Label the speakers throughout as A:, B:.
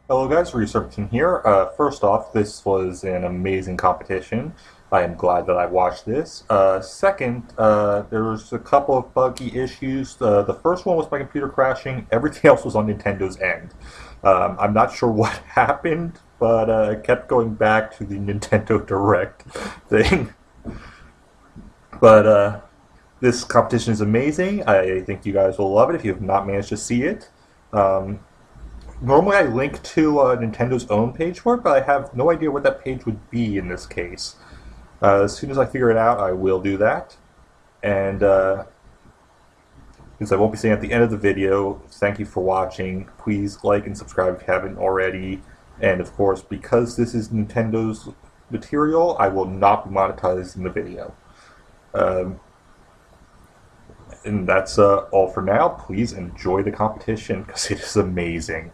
A: Hello guys, Researching here. First off, this was an amazing competition. I am glad that I watched this. Second, there was a couple of buggy issues. The first one was my computer crashing. Everything else was on Nintendo's end. I'm not sure what happened, but I kept going back to the Nintendo Direct thing. But this competition is amazing. I think you guys will love it if you have not managed to see it. Um, Normally, I link to Nintendo's own page for it, but I have no idea what that page would be in this case. As soon as I figure it out, I will do that. And since I won't be saying at the end of the video, thank you for watching. Please like and subscribe if you haven't already. And of course, because this is Nintendo's material, I will not be monetized in the video. Um, and that's all for now. Please enjoy the competition because it is amazing.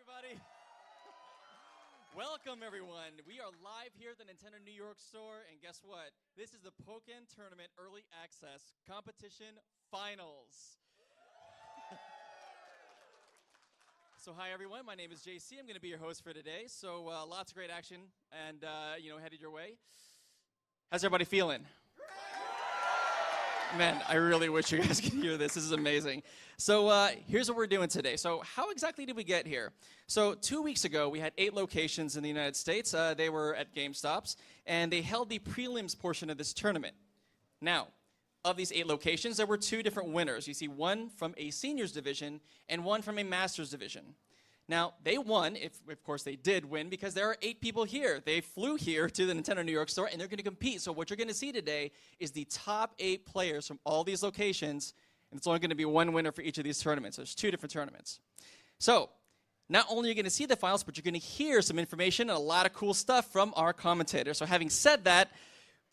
B: Everybody. Welcome, everyone. We are live here at the Nintendo New York store, and guess what? This is the Pokken Tournament Early Access Competition Finals. So, hi, everyone. My name is JC. I'm going to be your host for today. So, lots of great action and, headed your way. How's everybody feeling? Man, I really wish you guys could hear this. This is amazing. So here's what we're doing today. So how exactly did we get here? So 2 weeks ago, we had 8 locations in the United States. They were at GameStops, and they held the prelims portion of this tournament. Now, of these 8 locations, there were 2 different winners. You see one from a seniors division and one from a masters division. Now, they won, if of course they did win, because there are 8 people here. They flew here to the Nintendo New York store, and they're going to compete. So what you're going to see today is the top 8 players from all these locations, and it's only going to be one winner for each of these tournaments. There's 2 different tournaments. So not only are you going to see the finals, but you're going to hear some information and a lot of cool stuff from our commentators. So having said that,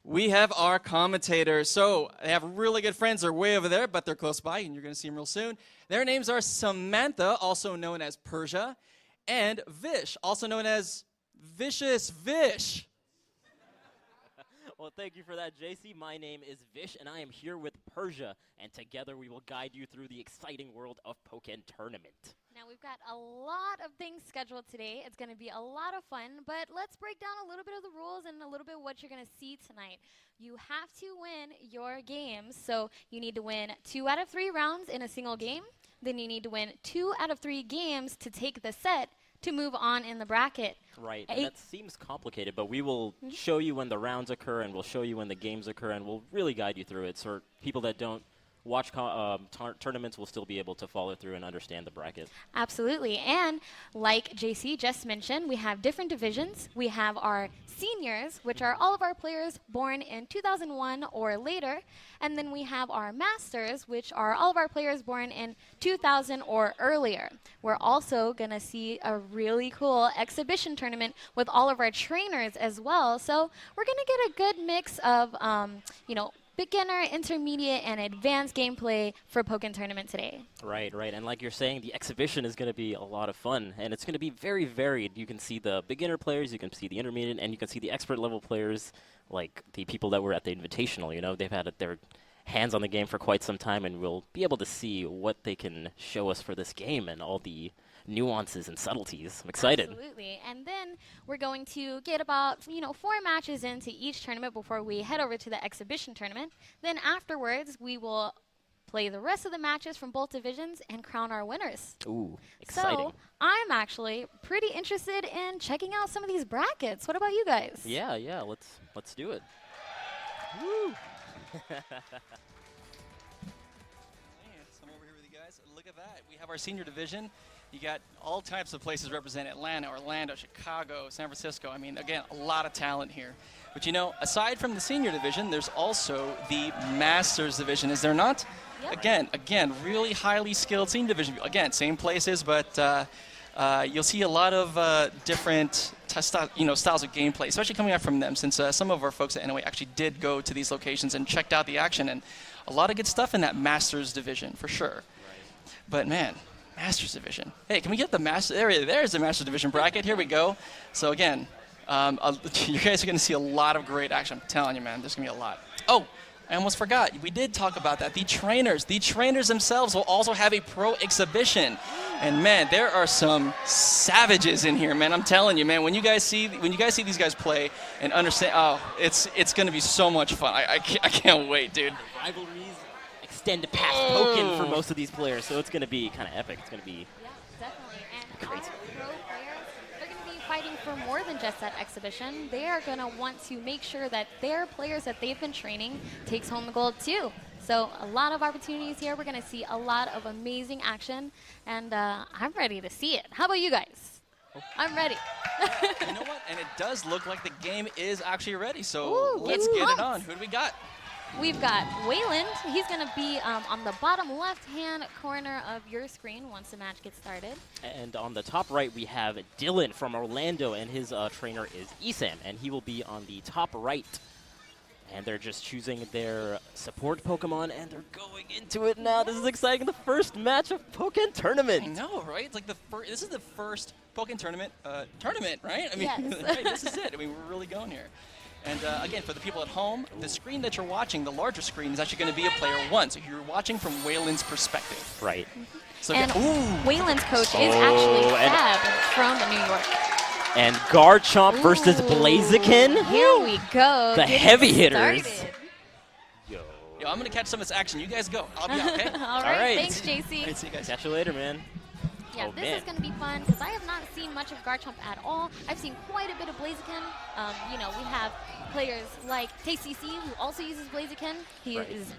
B: we have our commentators. So they have really good friends. They're way over there, but they're close by, and you're going to see them real soon. Their names are Samantha, also known as Persia, and Vish, also known as Vicious Vish.
C: Well, thank you for that, JC. My name is Vish, and I am here with Persia, and together we will guide you through the exciting world of Pokken Tournament.
D: Now, we've got a lot of things scheduled today. It's going to be a lot of fun, but let's break down a little bit of the rules and a little bit of what you're going to see tonight. You have to win your games, so you need to win 2 out of 3 rounds in a single game. Then you need to win 2 out of 3 games to take the set to move on in the bracket.
C: Right, and that seems complicated, but we will show you when the rounds occur, and we'll show you when the games occur, and we'll really guide you through it. So people that don't watch tournaments will still be able to follow through and understand the bracket.
D: Absolutely. And like JC just mentioned, we have different divisions. We have our seniors, which are all of our players born in 2001 or later. And then we have our masters, which are all of our players born in 2000 or earlier. We're also going to see a really cool exhibition tournament with all of our trainers as well. So we're going to get a good mix of, beginner, intermediate, and advanced gameplay for Pokken Tournament today.
C: Right, right. And like you're saying, the exhibition is going to be a lot of fun, and it's going to be very varied. You can see the beginner players, you can see the intermediate, and you can see the expert level players, like the people that were at the Invitational. You know, they've had their hands on the game for quite some time, and we'll be able to see what they can show us for this game and all the nuances and subtleties. I'm excited.
D: Absolutely. And then we're going to get about, 4 matches into each tournament before we head over to the exhibition tournament. Then afterwards, we will play the rest of the matches from both divisions and crown our winners.
C: Ooh, exciting.
D: So I'm actually pretty interested in checking out some of these brackets. What about you guys?
C: Yeah, let's do it. Woo!
B: I'm over here with you guys. Look at that. We have our senior division. You got all types of places represented: Atlanta, Orlando, Chicago, San Francisco. I mean, again, a lot of talent here. But aside from the senior division, there's also the Masters division, is there not?
D: Yep.
B: Again, really highly skilled senior division. Again, same places, but you'll see a lot of different styles of gameplay, especially coming out from them, since some of our folks at NOA actually did go to these locations and checked out the action, and a lot of good stuff in that Masters division for sure. Right. But man, Masters division. Hey, can we get the Master? There's the Masters division bracket. Here we go. So again, you guys are going to see a lot of great action. I'm telling you, man, there's going to be a lot. Oh, I almost forgot. We did talk about that. The trainers themselves will also have a pro exhibition. And man, there are some savages in here, man. I'm telling you, man. When you guys see these guys play and understand, it's going to be so much fun. I can't wait, dude.
C: Rivalries extend past Pokken for most of these players, so it's going to be kind of epic. It's going to be
D: definitely. And our pro players, they're going to be fighting for more than just that exhibition. They are going to want to make sure that their players that they've been training takes home the gold too. So a lot of opportunities here. We're going to see a lot of amazing action, and I'm ready to see it. How about you guys? I'm ready.
B: You know what? And it does look like the game is actually ready. So
D: Ooh,
B: let's get it on. Who do we got?
D: We've got Wayland. He's going to be on the bottom left-hand corner of your screen once the match gets started.
C: And on the top right, we have Dylan from Orlando, and his trainer is Esam, and he will be on the top right. And they're just choosing their support Pokemon, and they're going into it now. This is exciting. The first match of Pokken Tournament.
B: I know, right? It's like this is the first Pokken Tournament, right? I mean,
D: Yes.
B: right, this is it. I mean, we're really going here. And again, for the people at home, the screen that you're watching, the larger screen, is actually going to be a player one. So you're watching from Wayland's perspective.
C: Right.
B: So
D: And
B: ooh.
D: Wayland's coach is actually Fab from New York.
C: And Garchomp versus Blaziken.
D: Here we go.
C: The
D: Getting
C: heavy hitters.
D: started.
C: Yo.
B: Yo, I'm going to catch some of this action. You guys go. I'll be out, okay?
D: All
C: right.
D: Thanks, JC.
B: Right, see you guys.
C: Catch you later, man.
D: Yeah,
C: Oh,
D: this
C: man.
D: is going to be fun because I have not seen much of Garchomp at all. I've seen quite a bit of Blaziken. We have players like KCC who also uses Blaziken. He
C: Right.
D: is,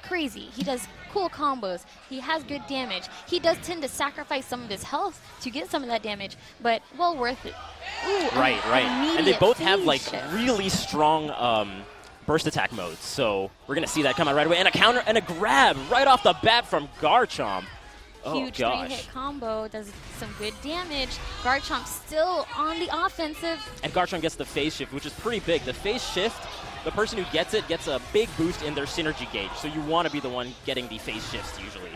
D: crazy. He does cool combos. He has good damage. He does tend to sacrifice some of his health to get some of that damage, but well worth it. Ooh,
C: Right. And they
D: immediate
C: both have
D: phase
C: like
D: shift.
C: really strong burst attack modes. So we're gonna see that come out right away. And a counter and a grab right off the bat from Garchomp. Oh
D: Huge
C: gosh.
D: 3-hit combo, does some good damage. Garchomp still on the offensive.
C: And Garchomp gets the phase shift, which is pretty big. The phase shift, the person who gets it gets a big boost in their synergy gauge. So you want to be the one getting the phase shifts usually.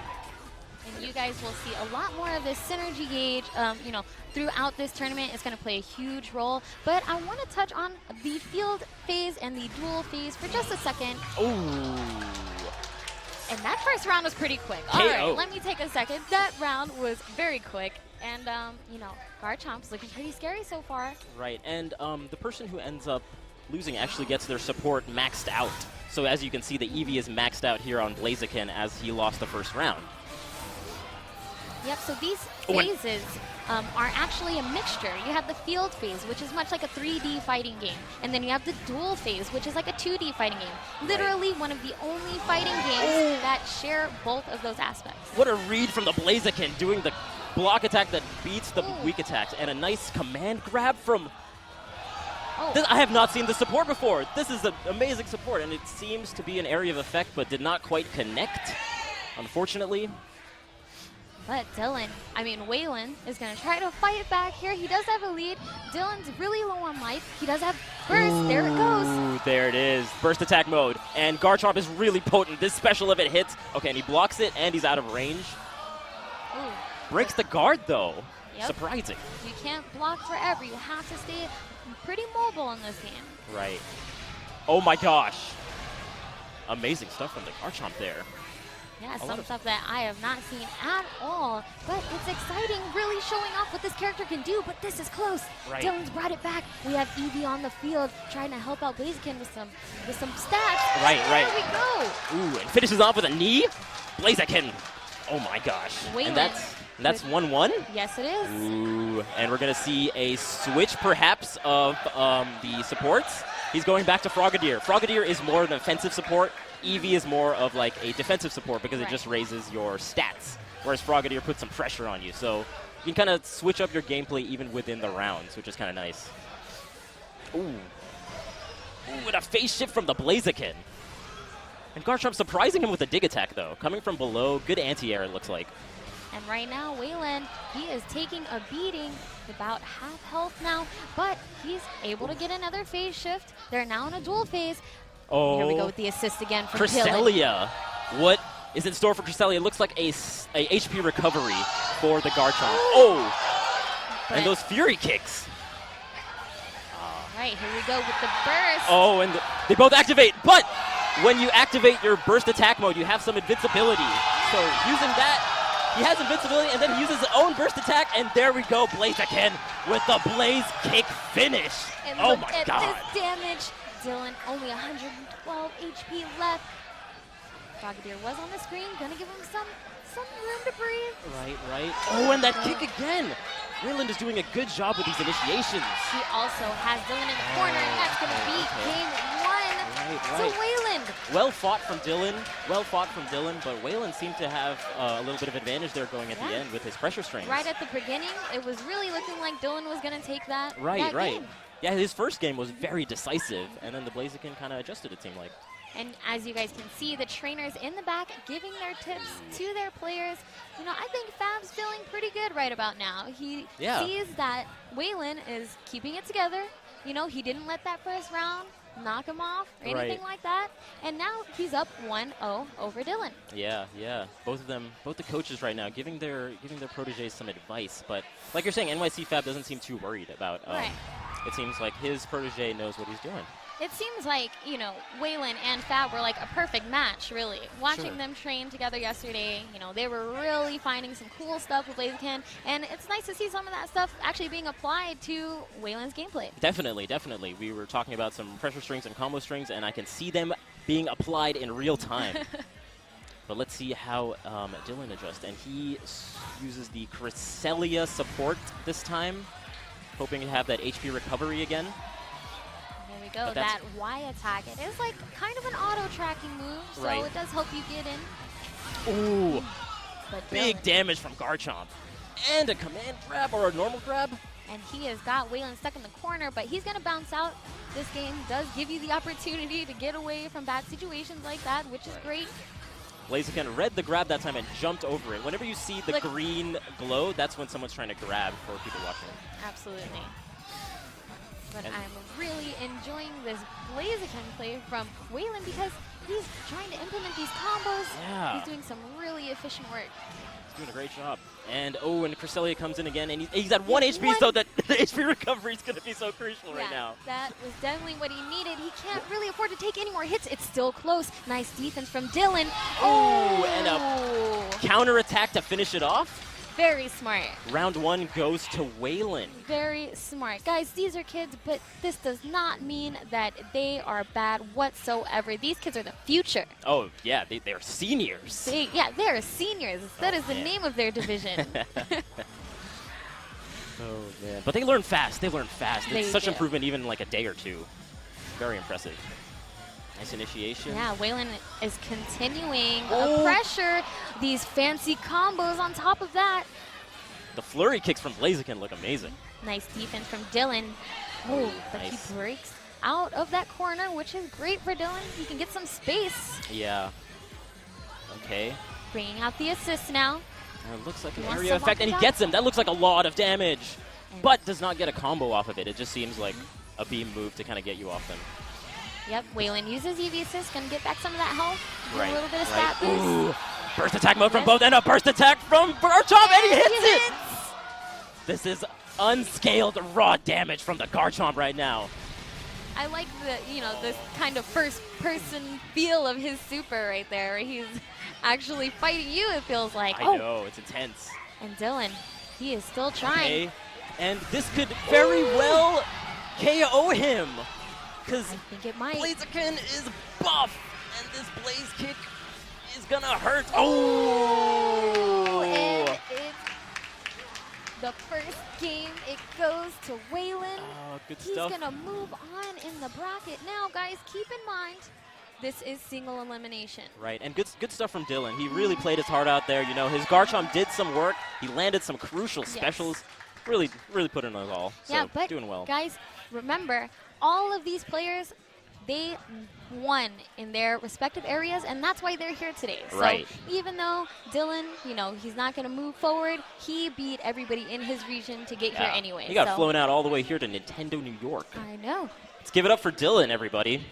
D: And you guys will see a lot more of this synergy gauge, throughout this tournament. It's going to play a huge role. But I want to touch on the field phase and the duel phase for just a second.
C: Ooh.
D: And that first round was pretty quick. All
C: KO.
D: right, let me take a second. That round was very quick. And, Garchomp's looking pretty scary so far.
C: Right, and the person who ends up losing actually gets their support maxed out. So as you can see, the Eevee is maxed out here on Blaziken as he lost the first round.
D: Yep, so these phases are actually a mixture. You have the field phase, which is much like a 3D fighting game. And then you have the duel phase, which is like a 2D fighting game. Literally one of the only fighting games that share both of those aspects.
C: What a read from the Blaziken, doing the block attack that beats the weak attacks, and a nice command grab from... I have not seen the support before. This is an amazing support, and it seems to be an area of effect, but did not quite connect, unfortunately.
D: But Waylon is going to try to fight it back here. He does have a lead. Dylan's really low on life. He does have burst.
C: Ooh,
D: there it goes.
C: There it is. Burst attack mode. And Garchomp is really potent. This special, if it hits, okay, and he blocks it, and he's out of range.
D: Ooh.
C: Breaks the guard, though.
D: Yep.
C: Surprising.
D: You can't block forever. You have to stay pretty mobile in this game.
C: Right. Oh, my gosh. Amazing stuff from the Garchomp there.
D: Yeah, some stuff that I have not seen at all. But it's exciting, really showing off what this character can do. But this is close.
C: Right.
D: Dylan's brought it back. We have Eevee on the field trying to help out Blaziken with some stats.
C: Right.
D: There we go.
C: Ooh, and finishes off with a knee. Blaziken. Oh, my gosh.
D: Waylon.
C: And that's 1-1?
D: Yes, it is.
C: Ooh, and we're going to see a switch, perhaps, of the supports. He's going back to Frogadier. Frogadier is more an offensive support. Eevee is more of like a defensive support because it just raises your stats, whereas Frogadier puts some pressure on you. So you can kind of switch up your gameplay even within the rounds, which is kind of nice. Ooh. Ooh, and a phase shift from the Blaziken. And Garchomp surprising him with a dig attack, though. Coming from below, good anti-air, it looks like.
D: And right now, Waylon, he is taking a beating, about half health now, but he's able to get another phase shift. They're now in a dual phase.
C: Oh,
D: here we go with the assist again from Dylan.
C: Cresselia. What is in store for Cresselia? It looks like a HP recovery for the Garchomp. Oh,
D: But
C: and those Fury kicks.
D: right, here we go with the burst.
C: Oh, and they both activate, but when you activate your burst attack mode, you have some invincibility. So using that, he has invincibility, and then he uses his own burst attack, and there we go, Blaziken with the Blaze Kick finish.
D: And
C: Oh
D: look
C: my
D: at
C: God.
D: this damage. Dylan, only 112 HP left. Frogadier was on the screen, gonna give him some room to breathe.
C: Right. Oh, and that kick again. Wayland is doing a good job with these initiations.
D: He also has Dylan in the corner, and that's gonna be game one. So Waylon.
C: Well fought from Dylan, but Waylon seemed to have a little bit of advantage there going at the end with his pressure strings.
D: Right at the beginning, it was really looking like Dylan was gonna take that.
C: Right.
D: Game.
C: Yeah, his first game was very decisive, and then the Blaziken kind of adjusted, it seemed like.
D: And as you guys can see, the trainers in the back giving their tips to their players. You know, I think Fab's feeling pretty good right about now. He sees that Waylon is keeping it together. You know, he didn't let that first round knock him off or anything like that. And now he's up 1-0 over Dylan.
C: Yeah. Both of them, both the coaches right now, giving their proteges some advice. But like you're saying, NYC Fab doesn't seem too worried about. It seems like his protege knows what he's doing.
D: It seems like, you know, Waylon and Fab were like a perfect match, really. Watching them train together yesterday, you know, they were really finding some cool stuff with Blaziken, and it's nice to see some of that stuff actually being applied to Waylon's gameplay.
C: Definitely. We were talking about some pressure strings and combo strings, and I can see them being applied in real time. But let's see how Dylan adjusts, and he uses the Cresselia support this time, hoping to have that HP recovery again.
D: Go that Y attack. It is like kind of an auto tracking move, so it does help you get in.
C: Ooh,
D: but
C: big damage from Garchomp. And a command grab or a normal grab.
D: And he has got Waylon stuck in the corner, but he's going to bounce out. This game does give you the opportunity to get away from bad situations like that, which is great.
C: Blaziken read the grab that time and jumped over it. Whenever you see the green glow, that's when someone's trying to grab for people watching.
D: Absolutely. But I'm really enjoying this Blaziken play from Waylon because he's trying to implement these combos.
C: Yeah.
D: He's doing some really efficient work.
C: He's doing a great job. And and Cresselia comes in again, and he's at 1 HP, so that the HP recovery is going to be so crucial right now.
D: That was definitely what he needed. He can't really afford to take any more hits. It's still close. Nice defense from Dylan.
C: Oh, and a counter attack to finish it off.
D: Very smart.
C: Round 1 goes to Waylon.
D: Very smart. Guys, these are kids, but this does not mean that they are bad whatsoever. These kids are the future.
C: Oh, yeah, they're seniors.
D: They're seniors. That is the name of their division.
C: Oh, man. But they learn fast. It's such
D: do.
C: improvement even in like a day or two. Very impressive. Nice initiation.
D: Yeah, Waylon is continuing a pressure. These fancy combos on top of that.
C: The flurry kicks from Blaziken look amazing.
D: Nice defense from Dylan. Oh, but he breaks out of that corner, which is great for Dylan. He can get some space.
C: Yeah. Okay.
D: Bringing out the assist now.
C: It looks like an
D: wants
C: area
D: to
C: effect,
D: lock
C: and
D: it
C: he
D: up.
C: gets him. That looks like a lot of damage, but does not get a combo off of it. It just seems like a beam move to kind of get you off them.
D: Yep, Waylon uses EV assist, gonna get back some of that health. Do
C: Right,
D: A little bit of
C: right.
D: stat boost.
C: Ooh, burst attack mode from both, and a burst attack from Garchomp, and he hits it! This is unscaled raw damage from the Garchomp right now.
D: I like this kind of first person feel of his super right there, where he's actually fighting you, it feels like.
C: I know, it's intense.
D: And Dylan, he is still trying.
C: Okay, and this could very well KO him, because
D: I think it might.
C: Blaziken is buff, and this Blaze Kick is gonna hurt. Oh!
D: And it's the first game. It goes to Waylon.
C: Oh, good
D: He's
C: stuff.
D: gonna move on in the bracket. Now, guys, keep in mind, this is single elimination.
C: Right, and good stuff from Dylan. He really played his heart out there. You know, his Garchomp did some work. He landed some crucial specials. Really put in his all. So,
D: Yeah, but
C: doing well.
D: guys, remember, all of these players, they won in their respective areas, and that's why they're here today.
C: Right.
D: So even though Dylan, he's not going to move forward, he beat everybody in his region to get here anyway.
C: He got flown out all the way here to Nintendo New York.
D: I know.
C: Let's give it up for Dylan, everybody.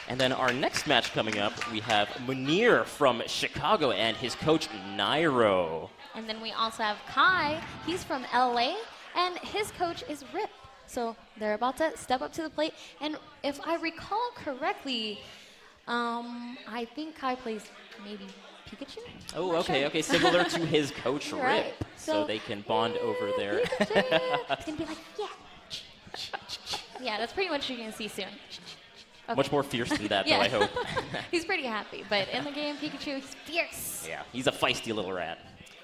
C: And then our next match coming up, we have Munir from Chicago and his coach, Nairo.
D: And then we also have Kai. He's from LA, and his coach is Rip. So they're about to step up to the plate. And if I recall correctly, I think Kai plays maybe Pikachu?
C: Oh,
D: Not
C: okay,
D: sure.
C: okay. Similar to his coach, Rip.
D: Right.
C: So they can bond over there.
D: Pikachu. It's going to be like, yeah. Yeah, that's pretty much what you're going to see soon. Okay.
C: Much more fierce than that,
D: Yeah.
C: though, I hope.
D: He's pretty happy, but in the game, Pikachu, he's fierce.
C: Yeah, he's a feisty little rat.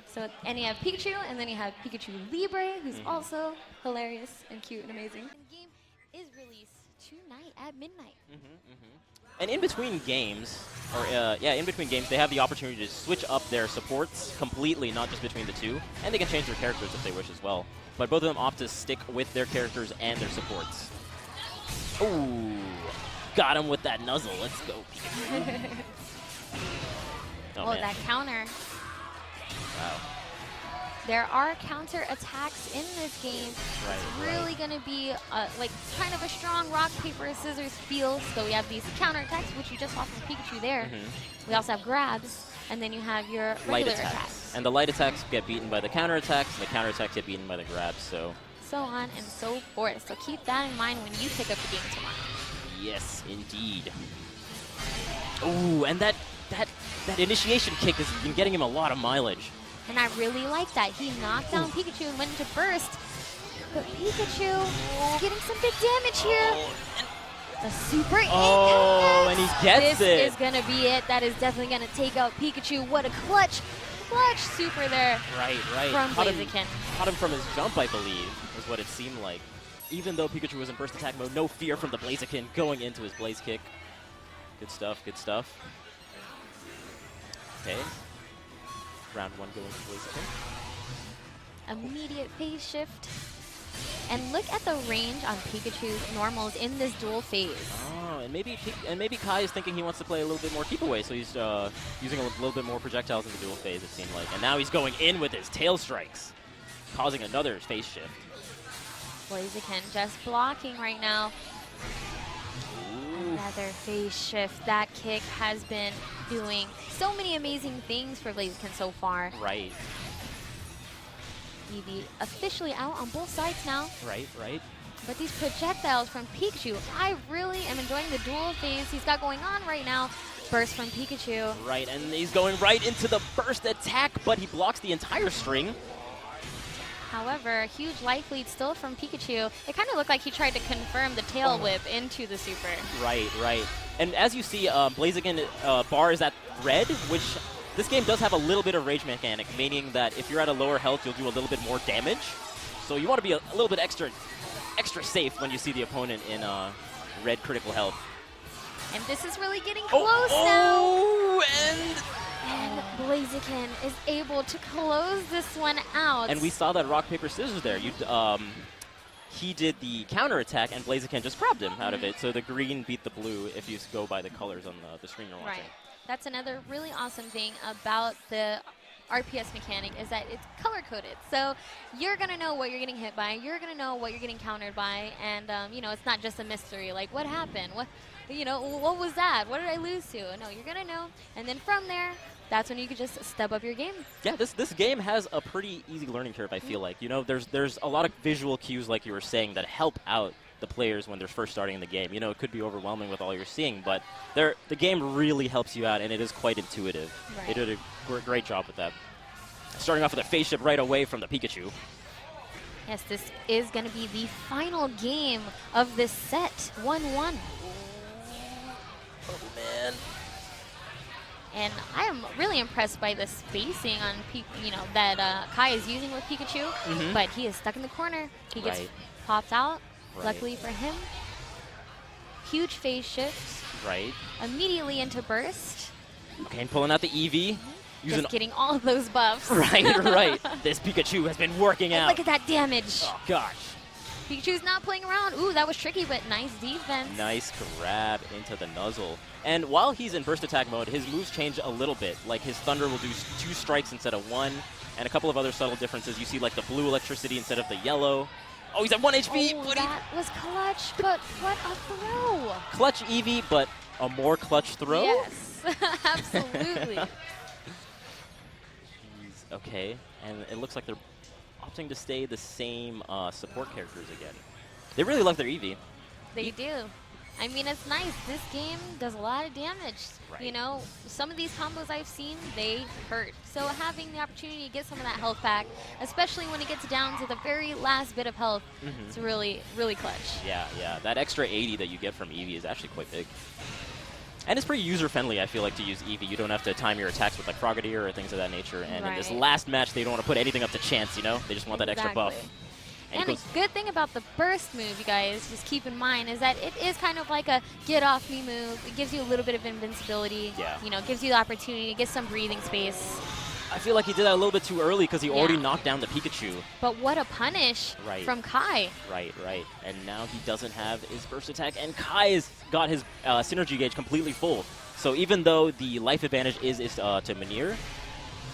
D: So, and you have Pikachu, and then you have Pikachu Libre, who's also hilarious and cute and amazing. And the game is released tonight at midnight.
C: And in between games, in between games, they have the opportunity to switch up their supports completely, not just between the two, and they can change their characters if they wish as well. But both of them opt to stick with their characters and their supports. Ooh, got him with that nuzzle. Let's go, Pikachu.
D: Oh,
C: man.
D: that counter.
C: Wow.
D: There are counter attacks in this game.
C: Right,
D: It's really going to be like kind of a strong rock, paper, scissors feel. So we have these counter attacks, which you just saw from Pikachu there. We also have grabs, and then you have your
C: Light
D: regular
C: attacks. And the light attacks get beaten by the counter attacks, and the counter attacks get beaten by the grabs, so.
D: So on and so forth. So keep that in mind when you pick up the game tomorrow.
C: Yes, indeed. Ooh, and that initiation kick has been getting him a lot of mileage.
D: And I really like that. He knocked down Pikachu and went into burst. But Pikachu getting some big damage here. The super
C: Oh, and he gets
D: this
C: it.
D: This is going to be it. That is definitely going to take out Pikachu. What a clutch super there
C: Right.
D: from
C: Caught him
D: Blaziken.
C: from his jump, I believe, is what it seemed like. Even though Pikachu was in burst attack mode, no fear from the Blaziken going into his Blaze Kick. Good stuff, good stuff. Okay. Round one going to Blaziken.
D: Immediate phase shift. And look at the range on Pikachu's normals in this dual phase.
C: Oh, and maybe Kai is thinking he wants to play a little bit more keep away, so he's using a little bit more projectiles in the dual phase, it seemed like. And now he's going in with his tail strikes, causing another phase shift.
D: Blaziken just blocking right now.
C: Ooh.
D: Another phase shift. That kick has been doing so many amazing things for Blaziken so far.
C: Right,
D: Eevee officially out on both sides now.
C: right.
D: But these projectiles from Pikachu, I really am enjoying the dual phase he's got going on right now. Burst from Pikachu.
C: Right, and he's going right into the burst attack, but he blocks the entire string.
D: However, a huge life lead still from Pikachu. It kind of looked like he tried to confirm the tail whip into the super.
C: Right. And as you see, Blaziken bar is at red, which this game does have a little bit of rage mechanic, meaning that if you're at a lower health, you'll do a little bit more damage. So you want to be a little bit extra safe when you see the opponent in red critical health.
D: And this is really getting close now.
C: Oh,
D: And Blaziken is able to close this one out.
C: and we saw that rock, paper, scissors there. He did the counter attack, and Blaziken just grabbed him out of it. So the green beat the blue if you go by the colors on the screen you're watching.
D: Right. That's another really awesome thing about the RPS mechanic is that it's color coded. So you're gonna know what you're getting hit by. You're gonna know what you're getting countered by, and you know, it's not just a mystery. Like, what happened? What was that? What did I lose to? No, you're gonna know, and then from there, that's when you can just step up your game.
C: Yeah, this game has a pretty easy learning curve, I feel like. You know, there's a lot of visual cues, like you were saying, that help out the players when they're first starting the game. You know, it could be overwhelming with all you're seeing, but the game really helps you out, and it is quite intuitive.
D: Right.
C: They did a great job with that. Starting off with a face shift right away from the Pikachu.
D: Yes, this is going to be the final game of this set, 1-1.
C: Oh, man.
D: And I am really impressed by the spacing on, that Kai is using with Pikachu. But he is stuck in the corner. He gets popped out.
C: Right.
D: Luckily for him. Huge phase shift.
C: Right.
D: Immediately into burst.
C: Okay, and pulling out the Eevee.
D: Just getting all of those buffs.
C: Right. This Pikachu has been working out.
D: Look at that damage.
C: Oh, gosh.
D: Pikachu's not playing around. Ooh, that was tricky, but nice defense.
C: Nice grab into the nuzzle. And while he's in burst attack mode, his moves change a little bit. Like his Thunder will do 2 strikes instead of 1, and a couple of other subtle differences. You see like the blue electricity instead of the yellow. Oh, he's at 1 HP.
D: Oh, that was clutch, but what a throw.
C: Clutch Eevee, but a more clutch throw?
D: Yes, absolutely.
C: Okay, and it looks like they're opting to stay the same support characters again. They really love their Eevee.
D: They do. I mean, it's nice. This game does a lot of damage.
C: Right.
D: You know, some of these combos I've seen, they hurt. So having the opportunity to get some of that health back, especially when it gets down to the very last bit of health, it's really, really clutch.
C: Yeah. That extra 80 that you get from Eevee is actually quite big. And it's pretty user-friendly, I feel like, to use Eevee. You don't have to time your attacks with like Frogadier or things of that nature. And in this last match, they don't want to put anything up to chance, you know? They just want that extra buff.
D: And a good thing about the burst move, you guys, just keep in mind, is that it is kind of like a get-off-me move. It gives you a little bit of invincibility.
C: Yeah.
D: You know, it gives you the opportunity to get some breathing space.
C: I feel like he did that a little bit too early because he already knocked down the Pikachu.
D: But what a punish from Kai.
C: Right. And now he doesn't have his burst attack, and Kai has got his synergy gauge completely full. So even though the life advantage is to Manir,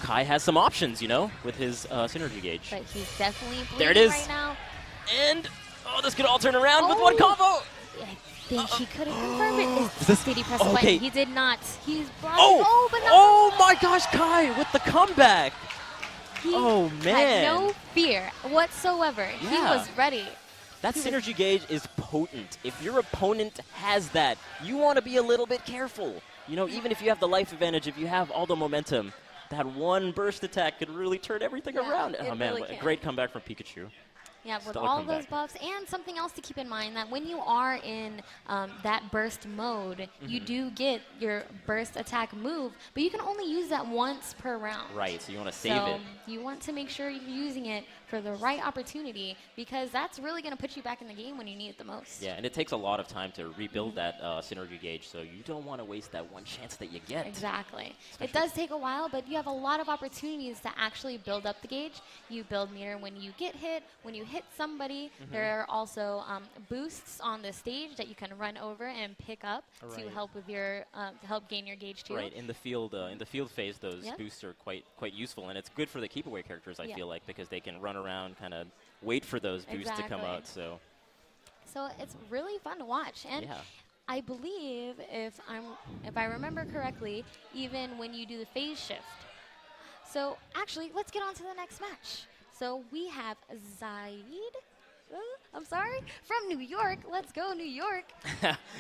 C: Kai has some options, you know, with his synergy gauge.
D: But he's definitely bleeding
C: there it is.
D: right now.
C: And, this could all turn around with one combo.
D: I think he could have confirmed it. Did he press the button? He did not. He's blocking. But not.
C: Oh my gosh, Kai with the comeback.
D: He
C: man.
D: had no fear whatsoever.
C: Yeah.
D: He was ready.
C: That synergy gauge is potent. If your opponent has that, you want to be a little bit careful. You know, even if you have the life advantage, if you have all the momentum, that one burst attack could really turn everything around. Oh man,
D: really
C: a great comeback from Pikachu.
D: Yeah, with
C: Stellar
D: all
C: comeback.
D: those buffs, and something else to keep in mind, that when you are in that burst mode, you do get your burst attack move, but you can only use that once per round.
C: Right, so you want to save it.
D: You want to make sure you're using it for the right opportunity, because that's really going to put you back in the game when you need it the most.
C: Yeah, and it takes a lot of time to rebuild that synergy gauge, so you don't want to waste that one chance that you get.
D: Exactly. It does take a while, but you have a lot of opportunities to actually build up the gauge. You build meter when you get hit, when you hit somebody. There are also boosts on the stage that you can run over and pick up to help with your to help gain your gauge too.
C: Right, in the field phase, those boosts are quite useful, and it's good for the keep away characters. I feel like, because they can run around, kind of wait for those boosts to come out. So
D: it's really fun to watch, and I believe if I remember correctly, even when you do the phase shift. So actually, let's get on to the next match. So we have Zaid, from New York. Let's go, New York.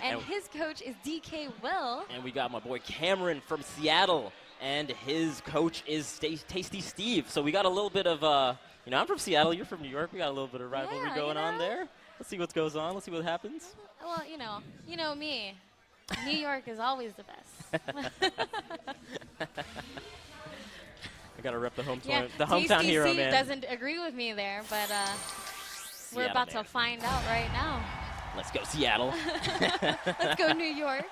D: and his coach is DK Will.
C: And we got my boy Cameron from Seattle, and his coach is Tasty Steve. So we got a little bit of, I'm from Seattle, you're from New York. We got a little bit of rivalry going on there. Let's see what goes on. Let's see what happens.
D: Well, you know me. New York is always the best.
C: I gotta rep the hometown,
D: TCC
C: hero, man.
D: Doesn't agree with me there, but we're about to find out right now.
C: Let's go, Seattle.
D: Let's go, New York.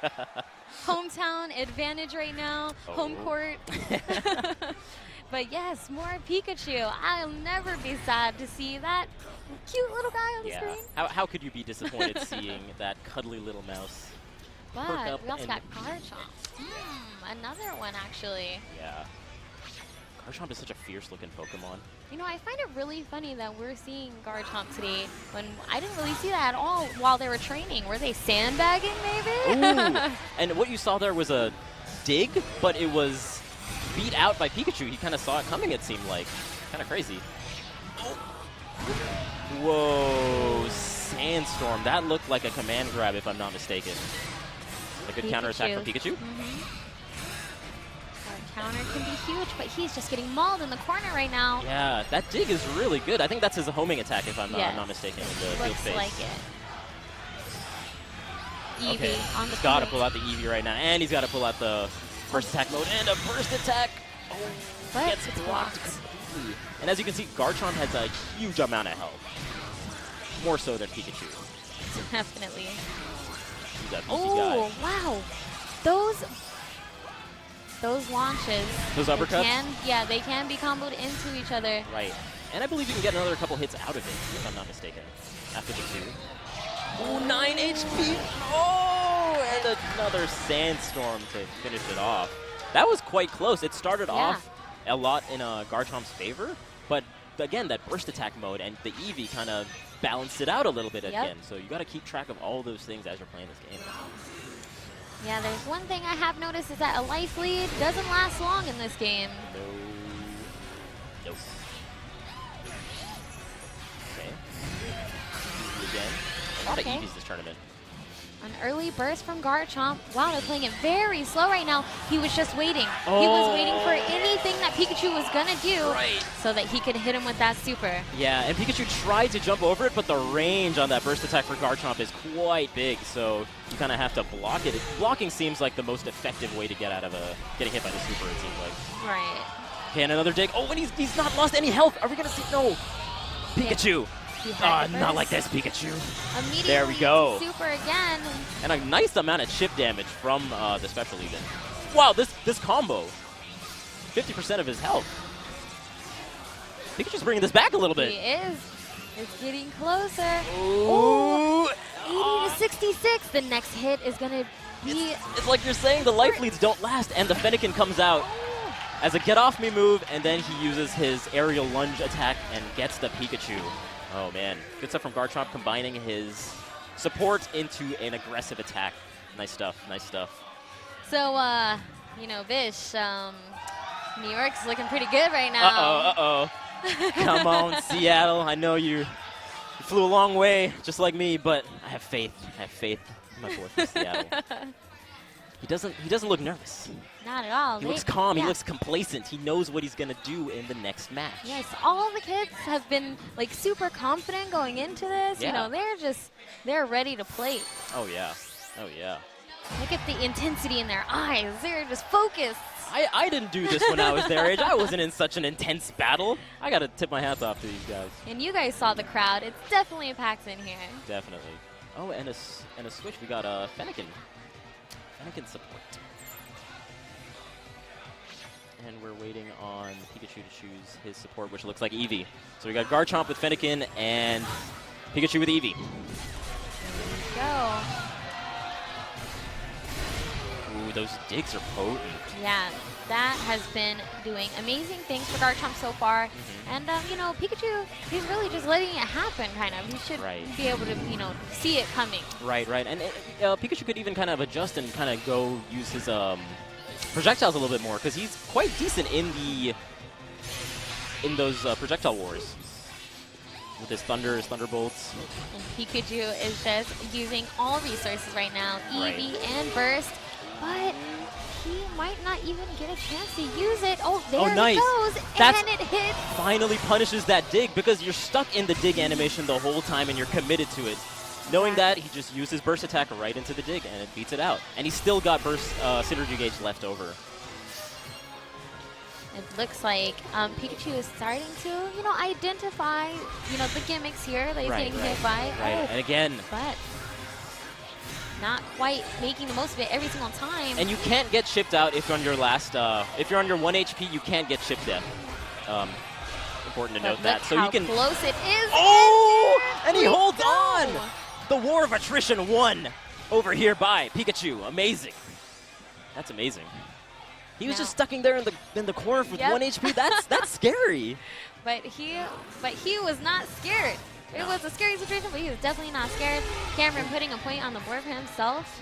D: Hometown advantage right now. Home court. But yes, more Pikachu. I'll never be sad to see that cute little guy on the screen.
C: How could you be disappointed seeing that cuddly little mouse? perk
D: But
C: up.
D: we also
C: and
D: got Garchomp. Another one, actually.
C: yeah. Garchomp is such a fierce-looking Pokemon.
D: You know, I find it really funny that we're seeing Garchomp today when I didn't really see that at all while they were training. Were they sandbagging, maybe?
C: Ooh. And what you saw there was a dig, but it was beat out by Pikachu. He kind of saw it coming, it seemed like. Kind of crazy. Whoa, Sandstorm. That looked like a command grab, if I'm not mistaken. A good counterattack from Pikachu.
D: Our counter can be huge, but he's just getting mauled in the corner right now.
C: Yeah, that dig is really good. I think that's his homing attack, if I'm not mistaken, in the field
D: Looks
C: phase.
D: like it. Eevee on the
C: He's got to
D: field.
C: pull out the Eevee right now, and he's got to pull out the burst attack mode and a burst attack. Oh,
D: But
C: gets
D: it's
C: blocked
D: blocked.
C: completely. And as you can see, Garchomp has a huge amount of health. More so than Pikachu.
D: Definitely.
C: He's a beefy
D: Oh,
C: guy.
D: wow. Those launches.
C: Those
D: they
C: uppercuts?
D: they can be comboed into each other.
C: Right. And I believe you can get another couple hits out of it, if I'm not mistaken, after the 2. Oh, 9 HP. Oh, and another Sandstorm to finish it off. That was quite close. It started off a lot in Garchomp's favor, but again, that burst attack mode and the Eevee kind of balanced it out a little bit again. So you got to keep track of all those things as you're playing this game.
D: Yeah, there's one thing I have noticed is that a life lead doesn't last long in this game.
C: No. Nope. Okay. Eevee again. A lot of Eevees this tournament.
D: An early burst from Garchomp. Wow, they're playing it very slow right now. He was just waiting. He was waiting for anything that Pikachu was going to do so that he could hit him with that super.
C: Yeah, and Pikachu tried to jump over it, but the range on that burst attack for Garchomp is quite big, so you kind of have to block it. Blocking seems like the most effective way to get out of getting hit by the super, it seems like.
D: Right.
C: Okay, and another dig. Oh, and he's not lost any health. Are we going to see? No. Pikachu. Not like this, Pikachu.
D: Immediately
C: There we go.
D: Super again.
C: And a nice amount of chip damage from the special even. Wow, this combo. 50% of his health. Pikachu's bringing this back a little bit.
D: He is. It's getting closer.
C: Ooh.
D: 80 to 66. The next hit is going to be...
C: It's like you're saying the life leads don't last, and the Fennekin comes out as a get-off-me move, and then he uses his aerial lunge attack and gets the Pikachu. Oh, man. Good stuff from Garchomp, combining his support into an aggressive attack. Nice stuff, nice stuff.
D: So, you know, Vish, New York's looking pretty good right now.
C: Uh-oh. Come on, Seattle. I know you flew a long way, just like me, but I have faith. I have faith in my boy from Seattle. He doesn't look nervous.
D: Not at all.
C: He looks calm. He looks complacent. He knows what he's going to do in the next match.
D: Yes, all the kids have been like super confident going into this.
C: Yeah.
D: You know, they're ready to play.
C: Oh, yeah. Oh, yeah.
D: Look at the intensity in their eyes. They're just focused.
C: I didn't do this when I was their age. I wasn't in such an intense battle. I got to tip my hats off to these guys.
D: And you guys saw the crowd. It's definitely packed in here.
C: Definitely. Oh, and a switch. We got Fennekin. Fennekin support. And we're waiting on Pikachu to choose his support, which looks like Eevee. So we got Garchomp with Fennekin and Pikachu with Eevee.
D: Go.
C: Ooh, those digs are potent.
D: Yeah, that has been doing amazing things for Garchomp so far. And, you know, Pikachu, he's really just letting it happen, kind of. He should be able to, you know, see it coming.
C: Right. And Pikachu could even kind of adjust and kind of go use his projectiles a little bit more, because he's quite decent in those projectile wars with his thunderbolts.
D: And Pikachu is just using all resources right now, Eevee and Burst, but he might not even get a chance to use it. Oh, there
C: nice.
D: it goes, and it hits.
C: Finally punishes that dig, because you're stuck in the dig animation the whole time and you're committed to it. Knowing that, he just used his burst attack right into the dig, and it beats it out. And he's still got burst synergy gauge left over.
D: It looks like Pikachu is starting to, you know, identify, you know, the gimmicks here that he's getting hit by.
C: Right, and again.
D: But not quite making the most of it every single time.
C: And you can't get chipped out if you're on your last, if you're on your 1 HP, you can't get chipped death. Important to note that.
D: So you can close it is.
C: Oh! And he holds on! The war of attrition won. over here by Pikachu. Amazing. That's amazing. He was just stuck in there in the corner with 1 HP. That's scary.
D: But he was not scared. It was a scary situation, but he was definitely not scared. Cameron putting a point on the board for himself.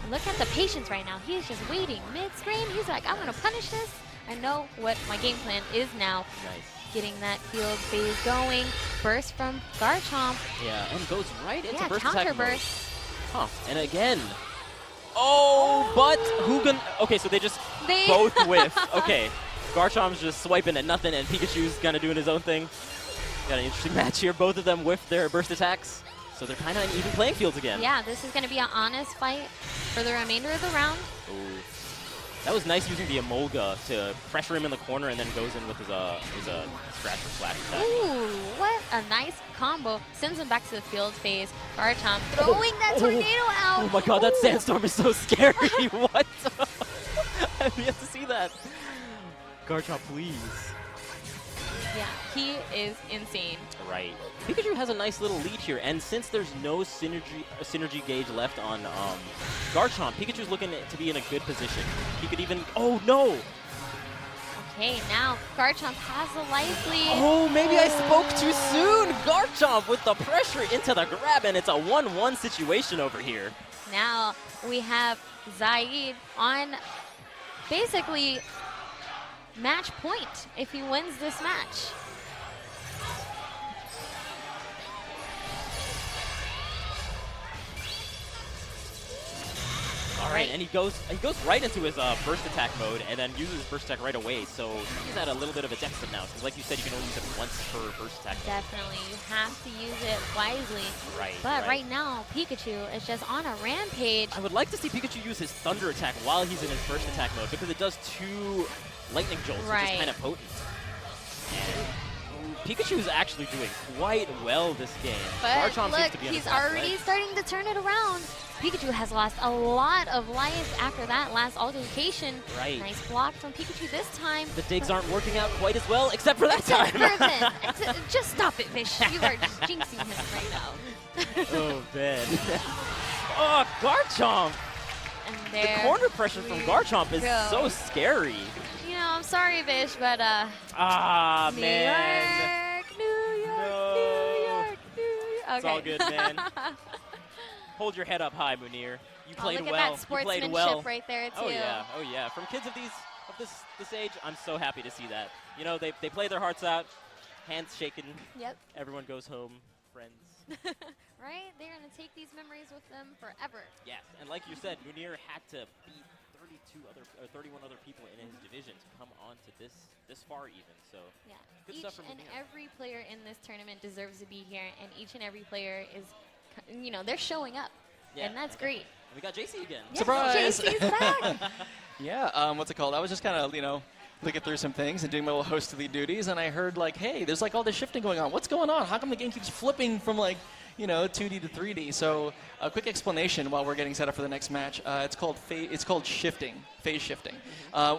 D: Look at the patience right now. He's just waiting mid-screen. He's like, I'm going to punish this. I know what my game plan is now.
C: Nice.
D: Getting that field phase going. Burst from Garchomp.
C: Yeah, and goes right into
D: Yeah,
C: burst
D: counter
C: attack mode.
D: burst.
C: Huh. And again. Oh, but Hugin. Okay, so they both whiff. Okay. Garchomp's just swiping at nothing, and Pikachu's kind of doing his own thing. Got an interesting match here. Both of them whiff their burst attacks. So they're kind of on even playing fields again.
D: Yeah, this is going to be an honest fight for the remainder of the round.
C: Ooh. That was nice using the Emolga to pressure him in the corner and then goes in with his scratch or slash attack.
D: Ooh, what a nice combo. Sends him back to the field phase. Garchomp throwing that tornado out.
C: Oh my god, that sandstorm is so scary. What? I've yet to see that. Garchomp, please.
D: Yeah, he is insane.
C: Right. Pikachu has a nice little lead here, and since there's no synergy gauge left on Garchomp, Pikachu's looking to be in a good position. He could even... Oh, no!
D: Okay, now Garchomp has the life lead.
C: Oh, maybe I spoke too soon! Garchomp with the pressure into the grab, and it's a 1-1 situation over here.
D: Now we have Zaid on basically match point if he wins this match.
C: All right, and he goes right into his burst attack mode, and then uses his burst attack right away. So he's at a little bit of a deficit now, because like you said, you can only use it once per burst attack.
D: Definitely, you have to use it wisely.
C: Right.
D: But right now, Pikachu is just on a rampage.
C: I would like to see Pikachu use his thunder attack while he's in his burst attack mode, because it does 2 lightning jolts, which is kind of potent. And Pikachu is actually doing quite well this game.
D: But
C: Garchomp
D: look,
C: seems to be on
D: he's
C: his last
D: already
C: leg.
D: starting to turn it around. Pikachu has lost a lot of life after that last altercation.
C: Right.
D: Nice block from Pikachu this time.
C: The digs aren't working out quite as well, except for that time.
D: Just stop it, Vish. You are just jinxing him right now.
C: Oh, man. Oh, Garchomp!
D: And
C: The
D: there
C: corner pressure from Garchomp is
D: go.
C: so scary.
D: You know, I'm sorry, Vish, but
C: Ah,
D: New
C: man.
D: York, New York,
C: No.
D: New York, New York. Okay.
C: It's all good, man. Hold your head up high, Munir. You played
D: look
C: well.
D: at that sportsmanship
C: you played well.
D: right there, too.
C: Oh yeah. From kids of this age, I'm so happy to see that. You know, they play their hearts out, hands shaking.
D: Yep.
C: Everyone goes home, friends.
D: Right? They're going to take these memories with them forever.
C: Yes, and like you said, Munir had to beat 31 other people in his division to come on to this far even. So
D: Yeah.
C: good
D: Each
C: stuff from
D: and
C: Munir.
D: every player in this tournament deserves to be here, and each and every player is, you know, they're showing up.
C: Yeah,
D: And that's great.
C: And we got JC again.
D: Yes,
B: Surprise!
D: JC's back.
B: Yeah, what's it called? I was just kind of, looking through some things and doing my little hostly duties, and I heard, hey, there's, all this shifting going on. What's going on? How come the game keeps flipping from, 2D to 3D? So a quick explanation while we're getting set up for the next match. It's called shifting, phase shifting.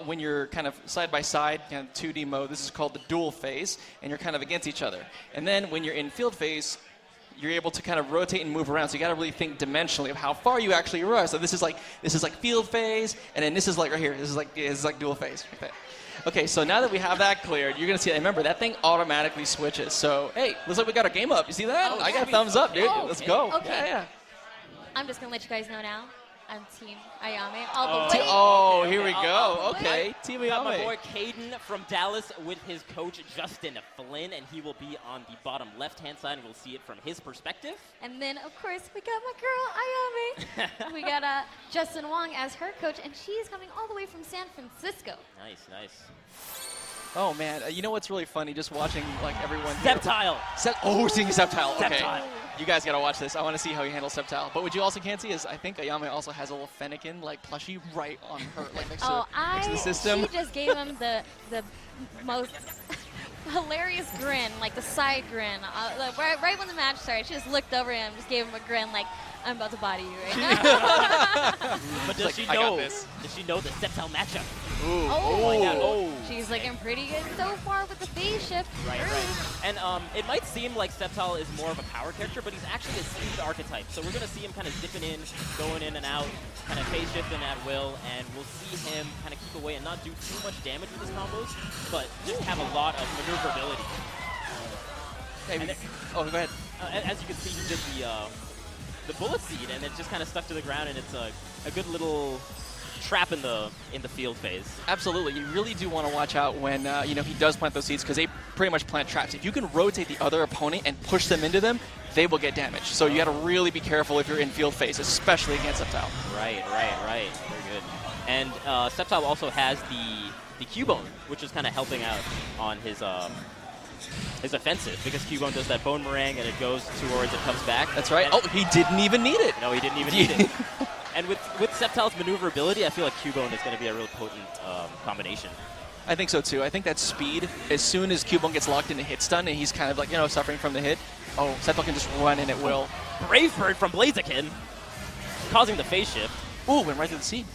B: When you're kind of side by side, 2D mode, this is called the dual phase, and you're kind of against each other. And then when you're in field phase, you're able to kind of rotate and move around. So you got to really think dimensionally of how far you actually are. So this is like field phase, and then this is right here. This is like dual phase. Like that. Okay, so now that we have that cleared, you're gonna see. Remember, that thing automatically switches. So hey, looks like we got a game up. You see that?
C: Oh,
B: I got a
C: sweet.
B: thumbs up, dude.
C: Oh,
B: Let's
C: okay.
B: go.
D: Okay.
B: Yeah.
D: I'm just going to let you guys know now. I'm Team Ayame. All
C: Oh.
D: the way.
B: Oh,
C: Okay,
B: here we
C: okay.
B: go. Okay, Team
C: We got my
B: Ayame.
C: boy Caden from Dallas with his coach Justin Flynn, and he will be on the bottom left-hand side, and we'll see it from his perspective.
D: And then, of course, we got my girl, Ayame. We got Justin Wong as her coach, and she's coming all the way from San Francisco.
C: Nice.
B: Oh man, you know what's really funny? Just watching everyone. here.
C: Sceptile.
B: We're seeing Sceptile. Okay.
C: Sceptile.
B: You guys gotta watch this. I want to see how he handles Sceptile. But what you also can't see is I think Ayame also has a little Fennekin plushie right on her, next to the system.
D: She just gave him the most hilarious grin, the side grin. Right when the match started, she just looked over him, just gave him a grin, I'm about to body you right now.
C: But does she
B: I got
C: know?
B: this.
C: Does she know the Sceptile matchup?
B: Ooh.
C: Oh my God. Oh.
D: She's looking pretty good so far with the phase shift.
C: Right. And it might seem like Sceptile is more of a power character, but he's actually a speed archetype. So we're going to see him kind of dipping in, going in and out, kind of phase shifting at will, and we'll see him kind of keep away and not do too much damage with his combos, but just have a lot of maneuverability.
B: Oh, go ahead.
C: As you can see, he did the bullet seed, and it just kind of stuck to the ground, and it's a good little trap in the field phase.
B: Absolutely. You really do want to watch out when he does plant those seeds, because they pretty much plant traps. If you can rotate the other opponent and push them into them, they will get damaged. So you got to really be careful if you're in field phase, especially against Sceptile.
C: Right. Very good. And Sceptile also has the Cubone, which is kind of helping out on his offensive, because Cubone does that bone meringue and it goes towards, it comes back.
B: That's right. Oh, he didn't even need it.
C: No, he didn't even need it. And with Sceptile's maneuverability, I feel like Cubone is going to be a real potent combination.
B: I think so too. I think that speed, as soon as Cubone gets locked into hit stun and he's kind of like, suffering from the hit, Sceptile can just run in at will.
C: Brave Bird from Blaziken, causing the phase shift.
B: Ooh, went right through the seed.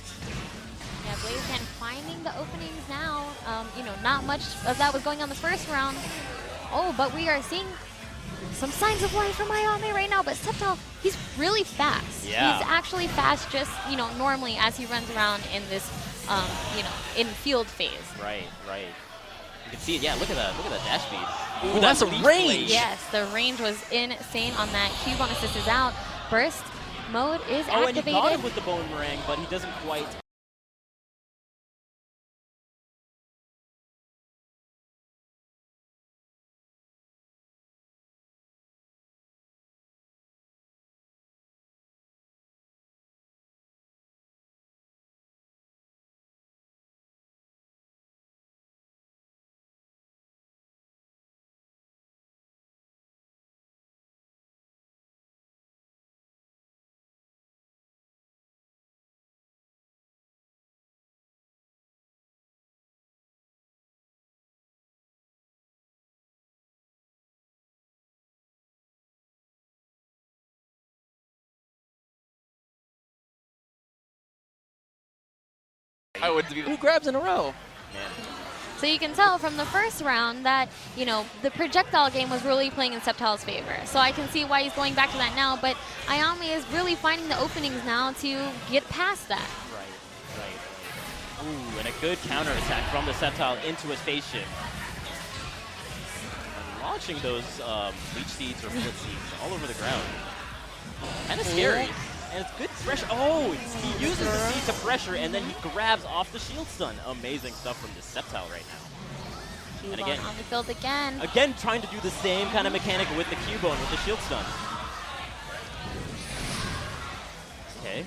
D: Yeah, Blaziken finding the openings now. Not much of that was going on the first round. Oh, but we are seeing some signs of life from Ayame right now, but Sceptile, he's really fast.
C: Yeah.
D: He's actually fast just, normally as he runs around in this, in field phase.
C: Right. You can see it, yeah, look at that dash speed.
B: Ooh, that's a
C: leaf
B: range!
C: blade.
D: Yes, the range was insane on that. Cubone assist is out. Burst mode is
C: and
D: activated.
C: he got him with the bone meringue, but he doesn't quite.
B: I would do 2 grabs in a row.
C: Man.
D: So you can tell from the first round that, the projectile game was really playing in Sceptile's favor. So I can see why he's going back to that now, but Ayame is really finding the openings now to get past that.
C: Right. Ooh, and a good counter attack from the Sceptile into his phase shift. And launching those leech seeds or flip seeds all over the ground. Kind of scary. And it's good pressure. Oh, he uses the seed to pressure, and then he grabs off the shield stun. Amazing stuff from this Sceptile right now. And again,
D: on the field again.
C: Again, trying to do the same kind of mechanic with the Cubone, with the shield stun. Okay.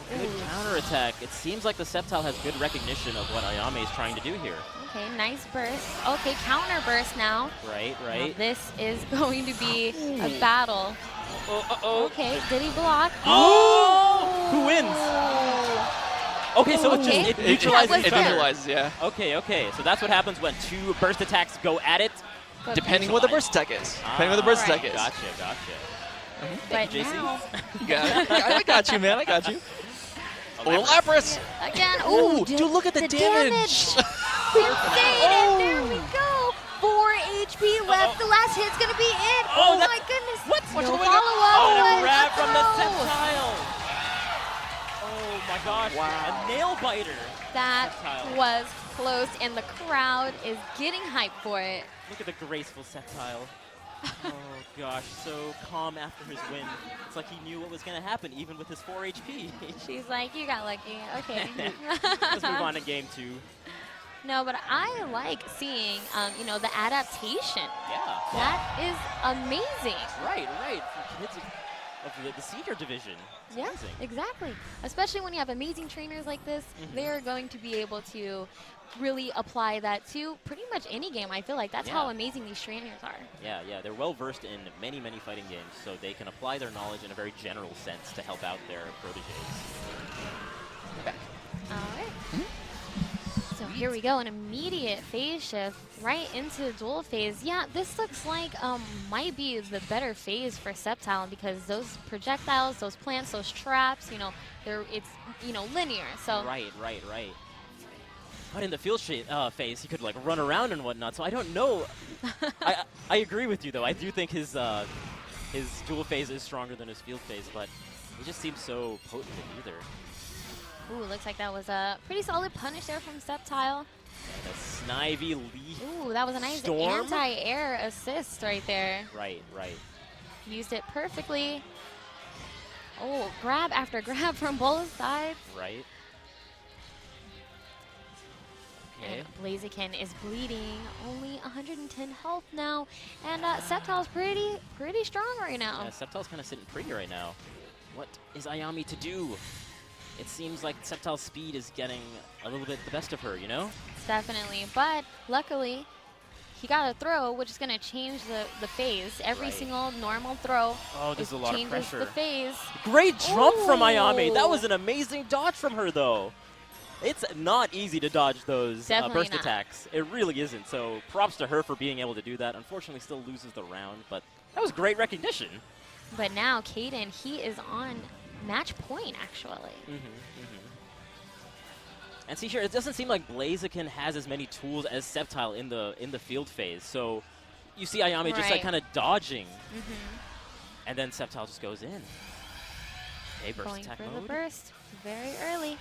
C: Good counter attack. It seems like the Sceptile has good recognition of what Ayame is trying to do here.
D: Okay, nice burst. Okay, counter burst now.
C: Right.
D: Now this is going to be a battle. Okay, did he block?
C: Oh! Who wins? Okay, so it neutralizes
B: It neutralizes, yeah.
C: Okay. So that's what happens when 2 burst attacks go at it.
B: Depending what the burst attack is.
C: Gotcha.
D: Right
C: JC.
D: now.
B: I got you, man. I got you. Oh, Lapras!
D: Again.
B: Ooh, dude, look at the damage.
D: Insane, and there we go. 4 HP left. The last hit's going to be it. Oh my goodness.
C: What's
D: No
C: going on?
D: follow-up.
C: A grab from the
D: Let's go.
C: Sceptile. Oh my gosh.
B: Wow.
C: A nail biter.
D: That
C: Sceptile.
D: was close, and the crowd is getting hyped for it.
C: Look at the graceful Sceptile. Oh gosh, so calm after his win. It's like he knew what was going to happen, even with his 4 HP.
D: She's like, you got lucky. Okay.
C: Let's move on to game 2.
D: No, but I like seeing, the adaptation.
C: Yeah.
D: That is amazing.
C: Right. For kids of the senior division. It's
D: Yeah,
C: amazing.
D: exactly. Especially when you have amazing trainers like this, they're going to be able to really apply that to pretty much any game. I feel like that's how
C: Yeah.
D: amazing these trainers are.
C: Yeah, they're well versed in many fighting games, so they can apply their knowledge in a very general sense to help out their proteges.
D: All right. So here we go, an immediate phase shift right into dual phase. Yeah, this looks like might be the better phase for Sceptile, because those projectiles, those plants, those traps, it's linear. So
C: Right. But in the field phase, he could like run around and whatnot. So I don't know. I agree with you though. I do think his dual phase is stronger than his field phase, but he just seems so potent in either.
D: Ooh, looks like that was a pretty solid punish there from Sceptile.
C: And a Snivy Leaf.
D: Ooh, that was a nice
C: Storm?
D: anti-air assist right there.
C: Right.
D: Used it perfectly. Oh, grab after grab from both sides.
C: Right. Okay.
D: And Blaziken is bleeding, only 110 health now, and Sceptile's pretty strong right now.
C: Yeah, Sceptile's kind of sitting pretty right now. What is Ayami to do? It seems like Sceptile's speed is getting a little bit the best of her, you know?
D: Definitely, but luckily, he got a throw, which is going to change the phase. Every
C: Right.
D: single normal throw
C: there's a lot of
D: changes
C: pressure.
D: the phase.
C: Great jump from Ayami. That
D: Ooh.
C: was an amazing dodge from her, though. It's not easy to dodge those
D: Definitely
C: burst
D: not.
C: attacks. It really isn't. So props to her for being able to do that. Unfortunately, still loses the round, but that was great recognition.
D: But now Caden, he is on match point, actually.
C: And see here, it doesn't seem like Blaziken has as many tools as Sceptile in the field phase. So you see Ayami just like
D: Right.
C: kind of dodging, and then Sceptile just goes in. Okay, burst
D: Going
C: attack
D: for
C: mode.
D: the burst very early.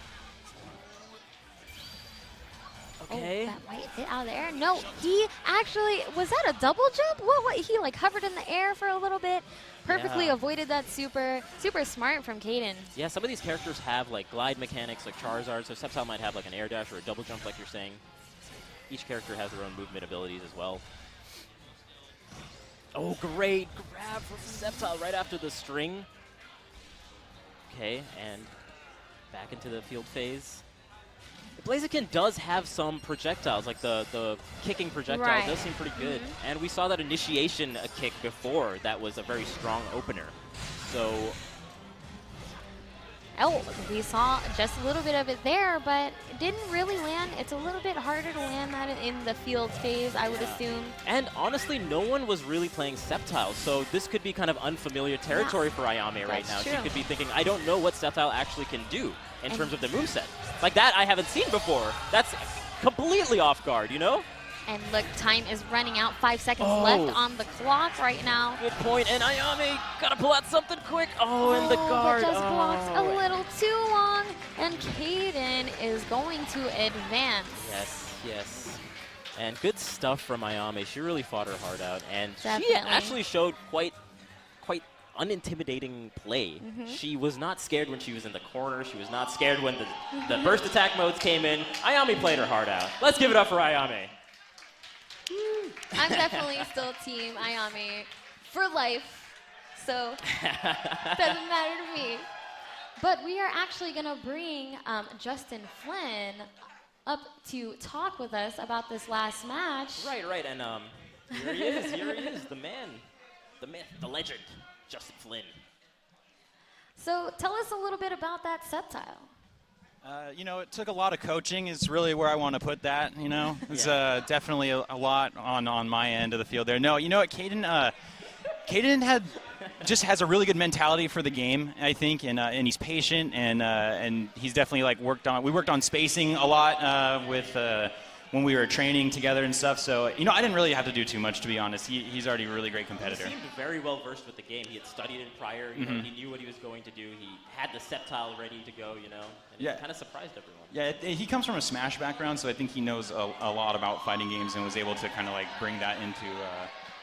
C: Okay.
D: Oh, that might hit out of the air. No, he actually, was that a double jump? What, he like hovered in the air for a little bit, perfectly
C: Yeah.
D: avoided that super smart from Caden.
C: Yeah, some of these characters have like glide mechanics like Charizard, so Sceptile might have like an air dash or a double jump like you're saying. Each character has their own movement abilities as well. Oh, great grab from Sceptile right after the string. Okay, and back into the field phase. Blaziken does have some projectiles, like the kicking projectile
D: Right.
C: does seem pretty good. And we saw that initiation kick before that was a very strong opener. So
D: Oh, we saw just a little bit of it there, but it didn't really land. It's a little bit harder to land that in the field phase, I would assume.
C: And honestly, no one was really playing Sceptile, so this could be kind of unfamiliar territory for Ayami right now.
D: That's
C: She
D: true.
C: could be thinking, I don't know what Sceptile actually can do in terms of the moveset. Like that I haven't seen before. That's completely off guard, you know?
D: And look, time is running out. 5 seconds
C: Oh.
D: left on the clock right now.
C: Good point, and Ayami gotta pull out something quick. Oh, and the guard.
D: But just blocks a
C: Oh.
D: little too long, and Caden is going to advance.
C: Yes. And good stuff from Ayami. She really fought her heart out, and she
D: Definitely.
C: actually showed quite unintimidating play. She was not scared when she was in the corner. She was not scared when the burst attack modes came in. Ayami played her heart out. Let's give it up for Ayami.
D: I'm definitely still team Ayami for life, so doesn't matter to me. But we are actually going to bring Justin Flynn up to talk with us about this last match.
C: Right, and here he is, the man, the myth, the legend, Justin Flynn.
D: So tell us a little bit about that Sceptile.
E: It took a lot of coaching is really where I want to put that, It's definitely a lot on my end of the field there. No, you know what, Caden just has a really good mentality for the game, I think, and he's patient, and he's definitely we worked on spacing a lot with when we were training together and stuff. So, I didn't really have to do too much, to be honest. He's already a really great competitor.
C: He seemed very well versed with the game. He had studied it prior. You know, he knew what he was going to do. He had the Sceptile ready to go. And
E: Yeah.
C: kind of surprised everyone.
E: Yeah, he comes from a Smash background, so I think he knows a lot about fighting games and was able to kind of bring that into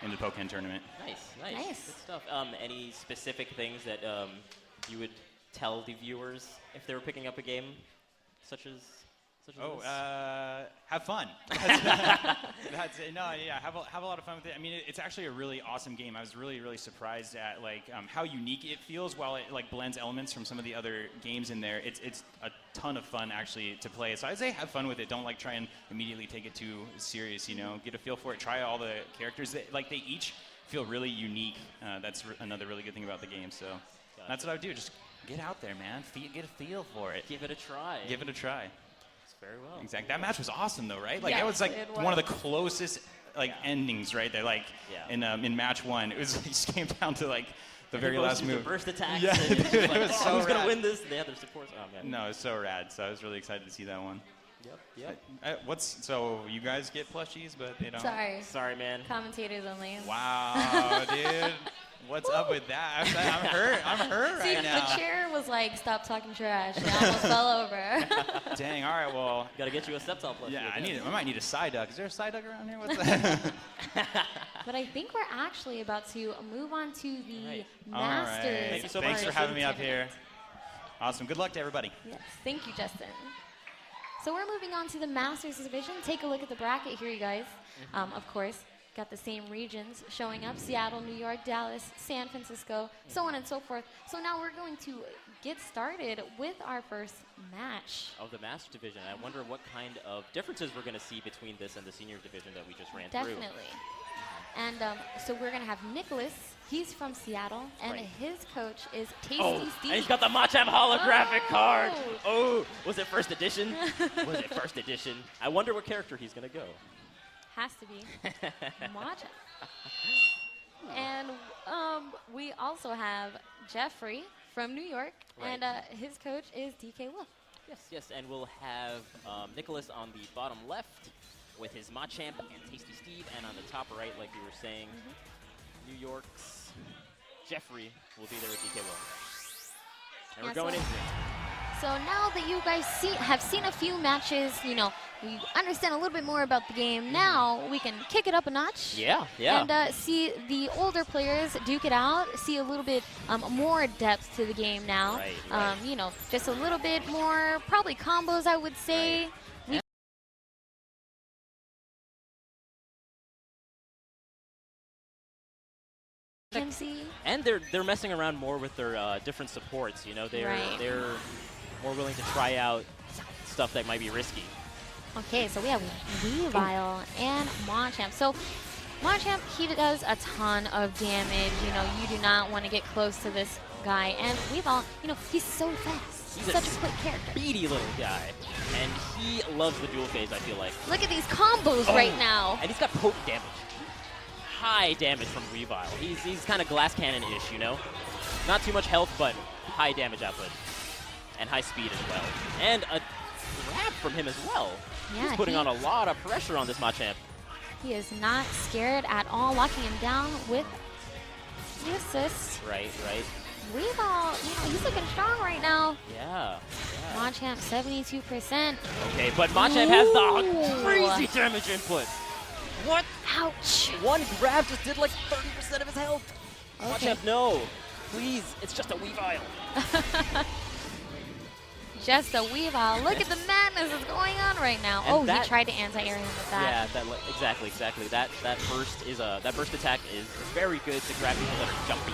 E: the Pokken tournament.
C: Nice. Good stuff. Any specific things that you would tell the viewers if they were picking up a game such as this?
E: Have fun. Have a lot of fun with it. I mean, it's actually a really awesome game. I was really, really surprised at how unique it feels while it blends elements from some of the other games in there. It's a ton of fun actually to play. So I'd say have fun with it. Don't try and immediately take it too serious. Get a feel for it. Try all the characters. They each feel really unique. That's another really good thing about the game. So that's what I would do. Just get out there, man. Get a feel for it.
C: Give it a try.
E: Give it a try.
C: Very well.
E: Exactly. That match was awesome, though, right?
D: Yes,
E: It was
D: it
E: one of the closest endings, right? There, in match one, it just came down to the very last move.
C: The burst attacks.
E: Yeah,
C: and
E: it was so
C: who's gonna
E: rad.
C: win this? They had their supports. Oh man.
E: No, it's so rad. So I was really excited to see that one.
C: Yep.
E: So you guys get plushies, but they don't?
C: Sorry, man.
D: Commentators only.
E: Wow, dude. What's up with that? I'm hurt
D: See,
E: right now.
D: the chair was like, stop talking trash. It almost fell over.
E: Dang, all right, well.
C: Gotta get you a Septile plushie.
E: Yeah, I might need a side duck. Is there a side duck around here? What's that?
D: But I think we're actually about to move on to the
C: Right.
D: Masters.
E: All right.
C: Thank you so
E: Thanks
C: much.
E: for having me up here. Awesome. Good luck to everybody.
D: Yes, thank you, Justin. So we're moving on to the Masters division. Take a look at the bracket here, you guys. Of course, got the same regions showing up: Seattle, New York, Dallas, San Francisco, so on and so forth. So now we're going to get started with our first match.
C: Of the Master Division. I wonder what kind of differences we're going to see between this and the Senior Division that we just ran through.
D: Definitely. And so we're going to have Nicholas. He's from Seattle, and
C: Right.
D: his coach is Tasty
C: Oh,
D: Steve.
C: and he's got the Machamp holographic
D: Oh.
C: card. Oh, was it first edition? Was it first edition? I wonder what character he's going to go.
D: Has to be Matcha. And we also have Jeffrey from New York,
C: Right.
D: and his coach is DK Wolf.
C: Yes, and we'll have Nicholas on the bottom left with his Machamp and Tasty Steve, and on the top right, like you were saying, New York's Jeffrey will be there with DK Wolf. And
D: Yeah,
C: we're going
D: so-
C: into it.
D: So now that you guys have seen a few matches, you know, we understand a little bit more about the game. Now we can kick it up a notch.
C: Yeah.
D: And see the older players duke it out, see a little bit more depth to the game now.
C: Right.
D: You know, just a little bit more, probably combos, I would say.
C: Right.
D: We can see.
C: And they're messing around more with their different supports. You know, they're more willing to try out stuff that might be risky.
D: Okay, so we have Weavile and Machamp. So Machamp, he does a ton of damage. You know, you do not want to get close to this guy. And Weavile, you know, he's so fast.
C: He's
D: Such a quick character.
C: Speedy little guy, and he loves the dual phase. I feel like.
D: Look at these combos right now.
C: And he's got potent damage. High damage from Weavile. He's kind of glass cannon-ish, you know? Not too much health, but high damage output. And high speed as well. And a grab from him as well.
D: Yeah,
C: He's putting on a lot of pressure on this Machamp.
D: He is not scared at all, locking him down with the assist.
C: Right.
D: Weavile, you know, he's looking strong right now.
C: Yeah.
D: Machamp, 72%.
C: Okay, but Machamp has
D: Ooh.
C: the crazy damage input. What?
D: Ouch.
C: One grab just did like 30% of his health.
D: Okay.
C: Machamp, no. Please, it's just a Weavile.
D: Just a Weavile. Look at the madness that's going on right now.
C: And
D: he tried to anti-air him with that.
C: Yeah, exactly. That burst attack is very good to grab people that are jumpy.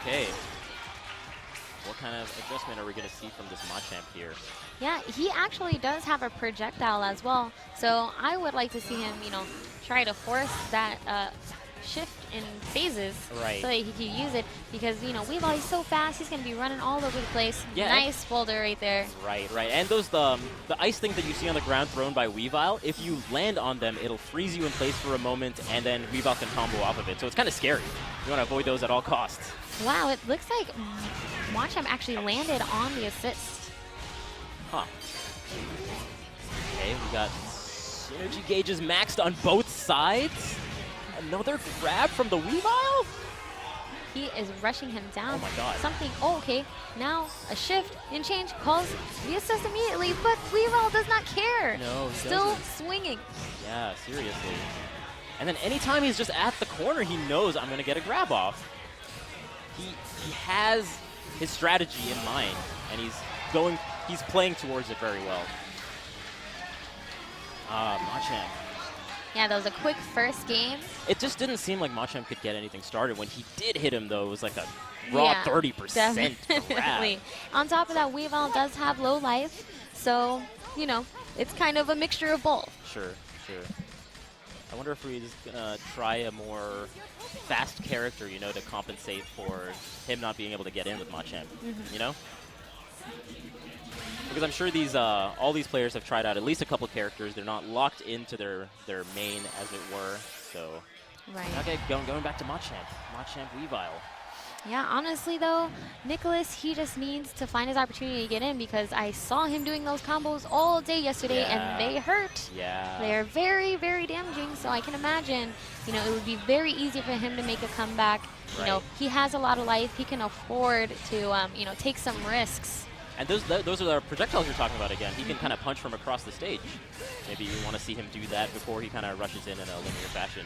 C: Okay. What kind of adjustment are we going to see from this Machamp here?
D: Yeah, he actually does have a projectile as well. So I would like to see him, you know, try to force that shift in phases
C: Right.
D: so that he can use it, because, you know, Weavile, he's so fast, he's going to be running all over the place.
C: Yeah.
D: Nice folder right there.
C: Right. And those the ice thing that you see on the ground thrown by Weavile, if you land on them, it'll freeze you in place for a moment, and then Weavile can combo off of it. So it's kind of scary. You want to avoid those at all costs.
D: Wow, it looks like Machamp actually landed on the assist.
C: Huh. Okay, we got synergy gauges maxed on both sides. Another grab from the Weavile?
D: He is rushing him down.
C: Oh my god.
D: Something, okay, now a shift in change calls the assist immediately, but Weavile does not care.
C: No, he
D: Still
C: doesn't.
D: swinging.
C: Yeah, seriously. And then anytime he's just at the corner, he knows I'm going to get a grab off. He has his strategy in mind, and he's playing towards it very well. Machamp.
D: Yeah, that was a quick first game.
C: It just didn't seem like Machamp could get anything started. When he did hit him, though, it was like a raw
D: Yeah,
C: 30% grab.
D: definitely. On top of that, Weavile does have low life, so, you know, it's kind of a mixture of both.
C: Sure. I wonder if we're just gonna try a more fast character, you know, to compensate for him not being able to get in with Machamp, you know? Because I'm sure these all these players have tried out at least a couple characters. They're not locked into their main, as it were. So,
D: Right.
C: okay, going back to Machamp. Machamp Weavile.
D: Yeah, honestly though, Nicholas, he just needs to find his opportunity to get in because I saw him doing those combos all day yesterday
C: Yeah.
D: and they hurt.
C: Yeah.
D: They're very, very damaging, so I can imagine, it would be very easy for him to make a comeback.
C: Right.
D: He has a lot of life. He can afford to, take some risks.
C: And those are the projectiles you're talking about again. He can kind of punch from across the stage. Maybe you want to see him do that before he kind of rushes in a linear fashion.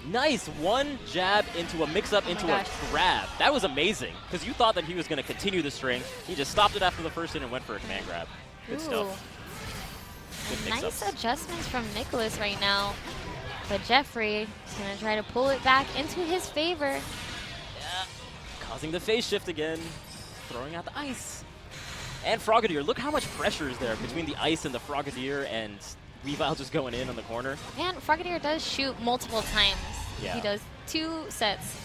C: Nice one jab into a mix-up into a grab. That was amazing because you thought that he was going to continue the string. He just stopped it after the first hit and went for a command grab. Good stuff. Good
D: Nice
C: mix-ups.
D: adjustments from Nicholas right now. But Jeffrey is going to try to pull it back into his favor.
C: Yeah. Causing the phase shift again. Throwing out the ice. And Frogadier. Look how much pressure is there between the ice and the Frogadier, and Weavile just going in on the corner.
D: And Frogadier does shoot multiple times.
C: Yeah.
D: He does 2 sets,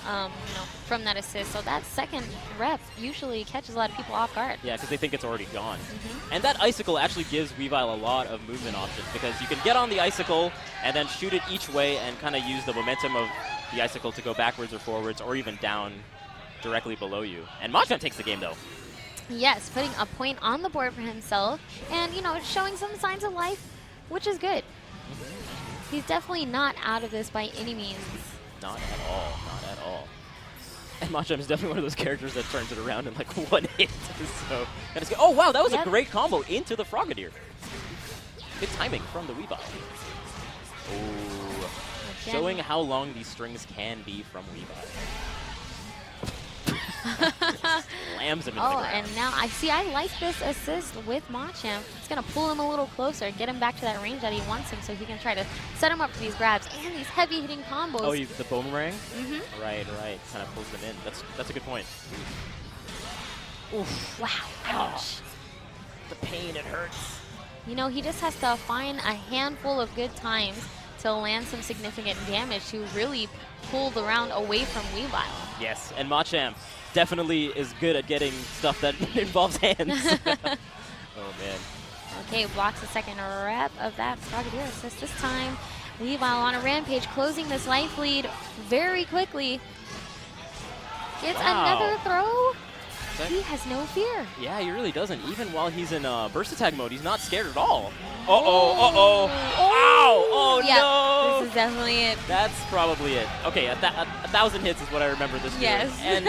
D: from that assist. So that second rep usually catches a lot of people off guard.
C: Yeah, because they think it's already gone. And that icicle actually gives Weavile a lot of movement options because you can get on the icicle and then shoot it each way and kind of use the momentum of the icicle to go backwards or forwards or even down directly below you. And Machamp takes the game though.
D: Yes, putting a point on the board for himself and, showing some signs of life, which is good. He's definitely not out of this by any means.
C: Not at all. Not at all. And Machamp is definitely one of those characters that turns it around in like one hit. So, oh wow, that was a great combo into the Frogadier. Good timing from the Weavile. Oh, showing how long these strings can be from Weavile. Slams him into the ground.
D: And now I like this assist with Machamp. It's going to pull him a little closer, get him back to that range that he wants him so he can try to set him up for these grabs and these heavy hitting combos.
C: Oh, the boomerang? Right. Kind of pulls them in. That's a good point.
D: Oof. Wow. Ouch.
C: The pain, it hurts.
D: He just has to find a handful of good times to land some significant damage to really pull the round away from Weavile.
C: Yes, and Machamp definitely is good at getting stuff that involves hands. Oh, man.
D: Okay, blocks the second rep of that Frogadier assist this time. Weavile on a rampage, closing this life lead very quickly. Gets another throw. He has no fear.
C: Yeah, he really doesn't. Even while he's in burst attack mode, he's not scared at all. Uh-oh. Ow! Oh,
D: yeah,
C: no!
D: This is definitely it.
C: That's probably it. Okay, a 1,000 hits is what I remember this doing.
D: Yes.
C: And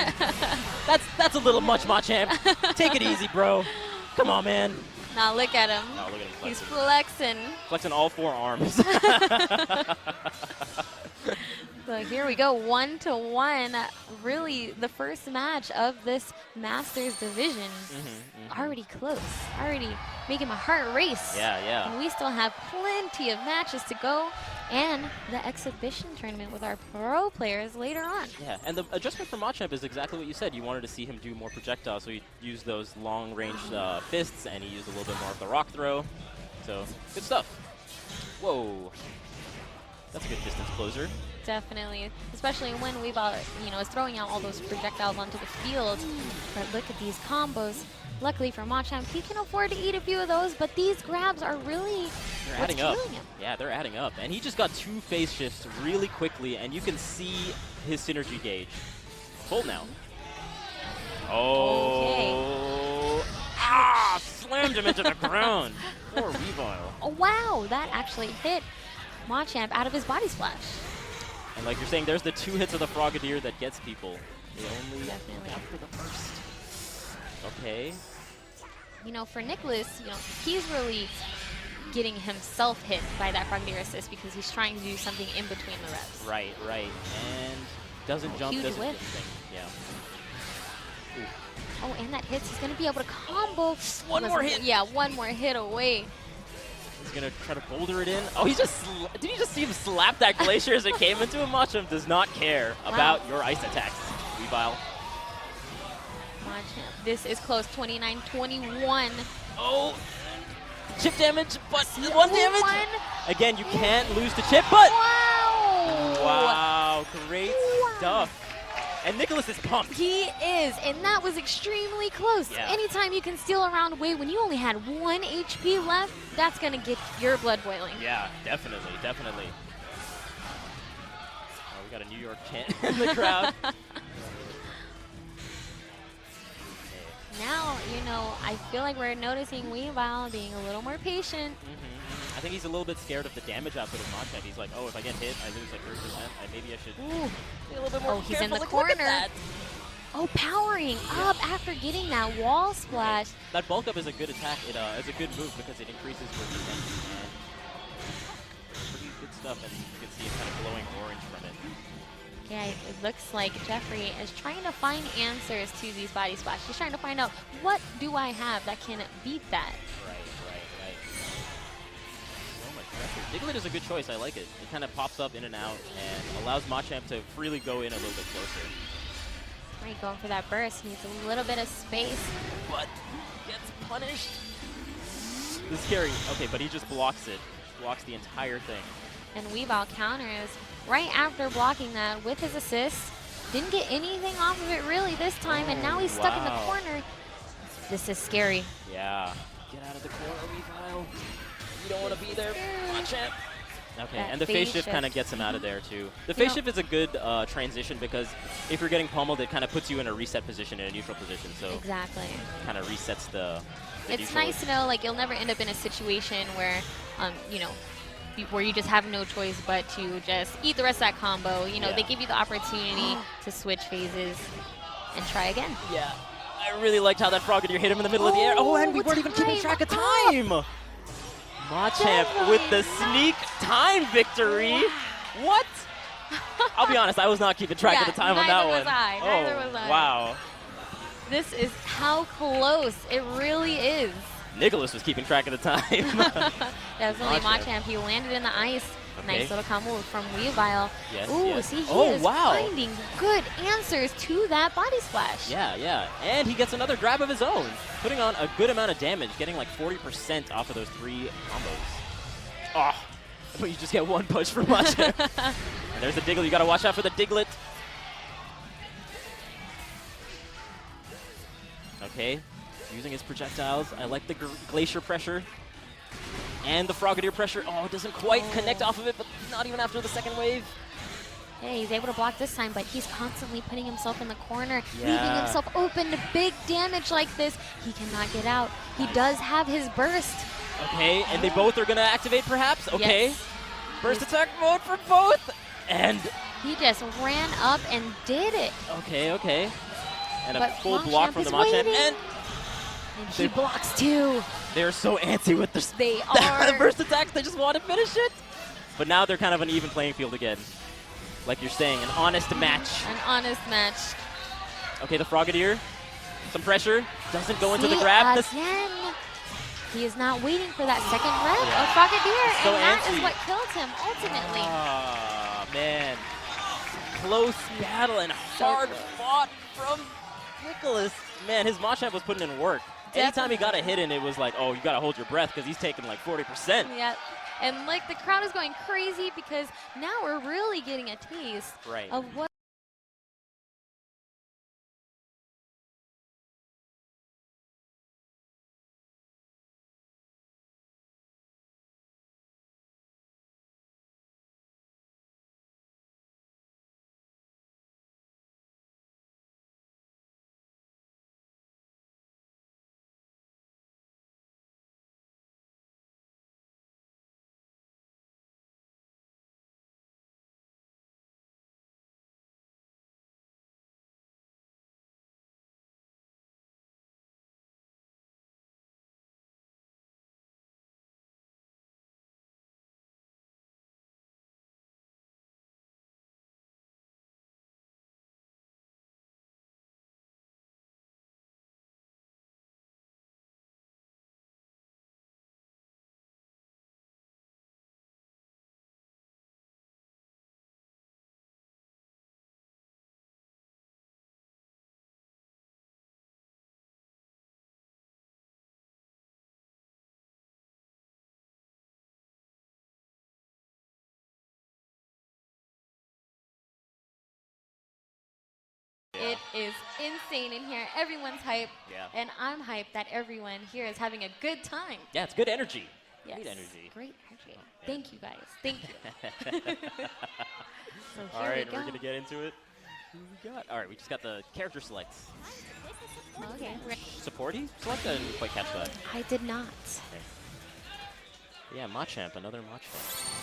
C: that's a little much, Machamp. Take it easy, bro. Come on, man.
D: Now look at him.
C: Oh, look at him flexing.
D: He's flexing.
C: Flexing all 4 arms.
D: So here we go, 1-1. Really, the first match of this Masters division. Already close. Already making my heart race.
C: Yeah.
D: And we still have plenty of matches to go. And the exhibition tournament with our pro players later on.
C: Yeah, and the adjustment for Machamp is exactly what you said. You wanted to see him do more projectiles, so he used those long-range fists, and he used a little bit more of the rock throw. So, good stuff. Whoa. That's a good distance closer.
D: Definitely, especially when Weavile, is throwing out all those projectiles onto the field. But look at these combos. Luckily for Machamp, he can afford to eat a few of those, but these grabs are really
C: They're
D: what's
C: adding up.
D: killing him.
C: Yeah, they're adding up. And he just got 2 phase shifts really quickly, and you can see his synergy gauge. Full now. Oh.
D: Okay.
C: Slammed him into the ground. Poor Weavile.
D: Oh, wow, that actually hit Machamp out of his body splash.
C: And like you're saying, there's the 2 hits of the Frogadier that gets people. They only
D: Definitely.
C: got for the first. Okay.
D: For Nicholas, he's really getting himself hit by that Frogadier assist because he's trying to do something in between the reps.
C: Right. And doesn't jump,
D: huge
C: doesn't do
D: whiff.
C: anything. Yeah. Ooh.
D: Oh, and that hits. He's going to be able to combo.
C: One more hit.
D: Yeah, one more hit away.
C: He's going to try to boulder it in. Oh, did you just see him slap that Glacier as it came into him? Machamp does not care about your ice attacks, Weavile.
D: Machamp. This is close, 29-21.
C: Oh, chip damage, but 1 damage.
D: 1.
C: Again, you can't lose the chip, but
D: Wow!
C: Great stuff. And Nicholas is pumped.
D: He is, and that was extremely close.
C: Yeah.
D: Anytime you can steal a round away when you only had 1 HP left, that's going to get your blood boiling.
C: Yeah, definitely. Oh, we got a New York chant in the crowd.
D: now, you know, I feel like we're noticing Weavile being a little more patient.
C: I think he's a little bit scared of the damage output of Machamp. He's like, oh, if I get hit, I lose like 30%. Maybe I should be a little bit more
D: Oh, he's in
C: careful.
D: the
C: Like, look at
D: corner.
C: that.
D: Oh, powering up after getting that wall splash.
C: That bulk up is a good attack. It is a good move because it increases your defense. And pretty good stuff. And you can see it kind of glowing orange from it.
D: Yeah, it looks like Jeffrey is trying to find answers to these body splash. He's trying to find out, what do I have that can beat that?
C: Right. So much pressure. Diglett is a good choice. I like it. It kind of pops up in and out and allows Machamp to freely go in a little bit closer.
D: Right, going for that burst. Needs a little bit of space.
C: But gets punished. This is scary. Okay, but he just blocks it. Blocks the entire thing.
D: And Weavile counters right after blocking that with his assist. Didn't get anything off of it really this time, and now he's stuck in the
C: wow.
D: corner. This is scary.
C: Yeah. Get out of the corner, Weavile. You don't want to be there. Machamp. Okay,
D: That
C: and the phase shift kind of gets him out of there too. The phase shift is a good transition because if you're getting pummeled, it kind of puts you in a reset position, in a neutral position. So
D: Exactly.
C: kind of resets the
D: It's
C: neutral.
D: nice to know, like, you'll never end up in a situation where, you know, where you just have no choice but to just eat the rest of that combo. You know,
C: Yeah.
D: they give you the opportunity to switch phases and try again.
C: Yeah. I really liked how that Frogadier hit him in the middle of the air. Oh, and we weren't even keeping track of time. Machamp with the sneak time victory. What? I'll be honest, I was not keeping track of the time on that
D: neither
C: one.
D: was I, neither was I.
C: Wow.
D: This is how close it really is.
C: Nicholas was keeping track of the time.
D: Definitely
C: Machamp.
D: Machamp. He landed in the ice.
C: Okay.
D: Nice little combo from Weavile.
C: Yes,
D: Ooh,
C: yes.
D: see, he
C: Oh,
D: is
C: wow.
D: finding good answers to that body splash.
C: Yeah. And he gets another grab of his own, putting on a good amount of damage, getting like 40% off of those 3 combos. Oh, but you just get one push from Machamp. And there's the Diglett. You got to watch out for the Diglett. Okay, using his projectiles. I like the Glacier pressure. And the Frogadier pressure. Oh, it doesn't quite connect off of it, but not even after the second wave.
D: Hey, he's able to block this time, but he's constantly putting himself in the corner,
C: Yeah.
D: leaving himself open to big damage like this. He cannot get out. He does have his burst.
C: Okay, and they both are going to activate perhaps. Okay,
D: Yes.
C: burst attack mode for both. And,
D: He just ran up and did it.
C: okay. And a
D: But
C: full block
D: Machamp
C: from the
D: is
C: Machamp.
D: waiting.
C: And
D: And he blocks too.
C: they're so antsy with their
D: They
C: the
D: are.
C: burst attacks. They just want to finish it. But now they're kind of an even playing field again. Like you're saying, an honest match.
D: An honest match.
C: Okay, the Frogadier. Some pressure. Doesn't go into the
D: See,
C: grab.
D: again. He is not waiting for that second rev
C: Yeah.
D: of Frogadier,
C: So
D: and that
C: antsy.
D: is what killed him ultimately.
C: Ah, man. Close battle and hard fought from Nicholas. Man, his Machamp was putting in work. Anytime he got a hit in, it was like, oh, you got to hold your breath because he's taking like 40%.
D: Yeah. And like the crowd is going crazy because now we're really getting a taste
C: Right.
D: of what it is insane in here. Everyone's hyped.
C: Yeah.
D: And I'm hyped that everyone here is having a good time.
C: Yeah, it's good energy.
D: Yes.
C: Great energy.
D: Great energy. Thank you guys. Thank you. So
C: All
D: here
C: right,
D: we go.
C: we're going to get into it. Who we got? All right, we just got the character selects.
D: Okay.
C: Support he selected? I didn't quite catch that.
D: I did not.
C: Okay. Yeah, Machamp, another Machamp.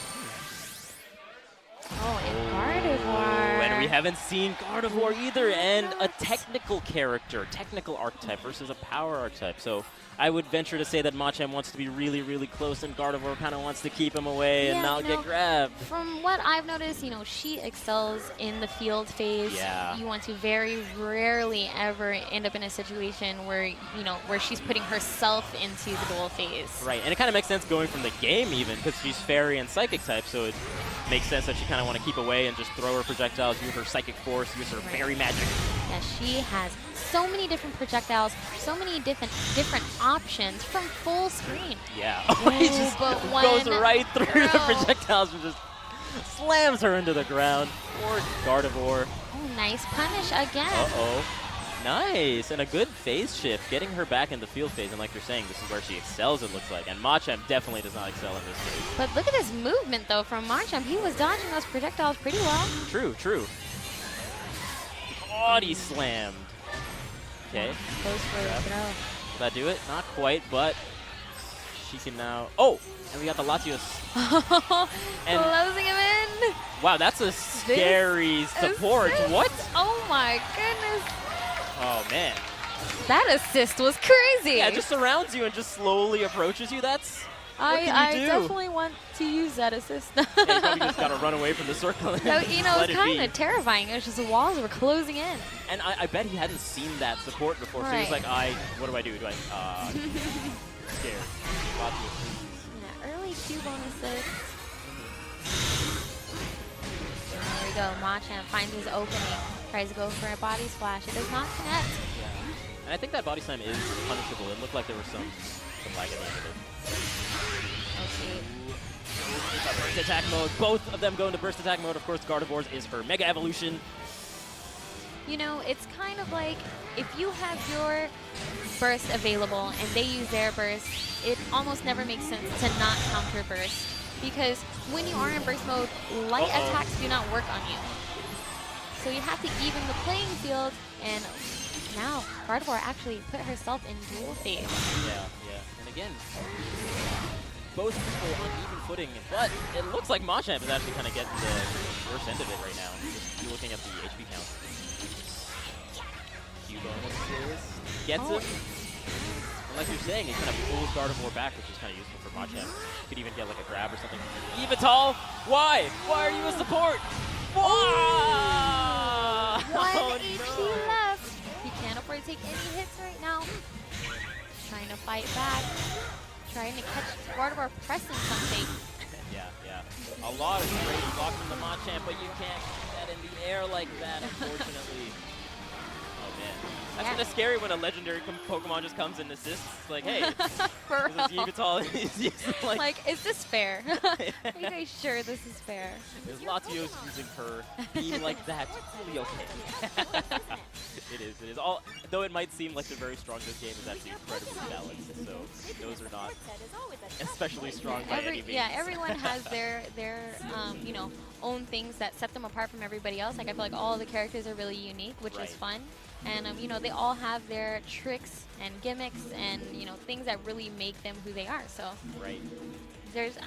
D: Oh, and Gardevoir.
C: And we haven't seen Gardevoir either, and a technical character, technical archetype versus a power archetype. So I would venture to say that Machamp wants to be really, really close, and Gardevoir kind of wants to keep him away and not get grabbed.
D: From what I've noticed, she excels in the field phase.
C: Yeah.
D: You want to very rarely ever end up in a situation where, where she's putting herself into the duel phase.
C: Right, and it kind of makes sense going from the game even, because she's Fairy and Psychic type, so it makes sense that she kind of want to keep away and just throw her projectiles, use her Psychic Force, use her Fairy Magic.
D: Yeah, she has so many different projectiles, so many different options from full screen.
C: Yeah.
D: Ooh,
C: He just
D: but
C: goes
D: one
C: right through the
D: throw.
C: projectiles and just slams her into the ground. Poor Gardevoir.
D: Oh, nice punish again.
C: Uh-oh. Nice, and a good phase shift, getting her back in the field phase, and like you're saying, this is where she excels, it looks like, and Machamp definitely does not excel in this phase.
D: But look at this movement, though, from Machamp. He was dodging those projectiles pretty well.
C: True, true. Body slammed. Okay.
D: Close for the throw.
C: Did that do it? Not quite, but she can now... Oh! And we got the Latios. And
D: closing him in.
C: wow, that's a scary support.
D: Assist.
C: What?
D: Oh, my goodness.
C: Oh, man.
D: That assist was crazy.
C: Yeah, it just surrounds you and just slowly approaches you. That's... What can you do?
D: definitely want to use that assist.
C: Yeah, you probably just gotta run away from the circle. And
D: So,
C: let
D: it's
C: it
D: kind
C: be.
D: of terrifying. It was just the walls were closing in.
C: And I bet he hadn't seen that support before, so he was
D: Right.
C: like, what do I do? Scared. Latios, please.
D: Yeah, early 2 bonuses. There we go. Machamp finds his opening. Tries to go for a body splash. It does not connect.
C: Yeah. And I think that body slam is punishable. It looked like there was some lag at the end of it.
D: Okay.
C: Burst attack mode. Both of them go into burst attack mode. Of course, Gardevoir's is her Mega Evolution.
D: It's kind of like if you have your burst available and they use their burst, it almost never makes sense to not counter burst. Because when you are in burst mode, light attacks do not work on you. So you have to even the playing field, and now Gardevoir actually put herself in duel phase.
C: Yeah. And again, both people on even footing, but it looks like Machamp is actually kind of getting the worst end of it right now. Just looking at the HP count. Q bonuses. Gets him. And like you're saying, it kind of pulls Gardevoir back, which is kind of useful for Machamp. Could even get like a grab or something. Evital! Why? Why are you a support? Why?
D: 1
C: Oh,
D: HP
C: no.
D: left. He can't afford to take any hits right now. Trying to fight back. Trying to catch Gardevoir pressing something.
C: Yeah. A lot of great blocks from the Machamp, but you can't keep that in the air like that, unfortunately. Oh, man. That's kind of scary when a legendary Pokemon just comes and assists. It's like, hey,
D: For
C: this is
D: real.
C: Evital. He's like,
D: Is this fair? Are you guys sure this is fair?
C: is Latios using her being like that? Really okay. It is. Though it might seem like they're very strong, this game is actually incredibly balanced. So those are not especially strong by any means.
D: Yeah, everyone has their own things that set them apart from everybody else. Like I feel like all of the characters are really unique, which is fun. And they all have their tricks and gimmicks and things that really make them who they are. So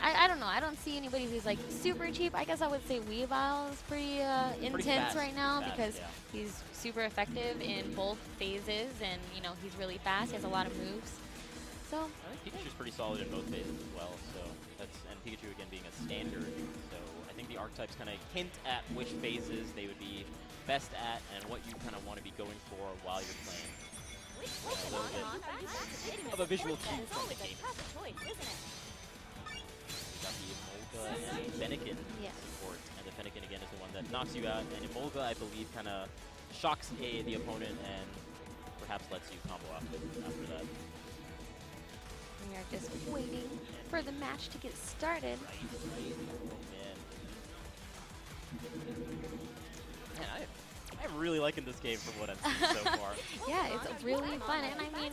D: I don't know. I don't see anybody who's like super cheap. I guess I would say Weavile is pretty intense
C: fast.
D: right now
C: Fast,
D: because
C: yeah.
D: he's super effective in both phases, and he's really fast. He has a lot of moves. So
C: I think Pikachu's pretty solid in both phases as well. So and Pikachu again being a standard. So I think the archetypes kind of hint at which phases they would be best at and what you kind of want to be going for while you're playing. A little bit of a visual cue from the game. We got the Emolga and Fennekin support, and the Fennekin again is the one that knocks you out, and Emolga I believe kind of shocks the opponent and perhaps lets you combo after that.
D: we are just waiting for the match to get started.
C: Man, I'm really liking this game from what I've seen so far.
D: Yeah, it's really fun. And I mean,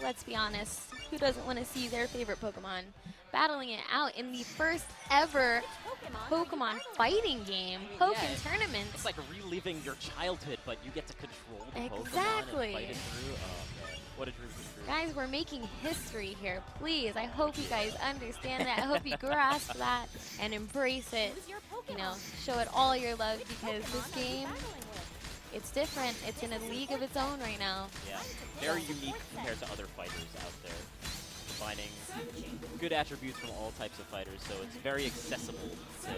D: let's be honest. Who doesn't want to see their favorite Pokemon battling it out in the first ever Pokemon fighting game, Pokken tournament?
C: It's like reliving your childhood, but you get to control the Pokemon
D: Exactly.
C: and fight it through. Oh, man. What a dream come true.
D: Guys, we're making history here. Please, I hope you guys understand that. I hope you grasp that and embrace it. You know, show it all your love because this game, it's different. It's in a league of its own right now.
C: Yeah, very unique compared to other fighters out there. Finding good attributes from all types of fighters, so it's very accessible to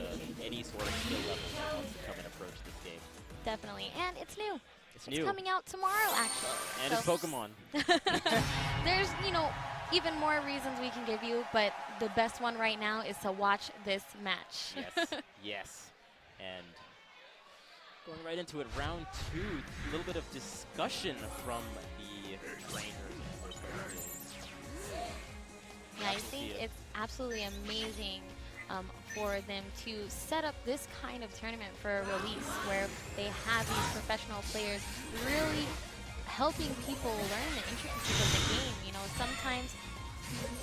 C: any sort of skill level that wants to come and approach this game.
D: Definitely. And it's new.
C: It's new.
D: Coming out tomorrow, actually.
C: And
D: So
C: it's Pokemon.
D: there's, you know, even more reasons we can give you, but the best one right now is to watch this match.
C: Yes, yes. And going right into it, round 2, a little bit of discussion from the trainers and first players.
D: Yeah, I think it's absolutely amazing for them to set up this kind of tournament for a release where they have these professional players really helping people learn the intricacies of the game. You know, sometimes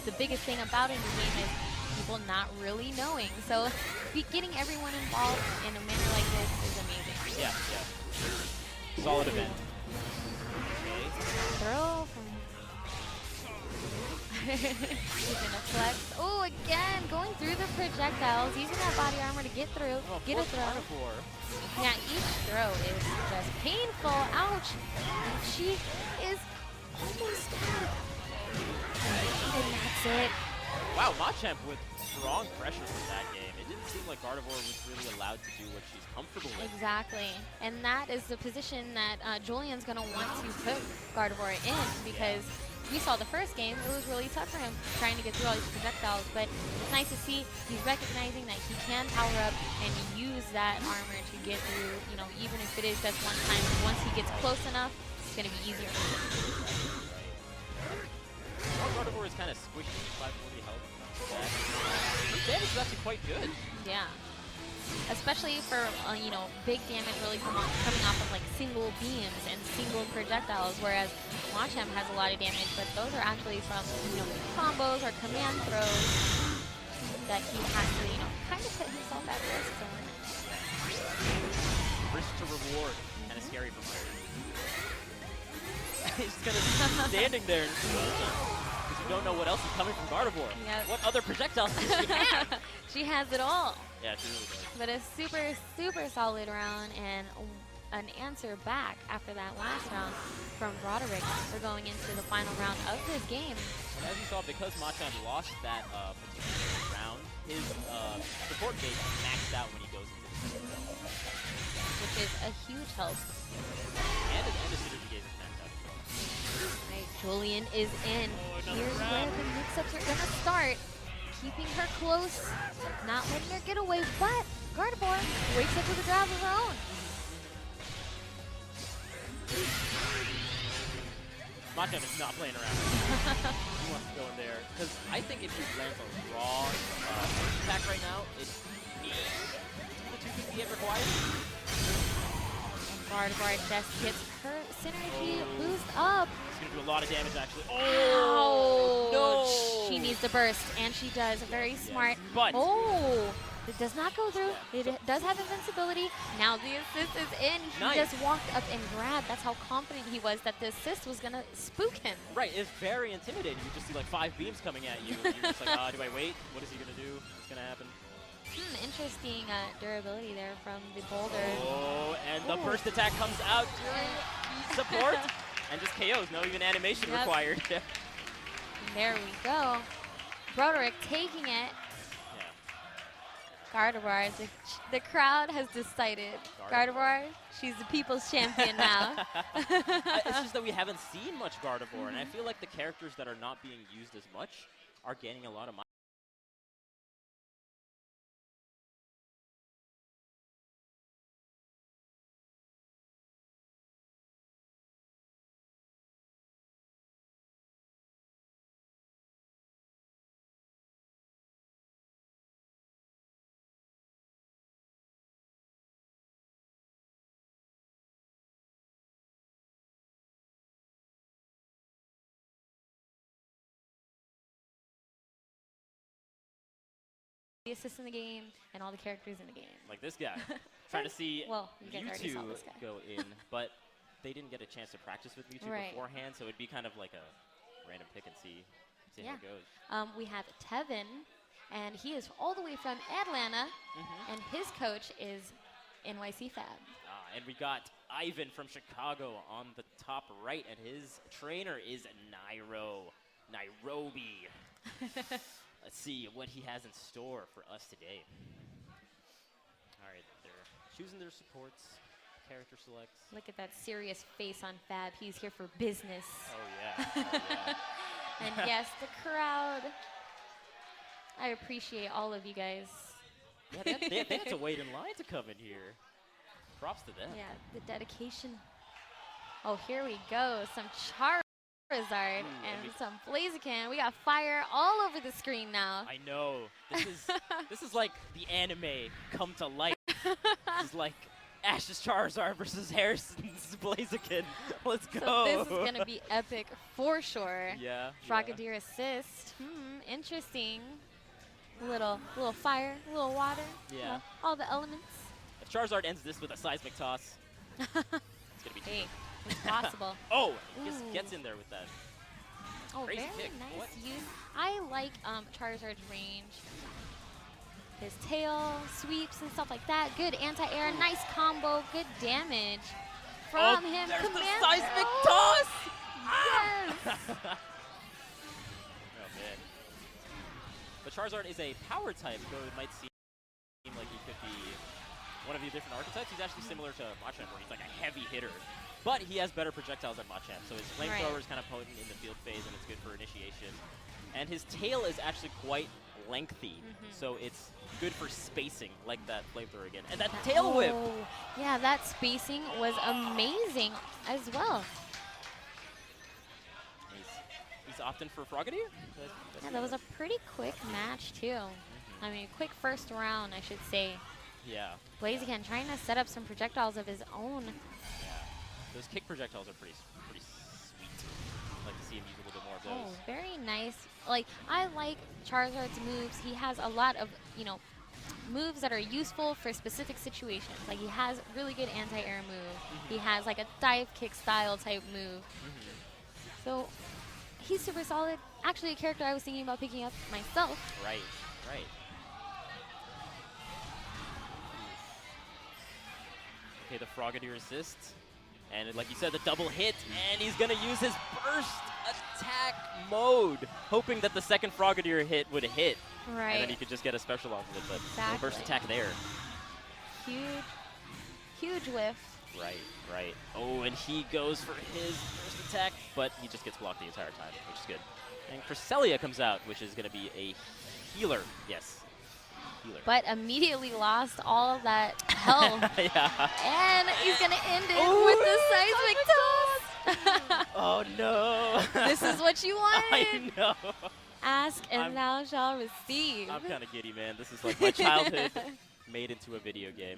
D: the biggest thing about a new game is people not really knowing. So getting everyone involved in a manner like this is amazing.
C: Yeah, yeah. Solid event. Okay.
D: Throw from... He's gonna flex. Oh, again, going through the projectiles, using that body armor to get through,
C: Oh,
D: get a throw.
C: Carnivore.
D: Yeah, each throw is just painful. Ouch. And she is almost dead. And that's it.
C: Wow, Machamp with strong pressure from that game. It didn't seem like Gardevoir was really allowed to do what she's comfortable with.
D: Exactly. And that is the position that Julian's going to want to put Gardevoir in because we saw the first game, it was really tough for him trying to get through all these projectiles, but it's nice to see he's recognizing that he can power up and use that armor to get through, you know, even if it is just one time. Once he gets close enough, it's going to be easier for him.
C: Well, Gardevoir is kind of squishy, 540 health. His damage is actually quite good.
D: Yeah. Especially for, you know, big damage really coming off of like single beams and single projectiles, whereas Machamp has a lot of damage, but those are actually from, you know, combos or command throws that he has to, you know, kind of put himself at risk on.
C: Risk to reward. Kind of scary for Mary. He's just kind of standing there because you don't know what else is coming from Gardevoir.
D: Yep.
C: What other projectiles does she have?
D: She has it all.
C: Yeah, she really does.
D: But a super, super solid round and an answer back after that last round from Broderick. We're going into the final round of this game.
C: And as you saw, because Machamp lost that particular round, his support gauge maxed out when he goes into the second round.
D: Which is a huge help.
C: And his synergy gauge is maxed out as well.
D: Right, Julian is in.
C: another
D: Here's where
C: round.
D: the mix-ups are gonna start. Keeping her close, not letting her get away, but Gardevoir wakes up with a grab of her own.
C: Machamp is not playing around. He wants to go in there. Because I think if he lands a raw attack right now, it needs the 250 it requires.
D: Gardevoir just gets her synergy boost up.
C: It's going to do a lot of damage, actually.
D: Oh,
C: no!
D: She needs to burst, and she does. Very smart.
C: but-
D: Oh, it does not go through. It does have invincibility. Now the assist is in. He
C: Nice.
D: just walked up and grabbed. That's how confident he was that the assist was going to spook him.
C: Right, it's very intimidating. You just see like 5 beams coming at you. And you're just like, do I wait? What is he going to do? What's going to happen?
D: Interesting durability there from the boulder.
C: Oh, and the
D: Ooh.
C: first attack comes out during the support. And just KOs, no even animation
D: Yep.
C: required. Yeah.
D: There we go. Broderick taking it. Gardevoir, the crowd has decided. Gardevoir, she's the people's champion now.
C: It's just that we haven't seen much Gardevoir, and I feel like the characters that are not being used as much are gaining a lot of
D: assists in the game and all the characters in the game.
C: Like this guy. Trying to see
D: Well, you guys already
C: Mewtwo
D: saw this guy.
C: go in, but they didn't get a chance to practice with Mewtwo
D: Right.
C: beforehand, so it'd be kind of like a random pick and see how
D: Yeah.
C: it goes.
D: We have Tevin, and he is all the way from Atlanta, and his coach is NYC Fab.
C: And we got Ivan from Chicago on the top right, and his trainer is Nairobi. Let's see what he has in store for us today. All right, they're choosing their supports, character selects.
D: Look at that serious face on Fab. He's here for business.
C: Oh, yeah. Oh, yeah.
D: And yes, the crowd. I appreciate all of you guys.
C: Yeah, they had to wait in line to come in here. Props to them.
D: Yeah, the dedication. Oh, here we go. Some Charizard and some Blaziken. We got fire all over the screen now.
C: I know. This is like the anime come to life. This is like Ash's Charizard versus Harrison's Blaziken. Let's go.
D: So this is going to be epic for sure.
C: Yeah.
D: Frogadier assist. Interesting. Little fire, little water.
C: Yeah.
D: All the elements.
C: If Charizard ends this with a seismic toss, it's going to be
D: Hey, it's possible.
C: Oh, it just
D: Ooh.
C: gets in there with that.
D: Oh,
C: Crazy
D: very
C: kick.
D: nice
C: What?
D: use. I like Charizard's range. His tail, sweeps, and stuff like that. Good anti-air, nice combo, good damage from him.
C: There's the
D: Command
C: seismic
D: throw.
C: toss!
D: Yes!
C: Oh, man. But Charizard is a power type, though it might seem like he could be one of the different archetypes. He's actually similar to Machamp, where he's like a heavy hitter. But he has better projectiles than Machamp, so his flamethrower is kind of potent in the field phase, and it's good for initiation. And his tail is actually quite lengthy, so it's good for spacing, like that flamethrower again. And that tail whip!
D: Oh, yeah, that spacing was amazing as well.
C: He's opting for Frogadier?
D: Yeah, that was a pretty quick match, too. I mean, quick first round, I should say.
C: Yeah.
D: Blaziken trying to set up some projectiles of his own.
C: Those kick projectiles are pretty sweet. I'd like to see him use a little bit more of
D: Oh,
C: those.
D: very nice. Like, I like Charizard's moves. He has a lot of, moves that are useful for specific situations. Like, he has really good anti-air move. He has, like, a dive kick style type move. So, he's super solid. Actually, a character I was thinking about picking up myself.
C: Right. Okay, the Frogadier assist. And like you said, the double hit, and he's going to use his burst attack mode, hoping that the second Frogadier hit would hit.
D: Right.
C: And then he could just get a special off of it, but no burst
D: Exactly.
C: attack there.
D: Huge whiff.
C: Right. Oh, and he goes for his first attack, but he just gets blocked the entire time, which is good. And Cresselia comes out, which is going to be a healer. Yes, healer.
D: But immediately lost all of that health.
C: Yeah.
D: And he's going to end it with the seismic toss.
C: Oh, no.
D: This is what you wanted.
C: I know.
D: Ask and thou shalt receive.
C: I'm kind of giddy, man. This is like my childhood made into a video game.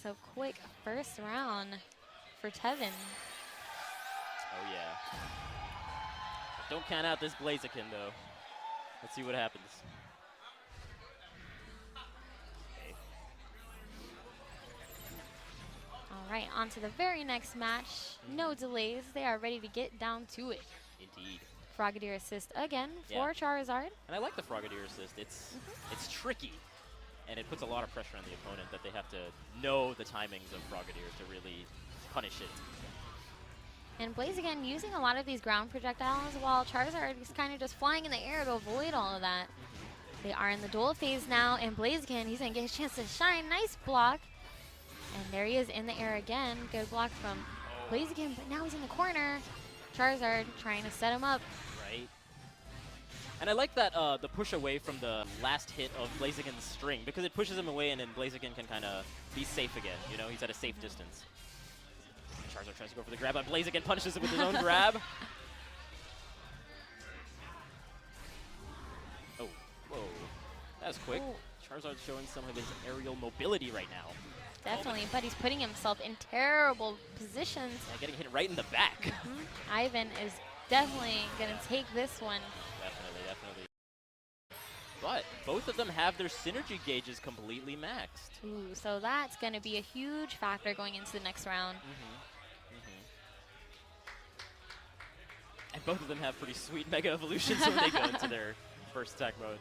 D: So quick first round for Tevin.
C: Oh, yeah. Don't count out this Blaziken, though. Let's see what happens. Okay.
D: All right, on to the very next match. No delays. They are ready to get down to it.
C: Indeed.
D: Frogadier assist again
C: Yeah.
D: for Charizard.
C: And I like the Frogadier assist. It's tricky, and it puts a lot of pressure on the opponent that they have to know the timings of Frogadier to really punish it.
D: And Blaziken using a lot of these ground projectiles while Charizard is kind of just flying in the air to avoid all of that. They are in the duel phase now, and Blaziken, he's going to get his chance to shine. Nice block. And there he is in the air again. Good block from Blaziken, but now he's in the corner. Charizard trying to set him up.
C: Right. And I like that the push away from the last hit of Blaziken's string, because it pushes him away, and then Blaziken can kind of be safe again. You know, he's at a safe distance. Charizard tries to go for the grab, but Blaziken punishes it with his own grab. Oh, whoa. That was quick.
D: Ooh.
C: Charizard's showing some of his aerial mobility right now.
D: Definitely, but he's putting himself in terrible positions.
C: Yeah, getting hit right in the back.
D: Ivan is definitely going to take this one.
C: Definitely. but both of them have their synergy gauges completely maxed.
D: Ooh, so that's going to be a huge factor going into the next round.
C: And both of them have pretty sweet Mega Evolutions when they go into their first attack mode.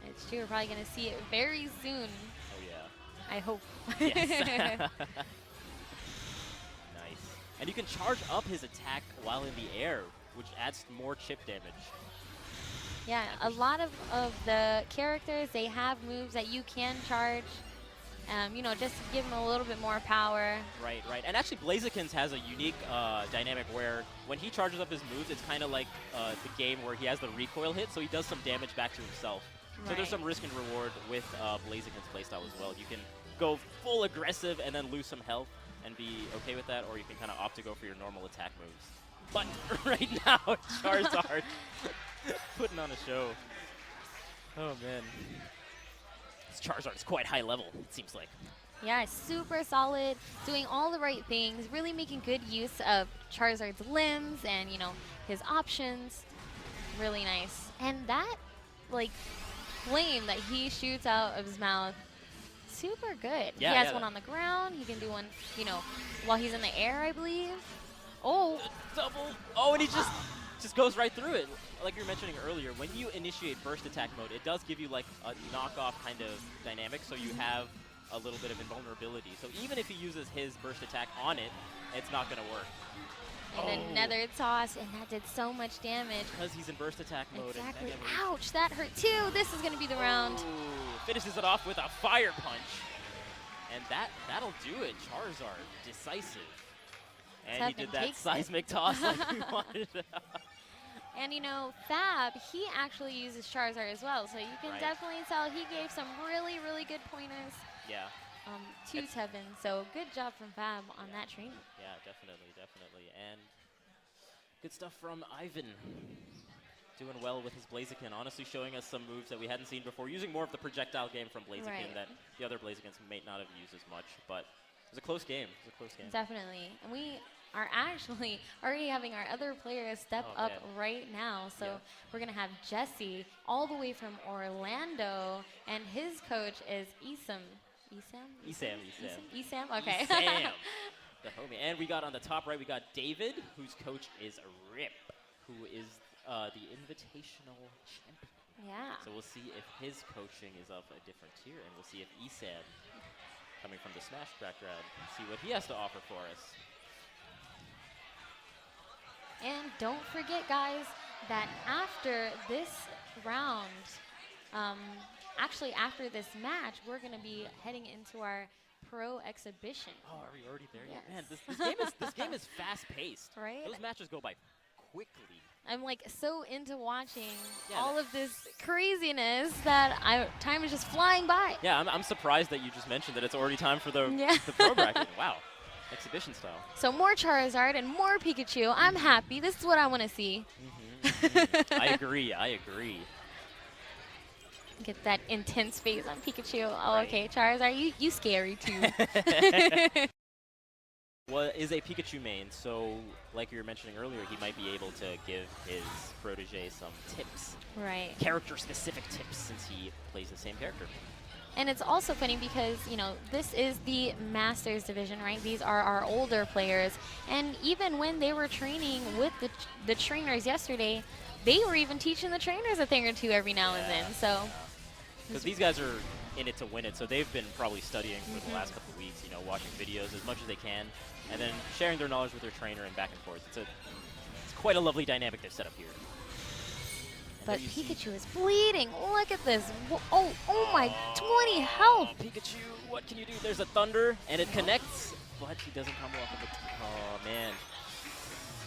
D: It's true. We're probably going to see it very soon.
C: Oh, yeah.
D: I hope.
C: Yes. Nice. And you can charge up his attack while in the air, which adds more chip damage.
D: Yeah, a lot of the characters, they have moves that you can charge, you know, just to give them a little bit more power.
C: Right, right. And actually, Blaziken's has a unique dynamic where when he charges up his moves, it's kind of like the game where he has the recoil hit, so he does some damage back to himself. So there's
D: Right.
C: some risk and reward with Blaziken's playstyle as well. You can go full aggressive and then lose some health and be okay with that, or you can kind of opt to go for your normal attack moves. But right now, Charizard putting on a show. Oh, man. This Charizard is quite high level, it seems like.
D: Yeah, it's super solid, doing all the right things, really making good use of Charizard's limbs and, you know, his options. Really nice. And that, like, flame that he shoots out of his mouth, super good.
C: Yeah,
D: he has
C: yeah,
D: one on the ground. He can do one, you know, while he's in the air, I believe. Oh.
C: Double. Oh, and he just goes right through it. Like you were mentioning earlier, when you initiate burst attack mode, it does give you like a knockoff kind of dynamic, so you have a little bit of invulnerability. So even if he uses his burst attack on it, it's not going to work.
D: And another toss, and that did so much damage.
C: Because he's in burst attack mode.
D: Exactly.
C: And Mega Evolution.
D: Ouch, that hurt too. This is going to be the round.
C: Ooh, finishes it off with a fire punch. And that'll do it. Charizard, decisive. And he did that seismic toss like we wanted.
D: And you know, Fab, he actually uses Charizard as well, so you can
C: Right.
D: definitely tell he gave some really, really good pointers
C: Yeah.
D: to Tevin. So good job from Fab on that training.
C: Yeah, definitely, definitely. And good stuff from Ivan. Doing well with his Blaziken, honestly showing us some moves that we hadn't seen before, using more of the projectile game from Blaziken
D: Right.
C: that the other Blazikens may not have used as much, but it was a close game. It was a close game.
D: Definitely. And we are actually already having our other players step
C: Oh,
D: up
C: man.
D: right now. So
C: Yeah.
D: we're going to have Jesse all the way from Orlando, and his coach is Isam. Isam? Okay.
C: Sam, the homie. And we got on the top right, we got David, whose coach is Rip, who is the Invitational champion.
D: Yeah.
C: So we'll see if his coaching is of a different tier, and we'll see if Isam, coming from the Smash background, see what he has to offer for us.
D: And don't forget, guys, that after this round, actually after this match, we're going to be heading into our pro exhibition.
C: Oh, are we already there yet?
D: Yes.
C: Man, this game is fast-paced.
D: Right?
C: Those matches go by quickly.
D: I'm like so into watching
C: Yeah,
D: all of this craziness that time is just flying by.
C: Yeah, I'm surprised that you just mentioned that it's already time for the
D: Yeah.
C: pro bracket. Wow, exhibition style.
D: So more Charizard and more Pikachu. I'm happy. This is what I want to see.
C: I agree. I agree.
D: Get that intense face on Pikachu. Oh,
C: Right.
D: okay, Charizard, you scary too.
C: Well, is a Pikachu main, so like you were mentioning earlier, he might be able to give his protege some tips,
D: Right.
C: character-specific tips, since he plays the same character.
D: And it's also funny because, you know, this is the Masters division, right? These are our older players. And even when they were training with the trainers yesterday, they were even teaching the trainers a thing or two every now and then. So,
C: Because these guys are in it to win it, so they've been probably studying for the last couple of weeks, you know, watching videos as much as they can, and then sharing their knowledge with their trainer and back and forth. It's quite a lovely dynamic they've set up here. And
D: but
C: there you see-
D: Pikachu is bleeding. Look at this. Oh my, 20 health.
C: Pikachu, what can you do? There's a Thunder, and it connects, but he doesn't come off of it. Oh, man.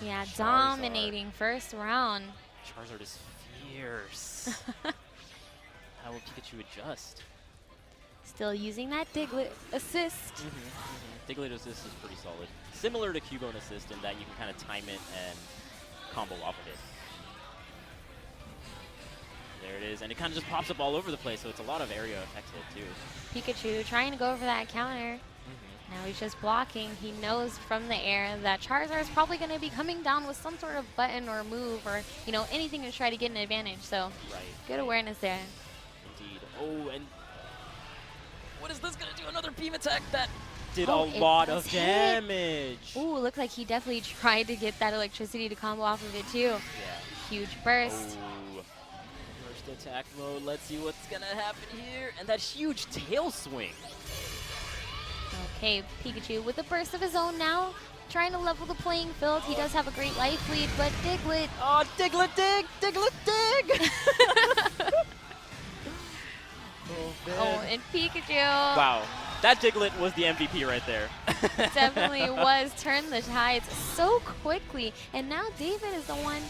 D: Yeah,
C: Charizard.
D: dominating first round.
C: Charizard is fierce. How will Pikachu adjust?
D: Still using that Diglett assist.
C: Diglett assist is pretty solid. Similar to Cubone assist in that you can kind of time it and combo off of it. There it is, and it kind of just pops up all over the place, so it's a lot of area affected too.
D: Pikachu trying to go for that counter. Now he's just blocking. He knows from the air that Charizard is probably going to be coming down with some sort of button or move or, anything to try to get an advantage. So
C: Right.
D: good awareness there.
C: Indeed. Oh, and what is this going to do? Another beam attack that did
D: Oh,
C: a
D: it
C: lot
D: does
C: of
D: hit.
C: damage.
D: Ooh, looks like he definitely tried to get that electricity to combo off of it too.
C: Yeah.
D: Huge burst.
C: Oh. First attack mode. Let's see what's going to happen here. And that huge tail swing.
D: Okay, Pikachu with a burst of his own now, trying to level the playing field. He does have a great life lead, but Diglett.
C: Oh, Diglett dig! Diglett dig!
D: Oh, and Pikachu
C: Wow. That Diglett was the MVP right there.
D: definitely was turned the tides so quickly. And now David is the one,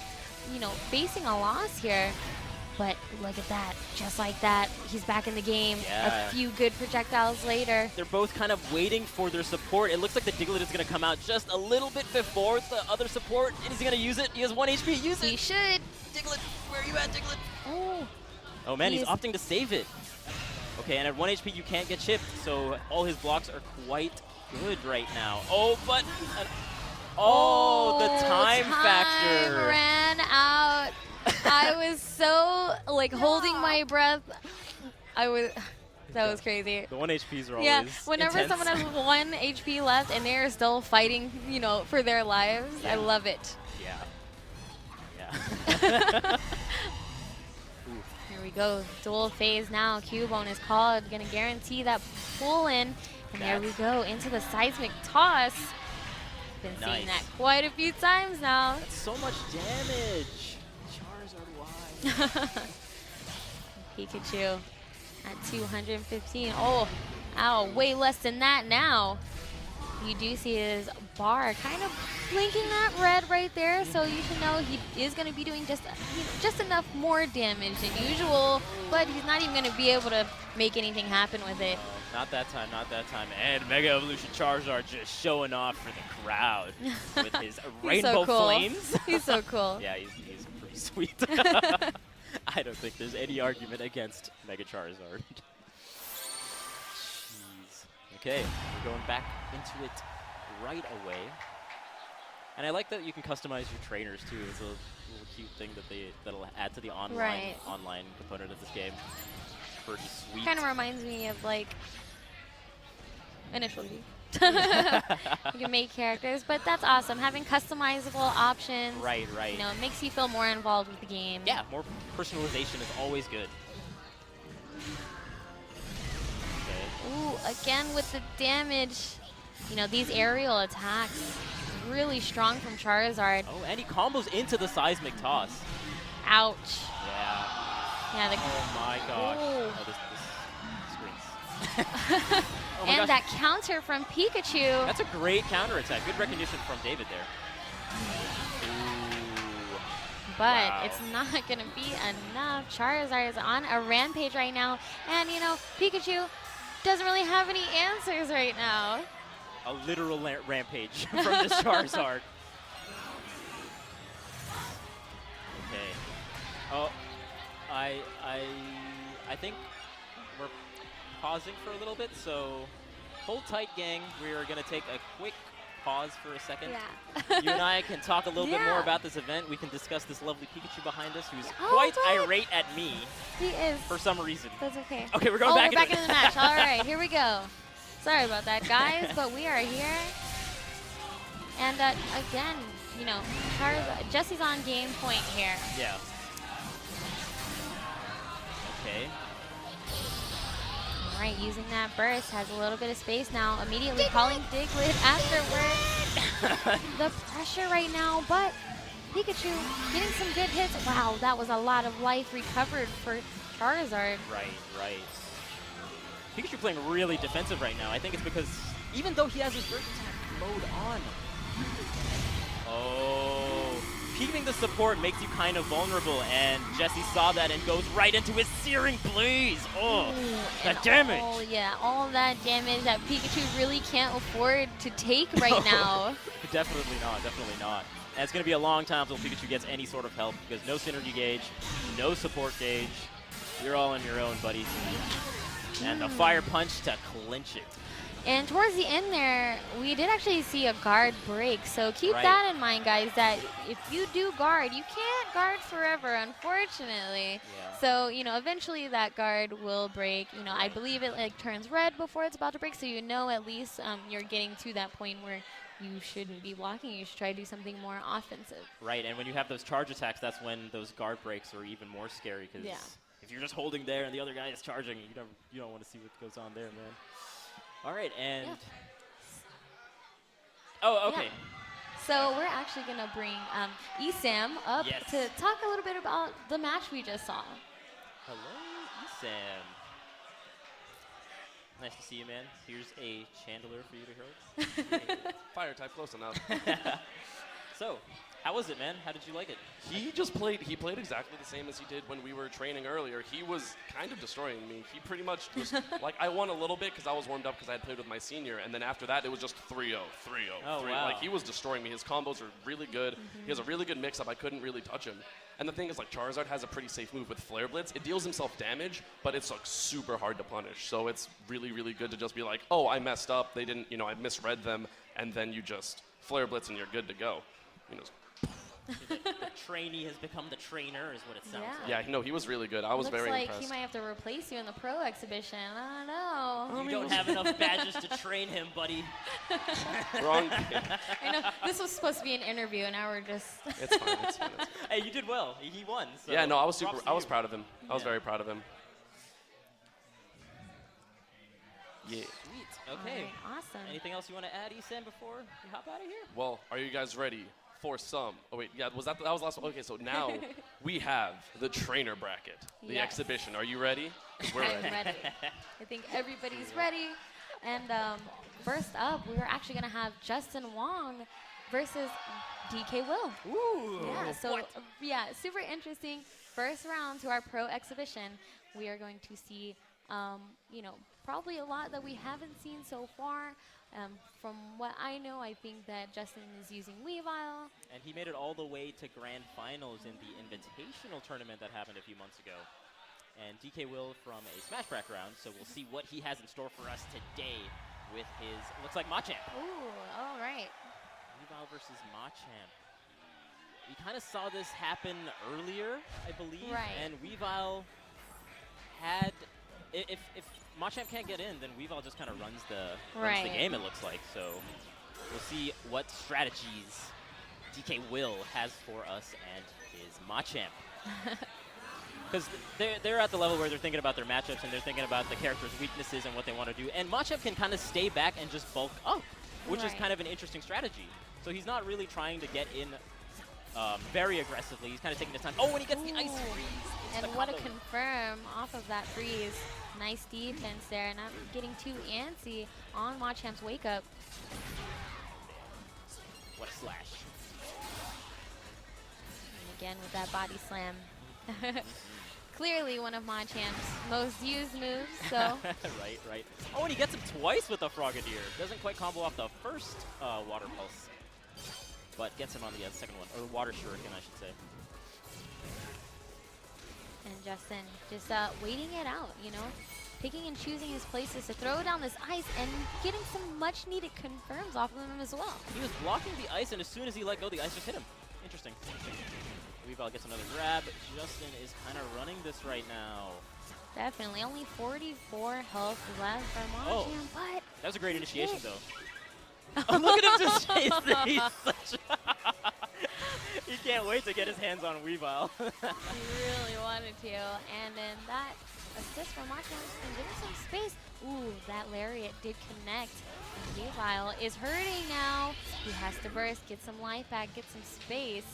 D: facing a loss here. But look at that. Just like that, he's back in the game.
C: Yeah.
D: A few good projectiles later.
C: They're both kind of waiting for their support. It looks like the Diglett is going to come out just a little bit before the other support. And is he going to use it? He has 1 HP. Use it.
D: He should.
C: Diglett, where are you at, Diglett?
D: Oh,
C: Oh, man, he's
D: He's-
C: opting to save it. Okay, and at 1 HP, you can't get chipped. So all his blocks are quite good right now. Oh, but... the time factor.
D: Ran out. I was so holding my breath. That was crazy.
C: The 1 HPs are always
D: Yeah, whenever
C: intense.
D: someone has 1 HP left and they're still fighting, for their lives,
C: Yeah.
D: I love it.
C: Yeah.
D: Here we go. Dual phase now. Cubone is called. Gonna guarantee that pull in. And there we go. Into the seismic toss. Been seeing
C: Nice.
D: that quite a few times now.
C: That's so much damage. Charizard, why?
D: Pikachu at 215. Oh, ow, way less than that now. You do see his bar kind of blinking that red right there, so you should know he is going to be doing just enough more damage than usual, but he's not even going to be able to make anything happen with it.
C: Not that time, not that time. And Mega Evolution Charizard just showing off for the crowd with his
D: He's
C: rainbow
D: so cool.
C: Flames.
D: He's so cool.
C: Yeah, he's pretty sweet. I don't think there's any argument against Mega Charizard. Jeez. Okay, we're going back into it right away. And I like that you can customize your trainers too. It's a little cute thing that'll add to the online component of this game. Pretty sweet.
D: Kind of reminds me of Initial D. You can make characters, but that's awesome. Having customizable options.
C: Right.
D: It makes you feel more involved with the game.
C: Yeah, more personalization is always good. Okay.
D: Ooh, again with the damage. These aerial attacks really strong from Charizard.
C: Oh, and he combos into the seismic toss.
D: Ouch.
C: Yeah.
D: Yeah,
C: Oh my gosh.
D: Ooh.
C: Oh, this screens. Oh my
D: and
C: gosh.
D: that counter from Pikachu.
C: That's a great counter attack. Good recognition from David there. Ooh.
D: But
C: Wow.
D: it's not going to be enough. Charizard is on a rampage right now. And, Pikachu doesn't really have any answers right now.
C: A literal rampage from this Charizard. Okay. Oh, I think we're pausing for a little bit, so hold tight, gang. We are going to take a quick pause for a second.
D: Yeah.
C: You and I can talk a little bit more
D: Yeah.
C: about this event. We can discuss this lovely Pikachu behind us, who's
D: Oh,
C: quite
D: good.
C: irate at me
D: He is.
C: for some reason.
D: That's okay.
C: Okay, we're going
D: Oh,
C: back
D: we're back
C: into
D: into the match. All right, here we go. Sorry about that, guys, but we are here. And again, Jesse's on game point here.
C: Yeah. Okay.
D: All right, using that burst, has a little bit of space now. Immediately calling Diglett afterwards. The pressure right now, but Pikachu getting some good hits. Wow, that was a lot of life recovered for Charizard.
C: Right. Pikachu playing really defensive right now. I think it's because even though he has his first attack mode on, keeping the support makes you kind of vulnerable, and Jesse saw that and goes right into his Searing Blaze. Oh, that damage.
D: Oh, yeah, all that damage that Pikachu really can't afford to take right now.
C: Definitely not. And it's going to be a long time until Pikachu gets any sort of help because no synergy gauge, no support gauge. You're all on your own, buddies. And the Fire Punch to clinch it.
D: And towards the end there, we did actually see a guard break. So keep
C: Right.
D: that in mind, guys, that if you do guard, you can't guard forever, unfortunately.
C: Yeah.
D: So, you know, eventually that guard will break. You know, I believe it like turns red before it's about to break. So you know at least you're getting to that point where you shouldn't be blocking. You should try to do something more offensive.
C: Right, and when you have those charge attacks, that's when those guard breaks are even more scary, because
D: Yeah.
C: if you're just holding there and the other guy is charging, you don't want to see what goes on there, man. All right, and...
D: Yeah.
C: Oh, okay.
D: Yeah. So we're actually going to bring Esam up
C: Yes.
D: to talk a little bit about the match we just saw.
C: Hello, Esam. Nice to see you, man. Here's a chandelier for you to hold.
F: Fire type close enough.
C: So, how was it, man? How did you like it?
F: He played exactly the same as he did when we were training earlier. He was kind of destroying me. He pretty much was, like, I won a little bit because I was warmed up because I had played with my senior, and then after that, it was just 3-0, 3-0,
C: Oh,
F: 3-0.
C: wow.
F: Like, he was destroying me. His combos are really good. He has a really good mix-up. I couldn't really touch him. And the thing is, like, Charizard has a pretty safe move with Flare Blitz. It deals himself damage, but it's, like, super hard to punish. So it's really, really good to just be like, oh, I messed up. They didn't, I misread them, and then you just Flare Blitz and you're good to go.
C: The trainee has become the trainer, is what it sounds
D: Yeah.
C: like.
F: Yeah, no, he was really good. I was
D: Looks
F: very
D: like
F: impressed.
D: he might have to replace you in the pro exhibition. I don't know.
C: You don't have enough badges to train him, buddy.
F: Wrong.
D: I know this was supposed to be an interview, and now we're just.
F: It's fine. It's fine.
C: Hey, you did well. He won. So
F: Yeah, no, I was
C: props to
F: I was
C: you.
F: proud of him. I was
C: Yeah.
F: very proud of him. Yeah.
C: Sweet. Okay.
D: All right, awesome.
C: Anything else you want to add, Esam, before we hop out of here?
F: Well, are you guys ready for some? Oh wait, yeah, that was last one? Okay, so now we have the trainer bracket, the
D: Yes.
F: exhibition. Are you ready? 'Cause we're
D: I'm
F: ready.
D: ready. I think everybody's ready. And first up, we're actually going to have Justin Wong versus DK Will.
C: Ooh.
D: Yeah, so yeah, super interesting. First round to our pro exhibition. We are going to see, probably a lot that we haven't seen so far. From what I know, I think that Justin is using Weavile.
C: And he made it all the way to grand finals in the invitational tournament that happened a few months ago. And DK Will from a Smash background, so we'll see what he has in store for us today with his, looks like Machamp.
D: Ooh, all right.
C: Weavile versus Machamp. We kind of saw this happen earlier, I believe.
D: Right.
C: And Weavile had, if Machamp can't get in, then Weavile just kind of runs the
D: Right.
C: game, it looks like. So we'll see what strategies DK Will has for us and his Machamp. Because they're at the level where they're thinking about their matchups and they're thinking about the character's weaknesses and what they want to do. And Machamp can kind of stay back and just bulk up, which is
D: Right.
C: kind of an interesting strategy. So he's not really trying to get in very aggressively. He's kind of taking his time. Oh, when he gets the ice
D: Ooh.
C: freeze. It's
D: And
C: the
D: what a
C: combo.
D: confirm off of that freeze. Nice defense there. Not getting too antsy on Machamp's wake up.
C: What a slash.
D: And again with that body slam. Clearly one of Machamp's most used moves, so
C: right. Oh, and he gets him twice with the Frogadier. Doesn't quite combo off the first Water Pulse, but gets him on the second one, or Water Shuriken, I should say.
D: and Justin just waiting it out, picking and choosing his places to throw down this ice and getting some much needed confirms off of him as well.
C: He was blocking the ice, and as soon as he let go, the ice just hit him. Interesting. Weavile gets another grab. Justin is kind of running this right now.
D: Definitely, only 44 health left for Machamp,
C: Oh.
D: but
C: That was a great initiation, though. Oh, look at him just chase the He's such He can't wait to get his hands on Weavile.
D: he really wanted to. And then that assist from Machamp can give him some space. Ooh, that Lariat did connect. And Weavile is hurting now. He has to burst, get some life back, get some space.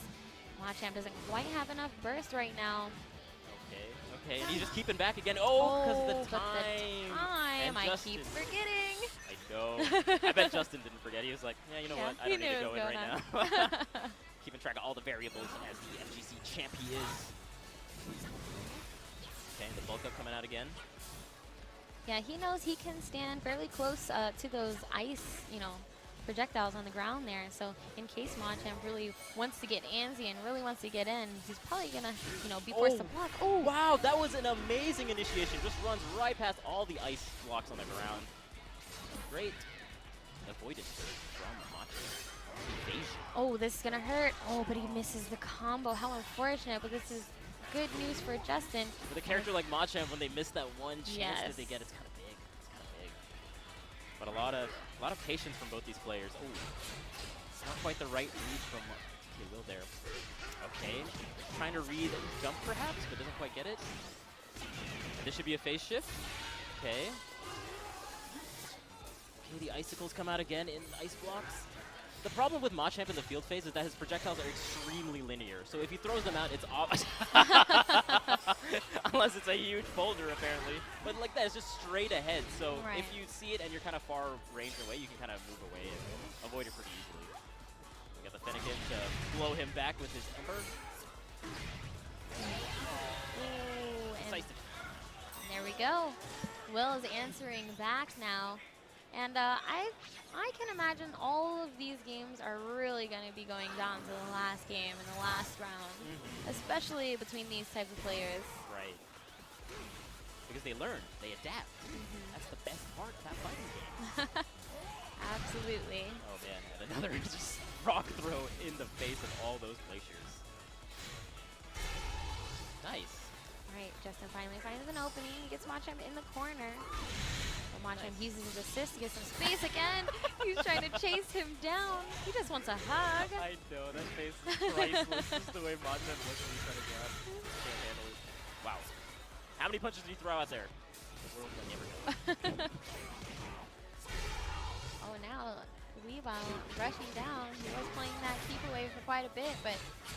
D: Machamp doesn't quite have enough burst right now.
C: Okay, and he's just keeping back again. Oh, because of the
D: but
C: time.
D: the time,
C: And
D: I
C: Justin,
D: keep forgetting.
C: I know. I bet Justin didn't forget. He was like, yeah, you know
D: Yeah,
C: what? I
D: he
C: don't need
D: knew
C: to
D: it
C: go
D: was
C: in
D: going
C: right now. Keeping track of all the variables as the FGC champ he is. Okay, the bulk up coming out again.
D: Yeah, he knows he can stand fairly close to those ice, projectiles on the ground there. So in case Machamp really wants to get antsy and really wants to get in, he's probably gonna, be forced to block.
C: Oh, wow, that was an amazing initiation. Just runs right past all the ice blocks on the ground. Great. Avoided from Machi. Evasion.
D: Oh, this is gonna hurt. Oh, but he misses the combo. How unfortunate, but this is good news for Justin.
C: With a character like Machamp, when they miss that one chance
D: Yes.
C: that they get, it's kind of big. It's kind of big. But a lot of patience from both these players. Oh, not quite the right read from TK Will there. Okay, trying to read jump perhaps, but doesn't quite get it. This should be a phase shift. Okay. Okay, the icicles come out again in ice blocks. The problem with Machamp in the field phase is that his projectiles are extremely linear. So if he throws them out, it's unless it's a huge boulder apparently. But like that, it's just straight ahead. So
D: Right.
C: if you see it and you're kind of far range away, you can kind of move away and avoid it pretty easily. We got the Fennekin to blow him back with his Ember.
D: Ooh, and
C: Decisive.
D: there we go. Will is answering back now. And I can imagine all of these games are really going to be going down to the last game in the last round, especially between these type of players.
C: Right. Because they learn, they adapt. That's the best part of that fighting game.
D: Absolutely.
C: Oh man, and another just rock throw in the face of all those glaciers. Nice.
D: Right, Justin finally finds an opening. He gets Machamp in the corner. Well, Machamp uses his assist to get some space again. He's trying to chase him down. He just wants a hug.
C: I know, that face is priceless. Just the way Machamp looks when he's trying to grab. Can't handle it. Wow. How many punches did he throw out there? The world will never know.
D: Oh, now Weavile rushing down. He was playing that keep away for quite a bit, but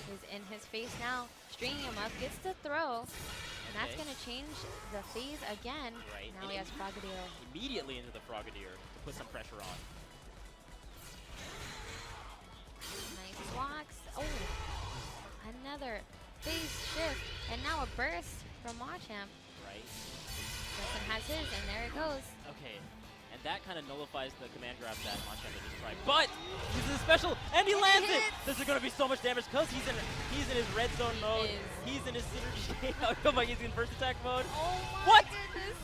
D: he's in his face now. Stringing him up, gets to throw. And that's
C: Okay.
D: going to change the phase again.
C: Right.
D: Now
C: And
D: he has Frogadier.
C: Immediately into the Frogadier to put some pressure on.
D: Nice blocks. Oh, another phase shift. And now a burst from Machamp.
C: Right.
D: Justin has his, and there it goes.
C: Okay. And that kind of nullifies the command grab that Machamp had just tried. But he's in special, and he lands it! This is going to be so much damage because he's in his red zone mode.
D: is.
C: He's in his synergy. Oh my, he's in first attack mode.
D: Oh my
C: What?
D: goodness.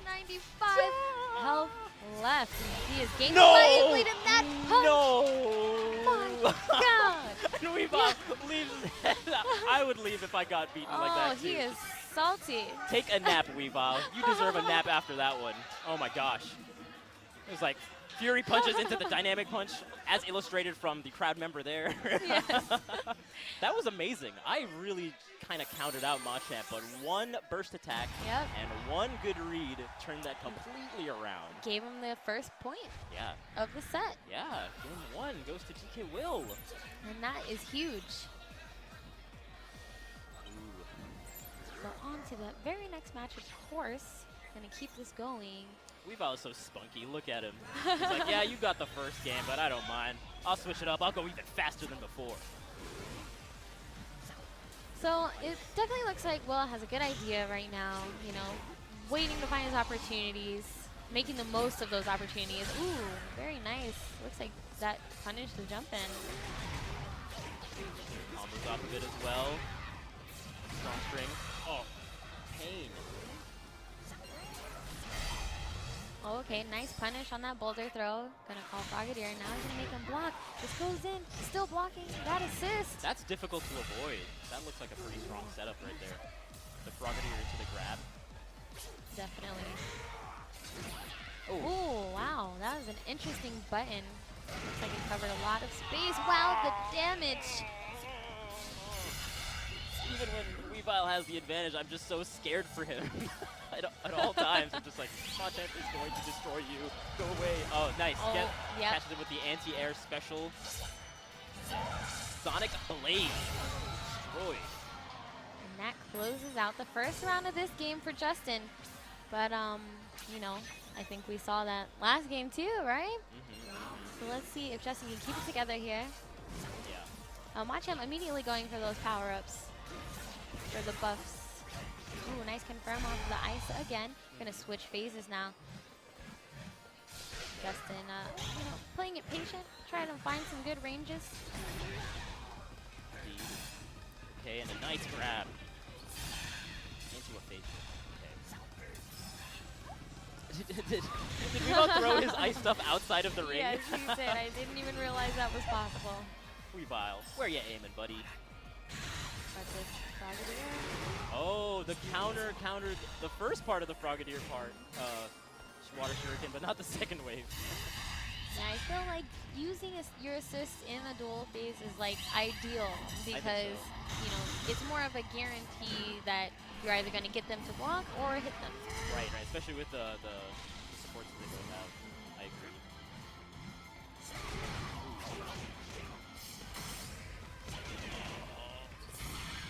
D: 95 health left. He is gaining
C: No!
D: life lead in that punch.
C: No!
D: My God.
C: And Weavile leaves. I would leave if I got beaten like
D: Oh,
C: that too.
D: he is salty.
C: Take a nap, Weavile. You deserve a nap after that one. Oh my gosh. It was like Fury punches into the dynamic punch, as illustrated from the crowd member there.
D: Yes.
C: That was amazing. I really kind of counted out Machamp, but one burst attack
D: Yep.
C: and one good read turned that completely around.
D: Gave him the first point
C: Yeah,
D: of the set.
C: yeah. Game one goes to TK Will.
D: And that is huge.
C: Ooh.
D: So on to the very next match, of course. Gonna keep this going.
C: Weavile is so spunky. Look at him. He's like, yeah, you got the first game, but I don't mind. I'll switch it up. I'll go even faster than before.
D: So it definitely looks like Will has a good idea right now, you know, waiting to find his opportunities, making the most of those opportunities. Ooh, very nice. Looks like that punished the jump in.
C: Combos off of it as well. Strong string. Oh, pain.
D: Oh, okay, nice punish on that boulder throw. Gonna call Frogadier. Now he's gonna make him block. This goes in. He's still blocking that assist.
C: That's difficult to avoid. That looks like a pretty strong setup right there. The Frogadier into the grab.
D: Definitely.
C: Oh,
D: Oh, wow. That was an interesting button. Looks like it covered a lot of space. Wow, the damage.
C: even when Weavile has the advantage, I'm just so scared for him. At all times, I'm just like, Machamp is going to destroy you. Go away. Oh, nice.
D: Oh, yep.
C: Catches him with the anti-air special. Sonic Blade. Destroyed.
D: And that closes out the first round of this game for Justin. But, you know, I think we saw that last game too, right? So let's see if Justin can keep it together here.
C: Yeah.
D: Machamp immediately going for those power-ups, for the buffs. Ooh, nice confirm off of the ice again. Gonna switch phases now. Justin, you know, playing it patient, trying to find some good ranges.
C: Indeed. Okay, and a nice grab. Into a fake. Okay. did Weavile throw his ice stuff outside of the ring?
D: Yes, he did. I didn't even realize that was possible.
C: Weavile, where you aiming, buddy?
D: But this Frogadier.
C: Oh, the countered the first part of the Frogadier part. Water Shuriken, but not the second wave.
D: Yeah, I feel like using your assist in a duel phase is like ideal because you know it's more of a guarantee that you're either going to get them to block or hit them.
C: Right, especially with the supports that they both have. I agree.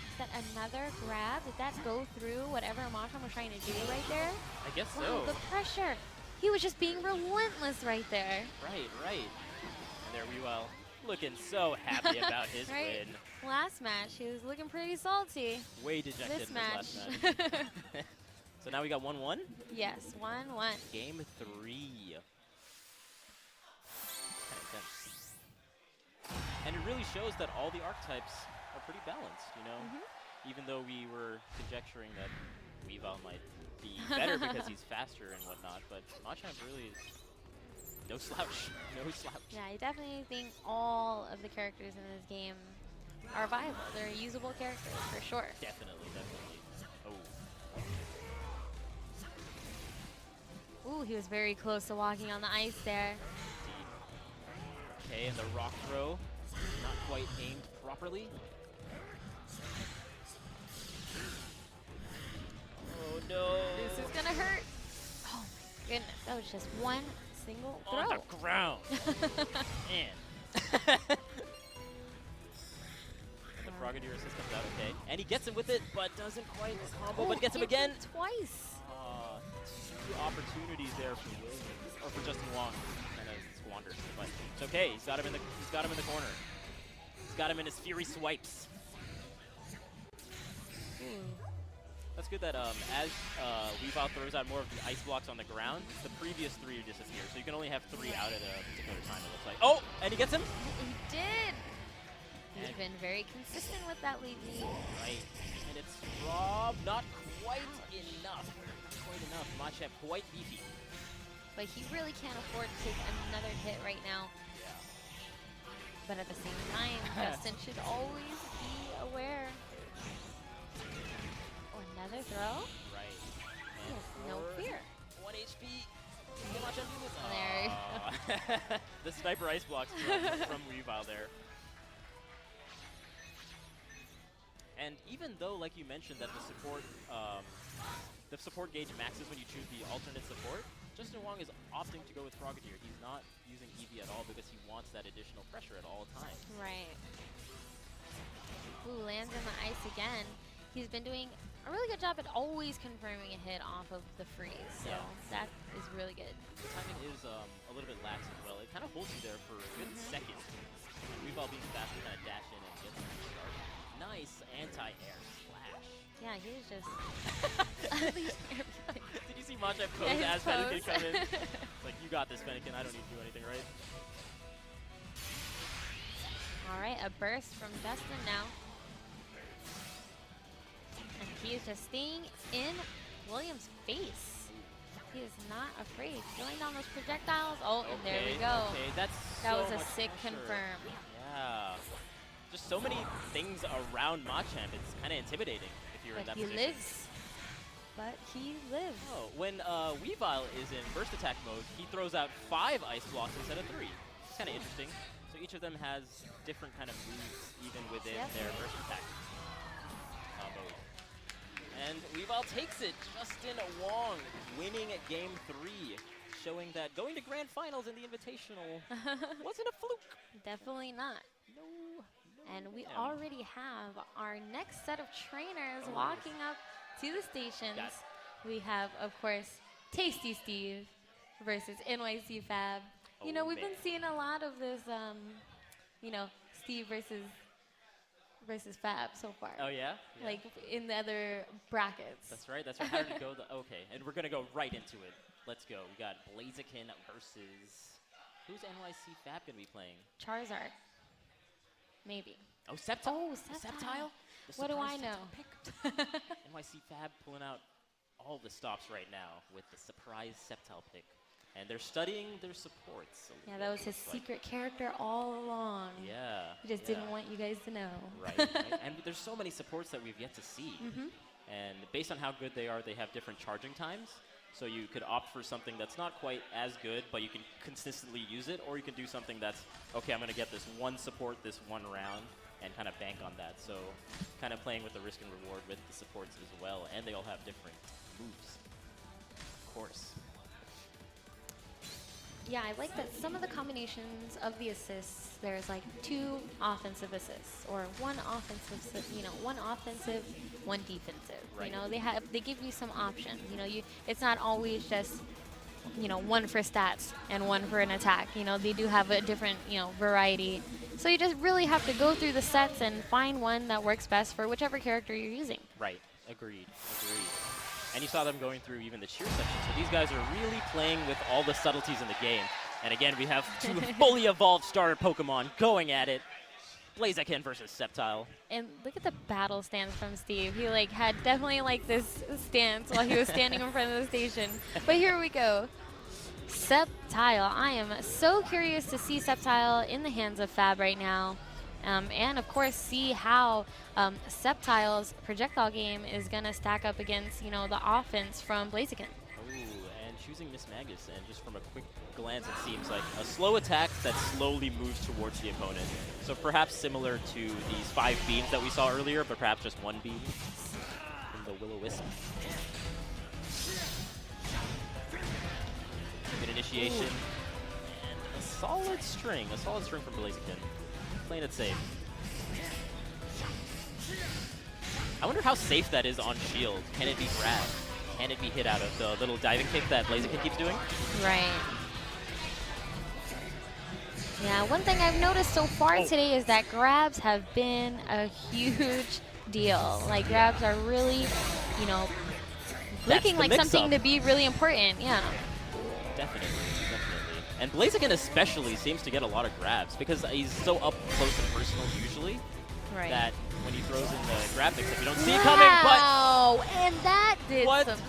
D: Is that another grab? Did that go through whatever Machamp was trying to do right there?
C: I guess
D: Wow,
C: so.
D: the pressure. He was just being relentless right there.
C: Right. And there Weavile looking so happy about his
D: Right.
C: win.
D: Last match, he was looking pretty salty.
C: Way dejected
D: This
C: in
D: match.
C: this last match. So now we got 1-1.
D: Yes, 1-1.
C: Game 3. Kind of intense. And it really shows that all the archetypes are pretty balanced, you know? Even though we were conjecturing that Weavile might be better because he's faster and whatnot, but Machamp really is no slouch. No slouch.
D: Yeah, I definitely think all of the characters in this game are viable. They're usable characters for sure.
C: Definitely. Oh.
D: Ooh, he was very close to walking on the ice there.
C: Okay, and the rock throw, not quite aimed properly. Oh no!
D: This is gonna hurt. Oh my goodness, that was just one single throw.
C: On the ground. And the Frogadier assist comes out okay. And he gets him with it, but doesn't quite combo, but gets him again.
D: Twice.
C: Two opportunities there for Williams, or for Justin Wong. Kind of squandered, but it's okay. He's got him in the corner. He's got him in his Fury swipes. That's good that as Weavile throws out more of the ice blocks on the ground, the previous 3 disappear. So you can only have 3 out at a particular time, it looks like. Oh, and he gets him.
D: He did. He's been very consistent with that lately.
C: Right, and it's Rob, not quite enough. Machamp quite beefy.
D: But he really can't afford to take another hit right now.
C: Yeah.
D: But at the same time, Justin should always be aware. Oh, another throw?
C: Right.
D: He has no fear.
C: 1 HP. Can Machamp do this?
D: There you
C: go. The sniper ice blocks from Weavile there. And even though, like you mentioned, that the support gauge maxes when you choose the alternate support, Justin Wong is opting to go with Frogadier. He's not using Eevee at all because he wants that additional pressure at all times.
D: Right. Ooh, lands in the ice again. He's been doing a really good job at always confirming a hit off of the freeze, so that is really good.
C: The timing is a little bit lax as well. It kind of holds you there for a good second. Weavile being faster, kind of dash in and get the start. Nice anti-air slash.
D: Yeah, he was just...
C: Did you see Machamp pose
D: Yeah,
C: as Fennekin come in? It's like, you got this, Fennekin. I don't need to do anything, right?
D: All right, a burst from Justin now. And he is just staying in Williams' face. He is not afraid. Going down those projectiles. Oh, and there we go.
C: Okay, that
D: was
C: so
D: a
C: much
D: sick
C: pressure.
D: confirm.
C: Yeah. Just so many things around Machamp. It's kind of intimidating if you're in that
D: But he
C: position.
D: lives. But he lives.
C: Oh, when Weavile is in burst attack mode, he throws out 5 ice blocks instead of 3. It's kind of interesting. So each of them has different kind of moves even within their burst attack mode. And Weavile takes it. Justin Wong winning game 3, showing that going to grand finals in the Invitational wasn't a fluke.
D: Definitely not.
C: No.
D: And we already have our next set of trainers walking up to the stations.
C: Yes.
D: We have, of course, Tasty Steve versus NYC Fab. You know, we've been seeing a lot of this, you know, Steve versus Fab so far.
C: Oh, yeah?
D: Like in the other brackets.
C: That's right. How did it go? Okay, and we're going to go right into it. Let's go. We got Blaziken versus... Who's NYC Fab going to be playing?
D: Charizard. Maybe.
C: Oh, Sceptile.
D: Oh,
C: The
D: Sceptile.
C: Sceptile? The
D: What do I
C: surprise
D: know?
C: Sceptile pick. NYC Fab pulling out all the stops right now with the surprise Sceptile pick. And they're studying their supports.
D: Yeah, that was his secret character all along.
C: Yeah.
D: He just didn't want you guys to know.
C: Right. And there's so many supports that we've yet to see. And based on how good they are, they have different charging times. So you could opt for something that's not quite as good, but you can consistently use it, or you can do something that's, okay, I'm going to get this one support this one round and kind of bank on that. So kind of playing with the risk and reward with the supports as well. And they all have different moves, of course.
D: Yeah, I like that some of the combinations of the assists, there's like 2 offensive assists or one offensive, one offensive, one defensive.
C: Right.
D: They give you some options. It's not always just, one for stats and one for an attack. They do have a different, variety. So you just really have to go through the sets and find one that works best for whichever character you're using.
C: Right. Agreed. And you saw them going through even the cheer section. So these guys are really playing with all the subtleties in the game. And again, we have 2 fully evolved starter Pokemon going at it. Blaziken versus Sceptile.
D: And look at the battle stance from Steve. He had definitely this stance while he was standing in front of the station. But here we go. Sceptile. I am so curious to see Sceptile in the hands of Fab right now. And of course see how Sceptile's projectile game is going to stack up against, the offense from Blaziken.
C: Ooh, and choosing Miss Magus, and just from a quick glance it seems like a slow attack that slowly moves towards the opponent. So perhaps similar to these 5 beams that we saw earlier, but perhaps just 1 beam from the Will-O-Wisp. Good initiation. Ooh. And a solid string from Blaziken. Playing it safe. I wonder how safe that is on shield. Can it be grabbed? Can it be hit out of the little diving kick that Blaziken keeps doing?
D: Right. Yeah, one thing I've noticed so far today is that grabs have been a huge deal. Grabs are really, looking like something to be really important. Yeah.
C: Definitely. And Blaziken especially seems to get a lot of grabs because he's so up close and personal usually that when he throws in the grab mix, you don't see it coming.
D: Wow, and that did some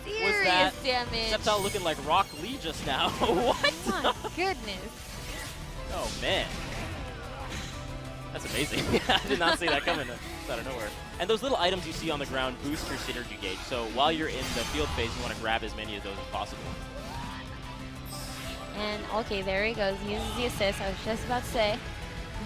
D: serious damage.
C: Sceptile looking like Rock Lee just now. What?
D: My goodness.
C: Oh, man. That's amazing. I did not see that coming out of nowhere. And those little items you see on the ground boost your synergy gauge. So while you're in the field phase, you want to grab as many of those as possible.
D: And okay, there he goes. He uses the assist. I was just about to say.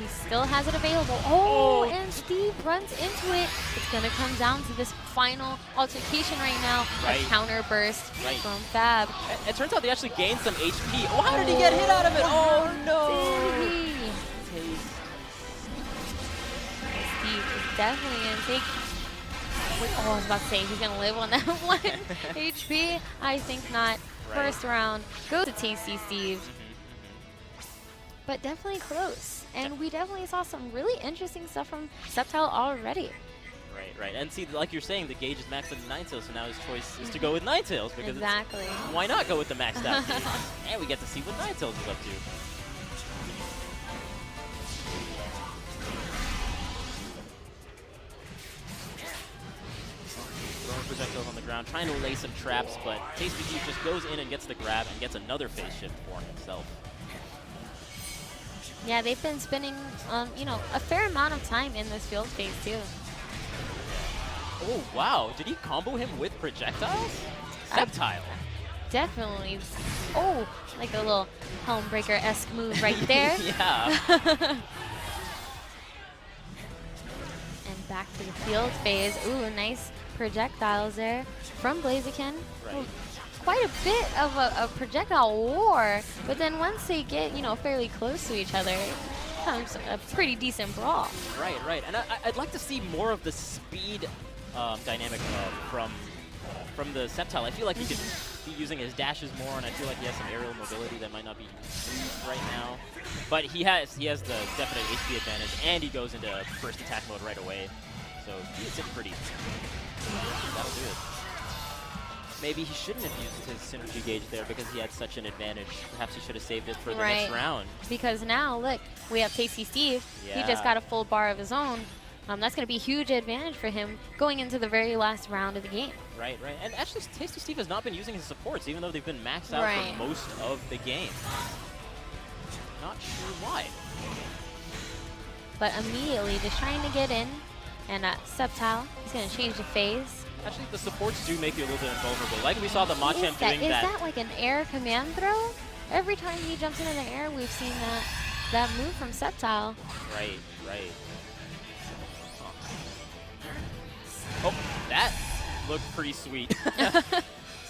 D: He still has it available. Oh, and Steve runs into it. It's going to come down to this final altercation right now. A counter burst from Fab.
C: It turns out they actually gained some HP. Oh, how did he get hit out of it? Oh, no.
D: Steve is definitely going to take... I was about to say, he's going to live on that 1 HP. I think not. First round goes to Tasty Steve. But definitely close. And we definitely saw some really interesting stuff from Sceptile already.
C: Right. And see, like you're saying, the gauge is maxed at Ninetales, so now his choice is to go with Ninetales. Because why not go with the maxed out gauge? And we get to see what Ninetales is up to. Throwing projectiles on the ground, trying to lay some traps, but Tasty Steve just goes in and gets the grab and gets another phase shift for himself.
D: Yeah, they've been spending, a fair amount of time in this field phase too.
C: Oh wow! Did he combo him with projectiles? Sceptile.
D: Definitely. Oh, like a little Helmbreaker-esque move right there.
C: Yeah.
D: And back to the field phase. Ooh, nice projectiles there from Blaziken.
C: Right.
D: Quite a bit of a projectile war, but then once they get, fairly close to each other, it becomes a pretty decent brawl.
C: Right. And I'd like to see more of the speed dynamic from the Sceptile. I feel like he could be using his dashes more, and I feel like he has some aerial mobility that might not be used right now. But he has the definite HP advantage, and he goes into first attack mode right away. So he's sitting pretty. That'll do it. Maybe he shouldn't have used his synergy gauge there because he had such an advantage. Perhaps he should have saved it for the next round.
D: Because now, look, we have Tasty Steve. He just got a full bar of his own. that's going to be a huge advantage for him going into the very last round of the game.
C: Right, right. And actually, Tasty Steve has not been using his supports, even though they've been maxed out
D: Right.
C: for most of the game. Not sure why.
D: But immediately just trying to get in. And Sceptile, he's going to change the phase.
C: Actually, the supports do make you a little bit invulnerable. Like we saw the Machamp doing
D: Is
C: that.
D: that like an air command throw? Every time he jumps into the air, we've seen that move from Sceptile.
C: Right, right. Oh, that looked pretty sweet.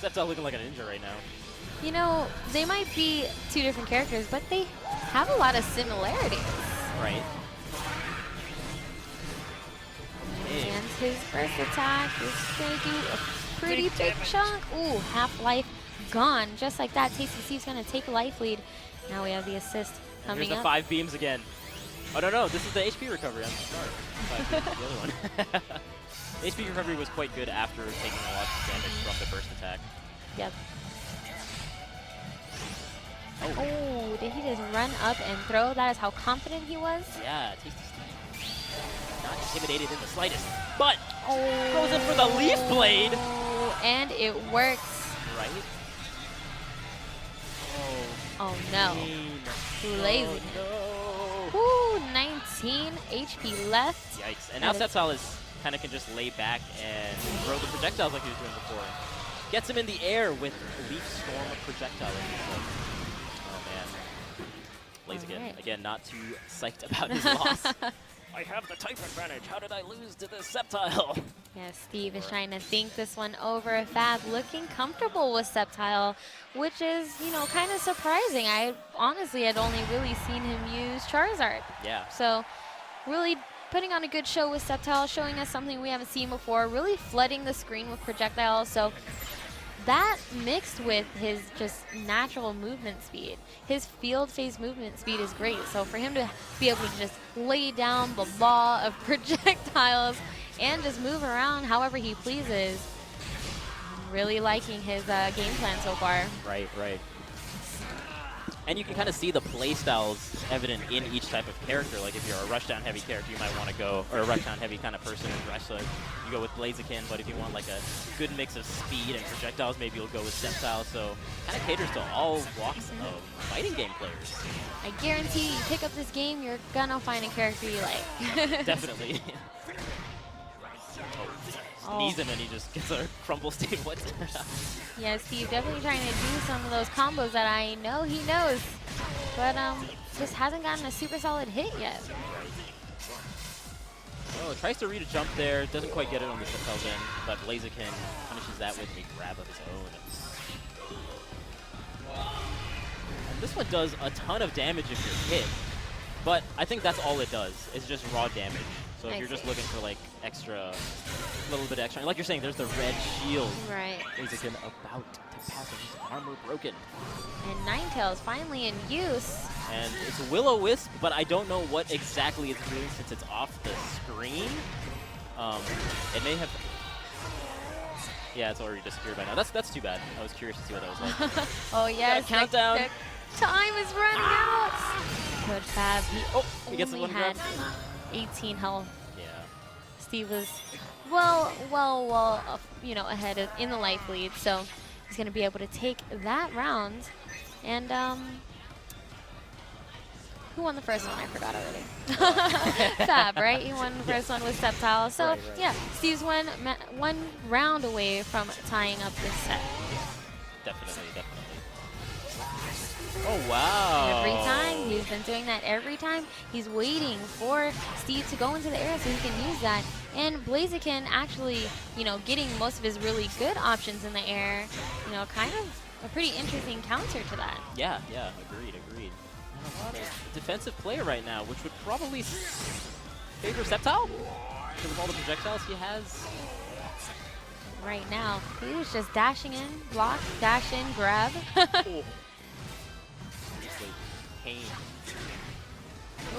C: Sceptile looking like a ninja right now.
D: You know, they might be two different characters, but they have a lot of similarities.
C: Right. Okay.
D: And his first attack is going to do a pretty big chunk. Ooh, half-life gone. Just like that, Tasty Steve's going to take a life lead. Now we have the assist
C: And
D: coming
C: here's the
D: up.
C: 5 beams again. Oh, no, this is the HP recovery. I'm sorry. 5 beams is the other one. HP recovery was quite good after taking a lot of damage from the burst attack.
D: Yep.
C: Oh,
D: Oh, did he just run up and throw? That is how confident he was.
C: yeah, Tasty Steve. Not intimidated in the slightest, but
D: Oh.
C: goes in for the Leaf Blade.
D: And it works.
C: Right?
D: Oh no.
C: Mean.
D: Too lazy.
C: Oh,
D: Ooh, 19 HP left.
C: no. Yikes. And now
D: That is-
C: Sceptile kind of can just lay back and throw the projectiles like he was doing before. Gets him in the air with Leaf Storm projectile. Oh, man. Blaziken,
D: Alright.
C: again, not too psyched about his loss. I have the type advantage. How did I lose to this Sceptile?
D: Yeah, Steve is trying to think this one over. Fab looking comfortable with Sceptile, which is, you know, kind of surprising. I honestly had only really seen him use Charizard.
C: Yeah.
D: So really putting on a good show with Sceptile, showing us something we haven't seen before, really flooding the screen with projectiles. So that mixed with his just natural movement speed, his field phase movement speed is great. So for him to be able to just lay down the law of projectiles and just move around however he pleases, I'm really liking his game plan so far.
C: Right, right. And you can kind of see the play styles evident in each type of character. Like if you're a rushdown heavy character, you might want to go, or a rushdown heavy kind of person in Wrestler, you go with Blaziken. But if you want like a good mix of speed and projectiles, maybe you'll go with Sceptile. So kind of caters to all walks of fighting game players.
D: I guarantee you pick up this game, you're gonna find a character you like.
C: Definitely.
D: Oh.
C: Sneeze him and he just gets a crumble state. What?
D: Yeah, Steve definitely trying to do some of those combos that I know he knows, but just hasn't gotten a super solid hit yet.
C: Oh, tries to read a jump there, doesn't quite get it on the Sceptile in, but Blaziken finishes that with a grab of his own. And this one does a ton of damage if you're hit, but I think that's all it does, is just raw damage. So if
D: I
C: you're just
D: see.
C: looking for like extra, a little bit extra, like you're saying, there's the red shield.
D: Right.
C: Blaziken about to pass his armor broken.
D: And Ninetales finally in use.
C: And it's a Will-O-Wisp, but I don't know what exactly it's doing since it's off the screen. It may have... Yeah, it's already disappeared by now. That's too bad. I was curious to see what that was like.
D: Oh yes,
C: Got a countdown.
D: The time is running out. Good Fab.
C: He gets the
D: only
C: one
D: had
C: grab.
D: 18 health.
C: Yeah.
D: Steve was you know, ahead of, in the life lead, so he's going to be able to take that round. And who won the first one? I forgot already. Fab, right? He won the first one with Sceptile. So
C: Right.
D: yeah, Steve's one round away from tying up this set.
C: Definitely, definitely. Oh, wow.
D: Every time. He's been doing that every time. He's waiting for Steve to go into the air so he can use that. And Blaziken actually, you know, getting most of his really good options in the air, you know, kind of a pretty interesting counter to that.
C: Yeah, yeah, agreed. And a lot of defensive play right now, which would probably favor Sceptile because of all the projectiles he has.
D: Right now, he was just dashing in, block, dash in, grab.
C: Oh. Pain.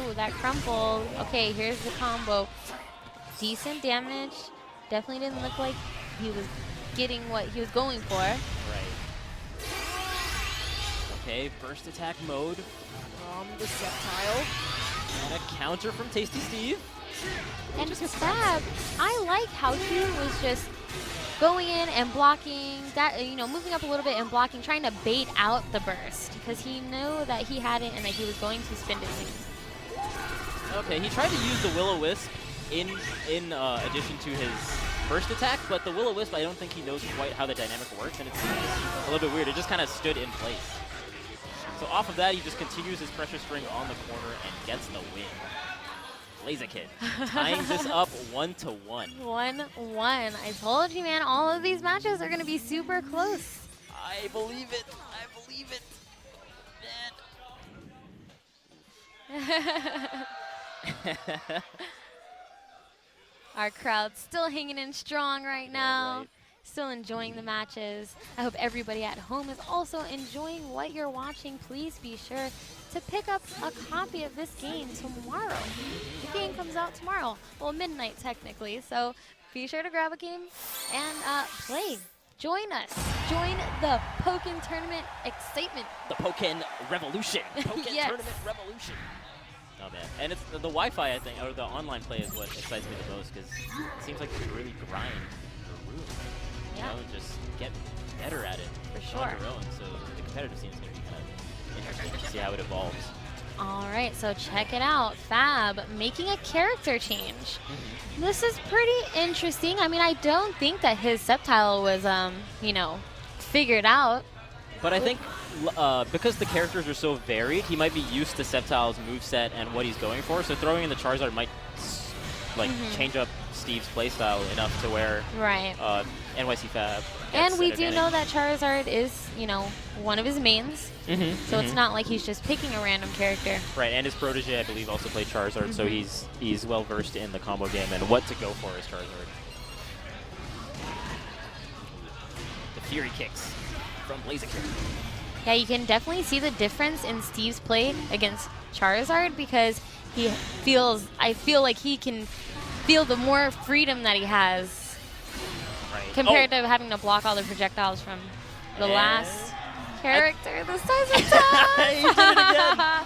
D: Ooh, that crumple. Okay, here's the combo. Decent damage. Definitely didn't look like he was getting what he was going for.
C: Right. Okay, burst attack mode from the Sceptile. And a counter from Tasty Steve.
D: And Fab, I like how he was just going in and blocking, that moving up a little bit and blocking, trying to bait out the burst because he knew that he had it and that he was going to spend it soon.
C: Okay, he tried to use the Will-O-Wisp in addition to his first attack, but the Will-O-Wisp, I don't think he knows quite how the dynamic works, and it's a little bit weird. It just kind of stood in place. So off of that, he just continues his pressure string on the corner and gets the win. Blaziken tying this up 1-1.
D: 1-1. I told you, man, all of these matches are going to be super close.
C: I believe it. I believe it.
D: Our crowd's still hanging in strong right now.
C: Right.
D: Still enjoying the matches. I hope everybody at home is also enjoying what you're watching. Please be sure to pick up a copy of this game tomorrow. The game comes out tomorrow. Well, midnight technically. So be sure to grab a game and play. Join us. Join the Pokken tournament excitement.
C: The Pokken Revolution. Pokken
D: Yes.
C: Tournament Revolution. Oh man, and it's the Wi-Fi, I think, or the online play is what excites me the most because it seems like you can really grind your room.
D: Yeah.
C: You know, and just get better at it
D: For
C: on
D: sure.
C: your own. So the competitive scene is going to be kind of interesting to see how it evolves.
D: All right, so check it out. Fab making a character change. This is pretty interesting. I mean, I don't think that his subtile was, figured out.
C: But I think because the characters are so varied, he might be used to Sceptile's moveset and what he's going for. So throwing in the Charizard might change up Steve's playstyle enough to where
D: Right.
C: NYC Fab gets
D: And we
C: an
D: do
C: advantage.
D: know that Charizard is, one of his mains. So it's not like he's just picking a random character.
C: Right, and his protege, I believe, also played Charizard, so he's well versed in the combo game and what to go for as Charizard. The Fury kicks from Blaziken.
D: Yeah, you can definitely see the difference in Steve's play against Charizard because I feel like he can feel the more freedom that he has
C: Right.
D: compared to having to block all the projectiles from the
C: And-
D: last character. The size of
C: He did it again.
D: time!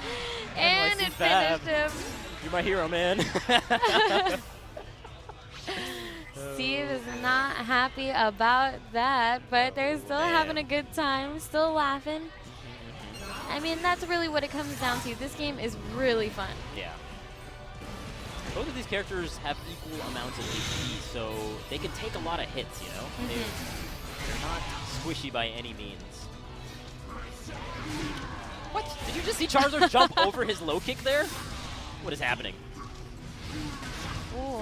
D: And
C: NYC
D: it
C: Fab.
D: finished him.
C: You're my hero, man.
D: Steve is not happy about that, but they're still
C: man.
D: having a good time, still laughing. I mean, that's really what it comes down to. This game is really fun.
C: Yeah. Both of these characters have equal amounts of HP, so they can take a lot of hits, you know? They're not squishy by any means. What? Did you just see Charizard jump over his low kick there? What is happening?
D: Ooh.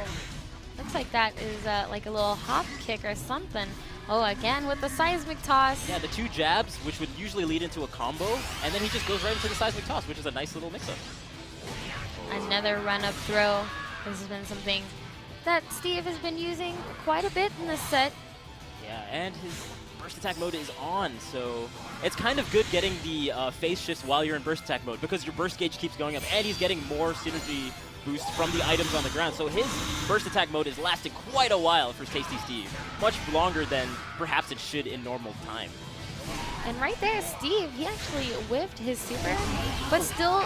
D: Looks like that is like a little hop kick or something. Oh, again with the seismic toss.
C: Yeah, the two jabs, which would usually lead into a combo, and then he just goes right into the seismic toss, which is a nice little mix-up.
D: Another run-up throw. This has been something that Steve has been using quite a bit in this set.
C: Yeah, and his burst attack mode is on, so it's kind of good getting the phase shifts while you're in burst attack mode because your burst gauge keeps going up, and he's getting more synergy boost from the items on the ground. So his burst attack mode is lasting quite a while for Tasty Steve, much longer than perhaps it should in normal time.
D: And right there, Steve, he actually whiffed his super, but still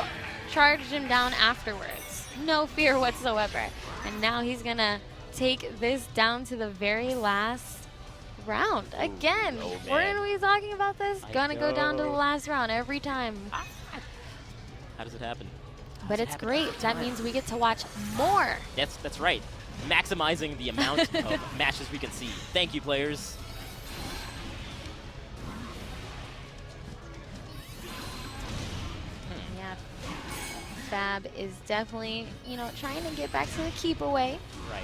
D: charged him down afterwards. No fear whatsoever. And now he's gonna take this down to the very last round. Again,
C: oh, man.
D: weren't we talking about this?
C: I
D: Gonna go down to the
C: know.
D: last round every time.
C: How does it happen?
D: But it's great. That means we get to watch more.
C: That's right. Maximizing the amount of matches we can see. Thank you, players.
D: Yeah. Fab is definitely, trying to get back to the keep away.
C: Right.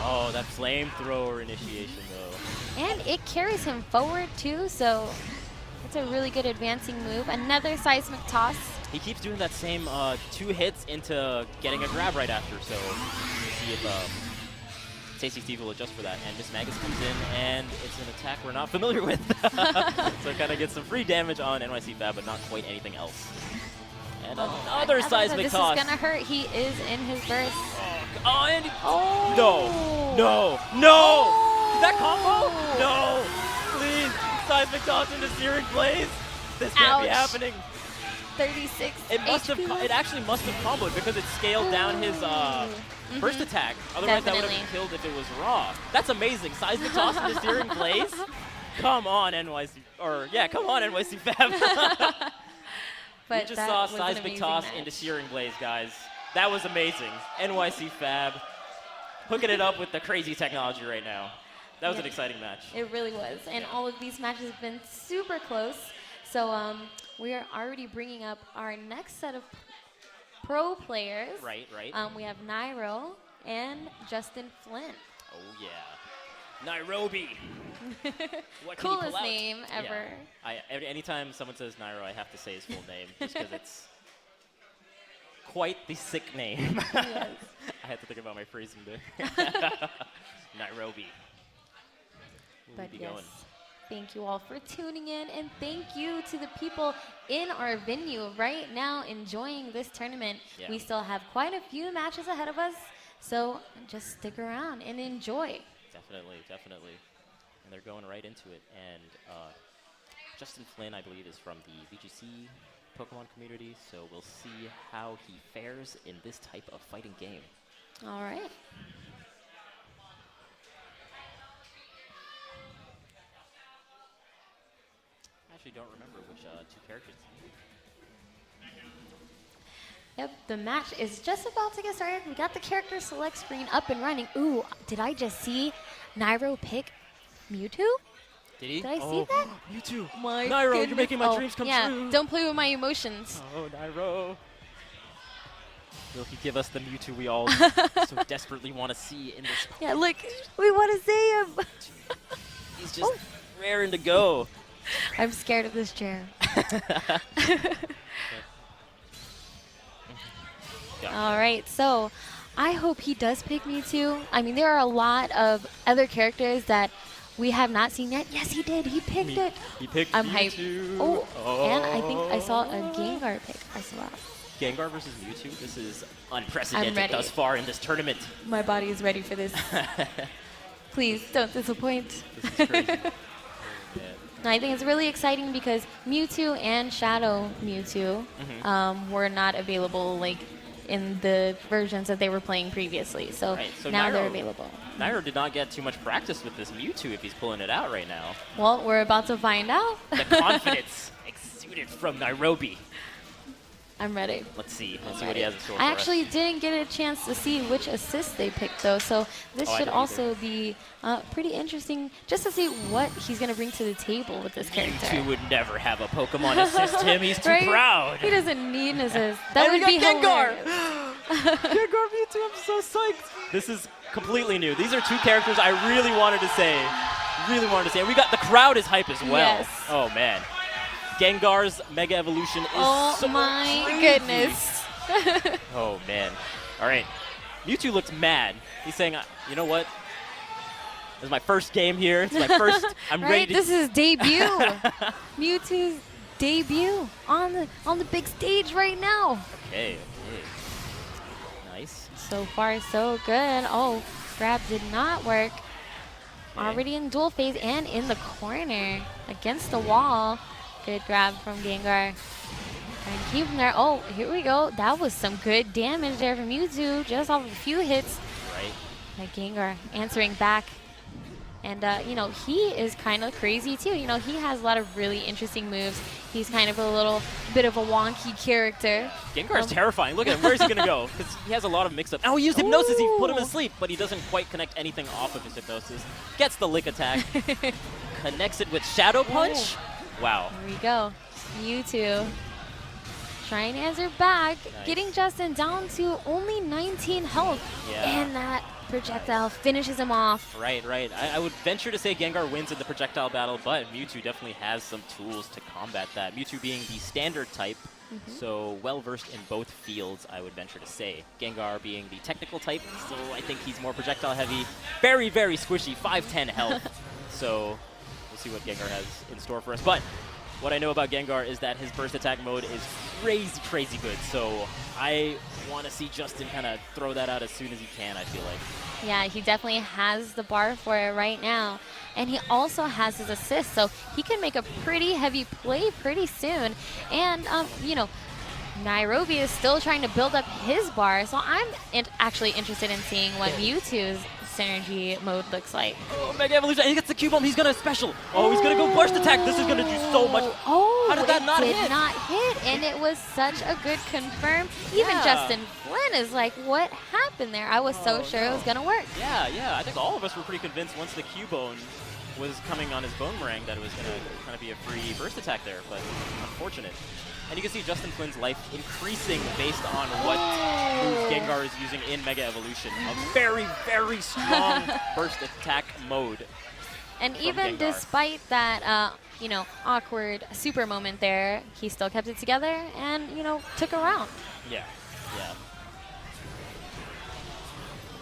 C: Oh, that flamethrower initiation, though.
D: And it carries him forward, too, so it's a really good advancing move. Another seismic toss.
C: He keeps doing that same 2 hits into getting a grab right after, so we'll see if Tasty Steve will adjust for that. And Miss Magus comes in, and it's an attack we're not familiar with. So kind of gets some free damage on NYC Fab, but not quite anything else. And another seismic toss.
D: This is going to hurt. He is in his burst.
C: Oh, and
D: Oh!
C: no! That combo? No! Please, seismic toss into Searing Blaze. This can't be
D: Ouch.
C: happening.
D: 36
C: It actually must have comboed because it scaled down his first attack. Otherwise, that would have been
D: Definitely.
C: killed if it was raw. That's amazing. Seismic toss into Searing Blaze. Come on, NYC. Come on, NYC Fab. We
D: But
C: just
D: that
C: saw
D: was an
C: Seismic
D: amazing
C: toss
D: match.
C: into Searing Blaze, guys. That was amazing. NYC Fab hooking it up with the crazy technology right now. That was an
D: Yeah.
C: exciting match.
D: It really was. And all of these matches have been super close. So we are already bringing up our next set of pro players.
C: Right.
D: We have Nairo and Justin Flynn.
C: Oh, yeah. Nairobi. What can you
D: Coolest
C: pull out?
D: name ever.
C: Yeah. Anytime someone says Nairo, I have to say his full name just because it's quite the sick name.
D: Yes.
C: I had to think about my phrasing there. Nairobi. Where
D: But
C: we be
D: yes,
C: going?
D: thank you all for tuning in, and thank you to the people in our venue right now enjoying this tournament.
C: Yeah.
D: We still have quite a few matches ahead of us, so just stick around and enjoy.
C: Definitely. And they're going right into it. And Justin Flynn, I believe, is from the VGC Pokemon community, so we'll see how he fares in this type of fighting game.
D: All right.
C: I actually don't remember which two characters.
D: Yep, the match is just about to get started. We got the character select screen up and running. Ooh, did I just see Nairo pick Mewtwo?
C: Did he?
D: Did I see that?
C: Mewtwo.
D: My
C: Nairo, you're
D: goodness.
C: making my
D: Oh,
C: dreams come
D: yeah,
C: true.
D: don't play with my emotions.
C: Oh, Nairo. Will he give us the Mewtwo we all so desperately want to see in this?
D: Yeah, look, we want to see him.
C: He's just raring to go.
D: I'm scared of this chair. All right, so I hope he does pick Mewtwo. I mean, there are a lot of other characters that we have not seen yet. Yes, he did. He picked it.
C: He picked
D: I'm hyped.
C: Mewtwo.
D: Oh, and I think I saw a Gengar pick as well.
C: Gengar versus Mewtwo. This is
D: I'm
C: unprecedented
D: ready.
C: thus far in this tournament.
D: My body is ready for this. Please don't disappoint.
C: This is crazy.
D: No, I think it's really exciting because Mewtwo and Shadow Mewtwo were not available like in the versions that they were playing previously. So,
C: Right, so
D: now they're
C: Nairo-
D: available.
C: Nairo did not get too much practice with this Mewtwo if he's pulling it out right now.
D: Well, we're about to find out.
C: The confidence exuded from Nairobi.
D: I'm ready.
C: Let's see what he has in store
D: I
C: for
D: actually
C: us.
D: didn't get a chance to see which assist they picked, though, so this
C: Oh, I
D: should
C: didn't
D: also be pretty interesting just to see what he's going to bring to the table with this character.
C: Mewtwo would never have a Pokemon assist him. He's too
D: Right?
C: proud.
D: He doesn't need an assist. That
C: And we
D: would be
C: got Gengar.
D: hilarious.
C: Gengar Mewtwo, I'm so psyched. This is completely new. These are two characters I really wanted to say. And we got the crowd is hype as well.
D: Yes.
C: Oh man. Gengar's Mega Evolution is
D: Oh
C: so
D: my
C: crazy.
D: goodness.
C: Oh man. All right. Mewtwo looks mad. He's saying, you know what? This is my first game here. It's my first. I'm ready
D: Right?
C: to.
D: This is debut. Mewtwo's debut on the big stage right now.
C: Okay. Nice.
D: So far, so good. Oh, grab did not work.
C: Okay.
D: Already in dual phase and in the corner against the wall. Good grab from Gengar. And keep him there. Oh, here we go. That was some good damage there from Mewtwo just off of a few hits.
C: Right.
D: Like Gengar answering back. And, you know, he is kind of crazy, too. You know, he has a lot of really interesting moves. He's kind of a little bit of a wonky character.
C: Gengar is terrifying. Look at him. Where is he going to go? Because he has a lot of mix-up. Oh, he used Hypnosis. He put him to
D: Ooh.
C: sleep, but he doesn't quite connect anything off of his Hypnosis. Gets the Lick Attack. Connects it with Shadow Punch. Wow.
D: Here we go. Mewtwo trying to answer back,
C: Nice.
D: getting Justin down to only 19 health.
C: Yeah.
D: And that projectile finishes him off.
C: Right. I would venture to say Gengar wins in the projectile battle, but Mewtwo definitely has some tools to combat that. Mewtwo being the standard type, so well-versed in both fields, I would venture to say. Gengar being the technical type, so I think he's more projectile heavy. Very, very squishy, 510 health. So we'll see what Gengar has in store for us. But what I know about Gengar is that his burst attack mode is crazy good. So I want to see Justin kind of throw that out as soon as he can, I feel like.
D: Yeah, he definitely has the bar for it right now. And he also has his assist, so he can make a pretty heavy play pretty soon. And, you know, Nairobi is still trying to build up his bar, so I'm actually interested in seeing what Mewtwo's synergy mode looks like.
C: Oh, Mega Evolution. He gets the Cubone. He's going to special. Oh, he's going to go burst attack. This is going to do so much.
D: Oh,
C: how did that not
D: it
C: hit?
D: did not hit, and it was such a good confirm. Even
C: Yeah.
D: Justin Flynn is like, what happened there? I was so sure it was going to work.
C: Yeah. I think all of us were pretty convinced once the Cubone was coming on his Boomerang that it was going to kind of be a free burst attack there, but unfortunate. And you can see Justin Flynn's life increasing based on what move Gengar is using in Mega Evolution. A very, very strong burst attack mode.
D: And
C: from
D: even
C: Gengar.
D: despite that, awkward super moment there, he still kept it together and, took a round.
C: Yeah.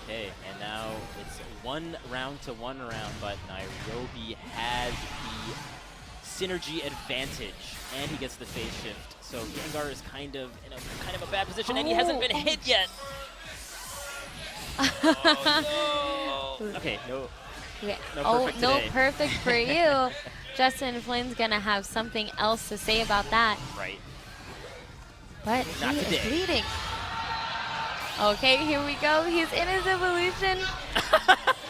C: Okay, and now it's 1 round to 1 round, but Nairobi has the synergy advantage, and he gets the phase shift. So Gengar is kind of in a bad position, and he hasn't been hit yet. Okay, no.
D: Yeah.
C: No perfect
D: no
C: today.
D: perfect for you. Justin Flynn's going to have something else to say about that.
C: Right.
D: But
C: Not
D: he
C: today.
D: is bleeding. Okay, here we go. He's in his evolution.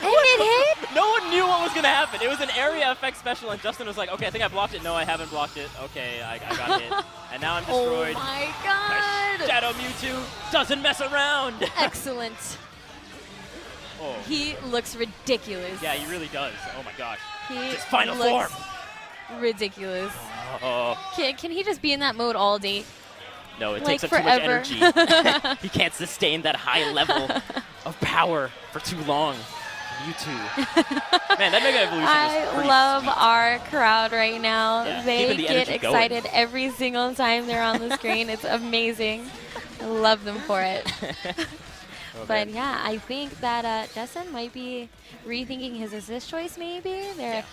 D: And it hit.
C: No one knew what was going to happen. It was an area effect special, and Justin was like, okay, I think I blocked it. No, I haven't blocked it. Okay, I got hit. And now I'm destroyed.
D: Oh my
C: My
D: god.
C: Shadow Mewtwo doesn't mess around.
D: Excellent.
C: Oh.
D: He looks ridiculous.
C: Yeah, he really does. Oh my gosh.
D: He
C: His final
D: looks
C: form.
D: ridiculous.
C: Oh.
D: Can he just be in that mode all day?
C: No, it
D: Like
C: takes up too much
D: forever.
C: energy. He can't sustain that high level of power for too long. Mewtwo. Man, that Mega Evolution is
D: I
C: pretty
D: love
C: sweet.
D: our crowd right now.
C: Yeah,
D: They
C: keeping the
D: get
C: energy going.
D: excited every single time they're on the screen. It's amazing. I love them for it.
C: Oh,
D: But
C: man.
D: yeah, I think that Justin might be rethinking his assist choice maybe. They're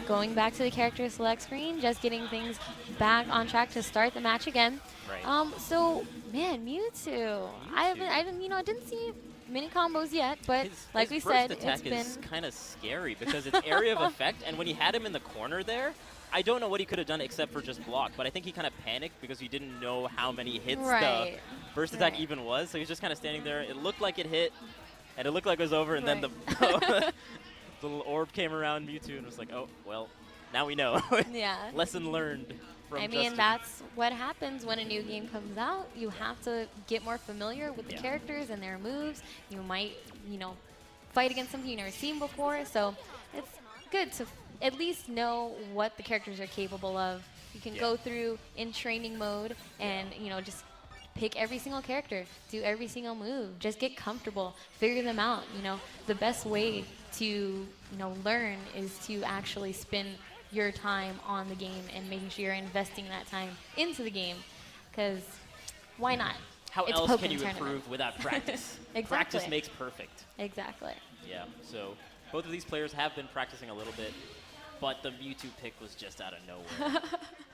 D: going back to the character select screen, just getting things back on track to start the match again.
C: Right.
D: So man, Mewtwo. I didn't see many combos yet, but like we
C: his
D: said,
C: burst attack
D: it's been
C: is kind of scary because it's area of effect, and when he had him in the corner there, I don't know what he could have done except for just block, but I think he kind of panicked because he didn't know how many hits
D: Right.
C: the burst attack
D: Right.
C: even was, so he's just kind of standing there. It looked like it hit, and it looked like it was over, and then the the little orb came around Mewtwo and was like, oh, well, now we know.
D: Yeah.
C: Lesson learned from
D: I mean,
C: Justin.
D: that's what happens when a new game comes out. You have to get more familiar with the
C: Yeah.
D: characters and their moves. You might, fight against something you've never seen before. So it's good to at least know what the characters are capable of. You can
C: Yeah.
D: go through in training mode and, just pick every single character, do every single move, just get comfortable, figure them out. The best way to, learn is to actually spend your time on the game and making sure you're investing that time into the game, because why not?
C: How
D: It's
C: else
D: Pokken
C: can you
D: tournament.
C: improve without practice?
D: Exactly.
C: Practice makes perfect.
D: Exactly.
C: Yeah, so both of these players have been practicing a little bit, but the Mewtwo pick was just out of nowhere.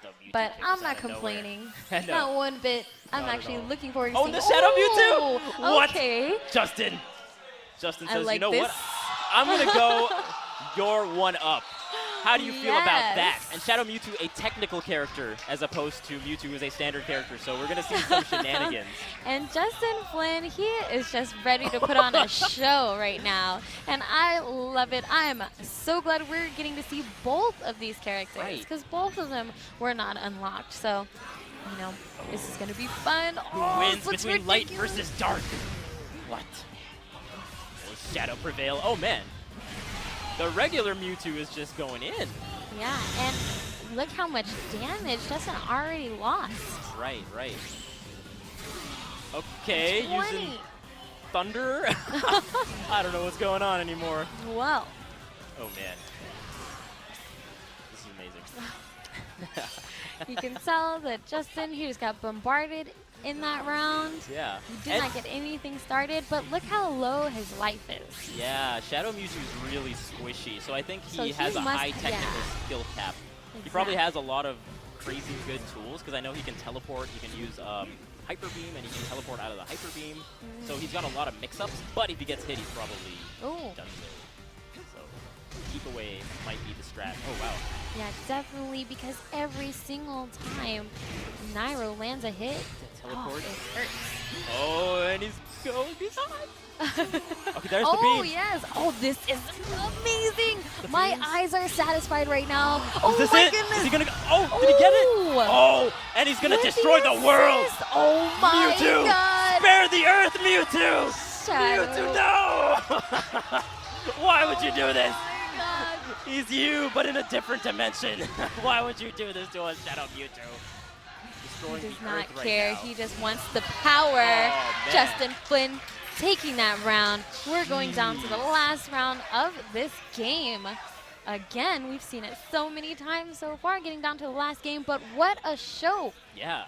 C: The Mewtwo
D: But
C: pick
D: I'm
C: was
D: not
C: out of nowhere.
D: complaining.
C: No.
D: Not one bit. I'm
C: Not at
D: actually
C: all.
D: looking forward to
C: Oh,
D: seeing.
C: the Shadow
D: Oh,
C: Mewtwo! What?
D: Okay.
C: Justin
D: I
C: says,
D: like
C: you know
D: this.
C: what? I'm going to go your one up. How do you feel about that?
D: Yes.
C: And Shadow Mewtwo, a technical character, as opposed to Mewtwo, who's a standard character. So we're going to see some shenanigans.
D: And Justin Flynn, he is just ready to put on a show right now. And I love it. I'm so glad we're getting to see both of these characters,
C: Right.
D: because both of them were not unlocked. So, this is going to be fun.
C: Who
D: Oh,
C: wins
D: this looks
C: between light
D: ridiculous.
C: versus dark? What? Will Shadow prevail? Oh, man. The regular Mewtwo is just going in.
D: Yeah, and look how much damage Justin already lost.
C: Right. Okay,
D: 20.
C: using thunder. I don't know what's going on anymore.
D: Well,
C: Oh man, this is amazing.
D: you can tell that Justin, he just got bombarded in that round.
C: Yeah.
D: He did not get anything started, but look how low his life is.
C: Yeah, Shadow Mewtwo is really squishy, so I think
D: So
C: he has
D: he
C: a
D: must-
C: high technical
D: yeah.
C: skill cap. He probably has a lot of crazy good tools, because I know he can teleport, he can use Hyper Beam, and he can teleport out of the Hyper Beam. So he's got a lot of mix-ups, but if he gets hit, he's probably
D: Oh.
C: done so. So keep away might be the strat. Oh wow.
D: Yeah, definitely, because every single time Nairo lands a hit,
C: teleport.
D: It hurts.
C: Oh, and he's going behind. Okay, there's the
D: Oh,
C: beam.
D: yes. Oh, this is amazing. My
C: beams.
D: eyes are satisfied right now. Oh,
C: Is this
D: my
C: it?
D: goodness.
C: Is he gonna go? Oh, did he get it?
D: Ooh.
C: Oh, and he's gonna
D: With
C: destroy the world.
D: assist. Oh, my
C: Mewtwo,
D: God.
C: spare the Earth, Mewtwo.
D: Shadow.
C: Mewtwo, no! Why would you do this?
D: Oh, my God.
C: He's you, but in a different dimension. Why would you do this to us, Shadow Mewtwo? Destroying
D: He does
C: the
D: not
C: Earth right
D: care.
C: now.
D: He just wants the power.
C: man.
D: Justin Flynn taking that round. We're going down to the last round of this game. Again, we've seen it so many times so far, getting down to the last game, but what a show.
C: Yeah.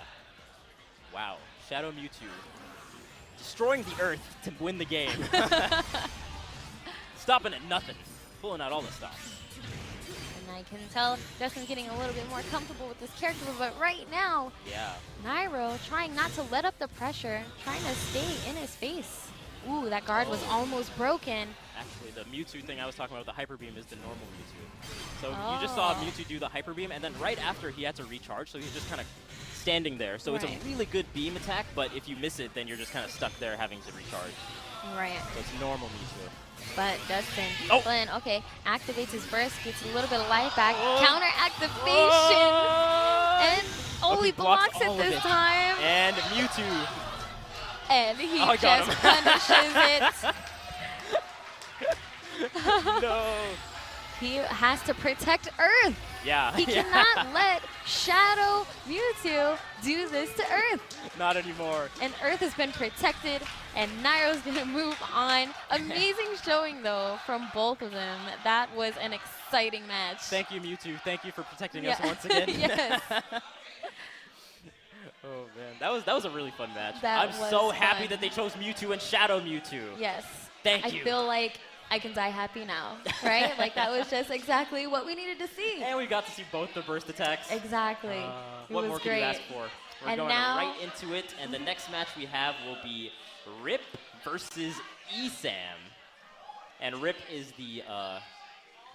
C: Wow. Shadow Mewtwo. Destroying the Earth to win the game. Stopping at nothing. Pulling out all the stops.
D: And I can tell Justin's getting a little bit more comfortable with this character, but right now,
C: Yeah.
D: Nairo trying not to let up the pressure, trying to stay in his face. Ooh, that guard was almost broken.
C: Actually, the Mewtwo thing I was talking about, the Hyper Beam, is the normal Mewtwo. So you just saw Mewtwo do the Hyper Beam, and then right after he had to recharge, so he's just kind of standing there. So it's
D: Right.
C: a really good beam attack, but if you miss it, then you're just kind of stuck there having to recharge.
D: Right.
C: So it's normal Mewtwo.
D: But Justin
C: Oh.
D: Flynn, okay, activates his burst, gets a little bit of life back.
C: Oh.
D: Counter activation. And
C: Okay,
D: he blocks it
C: all of
D: this time.
C: And Mewtwo.
D: And he
C: Oh, I got
D: just
C: him.
D: punishes it.
C: No.
D: He has to protect Earth.
C: Yeah.
D: He
C: yeah.
D: cannot let Shadow Mewtwo do this to Earth.
C: Not anymore.
D: And Earth has been protected, and Nairo's going to move on. Amazing showing, though, from both of them. That was an exciting match.
C: Thank you, Mewtwo. Thank you for protecting
D: Yeah.
C: us once again.
D: Yes.
C: Oh man, that was a really fun match.
D: That
C: I'm
D: was
C: so happy
D: fun.
C: that they chose Mewtwo and Shadow Mewtwo.
D: Yes.
C: Thank
D: I
C: you.
D: feel like I can die happy now, right? Like that was just exactly what we needed to see.
C: And we got to see both the burst attacks.
D: Exactly. It
C: What
D: was
C: more
D: great.
C: can you ask for? We're
D: And
C: going
D: now-
C: right into it, and the next match we have will be Rip versus Esam. And Rip is the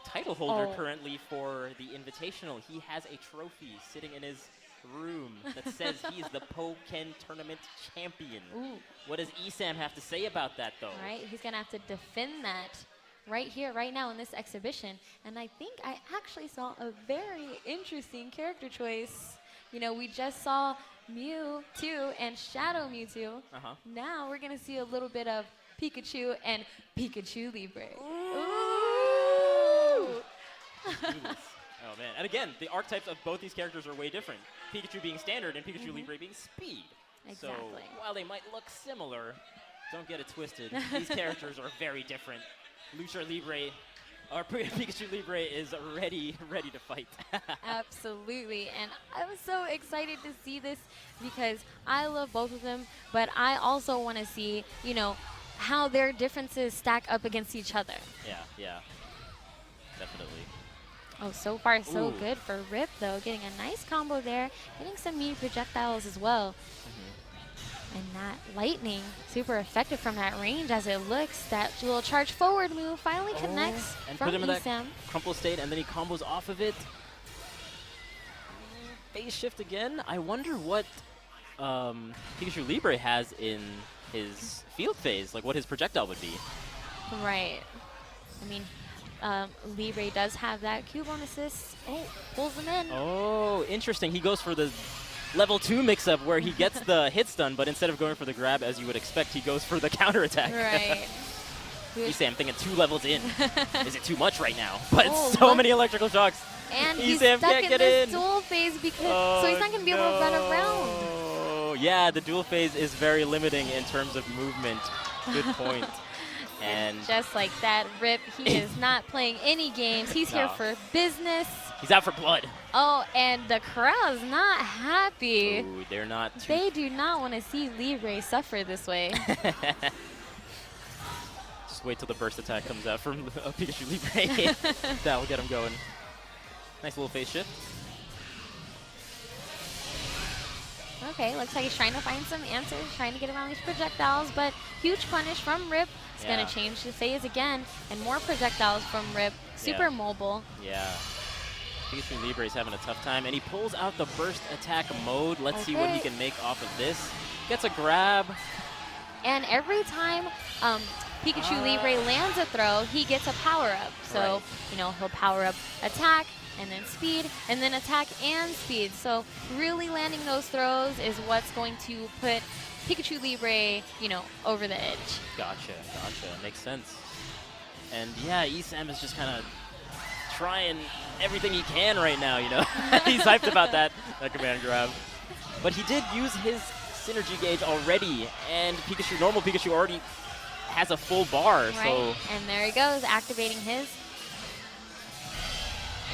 C: title holder
D: Oh.
C: currently for the Invitational. He has a trophy sitting in his room that says he is the Pokken Tournament champion.
D: Ooh.
C: What does Esam have to say about that, though?
D: Right? He's going to have to defend that right here, right now in this exhibition. And I think I actually saw a very interesting character choice. You know, we just saw Mewtwo and Shadow Mewtwo.
C: Uh-huh.
D: Now we're going to see a little bit of Pikachu and Pikachu Libre. Ooh.
C: Do this. Oh man! And again, the archetypes of both these characters are way different. Pikachu being standard and Pikachu Libre being speed. So
D: Exactly.
C: while they might look similar, don't get it twisted. These characters are very different. Lucia Libre, or Pikachu Libre, is ready to fight.
D: Absolutely, and I'm so excited to see this because I love both of them, but I also want to see, you know, how their differences stack up against each other.
C: Yeah, definitely.
D: Oh, so far so
C: Ooh.
D: good for Rip, though, getting a nice combo there, getting some meat projectiles as well. And that lightning, super effective from that range as it looks. That little charge forward move finally connects
C: And
D: from
C: put him in that
D: Esam.
C: crumple state, and then he combos off of it. Phase shift again. I wonder what Pikachu Libre has in his field phase, like what his projectile would be.
D: Right. I mean, Libre does have that Cubone assist. Oh, pulls him in.
C: Oh, interesting. He goes for the level 2 mix-up where he gets the hit stun, but instead of going for the grab as you would expect, he goes for the counter attack.
D: Right.
C: Esam thinking 2 levels in. Is it too much right now? But
D: Oh,
C: so
D: look.
C: many electrical shocks.
D: And he's
C: Esam
D: stuck
C: can't
D: in
C: get
D: this
C: in.
D: dual phase because so he's not going to be able to run around.
C: Oh, yeah, the dual phase is very limiting in terms of movement. Good point. And
D: Just like that, Rip, he is not playing any games. He's here
C: No.
D: for business.
C: he's out for blood.
D: Oh, and the crowd's not happy.
C: Ooh, they're not too
D: They do not want to see Libre suffer this way.
C: Just wait till the burst attack comes out from Pikachu Libre. That'll get him going. Nice little phase shift.
D: Okay, looks like he's trying to find some answers, trying to get around these projectiles, but huge punish from Rip. It's going
C: Yeah.
D: to change the phase again, and more projectiles from Rip. Super
C: Yeah.
D: mobile.
C: Yeah. Pikachu Libre's having a tough time, and he pulls out the burst attack mode. Let's see what he can make off of this. Gets a grab.
D: And every time Pikachu Libre lands a throw, he gets a power-up. So, you know, he'll power up attack, and then speed, and then attack and speed. So really landing those throws is what's going to put Pikachu Libre, you know, over the edge.
C: Gotcha. Makes sense. And yeah, Esam is just kind of trying everything he can right now, you know. He's hyped about that command grab. But he did use his synergy gauge already, and normal Pikachu already has a full bar. So.
D: And there he goes, activating his.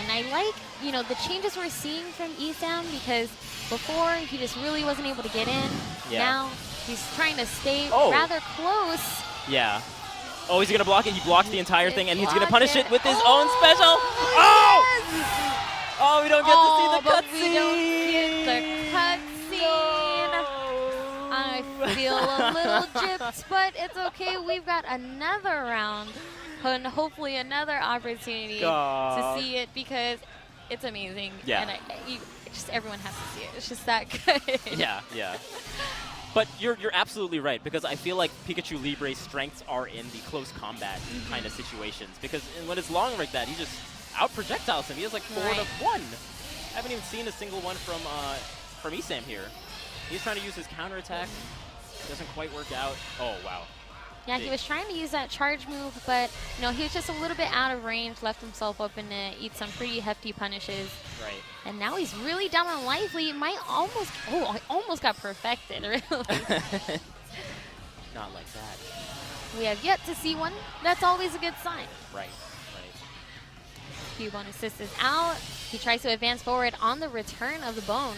D: And I like, you know, the changes we're seeing from Esam, because before he just really wasn't able to get in.
C: Yeah.
D: Now he's trying to stay rather close.
C: Yeah. Oh, is he going to block it? He blocks the entire thing, and he's going to
D: blocked
C: punish it with his own special.
D: Yes!
C: Oh, we don't get to see the
D: but
C: cutscene.
D: we don't get the cutscene. I feel a little gypped, but it's okay. We've got another round and hopefully another opportunity to see it, because it's amazing.
C: Yeah.
D: And just everyone has to see it. It's just that good.
C: Yeah. But you're absolutely right, because I feel like Pikachu Libre's strengths are in the close combat kind of situations. Because when it's long like that, he just out-projectiles him. He has like 4 to 1. I haven't even seen a single one from Esam here. He's trying to use his counterattack. Doesn't quite work out. Oh, wow.
D: Yeah, he was trying to use that charge move, but you know, he was just a little bit out of range, left himself open to eat some pretty hefty punishes.
C: Right.
D: And now he's really down on life. He might almost, I almost got perfected, really.
C: Not like that.
D: We have yet to see one. That's always a good sign.
C: Right.
D: Cubone assist is out. He tries to advance forward on the return of the bone.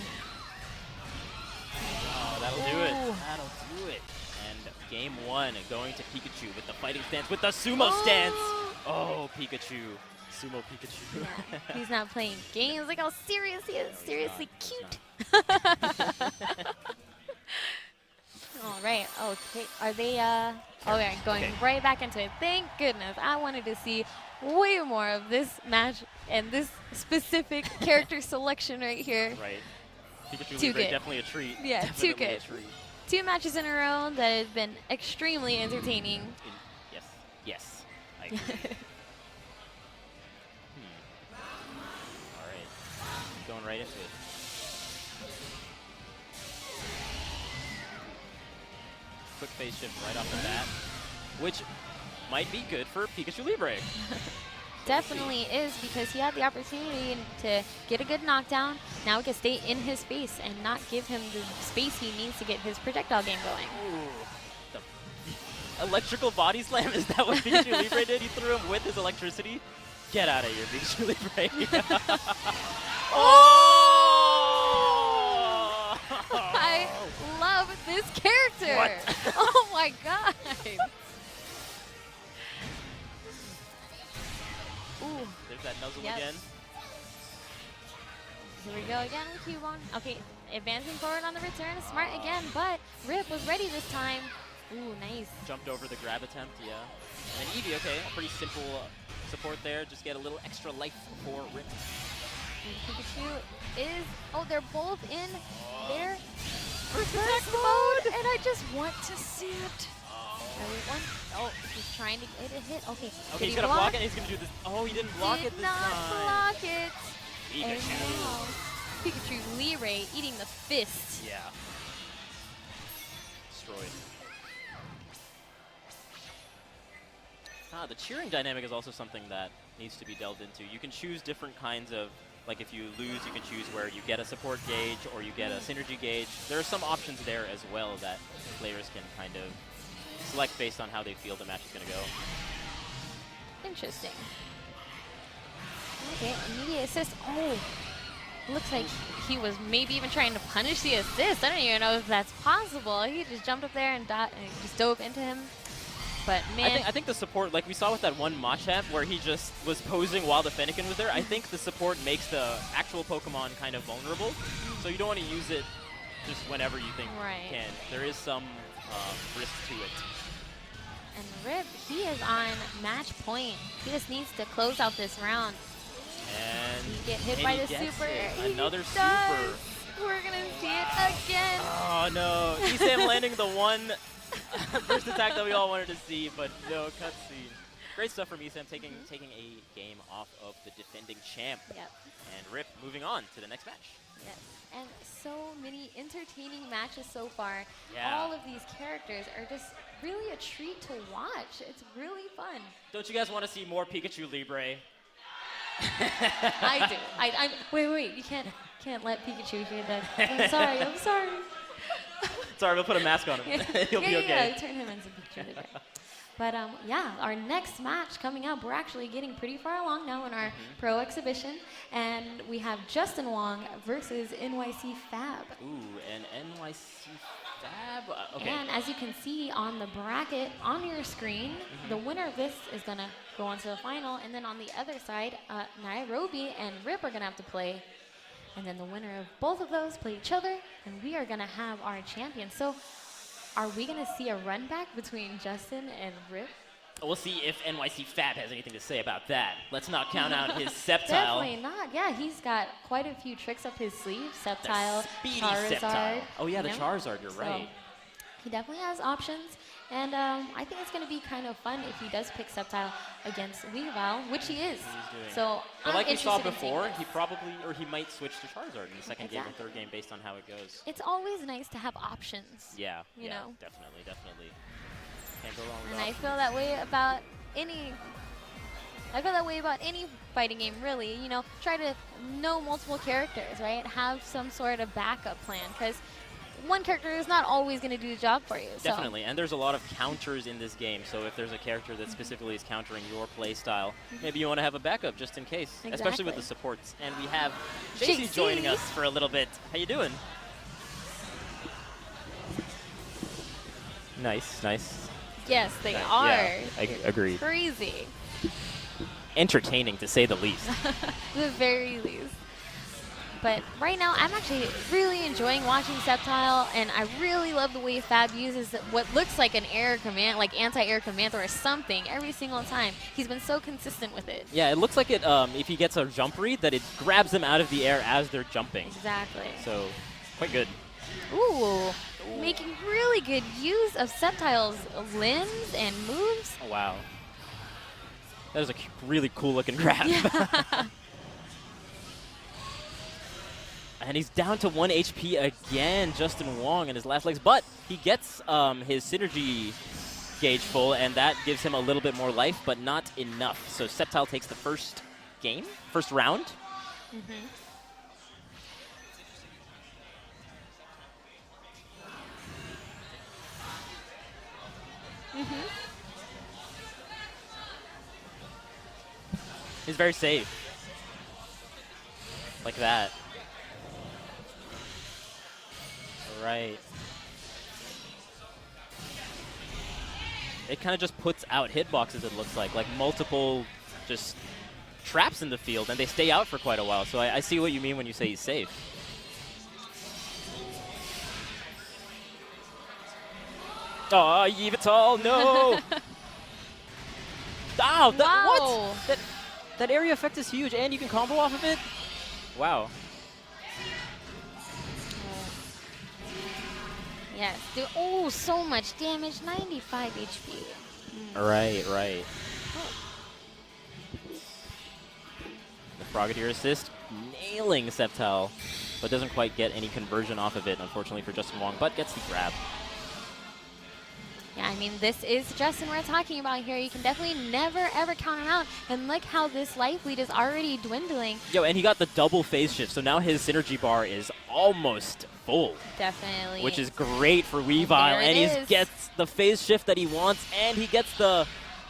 C: Oh, that'll do it. That'll do it. And game 1 going to Pikachu with the fighting stance, with the sumo stance. Oh, Pikachu. Sumo Pikachu.
D: Yeah, he's not playing games. Look how serious he is. Seriously cute. All right. Okay. Are they? Okay. Going right back into it. Thank goodness. I wanted to see way more of this match and this specific character selection right here.
C: Right. Pikachu
D: Too
C: Libre,
D: good.
C: definitely a treat.
D: Yeah,
C: Definitely
D: too good.
C: a treat.
D: 2 matches in a row that have been extremely entertaining.
C: Yes. I agree. All right. Going right into it. Quick phase shift right off the bat, which might be good for Pikachu Libre.
D: Definitely is, because he had the opportunity to get a good knockdown. Now he can stay in his space and not give him the space he needs to get his projectile game going.
C: Ooh. The electrical body slam, is that what Pikachu Libre did? He threw him with his electricity? Get out of here, Pikachu Libre. Oh!
D: I love this character.
C: What?
D: Oh my god. Ooh.
C: There's that nuzzle
D: Yep.
C: again.
D: Here we go again with Cubone. Okay, advancing forward on the return. Smart again, but Rip was ready this time. Ooh, nice.
C: Jumped over the grab attempt, yeah. And then Eevee, okay, a pretty simple support there. Just get a little extra life for Rip.
D: And Pikachu is, they're both in their first mode, and I just want to see it. He's trying to get a hit. Okay,
C: Okay, he's gonna block it, and he's gonna do this. Oh, he didn't block it this
D: Did not
C: time.
D: block it.
C: Pikachu.
D: And now, Pikachu Libre eating the fist.
C: Yeah. Destroyed. The cheering dynamic is also something that needs to be delved into. You can choose different kinds of, like if you lose, you can choose where you get a support gauge or you get a synergy gauge. There are some options there as well that players can kind of select based on how they feel the match is going to go.
D: Interesting. Okay, immediate assist. Oh, looks like he was maybe even trying to punish the assist. I don't even know if that's possible. He just jumped up there and just dove into him. But man,
C: I think the support, like we saw with that one Machamp where he just was posing while the Fennekin was there, I think the support makes the actual Pokemon kind of vulnerable. So you don't want to use it just whenever you think you can. There is some risk to it.
D: And Rip, he is on match point. He just needs to close out this round.
C: And
D: He get hit
C: and
D: by
C: he
D: the
C: gets
D: super.
C: it.
D: He
C: Another
D: does.
C: super.
D: We're gonna see it again.
C: Oh no, Esam landing the one first attack that we all wanted to see, but no cutscene. Great stuff from Esam, taking a game off of the defending champ.
D: Yep.
C: And Rip moving on to the next match.
D: Yes. And so many entertaining matches so far.
C: Yeah.
D: All of these characters are just really a treat to watch. It's really fun.
C: Don't you guys want to see more Pikachu Libre?
D: I do. Wait. You can't let Pikachu hear that. I'm sorry.
C: Sorry, we'll put a mask on him. He'll be okay.
D: Yeah, turn him into Pikachu. Later. But yeah, our next match coming up, we're actually getting pretty far along now in our pro exhibition, and we have Justin Wong versus NYC Fab.
C: Ooh, an NYC Fab? Okay.
D: And as you can see on the bracket on your screen, the winner of this is going to go on to the final, and then on the other side, Nairobi and Rip are going to have to play. And then the winner of both of those play each other, and we are going to have our champion. So are we going to see a run back between Justin and Rip?
C: We'll see if NYC Fab has anything to say about that. Let's not count out his Sceptile.
D: Definitely not. Yeah, he's got quite a few tricks up his sleeve. Sceptile,
C: Speedy
D: Charizard.
C: Sceptile. Oh yeah, the
D: you know?
C: Charizard, you're
D: So
C: right.
D: he definitely has options. And I think it's going to be kind of fun if he does pick Sceptile against Weavile, which he is. So
C: But
D: I'm
C: like we saw
D: interested in seeing
C: before,
D: this.
C: he probably, or he might switch to Charizard in the second game or
D: Exactly.
C: third game based on how it goes.
D: It's always nice to have options.
C: Yeah,
D: You know?
C: definitely. Can't go wrong with
D: And I
C: options.
D: feel that way about any fighting game, really. You know, try to know multiple characters, right? Have some sort of backup plan, because one character is not always going to do the job for you. So.
C: Definitely, and there's a lot of counters in this game, so if there's a character that specifically is countering your play style, maybe you want to have a backup just in case, especially with
D: Exactly.
C: the supports. And we have JC joining us for a little bit. How you doing? Nice.
D: Yes, they are.
C: Yeah, agreed.
D: Crazy.
C: Entertaining, to say the least.
D: The very least. But right now, I'm actually really enjoying watching Sceptile, and I really love the way Fab uses what looks like an air command, like anti-air command or something, every single time. He's been so consistent with it.
C: Yeah, it looks like it. If he gets a jump read, that it grabs them out of the air as they're jumping.
D: Exactly.
C: So, quite good.
D: Ooh, making really good use of Sceptile's limbs and moves.
C: Oh, wow. That is a really cool looking grab.
D: Yeah.
C: And he's down to 1 HP again, Justin Wong in his last legs. But he gets his synergy gauge full, and that gives him a little bit more life, but not enough. So Sceptile takes the first round. He's very safe. Like that. Right. It kind of just puts out hitboxes, it looks like multiple just traps in the field, and they stay out for quite a while. So I see what you mean when you say he's safe. Oh, Yveltal, no! Oh,
D: Wow.
C: what? That area effect is huge, and you can combo off of it? Wow.
D: Yes. Oh, so much damage. 95 HP.
C: Right. The Frogadier assist, nailing Sceptile, but doesn't quite get any conversion off of it, unfortunately for Justin Wong, but gets the grab.
D: Yeah, I mean, this is Justin we're talking about here. You can definitely never, ever count him out. And look how this life lead is already dwindling.
C: Yo, and he got the double phase shift, so now his synergy bar is almost full.
D: Definitely.
C: Which is great for Weavile,
D: There
C: and
D: it
C: he
D: is.
C: gets the phase shift that he wants, and he gets the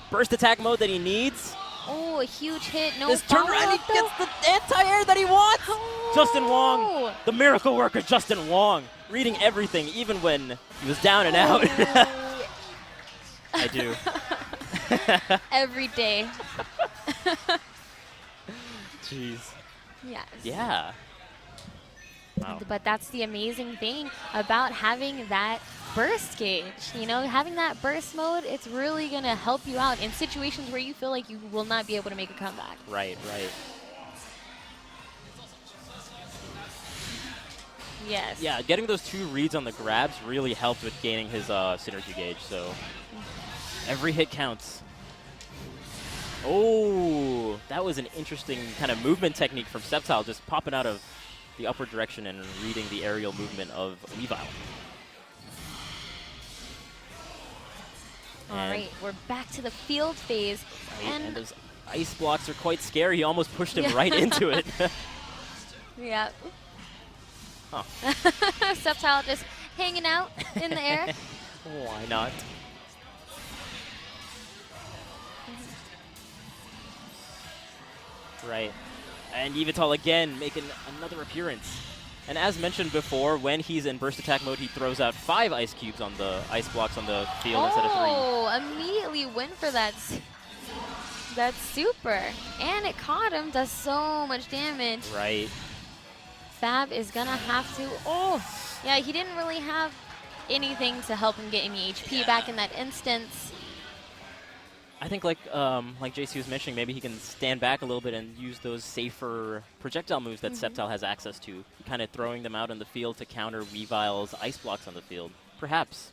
C: burst attack mode that he needs.
D: Oh, a huge hit. No
C: This turn around, he
D: follow-up,
C: gets the anti-air that he wants!
D: Oh.
C: Justin Wong, the miracle worker Justin Wong, reading everything, even when he was down and out.
D: Oh.
C: I do.
D: Every day.
C: Jeez.
D: Yes.
C: Yeah. Wow.
D: But that's the amazing thing about having that burst gauge. You know, having that burst mode, it's really going to help you out in situations where you feel like you will not be able to make a comeback.
C: Right.
D: Yes.
C: Yeah, getting those 2 reads on the grabs really helped with gaining his synergy gauge, so every hit counts. Oh, that was an interesting kind of movement technique from Sceptile, just popping out of the upward direction and reading the aerial movement of Weavile.
D: All right, we're back to the field phase.
C: Right, and
D: And
C: those ice blocks are quite scary. He almost pushed him right into it.
D: yeah.
C: Huh.
D: Sceptile just hanging out in the air.
C: Why not? Right. And Yveltal again making another appearance. And as mentioned before, when he's in burst attack mode, he throws out 5 ice cubes on the ice blocks on the field instead of 3.
D: Oh, immediately went for that. That's super. And it caught him, does so much damage.
C: Right.
D: Fab is gonna have to, oh, yeah, he didn't really have anything to help him get any HP back in that instance.
C: I think like JC was mentioning, maybe he can stand back a little bit and use those safer projectile moves that Sceptile has access to, kind of throwing them out in the field to counter Weavile's ice blocks on the field. Perhaps.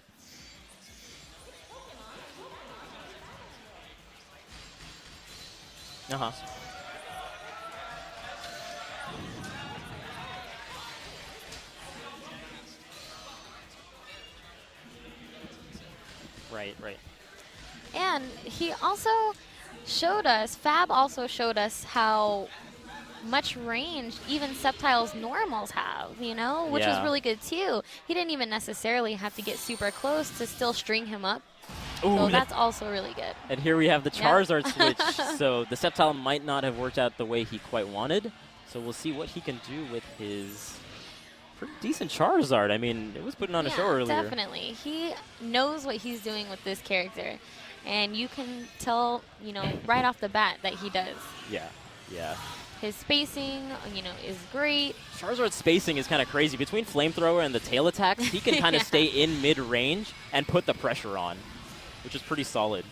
C: Uh-huh. Right, right.
D: And he also showed us, Fab also showed us how much range even Sceptile's normals have, you know, which was
C: Yeah.
D: really good too. He didn't even necessarily have to get super close to still string him up.
C: Ooh,
D: So
C: that-
D: that's also really good.
C: And here we have the
D: Yeah.
C: Charizard switch. So the Sceptile might not have worked out the way he quite wanted. So we'll see what he can do with his pretty decent Charizard. I mean, it was putting on a show earlier.
D: Definitely. He knows what he's doing with this character. And you can tell, you know, right off the bat that he does.
C: Yeah, yeah.
D: His spacing, you know, is great.
C: Charizard's spacing is kind of crazy. Between Flamethrower and the tail attacks, he can kind of
D: Yeah.
C: stay in mid-range and put the pressure on, which is pretty solid.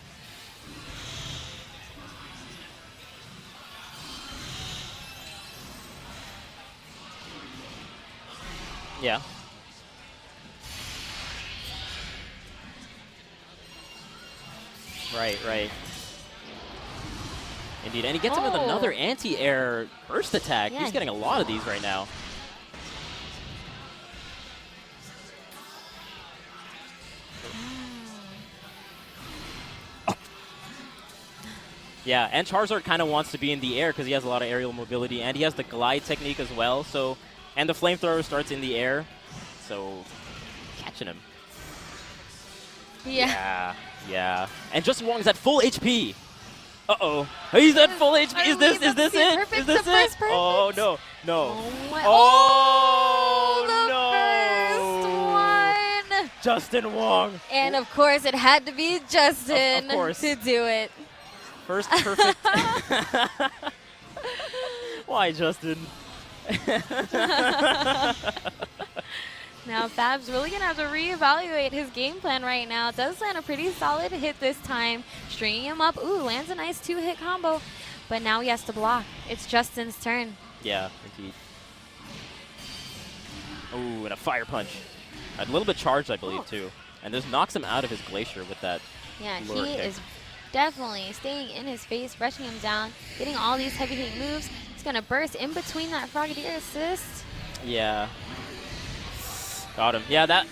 C: Yeah. Right, right. Indeed, and he gets him with
D: Oh.
C: another anti-air burst attack.
D: Yeah,
C: He's getting a lot of these right now. Yeah, and Charizard kind of wants to be in the air because he has a lot of aerial mobility, and he has the glide technique as well. So, and the flamethrower starts in the air, so catching him.
D: Yeah.
C: Yeah. And Justin Wong's at full HP. Uh-oh. He's at full HP.
D: Are
C: Is
D: we
C: this
D: about to see
C: it?
D: perfect?
C: Is this
D: The
C: it?
D: first perfect?
C: Oh, no. No.
D: my-
C: Oh,
D: the first one.
C: Justin Wong.
D: And of course, it had to be Justin
C: course.
D: to do it.
C: First perfect. Why, Justin?
D: Now, Fab's really going to have to reevaluate his game plan right now. Does land a pretty solid hit this time, stringing him up. Ooh, lands a nice 2-hit combo. But now he has to block. It's Justin's turn.
C: Yeah, indeed. Ooh, and a fire punch. A little bit charged, I believe, too. And this knocks him out of his glacier with that.
D: Yeah,
C: lure
D: he
C: kick.
D: is definitely staying in his face, rushing him down, getting all these heavy hitting moves. He's going to burst in between that Frogadier assist.
C: Yeah. Got him. Yeah,
D: And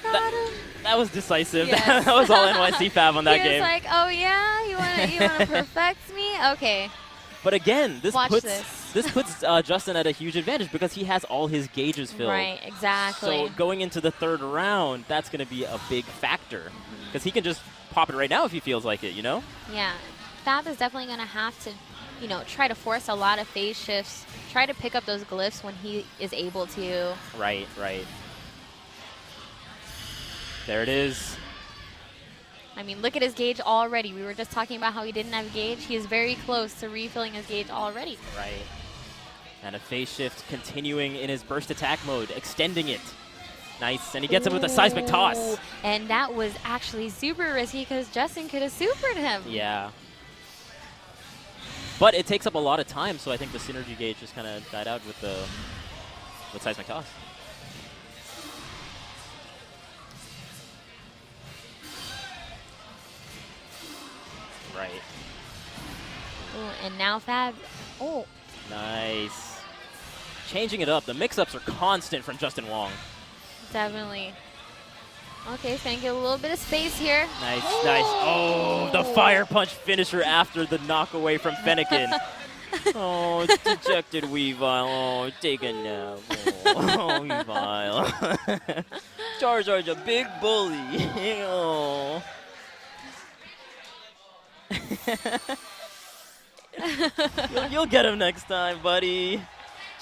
D: got him.
C: that was decisive.
D: Yes.
C: That was all NYC Fab on that
D: He was
C: game.
D: like, oh yeah, you want to perfect me? Okay.
C: But again, this
D: Watch
C: puts
D: this.
C: Justin at a huge advantage because he has all his gauges filled.
D: Right, exactly.
C: So going into the third round, that's going to be a big factor because he can just pop it right now if he feels like it, you know?
D: Yeah, Fab is definitely going to have to, you know, try to force a lot of phase shifts, try to pick up those glyphs when he is able to.
C: Right, right. There it is.
D: I mean, look at his gauge already. We were just talking about how he didn't have gauge. He is very close to refilling his gauge already.
C: Right. And a phase shift continuing in his burst attack mode, extending it. Nice, and he gets him with a seismic toss.
D: Ooh, and that was actually super risky because Justin could have supered him.
C: Yeah. But it takes up a lot of time, so I think the synergy gauge just kind of died out with seismic toss. Right.
D: Ooh, and now Fab. Oh,
C: Nice. Changing it up. The mix-ups are constant from Justin Wong.
D: definitely. Okay, he's gonna get a little bit of space here.
C: Nice, nice. Oh, the fire punch finisher after the knockaway from Fennekin. Oh, dejected Weavile. Oh, take a nap. Oh, Weavile. Charizard's a big bully. Oh. You'll get him next time, buddy.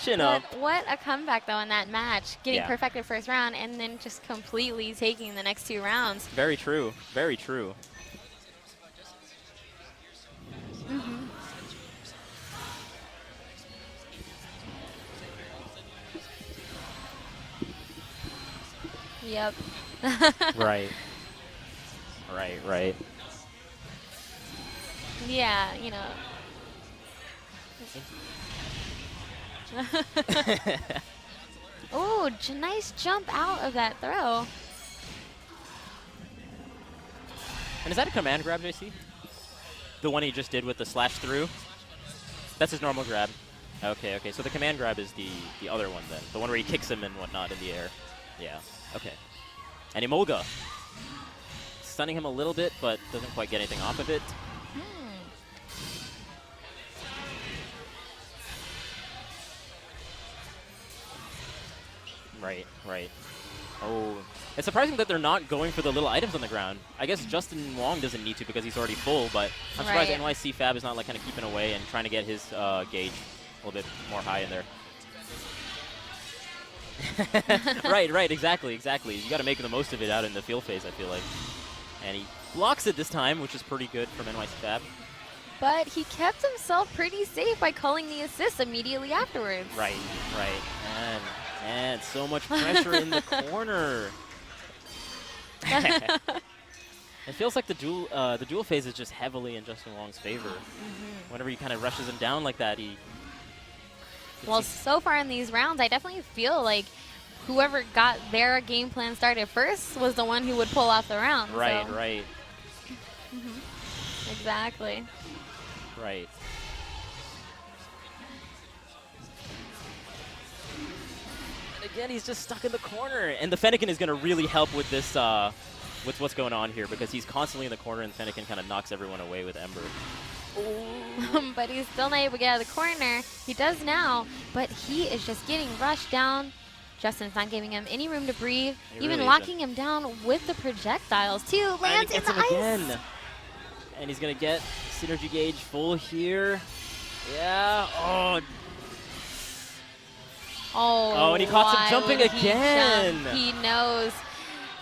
C: Chin up.
D: But what a comeback, though, in that match. Getting
C: Yeah.
D: perfected first round and then just completely taking the next 2 rounds.
C: Very true. Very true.
D: Yep.
C: Right. Right.
D: Yeah, you know. Ooh, nice jump out of that throw.
C: And is that a command grab, JC? The one he just did with the slash through? That's his normal grab. Okay. So the command grab is the other one then. The one where he kicks him and whatnot in the air. Yeah. Okay. And Emolga. Stunning him a little bit, but doesn't quite get anything off of it. Right. Oh, it's surprising that they're not going for the little items on the ground. I guess Justin Wong doesn't need to because he's already full, but I'm surprised
D: Right.
C: NYC Fab is not like kind of keeping away and trying to get his gauge a little bit more high in there. Right, exactly. You got to make the most of it out in the field phase, I feel like. And he blocks it this time, which is pretty good from NYC Fab.
D: But he kept himself pretty safe by calling the assist immediately afterwards.
C: Right. And so much pressure in the corner. It feels like the dual phase is just heavily in Justin Wong's favor. Whenever he kind of rushes him down like that, he.
D: Well, so far in these rounds, I definitely feel like whoever got their game plan started first was the one who would pull off the round.
C: Right.
D: Exactly.
C: Right. And again, he's just stuck in the corner. And the Fennekin is going to really help with this, with what's going on here, because he's constantly in the corner, and Fennekin kind of knocks everyone away with Ember.
D: But he's still not able to get out of the corner. He does now, but he is just getting rushed down. Justin's not giving him any room to breathe,
C: He
D: even
C: really
D: locking him down with the projectiles, too. Lands in the ice.
C: Again. And he's going to get synergy gauge full here. Yeah. Oh, and he caught him
D: why
C: jumping
D: would he
C: again.
D: jump? He knows.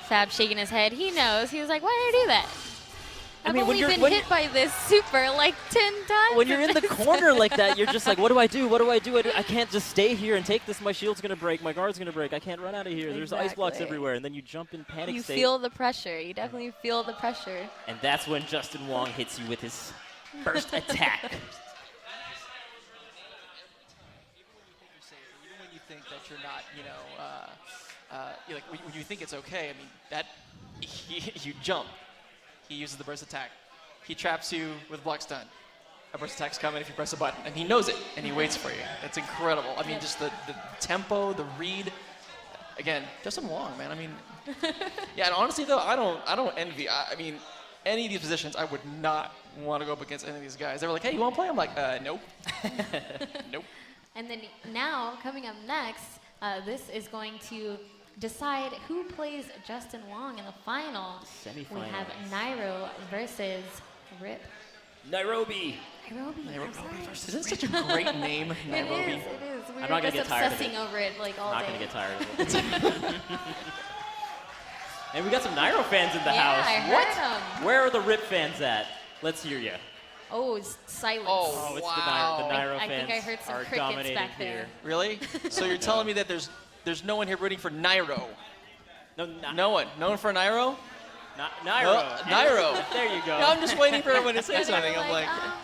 D: Fab shaking his head. He knows. He was like, why did I do that?
C: I
D: I've
C: mean,
D: only been
C: when
D: hit by this super like 10 times.
C: when you're in the corner like that, you're just like, what do I do? I can't just stay here and take this. My shield's going to break. My guard's going to break. I can't run out of here. There's ice blocks
D: Exactly.
C: everywhere. And then you jump in panic
D: You
C: state.
D: feel the pressure. You definitely feel the pressure.
C: And that's when Justin Wong hits you with his first attack.
B: Even when you think that you're not, when you think it's okay, I mean, that you jump. He uses the burst attack. He traps you with block stun. A burst attack's coming if you press a button, and he knows it, and he waits for you. It's incredible. I mean, just the tempo, the read. Again, Justin Wong, man. I mean, yeah. And honestly, though, I don't envy. I mean, any of these positions, I would not want to go up against any of these guys. They were like, "Hey, you want to play?" I'm like, "Nope, nope."
D: And then now, coming up next, this is going to decide who plays Justin Wong in the final.
C: Semi-final.
D: We have Nairo versus Rip.
C: Nairobi.
D: Nairobi. That's right.
B: Isn't it such a great name, Nairobi?
D: It is. We
C: I'm
D: were
C: not gonna
D: just
C: get tired of
D: obsessing
C: it.
D: over it like all
C: Not
D: day.
C: going to get tired of it. And we got some Nairo fans in the
D: Yeah,
C: house.
D: I
C: What?
D: heard 'em.
C: Where are the Rip fans at? Let's hear you.
D: Oh, it's silence.
B: Oh,
C: It's
B: wow.
C: the Nairo
D: I
C: fans
D: think I heard some
C: are
D: crickets
C: dominating
D: back there.
C: here.
B: Really? So you're telling me that there's no one here rooting for Nairo?
C: No
B: No one for Nairo?
C: Nairo.
B: Nairo.
C: There you go.
B: No, I'm just waiting for everyone to say
D: And they were
B: something. I'm like,
D: "Ah."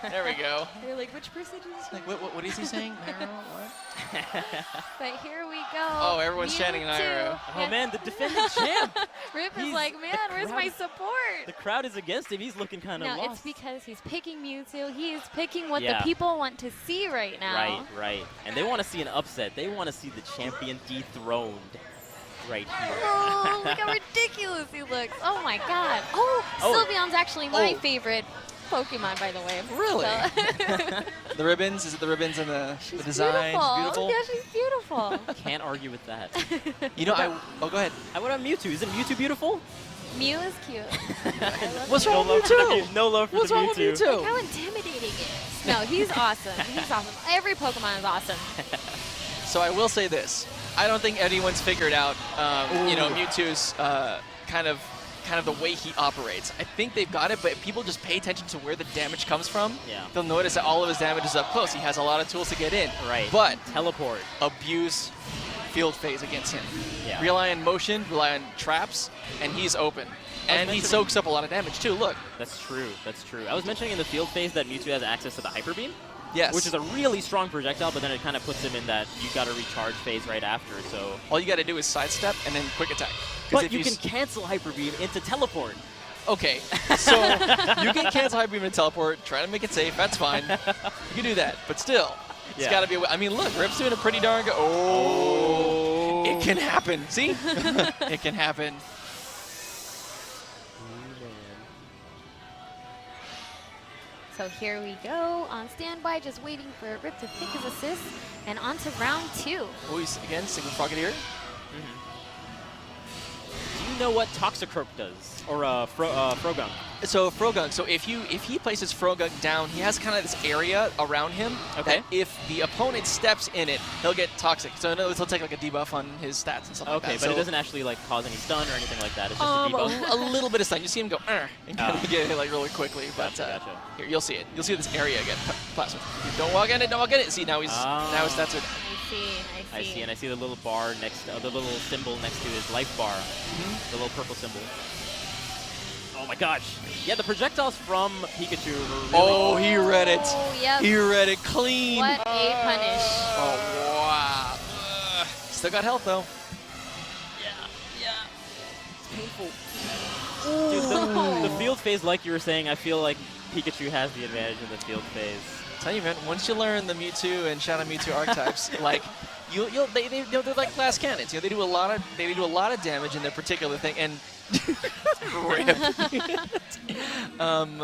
B: there we go.
D: They're like, which percentage is
B: Like, what is he saying? Nairo? What?
D: But here we go.
B: Oh, everyone's chanting Nairo.
C: Oh man, the defending champ.
D: Rip is
C: He's-
D: like, man,
C: the
D: where's my
C: crowd-
D: support?
C: The crowd is against him. He's looking kind of
D: No,
C: lost.
D: it's because he's picking Mewtwo. He is picking what
C: Yeah.
D: the people want to see right now.
C: Right, right. And they want to see an upset. They want to see the champion dethroned right here.
D: Oh, look how ridiculous he looks. Oh my god. Oh,
C: Oh.
D: Sylveon's actually my
B: Oh.
D: favorite Pokemon, by the way.
B: Really?
D: So-
B: The ribbons? Is it the ribbons and the design?
D: beautiful.
B: Beautiful.
D: Yeah, she's beautiful.
C: Can't argue with that.
B: You know, oh, go ahead.
C: How about Mewtwo? Isn't Mewtwo beautiful?
D: Mew is cute.
B: What's
C: No
B: wrong
C: love
B: with
C: for the
B: Mewtwo?
C: Mew- No love for
B: What's
C: the
B: wrong with
C: Mewtwo.
B: Mewtwo?
D: How intimidating it is. No, he's awesome. He's awesome. Every Pokemon is awesome.
B: So I will say this: I don't think anyone's figured out, Mewtwo's kind of the way he operates. I think they've got it, but if people just pay attention to where the damage comes from,
C: Yeah.
B: they'll notice that all of his damage is up close. He has a lot of tools to get in.
C: Right.
B: But
C: Teleport.
B: abuse field phase against him.
C: Yeah.
B: Rely on motion, rely on traps, and he's open. And he
C: mentioning-
B: soaks up a lot of damage too. Look.
C: That's true. That's true. I was mentioning in the field phase that Mewtwo has access to the Hyper Beam.
B: Yes.
C: Which is a really strong projectile, but then it kind of puts him in that you got to recharge phase right after. So,
B: all you got to do is sidestep and then quick attack. 'Cause
C: but
B: if
C: you can
B: s-
C: cancel Hyper Beam into teleport.
B: Okay, so you can cancel Hyper Beam and teleport, try to make it safe, that's fine. You can do that, but still, it's
C: Yeah.
B: got to be I mean, look, Rip's doing a pretty darn good. Oh, it can happen. See? It can happen.
D: So here we go on standby, just waiting for Rip to pick his assist. And on to round 2.
B: Oh, he's again, Sigma Frogadier.
C: Do you know what Toxicroak does? Or Frogunk?
B: So Frogunk, so if he places Frogunk down, he has kind of this area around him
C: Okay.
B: that if the opponent steps in it, he'll get toxic. So in other words, he'll take like a debuff on his stats and stuff like
C: Okay,
B: that.
C: but
B: So,
C: it doesn't actually like cause any stun or anything like that. It's just a debuff.
B: a little bit of stun. You see him go, and kind
C: Oh.
B: of get it like really quickly. But
C: Gotcha, gotcha.
B: here, you'll see it. You'll see this area get plasma. Don't walk in it. Don't walk in it. See, now his stats are.
D: I see,
C: I see, and I see the little bar next, the little symbol next to his life bar, the little purple symbol. Oh my gosh! Yeah, the projectiles from Pikachu were really
B: Oh, he read it.
D: Oh, yep.
B: He read it clean.
D: What a punish.
B: Oh, wow. Still got health, though.
C: painful. Dude, the field phase, like you were saying, I feel like Pikachu has the advantage in the field phase.
B: Tell you, man, once you learn the Mewtwo and Shadow Mewtwo archetypes, like they're like glass cannons. They do a lot of damage in their particular thing, and rip. And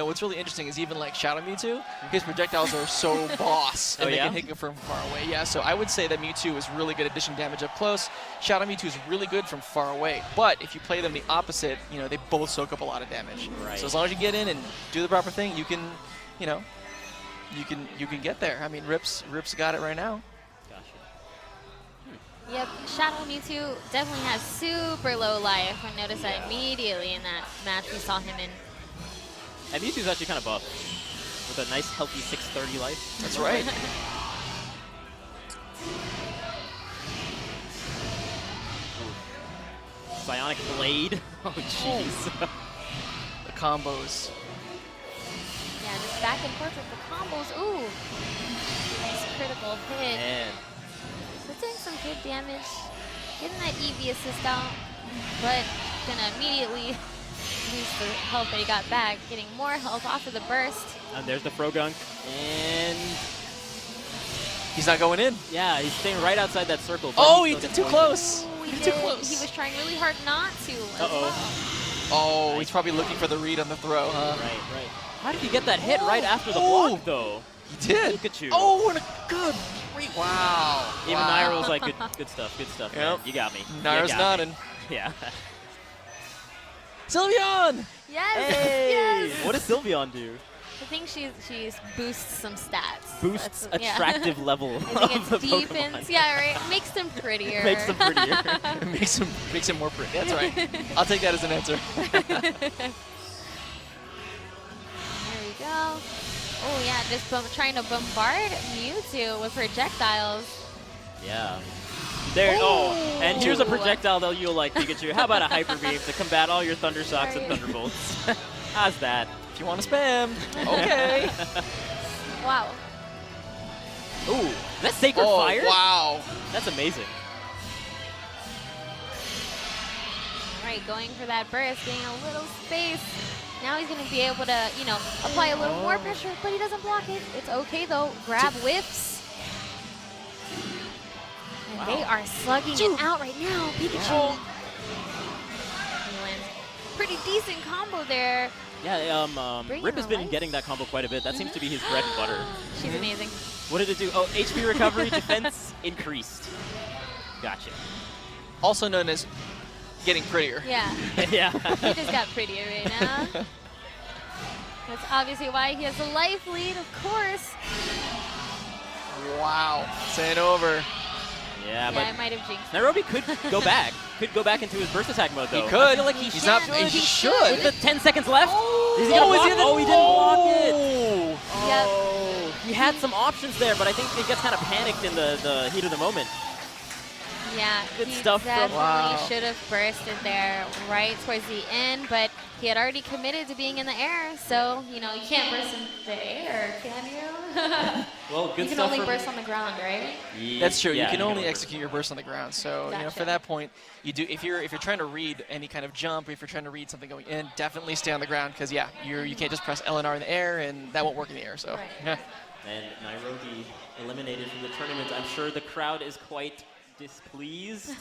B: what's really interesting is even like Shadow Mewtwo, his projectiles are so boss, and
C: Oh,
B: they
C: yeah?
B: can hit you from far away. Yeah, so I would say that Mewtwo is really good at dishing damage up close. Shadow Mewtwo is really good from far away, but if you play them the opposite, they both soak up a lot of damage.
C: Right.
B: So as long as you get in and do the proper thing, you can, you can get there. I mean, Rip's got it right now.
C: Gotcha.
D: Yep, Shadow Mewtwo definitely has super low life. I noticed that
C: Yeah.
D: immediately in that match we saw him in.
C: And Mewtwo's actually kind of buff, with a nice healthy 630 life.
B: That's right.
C: Psionic Blade. Oh, jeez.
B: The combos.
D: Yeah, just back and forth with the combos. Ooh, nice critical hit.
C: Man.
D: So doing some good damage. Getting that EV assist out, but gonna immediately lose the health that he got back. Getting more health off of the burst.
C: And there's the Frogunk. And
B: He's not going in.
C: yeah, he's staying right outside that circle. but
B: Oh,
C: he's
B: he
C: still
B: did too
C: going.
B: close.
D: Ooh,
B: He
D: he
B: did too
D: did.
B: close.
D: He was trying really hard not to. as
C: Uh-oh.
D: well.
B: Oh, he's probably looking for the read on the throw, huh?
C: Right, right. How did he get that hit right after the
B: Oh.
C: block, though?
B: He did.
C: Pikachu.
B: Oh, and a good read. Wow.
C: Even
B: wow.
C: Nairo was like, good stuff, man.
B: Yep.
C: You got me.
B: Nairo's
C: You got me."
B: nodding.
C: Yeah.
B: Sylveon!
D: Yes,
C: Hey!
D: yes.
C: What does Sylveon do?
D: I think she's boosts some stats.
C: Boosts
D: That's- yeah.
C: attractive level
D: I
C: of
D: think it's
C: the
D: deepens.
C: Pokemon.
D: Yeah, right. Makes them prettier.
C: Makes them prettier.
B: makes him more pretty. That's right. I'll take that as an answer.
D: There we go. Oh yeah, just trying to bombard Mewtwo with projectiles.
C: Yeah. There. Oh, and here's a
D: Ooh.
C: projectile that you'll like, Pikachu. How about a Hyper Beam to combat all your Thunder Shocks and
D: Right.
C: Thunderbolts? How's that?
B: If you want to spam, okay.
D: Wow.
C: Ooh. That's Sacred
B: Oh,
C: Fire?
B: wow.
C: That's amazing.
D: All right, going for that burst, getting a little space. Now he's going to be able to, you know, apply a little more pressure, but he doesn't block it. It's okay, though. Grab whiffs. And they are slugging it out right now. Pikachu. He lands pretty decent combo there.
C: Yeah,
D: Bring
C: Rip
D: her
C: has been
D: life.
C: getting that combo quite a bit. That seems to be his bread and butter.
D: She's amazing.
C: What did it do? Oh, HP recovery, defense increased. Gotcha.
B: Also known as getting prettier.
D: Yeah,
C: Yeah.
D: he just got prettier right now. That's obviously why he has a life lead, of course.
B: Wow. Saying over.
C: Yeah,
D: Yeah,
C: but
D: I might have jinxed.
C: Nairobi could go back. Could go back into his burst attack mode, though.
B: He could.
C: I feel like he
B: He's
C: should.
B: not.
D: should.
B: He
D: He
B: should.
C: With the 10 seconds left. Is he
B: Oh,
C: gonna
B: is he
C: block?
B: gonna-
C: Oh, he didn't block
B: Oh.
C: it. Oh, he had some options there, but I think he gets kind of panicked in the heat of the moment.
D: Yeah,
C: Good
D: he
C: stuff from-
D: definitely
B: Wow.
D: should have bursted there right towards the end, but he had already committed to being in the air, so, you know, you can't burst in the air, can you?
C: Well, good
D: You can
C: stuff
D: only
C: from-
D: burst on the ground, right?
B: That's true.
C: Yeah,
B: you can only
C: only
B: execute your burst on the ground. So you know,
D: Gotcha.
B: for that point, you do. If you're trying to read any kind of jump, or if you're trying to read something going in, definitely stay on the ground because yeah, you can't just press LNR in the air and that won't work in the air. So
D: Right.
B: yeah.
C: And Nairobi eliminated from the tournament. I'm sure the crowd is quite displeased.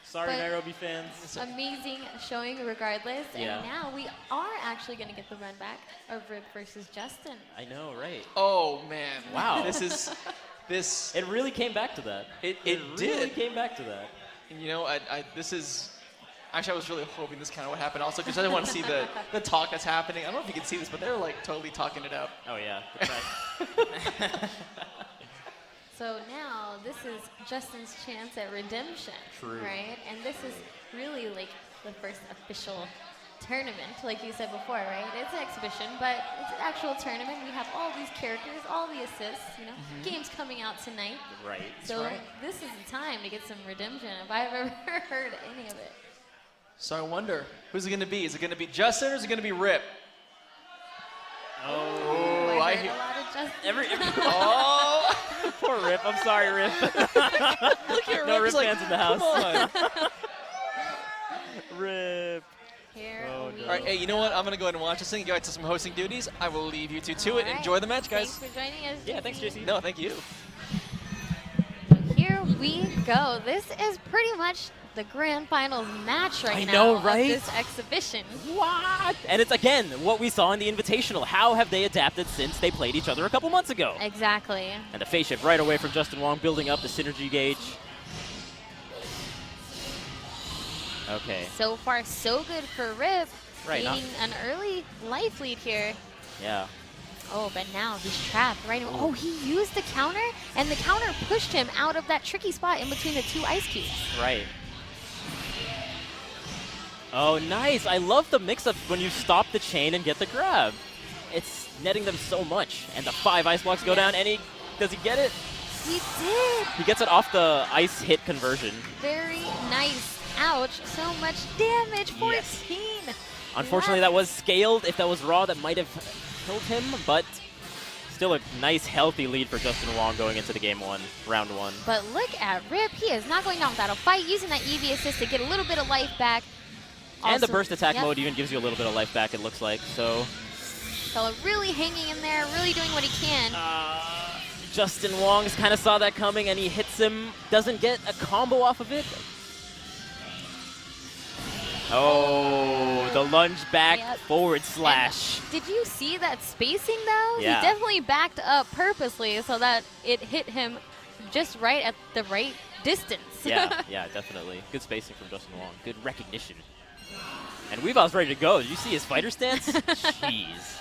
C: Sorry,
D: But-
C: Nairobi fans.
D: Amazing showing regardless,
C: Yeah.
D: and now we are actually going to get the run back of Rip versus Justin.
C: I know, right?
B: Oh man.
C: Wow.
B: This is this.
C: It really came back to that.
B: It
C: really
B: did.
C: came back to that.
B: You know, this is. Actually, I was really hoping this kind of would happen also because I didn't want to see the talk that's happening. I don't know if you can see this, but they're like totally talking it up.
C: Oh yeah. the track.
D: So now this is Justin's chance at redemption,
C: True.
D: right? And this is really like the first official tournament, like you said before, right? It's an exhibition, but it's an actual tournament. We have all these characters, all the assists, you know, games coming out tonight.
C: Right.
D: So
B: right.
D: this is the time to get some redemption if I've ever heard any of it.
B: So I wonder who's it going to be? Is it going to be Justin or is it going to be Rip?
D: Oh, I
B: I
D: heard
B: hear-
D: a lot of Justin.
C: Every
B: Oh,
C: poor Rip. I'm sorry, Rip.
B: look at
C: No
B: Rip's
C: Rip
B: like,
C: fans in the house.
B: come on.
C: Rip.
D: Here
C: Oh,
D: we
C: no.
B: All right, hey, you know what? I'm going to go ahead and watch this thing and go back to some hosting duties. I will leave you two to it.
D: All right.
B: Enjoy the match, guys.
D: Thanks for joining us.
C: Yeah, thanks, JC.
B: No, thank you.
D: Here we go. This is pretty much the grand finals match right
C: I
D: now
C: know,
D: of
C: right?
D: this exhibition.
C: What? And it's again what we saw in the Invitational. How have they adapted since they played each other a couple months ago?
D: Exactly.
C: And the face shift right away from Justin Wong, building up the synergy gauge. Okay.
D: So far, so good for Rip.
C: Right, not-
D: Gaining an early life lead here.
C: Yeah.
D: Oh, but now he's trapped right now. Oh, he used the counter, and the counter pushed him out of that tricky spot in between the two ice cubes.
C: Right. Oh, nice. I love the mix-up when you stop the chain and get the grab. It's netting them so much. And the 5 ice blocks go down, and does he get it?
D: He did.
C: He gets it off the ice hit conversion.
D: Very nice. Ouch. So much damage. 14.
C: Yes. Unfortunately, that was scaled. If that was raw, that might have killed him, but still a nice, healthy lead for Justin Wong going into the game 1, round 1.
D: But look at Rip. He is not going down without a fight, using that EV assist to get a little bit of life back.
C: And the
D: Also-
C: burst attack
D: yep.
C: mode even gives you a little bit of life back, it looks like. So
D: So really hanging in there, really doing what he can.
C: Justin Wong's kind of saw that coming, and he hits him. Doesn't get a combo off of it. Oh, the lunge back
D: Yep.
C: forward slash.
D: Did you see that spacing though?
C: Yeah.
D: He definitely backed up purposely so that it hit him just right at the right distance.
C: Yeah, yeah, definitely. Good spacing from Justin Wong. Good recognition. And Weavaw's ready to go. Did you see his fighter stance? Jeez.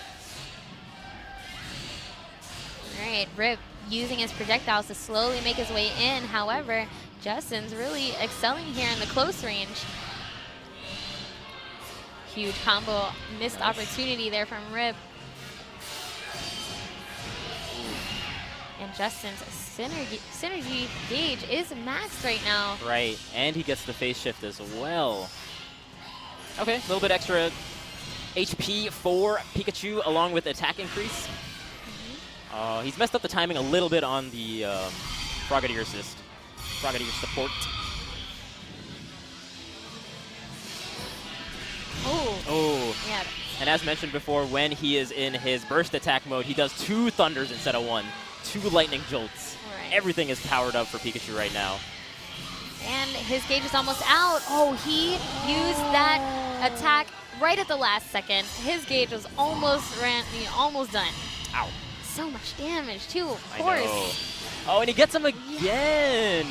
D: All right, Rip using his projectiles to slowly make his way in. However, Justin's really excelling here in the close range. Huge combo, missed opportunity there from Rip. And Justin's synergy gauge is maxed right now.
C: Right, and he gets the phase shift as well. Okay, a little bit extra HP for Pikachu along with attack increase. He's messed up the timing a little bit on the Frogadier assist. Frogadier support. Oh.
D: Yeah.
C: And as mentioned before, when he is in his burst attack mode, he does 2 thunders instead of 1. 2 lightning jolts.
D: Right.
C: Everything is powered up for Pikachu right now.
D: And his gauge is almost out. Oh, he used that attack right at the last second. His gauge was almost done.
C: Ow.
D: So much damage too, of
C: I
D: course.
C: know. Oh, and he gets him again.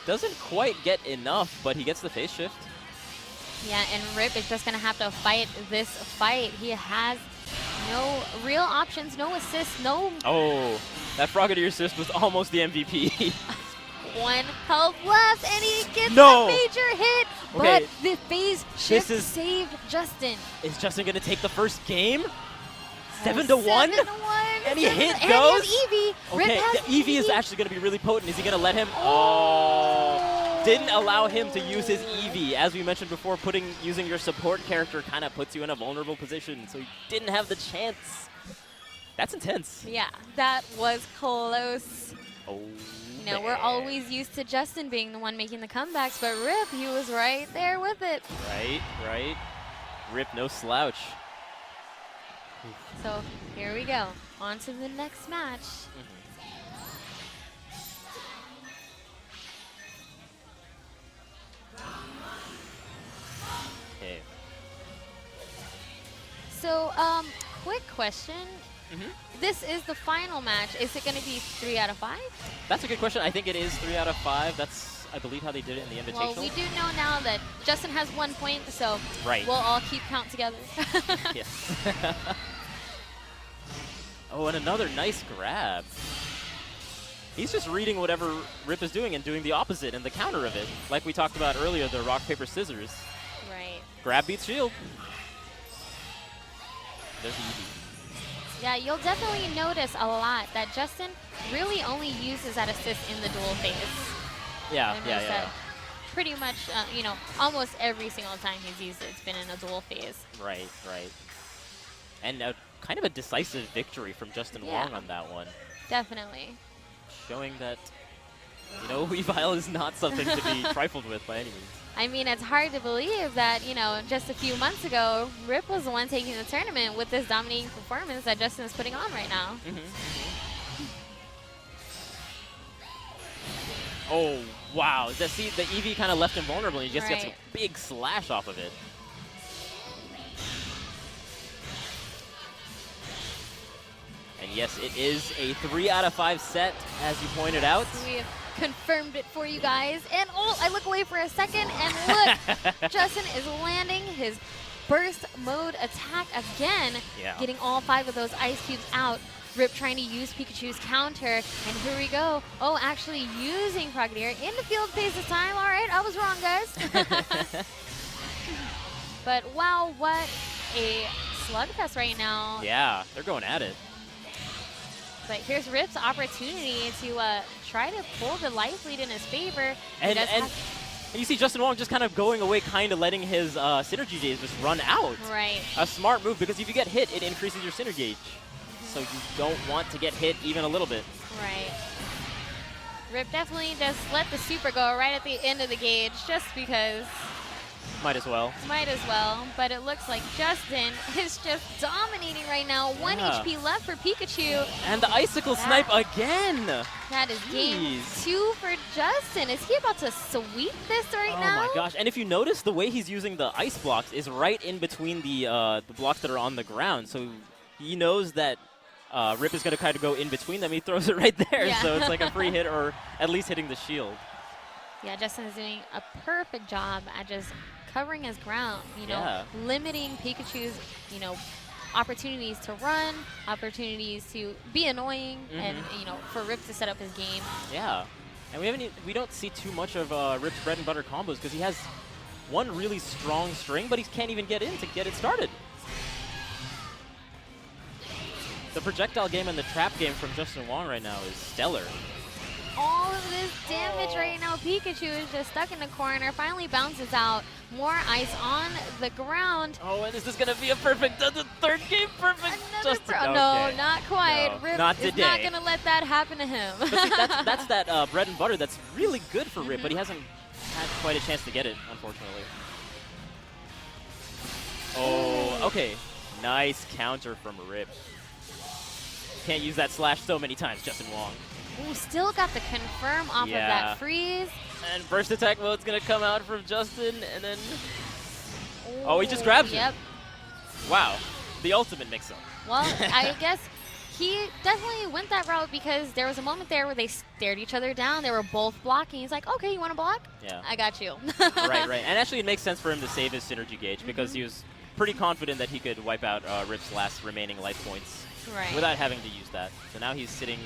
C: Doesn't quite get enough, but he gets the phase shift.
D: Yeah, and Rip is just gonna have to fight this fight. He has no real options, no assists, no
C: Oh, that Frogadier assist was almost the MVP.
D: 1 health left, and he gets
C: No.
D: a major hit.
C: Okay.
D: But the phase shift
C: is-
D: saved Justin.
C: Is Justin going to take the first game? 7-1?
D: 7-1.
C: And he hit
D: And
C: those?
D: he has Eevee. Rip
C: Okay,
D: has
C: the Eevee is actually going to be really potent. Is he going to let him? Oh. Didn't allow him to use his Eevee. As we mentioned before, using your support character kind of puts you in a vulnerable position, so he didn't have the chance. That's intense.
D: Yeah, that was close.
C: Oh,
D: You know, we're always used to Justin being the one making the comebacks, but Rip, he was right there with it.
C: Right. Rip, no slouch.
D: So here we go. On to the next match.
C: Okay.
D: So, quick question. This is the final match. Is it going to be 3 out of 5?
C: That's a good question. I think it is 3 out of 5. That's, I believe, how they did it in the Invitational.
D: Well, we do know now that Justin has 1 point, so
C: Right.
D: we'll all keep count together.
C: Yes. Oh, and another nice grab. He's just reading whatever Rip is doing and doing the opposite and the counter of it. Like we talked about earlier, the rock, paper, scissors.
D: Right.
C: Grab beats shield. There's the Eevee.
D: Yeah, you'll definitely notice a lot that Justin really only uses that assist in the dual phase.
C: Yeah,
D: I noticed
C: yeah.
D: that pretty much, you know, almost every single time he's used it, it's been in a dual phase.
C: Right. And kind of a decisive victory from Justin
D: Yeah.
C: Wong on that one.
D: Definitely.
C: Showing that, you know, Weavile is not something to be trifled with by any means.
D: I mean, it's hard to believe that, you know, just a few months ago, Rip was the one taking the tournament with this dominating performance that Justin is putting on right now.
C: Oh, wow. See, the Eevee kind of left him vulnerable, and he just gets a
D: Right.
C: big slash off of it. And yes, it is a 3 out of 5 set, as you pointed out.
D: We have confirmed it for you guys. And oh, I look away for a second, and look, Justin is landing his burst mode attack again,
C: Yeah.
D: getting all 5 of those ice cubes out. Rip trying to use Pikachu's counter, and here we go. Oh, actually using Frogadier in the field phase this time. All right, I was wrong, guys. But wow, what a slugfest right now.
C: Yeah, they're going at it.
D: But here's Rip's opportunity to try to pull the life lead in his favor. He
C: And,
D: does
C: and
D: have-
C: you see Justin Wong just kind of going away, kind of letting his synergy gauge just run out.
D: Right.
C: A smart move, because if you get hit, it increases your synergy gauge. So you don't want to get hit even a little bit.
D: Right. Rip definitely just let the super go right at the end of the gauge just because
C: Might as well.
D: might as well. But it looks like Justin is just dominating right now. 1
C: Yeah.
D: HP left for Pikachu.
C: And the icicle snipe again.
D: That is game
C: Jeez.
D: 2 for Justin. Is he about to sweep this right
C: Oh
D: now?
C: my gosh! And if you notice, the way he's using the ice blocks is right in between the blocks that are on the ground. So he knows that Rip is going to kind of go in between them. He throws it right there,
D: Yeah.
C: so it's like a free hit, or at least hitting the shield.
D: Yeah, Justin is doing a perfect job at just covering his ground, you know,
C: Yeah.
D: limiting Pikachu's, you know, opportunities to run, opportunities to be annoying, and, you know, for Rip to set up his game.
C: Yeah, and we don't see too much of Rip's bread and butter combos because he has one really strong string, but he can't even get in to get it started. The projectile game and the trap game from Justin Wong right now is stellar.
D: all of this damage right now. Pikachu is just stuck in the corner, finally bounces out. More ice on the ground.
C: Oh, and this is going to be a perfect, the third game perfect.
D: Another
C: Okay.
D: No, not quite.
C: No,
D: Rip
C: not
D: is
C: today.
D: not going to let that happen to him.
C: But see, that's that bread and butter that's really good for Rip, but he hasn't had quite a chance to get it, unfortunately. Oh, okay. Nice counter from Rip. Can't use that slash so many times, Justin Wong.
D: Ooh, still got the confirm off of that freeze.
C: And burst attack mode's going to come out from Justin, and then... Oh, he just grabs
D: Yep.
C: it. Wow. The ultimate mix-up.
D: Well, I guess he definitely went that route because there was a moment there where they stared each other down. They were both blocking. He's like, okay, you want to block?
C: Yeah.
D: I got you.
C: Right. And actually, it makes sense for him to save his synergy gauge because he was pretty confident that he could wipe out Rip's last remaining life points
D: Right.
C: without having to use that. So now he's sitting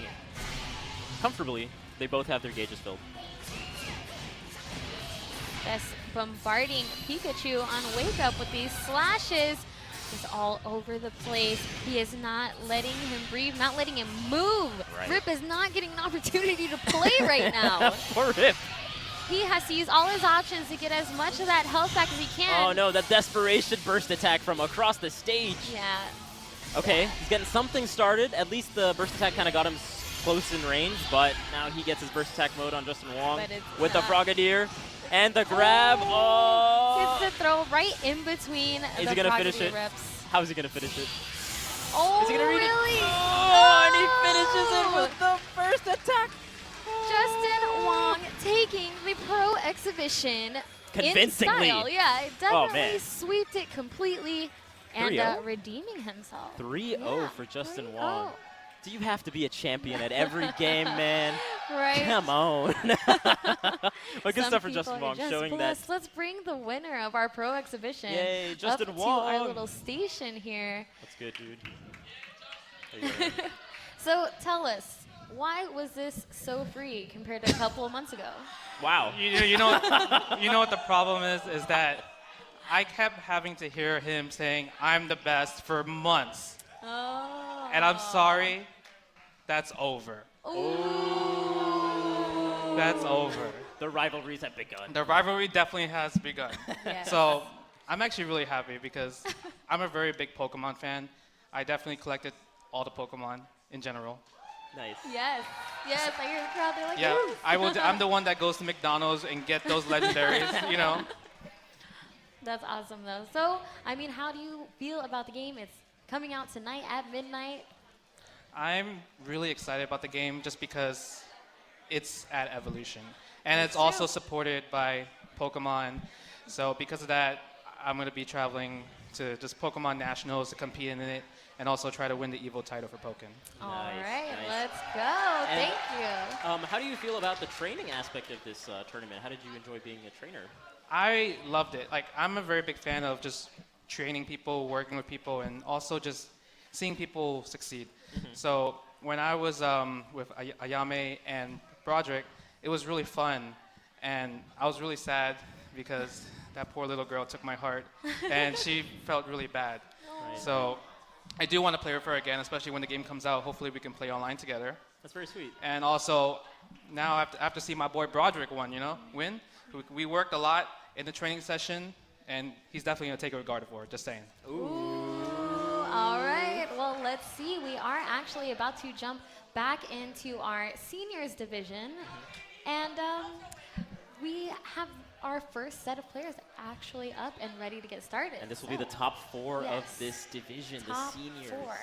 C: comfortably. They both have their gauges filled.
D: Just bombarding Pikachu on Wake Up with these slashes. Just all over the place. He is not letting him breathe, not letting him move.
C: Right.
D: Rip is not getting an opportunity to play right now.
C: Poor Rip.
D: He has to use all his options to get as much of that health back as he can.
C: Oh no, that desperation burst attack from across the stage.
D: Yeah.
C: Okay, he's getting something started. At least the burst attack kind of got him close in range, but now he gets his burst attack mode on Justin Wong
D: But it's
C: with the
D: not.
C: Frogadier and the grab. Oh!
D: Gets the throw right in between
C: Is
D: the
C: he gonna finish
D: Frogadier
C: it?
D: Rips.
C: How's he gonna finish it?
D: Oh,
C: Is he gonna read it?
D: really?
C: Oh, and he finishes it with the first attack.
D: Justin Wong taking the pro exhibition
C: Convincingly.
D: in style. Yeah, it definitely
C: man.
D: sweeped it completely and
C: 3-0?
D: Redeeming himself.
C: 3-0
D: Yeah,
C: for Justin
D: 3-0.
C: Wong. Do you have to be a champion at every game, man?
D: Right.
C: Come on. Well, good
D: Some
C: stuff for
D: people
C: Justin
D: are
C: Wong,
D: just
C: showing that.
D: blessed. Let's bring the winner of our pro exhibition
C: Yay, Justin
D: up
C: Wong.
D: to our little station here.
C: That's good, dude. There you go.
D: So tell us, why was this so free compared to a couple of months ago?
C: Wow.
G: You know what the problem is that I kept having to hear him saying, I'm the best for months.
D: Oh.
G: And I'm sorry, that's over. That's over.
C: The rivalries have begun.
G: The rivalry definitely has begun.
D: Yes.
G: So I'm actually really happy because I'm a very big Pokemon fan. I definitely collected all the Pokemon in general.
C: Nice.
D: Yes, yes, I hear the crowd. They're like,
G: Yeah,
D: "Ooh."
G: I'm the one that goes to McDonald's and get those legendaries, you know.
D: That's awesome, though. So, I mean, how do you feel about the game? It's coming out tonight at midnight.
G: I'm really excited about the game just because it's at Evolution. And
D: That's
G: it's also
D: true.
G: supported by Pokemon. So because of that, I'm going to be traveling to just Pokemon Nationals to compete in it and also try to win the EVO title for Pokken.
D: All
C: Nice,
D: right,
C: nice.
D: let's go.
C: And-
D: Thank you.
C: How do you feel about the training aspect of this tournament? How did you enjoy being a trainer?
G: I loved it. Like, I'm a very big fan of just training people, working with people, and also just seeing people succeed. So when I was with Ayame and Broderick, it was really fun. And I was really sad because that poor little girl took my heart, and she felt really bad.
C: Right.
G: So I do want to play with her again, especially when the game comes out. Hopefully we can play online together.
C: That's very sweet.
G: And also, now I have to see my boy Broderick win. We worked a lot in the training session, and he's definitely going to take a Gardevoir, just saying.
D: Ooh, all right. Well, let's see. We are actually about to jump back into our seniors division. And we have our first set of players actually up and ready to get started.
C: And this will be the top 4
D: Yes.
C: of this division,
D: Top
C: the seniors.
D: 4.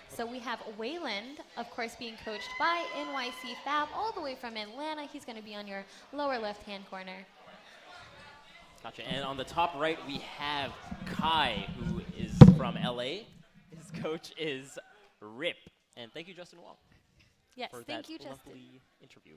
D: So we have Wayland, of course, being coached by NYC Fab, all the way from Atlanta. He's going to be on your lower left-hand corner.
C: Gotcha. And on the top right, we have Kai, who is from LA. His coach is Rip. And thank you, Justin Wong,
D: Yes,
C: for
D: thank
C: that
D: you, Justin.
C: lovely interview.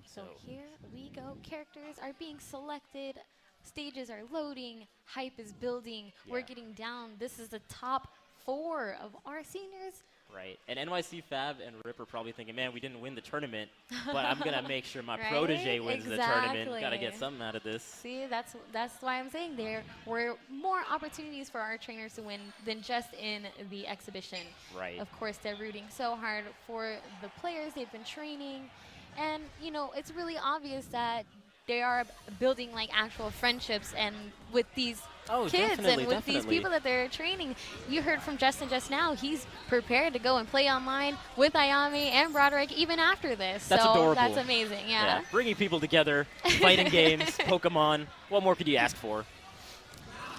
D: So here we go. Characters are being selected. Stages are loading. Hype is building. We're
C: Yeah.
D: getting down. This is the top 4 of our seniors
C: Right. And NYC Fab and Rip are probably thinking, man, we didn't win the tournament, but I'm going to make sure my
D: Right?
C: protege wins the tournament. Got to
D: Exactly.
C: get something out of this.
D: See, that's why I'm saying there were more opportunities for our trainers to win than just in the exhibition.
C: Right.
D: Of course, they're rooting so hard for the players they've been training, and you know it's really obvious that they are building like actual friendships and with these kids and with these people that they're training. You heard from Justin just now. He's prepared to go and play online with Ayame and Broderick even after this.
C: That's
D: so
C: adorable.
D: That's amazing. Yeah.
C: Bringing people together, fighting games, Pokemon. What more could you ask for?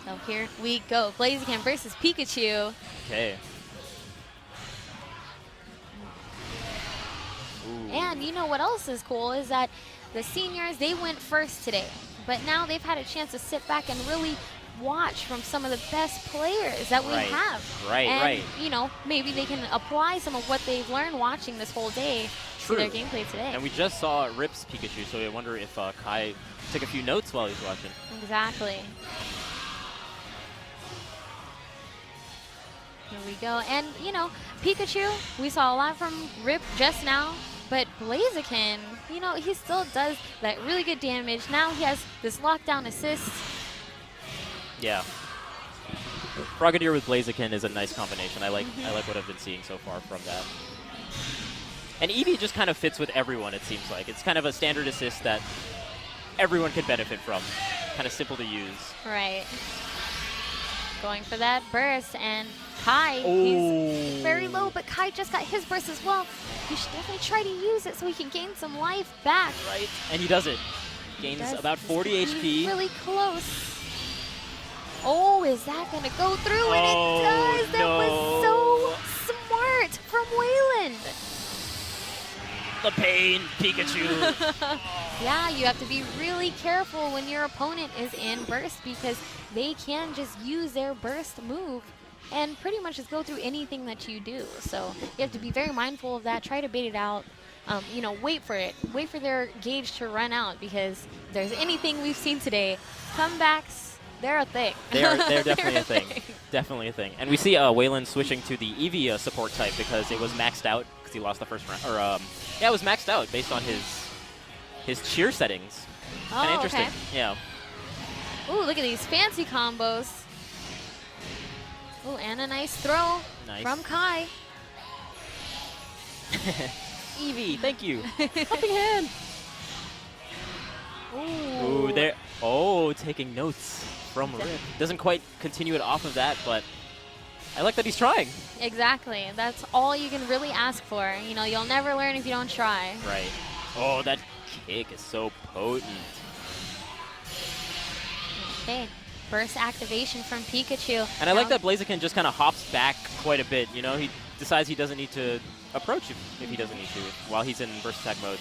D: So here we go. Blaziken versus Pikachu.
C: Okay.
D: And you know what else is cool is that the seniors, they went first today. But now they've had a chance to sit back and really watch from some of the best players that we have. And, you know, maybe they can apply some of what they've learned watching this whole day to their gameplay today.
C: And we just saw Rip's Pikachu, so I wonder if Kai took a few notes while he was watching.
D: Exactly. Here we go. And, you know, Pikachu, we saw a lot from Rip just now. But Blaziken, you know, he still does that really good damage. Now he has this lockdown assist.
C: Yeah. Frogadier with Blaziken is a nice combination. I like what I've been seeing so far from that. And Eevee just kind of fits with everyone, it seems like. It's kind of a standard assist that everyone could benefit from. Kind of simple to use.
D: Right. Going for that burst, and Kai, he's very low, but Kai just got his burst as well. He should definitely try to use it so he can gain some life back.
C: Right, and he does it. Gains about 40 HP.
D: Really close. Oh, is that going to go through? And it does. That was so smart from Wayland.
C: The pain, Pikachu.
D: Yeah, you have to be really careful when your opponent is in burst because they can just use their burst move and pretty much just go through anything that you do. So you have to be very mindful of that. Try to bait it out. You know, wait for it. Wait for their gauge to run out because if there's anything we've seen today, comebacks, they're a thing.
C: They're definitely a thing. Definitely a thing. And we see Wayland switching to the Eevee support type because it was maxed out because he lost the first round. Or yeah, it was maxed out based on his cheer settings. Kind of interesting.
D: Okay.
C: Yeah.
D: Ooh, look at these fancy combos. Ooh, and a nice throw from Kai.
C: Eevee, thank you. Helping hand.
D: Ooh.
C: There. Oh, taking notes from Rip. Doesn't quite continue it off of that, but I like that he's trying.
D: Exactly. That's all you can really ask for. You know, you'll never learn if you don't try.
C: Right. Oh, that kick is so potent.
D: Okay. Burst activation from Pikachu.
C: And I like that Blaziken just kind of hops back quite a bit. You know, he decides he doesn't need to approach if he doesn't need to while he's in burst attack mode.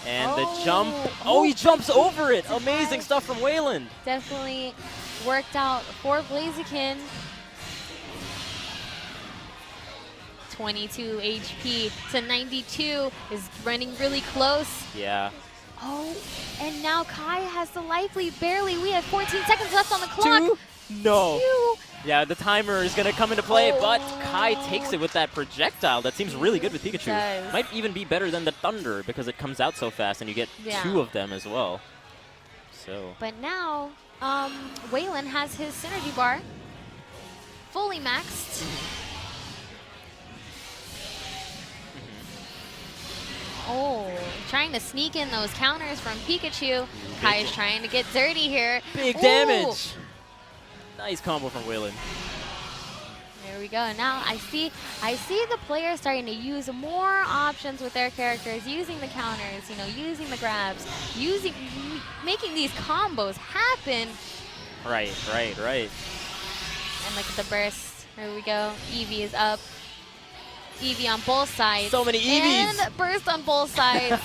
C: And the jump. Oh, he jumps over it. Amazing stuff from Wayland.
D: Definitely worked out for Blaziken. 22 HP to 92 is running really close.
C: Yeah.
D: Oh, and now Kai has the life lead barely. We have 14 seconds left on the clock.
C: 2? No.
D: 2.
C: Yeah, the timer is going to come into play, but Kai takes it with that projectile. That seems really good with Pikachu.
D: Does.
C: Might even be better than the Thunder because it comes out so fast and you get 2 of them as well. So.
D: But now, Wayland has his synergy bar fully maxed. Oh, trying to sneak in those counters from Pikachu. Kai is trying to get dirty here.
C: Big damage. Nice combo from Wayland.
D: There we go. Now I see the players starting to use more options with their characters, using the counters, you know, using the grabs, making these combos happen.
C: Right.
D: And look at the burst. There we go. Eevee is up. Eevee on both sides.
C: So many Eevees.
D: And burst on both sides.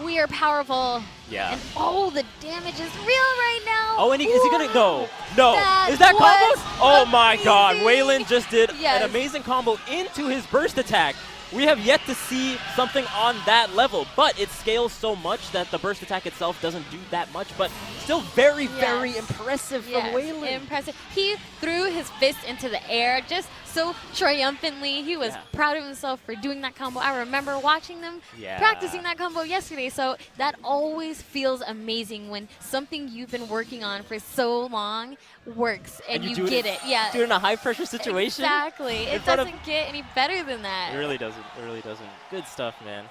D: We are powerful.
C: Yeah.
D: And the damage is real right now.
C: Oh, and is he going to go? No.
D: That
C: Is that
D: was
C: combo? Oh my
D: amazing.
C: God. Wayland just did
D: Yes.
C: an amazing combo into his burst attack. We have yet to see something on that level, but it scales so much that the burst attack itself doesn't do that much, but still very, very impressive from Waylon.
D: Impressive. He threw his fist into the air just so triumphantly. He was proud of himself for doing that combo. I remember watching them practicing that combo yesterday, so that always feels amazing when something you've been working on for so long works and you get it. Yeah.
C: Do it in a high-pressure situation?
D: Exactly. It doesn't get any better than that.
C: It really doesn't. It really doesn't. Good stuff, man.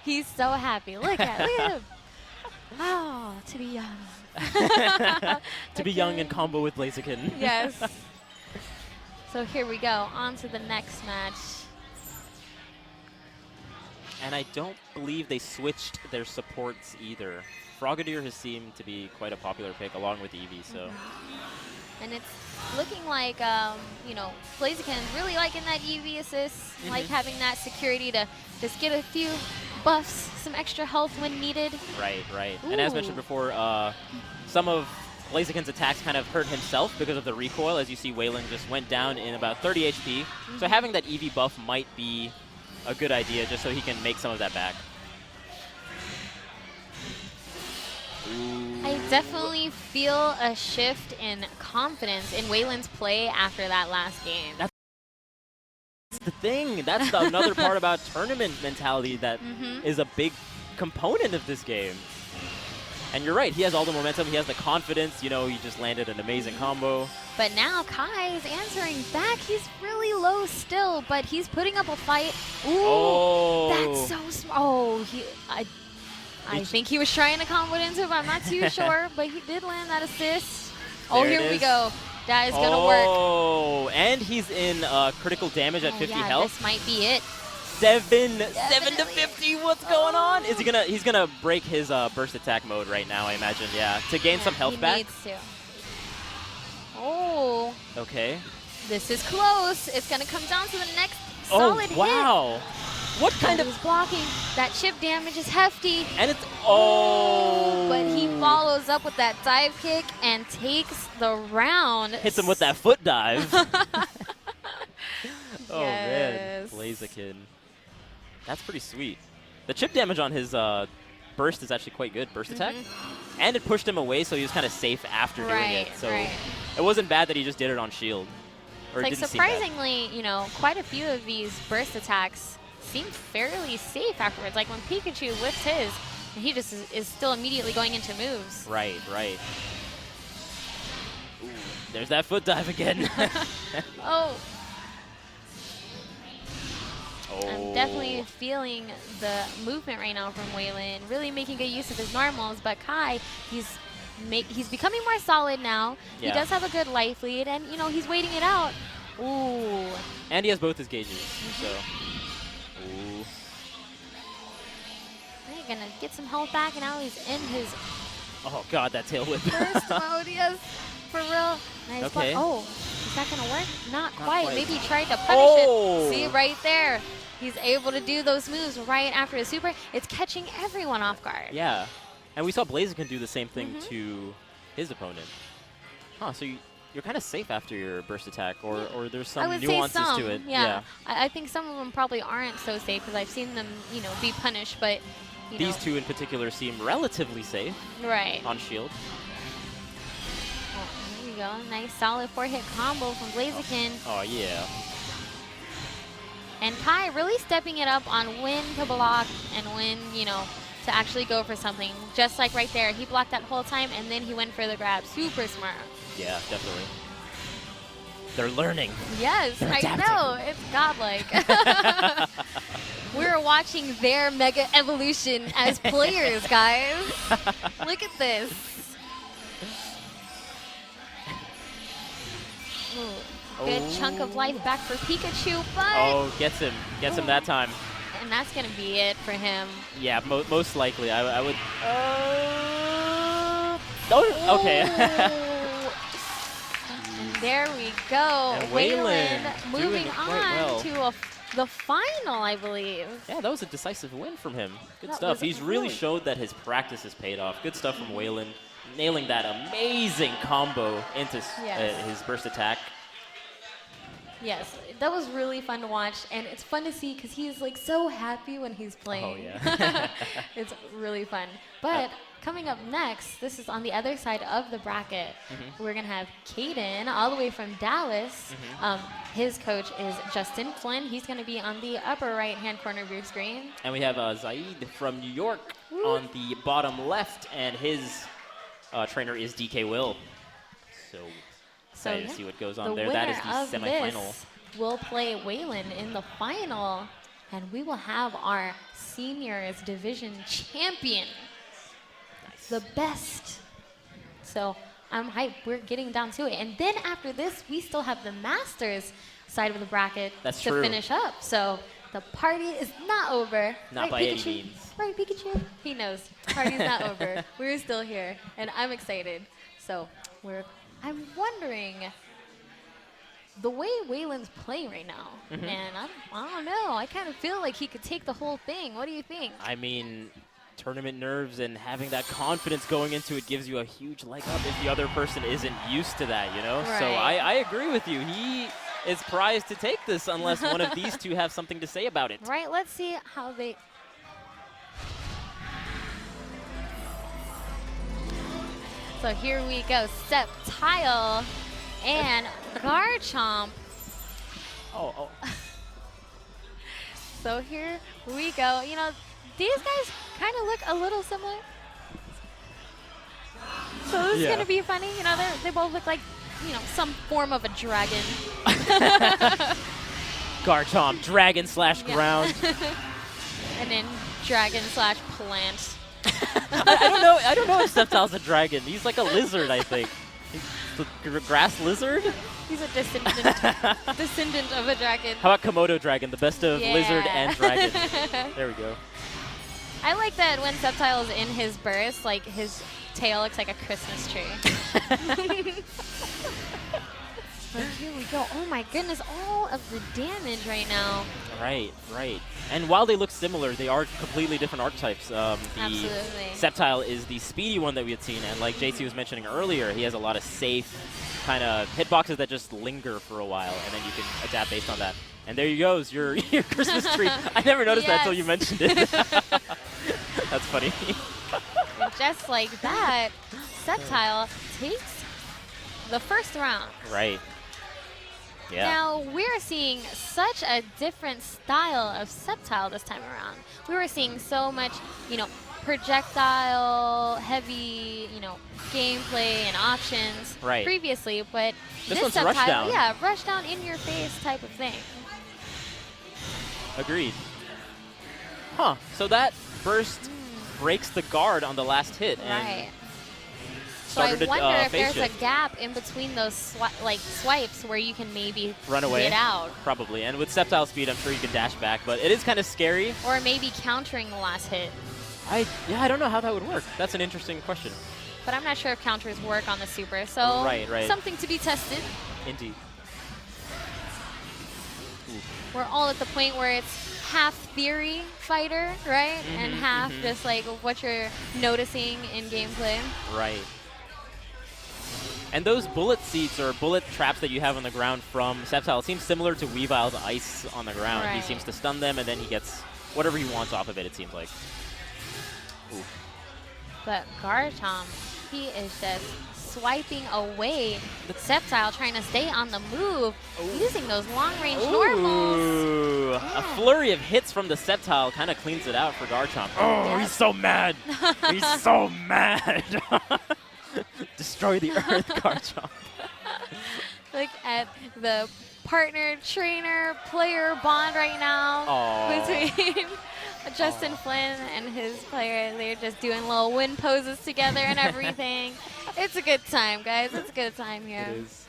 D: He's so happy. Look at him. Oh, to be young.
C: To be young in combo with Blaziken.
D: Yes. So here we go. On to the next match.
C: And I don't believe they switched their supports either. Frogadier has seemed to be quite a popular pick along with Eevee, so.
D: And it's looking like, you know, Blaziken's really liking that Eevee assist, like having that security to just get a few buffs, some extra health when needed.
C: Right, right.
D: Ooh.
C: And as mentioned before, some of Blaziken's attacks kind of hurt himself because of the recoil. As you see, Waylon just went down in about 30 HP. So having that Eevee buff might be a good idea just so he can make some of that back.
D: I definitely feel a shift in confidence in Waylon's play after that last game.
C: That's the thing. That's another part about tournament mentality that is a big component of this game. And you're right. He has all the momentum. He has the confidence. You know, he just landed an amazing combo.
D: But now Kai is answering back. He's really low still, but he's putting up a fight. Ooh, that's so smart. Oh, I think he was trying to combo it into him. I'm not too sure, but he did land that assist. Oh, here we go. That is going to work.
C: Oh, and he's in critical damage at 50 health.
D: This might be it.
C: 7 to 50. What's going on? Is he gonna? He's gonna break his burst attack mode right now, I imagine. Yeah, to gain some health back.
D: He needs to. Oh.
C: Okay.
D: This is close. It's gonna come down to the next solid hit.
C: Wow. What kind of?
D: He's blocking. That chip damage is hefty.
C: And it's
D: But he follows up with that dive kick and takes the round.
C: Hits him with that foot dive. Oh
D: Yes.
C: man, Blaziken. That's pretty sweet. The chip damage on his burst is actually quite good, burst attack. And it pushed him away, so he was kind of safe after doing it. So it wasn't bad that he just did it on shield. Or
D: Like
C: it didn't seem bad.
D: surprisingly, you know, quite a few of these burst attacks seem fairly safe afterwards. Like when Pikachu whips his, and he just is still immediately going into moves.
C: Right, right. Ooh, there's that foot dive again.
D: Oh. I'm definitely feeling the movement right now from Waylon, really making good use of his normals. But Kai, he's becoming more solid now.
C: Yeah.
D: He does have a good life lead, and you know he's waiting it out. Ooh.
C: And he has both his gauges, so. Ooh.
D: He's gonna get some health back, and now he's in his
C: Oh god, that tail whip.
D: burst mode. Yes, for real. Nice
C: Okay.
D: block. Oh, is that gonna work? Not quite.
C: quite.
D: Maybe he tried to punish
C: Oh.
D: it. See right there. He's able to do those moves right after his super. It's catching everyone off guard.
C: Yeah. And we saw Blaziken do the same thing to his opponent. Huh, so you're kind of safe after your burst attack, or there's
D: I
C: some
D: would
C: nuances
D: say some,
C: to it.
D: Yeah. I think some of them probably aren't so safe because I've seen them, you know, be punished, but you
C: These
D: know.
C: two in particular seem relatively safe
D: Right.
C: on shield.
D: Oh, there you go. Nice solid 4-hit combo from Blaziken.
C: Oh, yeah.
D: And Kai really stepping it up on when to block and when, you know, to actually go for something. Just like right there. He blocked that whole time, and then he went for the grab. Super smart.
C: Yeah, definitely. They're learning.
D: Yes,
C: They're
D: I
C: adapting.
D: know. It's godlike. We're watching their mega evolution as players, guys. Look at this. Ooh, good chunk of life back for Pikachu, but...
C: Oh, gets him. Gets him that time.
D: And that's going to be it for him.
C: Yeah, most likely. I would... Oh, okay.
D: And there we go.
C: And
D: Waylon
C: Waylon
D: moving
C: doing it quite
D: on
C: well.
D: to the final, I believe.
C: Yeah, that was a decisive win from him. Good
D: That
C: stuff.
D: was
C: He's really
D: really-
C: showed that his practice has paid off. Good stuff from Waylon. Nailing that amazing combo into
D: Yes.
C: his burst attack.
D: Yes, that was really fun to watch, and it's fun to see because he's like so happy when he's playing.
C: Oh, yeah.
D: It's really fun. But coming up next, this is on the other side of the bracket. We're gonna have Caden all the way from Dallas. His coach is Justin Flynn. He's gonna be on the upper right-hand corner of your screen.
C: And we have Zaid from New York on the bottom left, and his trainer is DK Will. So excited to see what goes on
D: the
C: there. That is
D: winner
C: the
D: of
C: semifinal.
D: this will play Waylon in the final, and we will have our seniors division champion, the best. So I'm hyped. We're getting down to it. And then after this, we still have the Masters side of the bracket
C: That's
D: to
C: true.
D: finish up. So the party is not over.
C: Not
D: right,
C: by any
D: Pikachu?
C: means.
D: Right, Pikachu? He knows. Party's not over. We're still here, and I'm excited. So I'm wondering, the way Waylon's playing right now, man, I don't know. I kind of feel like he could take the whole thing. What do you think?
C: I mean, tournament nerves and having that confidence going into it gives you a huge leg up if the other person isn't used to that, you know? So
D: Right.
C: I agree with you. He is prized to take this unless one of these two have something to say about it.
D: Right, let's see how they... So here we go, Septile and Garchomp.
C: Oh.
D: So here we go. You know, these guys kind of look a little similar. So this is going to be funny. You know, they both look like, you know, some form of a dragon.
C: Garchomp, dragon slash
D: Yeah.
C: ground.
D: And then dragon slash plant.
C: I don't know if Sceptile's a dragon. He's like a lizard, I think. He's the grass lizard?
D: He's a descendant of a dragon.
C: How about Komodo dragon, the best of lizard
D: Yeah.
C: and dragon? There we go.
D: I like that when Sceptile is in his burst, like his tail looks like a Christmas tree. But here we go. Oh my goodness, all of the damage right now.
C: Right. And while they look similar, they are completely different archetypes. The
D: Absolutely.
C: Sceptile is the speedy one that we had seen, and like JC was mentioning earlier, he has a lot of safe kind of hitboxes that just linger for a while, and then you can adapt based on that. And there you goes, your Christmas tree. I never noticed that until you mentioned it. That's funny.
D: And just like that, Sceptile takes the first round.
C: Right. Yeah.
D: Now, we're seeing such a different style of Sceptile this time around. We were seeing so much, you know, projectile, heavy, you know, gameplay and options previously, but
C: This
D: this
C: one's
D: Sceptile,
C: rushdown.
D: yeah, rush down in your face type of thing.
C: Agreed. Huh. So that burst breaks the guard on the last hit.
D: Right.
C: And
D: So I
C: started
D: wonder
C: to
D: if
C: phase
D: there's
C: shift.
D: a gap in between those swipes where you can maybe
C: Run away.
D: get out.
C: Probably. And with Sceptile speed, I'm sure you can dash back, but it is kind of scary.
D: Or maybe countering the last hit.
C: I don't know how that would work. That's an interesting question.
D: But I'm not sure if counters work on the super, so
C: Right.
D: something to be tested.
C: Indeed.
D: We're all at the point where it's half theory fighter, right? And half just like what you're noticing in gameplay.
C: Right. And those bullet seeds or bullet traps that you have on the ground from Sceptile seem similar to Weavile's ice on the ground. He
D: Right.
C: seems to stun them, and then he gets whatever he wants off of it, it seems like. Ooh.
D: But Garchomp, he is just swiping away. Sceptile trying to stay on the move, using those long-range normals.
C: Ooh, a flurry of hits from the Sceptile kind of cleans it out for Garchomp. Oh, he's so mad. He's so mad. Destroy the earth, Garchomp.
D: Look at the partner-trainer-player bond right now between Justin Flynn and his player. They're just doing little win poses together and everything. It's a good time, guys. It's a good time here.
C: It is.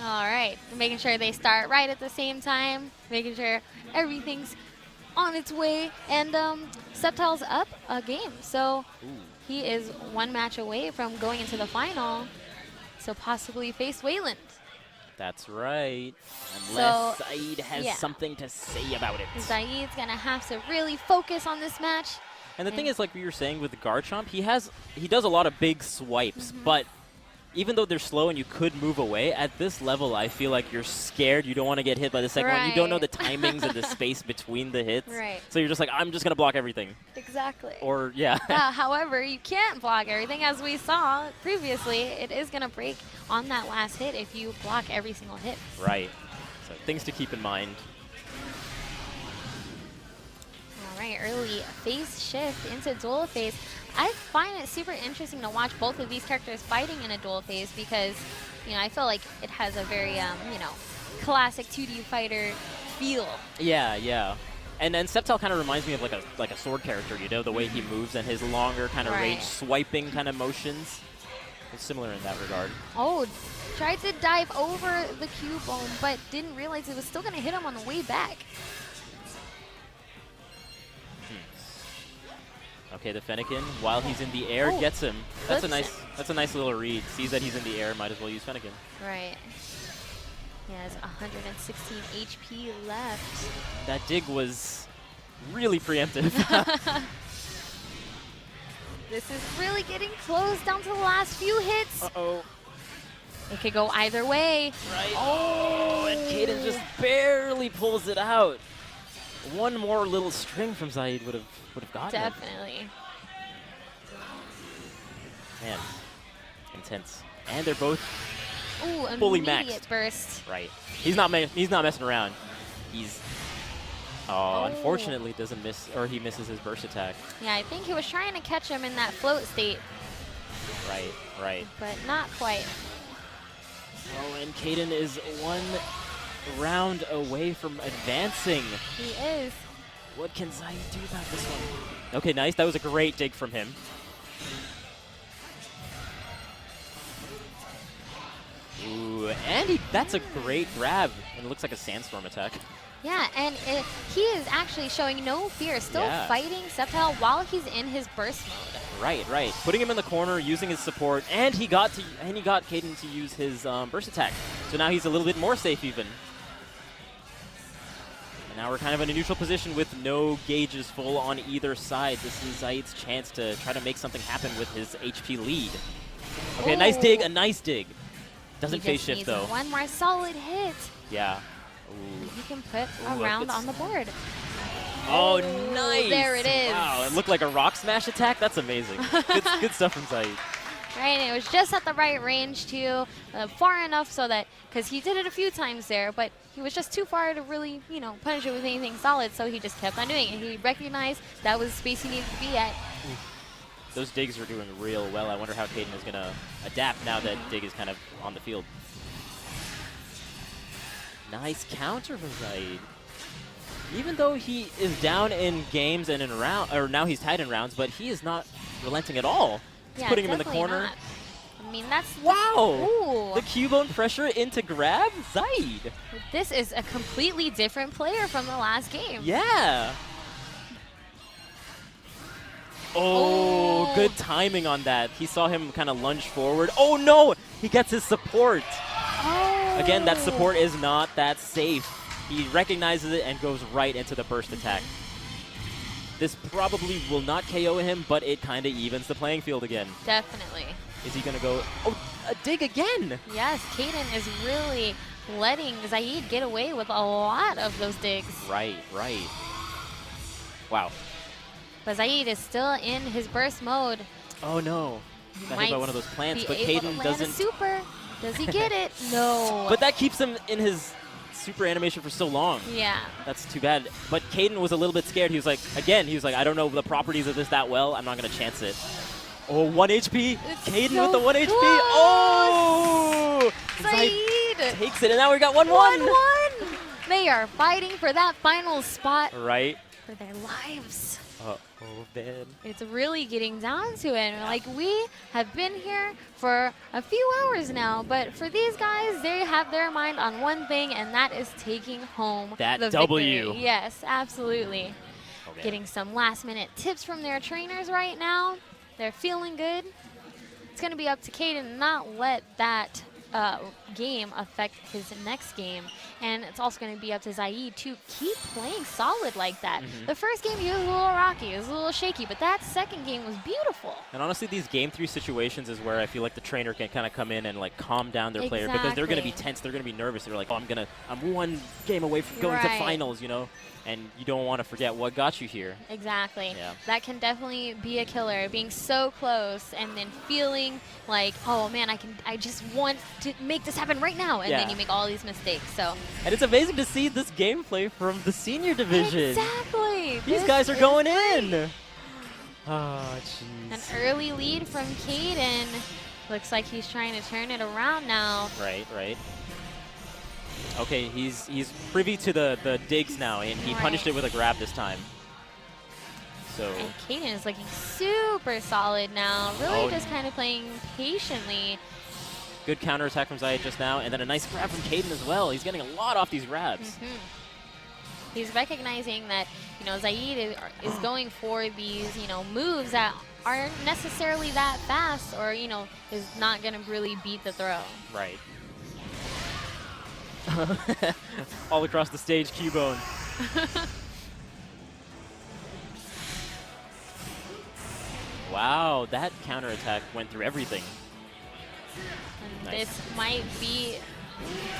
D: All right. Making sure they start right at the same time. Making sure everything's on its way. And Sceptile's up a game. So he is one match away from going into the final. So possibly face Waylon.
C: That's right. Unless
D: So,
C: Saeed has
D: yeah.
C: something to say about it.
D: Zaid's going to have to really focus on this match.
C: And the thing is, like we were saying with Garchomp, he does a lot of big swipes, but even though they're slow and you could move away, at this level, I feel like you're scared. You don't want to get hit by the second one. You don't know the timings and the space between the hits.
D: Right.
C: So you're just like, I'm just going to block everything.
D: Exactly.
C: Or, yeah.
D: However, you can't block everything. As we saw previously, it is going to break on that last hit if you block every single hit.
C: Right. So things to keep in mind.
D: All right, early phase shift into dual phase. I find it super interesting to watch both of these characters fighting in a dual phase because, I feel like it has a very, classic 2D fighter feel.
C: Yeah, yeah. And then Sceptile kind of reminds me of like a sword character, the way he moves and his longer kind of range swiping kind of motions. It's similar in that regard.
D: Oh, tried to dive over the Cubone, but didn't realize it was still going to hit him on the way back.
C: Okay, the Fennekin, while he's in the air, gets him. That's a nice little read. Sees that he's in the air, might as well use Fennekin.
D: Right. He has 116 HP left.
C: That dig was really preemptive.
D: This is really getting close down to the last few hits.
C: Uh-oh.
D: It could go either way.
C: Right. Oh, and Kaden just barely pulls it out. One more little string from Zaid would have gotten it.
D: Definitely.
C: Man, intense. And they're both
D: Ooh,
C: fully
D: immediate
C: maxed.
D: burst.
C: Right. He's not messing around. He's unfortunately doesn't miss, or he misses his burst attack.
D: Yeah, I think he was trying to catch him in that float state.
C: Right.
D: But not quite.
C: Oh, and Kaden is one round away from advancing.
D: He is.
C: What can Zaid do about this one? Okay, nice. That was a great dig from him. Ooh, and that's a great grab. And it looks like a sandstorm attack.
D: Yeah, and he is actually showing no fear, still fighting Sceptile while he's in his burst mode.
C: Right. Putting him in the corner, using his support, and he got Kaden to use his burst attack. So now he's a little bit more safe even. And now we're kind of in a neutral position with no gauges full on either side. This is Zaid's chance to try to make something happen with his HP lead. Okay, a nice dig. Doesn't phase shift though.
D: One more solid hit.
C: Yeah.
D: He can put a round on the board.
C: Oh, nice!
D: There it is.
C: Wow, it looked like a rock smash attack. That's amazing. Good stuff from Zaid.
D: Right, and it was just at the right range too, far enough so that, because he did it a few times there, but he was just too far to really, punish it with anything solid, so he just kept on doing it. He recognized that was the space he needed to be at.
C: Those digs are doing real well. I wonder how Kaden is going to adapt now that dig is kind of on the field. Nice counter from Zaid. Even though he is down in games and in round, or now he's tied in rounds, but he is not relenting at all. He's putting him in the corner.
D: Not. I mean, that's
C: wow. The Cubone pressure into grab Zaid.
D: This is a completely different player from the last game.
C: Yeah. Oh, good timing on that. He saw him kind of lunge forward. Oh no, he gets his support. Again, that support is not that safe. He recognizes it and goes right into the burst attack. This probably will not KO him, but it kind of evens the playing field again.
D: Definitely.
C: Is he going to go, a dig again?
D: Yes, Kaden is really letting Zaid get away with a lot of those digs.
C: Right. Wow.
D: But Zaid is still in his burst mode.
C: Oh no. Got hit by one of those plants, but Kaden doesn't.
D: Super. Does he get it? No.
C: But that keeps him in his super animation for so long.
D: Yeah.
C: That's too bad. But Kaden was a little bit scared. He was like, I don't know the properties of this that well. I'm not going to chance it. Oh, 1 HP. Kaden
D: so
C: with the 1 HP.
D: close.
C: Oh!
D: Zaid
C: takes it, and now we got 1-1.
D: 1-1. They are fighting for that final spot.
C: Right.
D: For their lives.
C: Oh, man.
D: It's really getting down to it. Like, we have been here for a few hours now, but for these guys, they have their mind on one thing, and that is taking home
C: that
D: the
C: W.
D: victory. Yes, absolutely.
C: Oh,
D: getting some last-minute tips from their trainers right now. They're feeling good. It's going to be up to Kaden to not let that game affect his next game. And it's also going to be up to Zaid to keep playing solid like that. The first game, he was a little rocky, he was a little shaky, but that second game was beautiful.
C: And honestly, these game 3 situations is where I feel like the trainer can kind of come in and like calm down their player, because they're going to be tense, they're going to be nervous. They're like, oh, I'm one game away from going to finals, you know? And you don't want to forget what got you here.
D: Exactly.
C: Yeah.
D: That can definitely be a killer, being so close and then feeling like, oh man, I just want to make this happen right now, and then you make all these mistakes. So.
C: And it's amazing to see this gameplay from the senior division.
D: Exactly.
C: These guys are going in. Oh, jeez.
D: An early lead from Caden. Looks like he's trying to turn it around now.
C: Right. Okay, he's privy to the digs now, and he punished it with a grab this time. So.
D: And Caden is looking super solid now. Really just kind of playing patiently.
C: Good counterattack from Zaid just now, and then a nice grab from Caden as well. He's getting a lot off these grabs.
D: He's recognizing that, you know, Zaid is going for these, you know, moves that aren't necessarily that fast, or, you know, is not going to really beat the throw.
C: Right. All across the stage, Cubone. Wow, that counterattack went through everything.
D: And
C: Nice.
D: this might be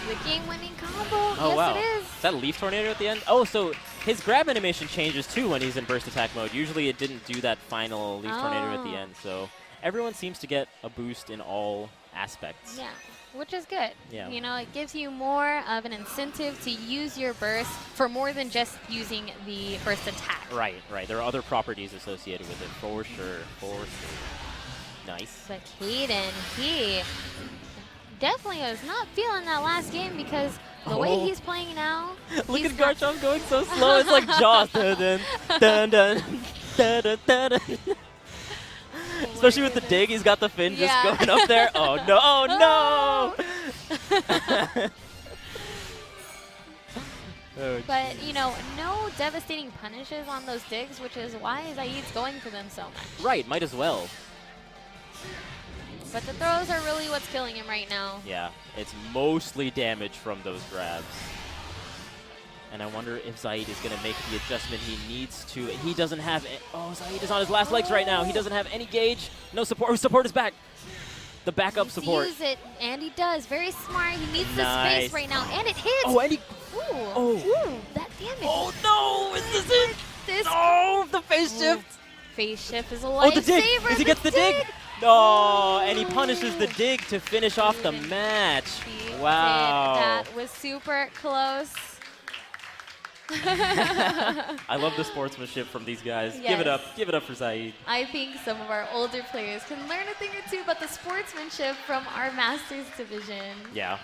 D: the game-winning combo.
C: Oh,
D: yes,
C: wow.
D: it is.
C: Is that a Leaf Tornado at the end? Oh, so his grab animation changes too when he's in burst attack mode. Usually it didn't do that final Leaf Tornado at the end. So everyone seems to get a boost in all aspects.
D: Yeah, which is good.
C: Yeah.
D: You know, it gives you more of an incentive to use your burst for more than just using the burst attack.
C: Right. There are other properties associated with it, for sure. Nice.
D: But Caden, he definitely was not feeling that last game, because the way he's playing now.
C: Look at Garchomp going so slow. It's like Jaws. Dun, dun, dun, dun, dun, dun, dun. Especially with the dig, he's got the fin just going up there. Oh no! Oh no!
D: But, you know, no devastating punishes on those digs, which is why Zaid's going for them so much.
C: Right, might as well.
D: But the throws are really what's killing him right now.
C: Yeah, it's mostly damage from those grabs. And I wonder if Zaid is going to make the adjustment he needs to. He doesn't have... Zaid is on his last legs right now. He doesn't have any gauge. No support. Oh, support is back. The backup support.
D: Use it, and he does. Very smart. He needs the space right now, and it hits.
C: Oh, and he...
D: Ooh, that damage.
C: Oh, no! Is this it? Oh, the face shift.
D: Face shift is a
C: Oh, the dig.
D: lifesaver.
C: Does he get the dig? No, and he punishes the dig to finish off the match. Wow.
D: That was super close.
C: I love the sportsmanship from these guys.
D: Yes.
C: Give it up for Zaid.
D: I think some of our older players can learn a thing or two about the sportsmanship from our Masters division.
C: Yeah.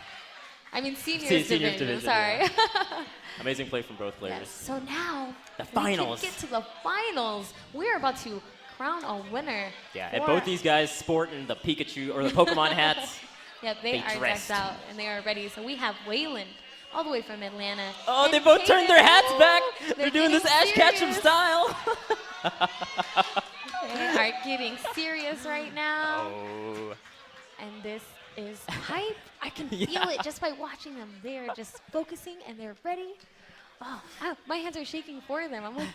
D: I mean, seniors division. Sorry.
C: Yeah. Amazing play from both players.
D: Yes. So now
C: The finals.
D: we can get to the finals. We're about to crown a winner.
C: Yeah, and both these guys sporting the Pikachu or the Pokemon hats.
D: Yeah, they are
C: dressed.
D: decked out and they are ready. So we have Wayland all the way from Atlanta.
C: Oh,
D: and
C: they both turned their hats
D: Kaden.
C: back.
D: Ooh,
C: They're doing this
D: getting
C: Ash Ketchum
D: serious.
C: style.
D: They are getting serious right now.
C: Oh.
D: And this is hype. I can feel it just by watching them. They are just focusing and they're ready. Oh, my hands are shaking for them. I'm like,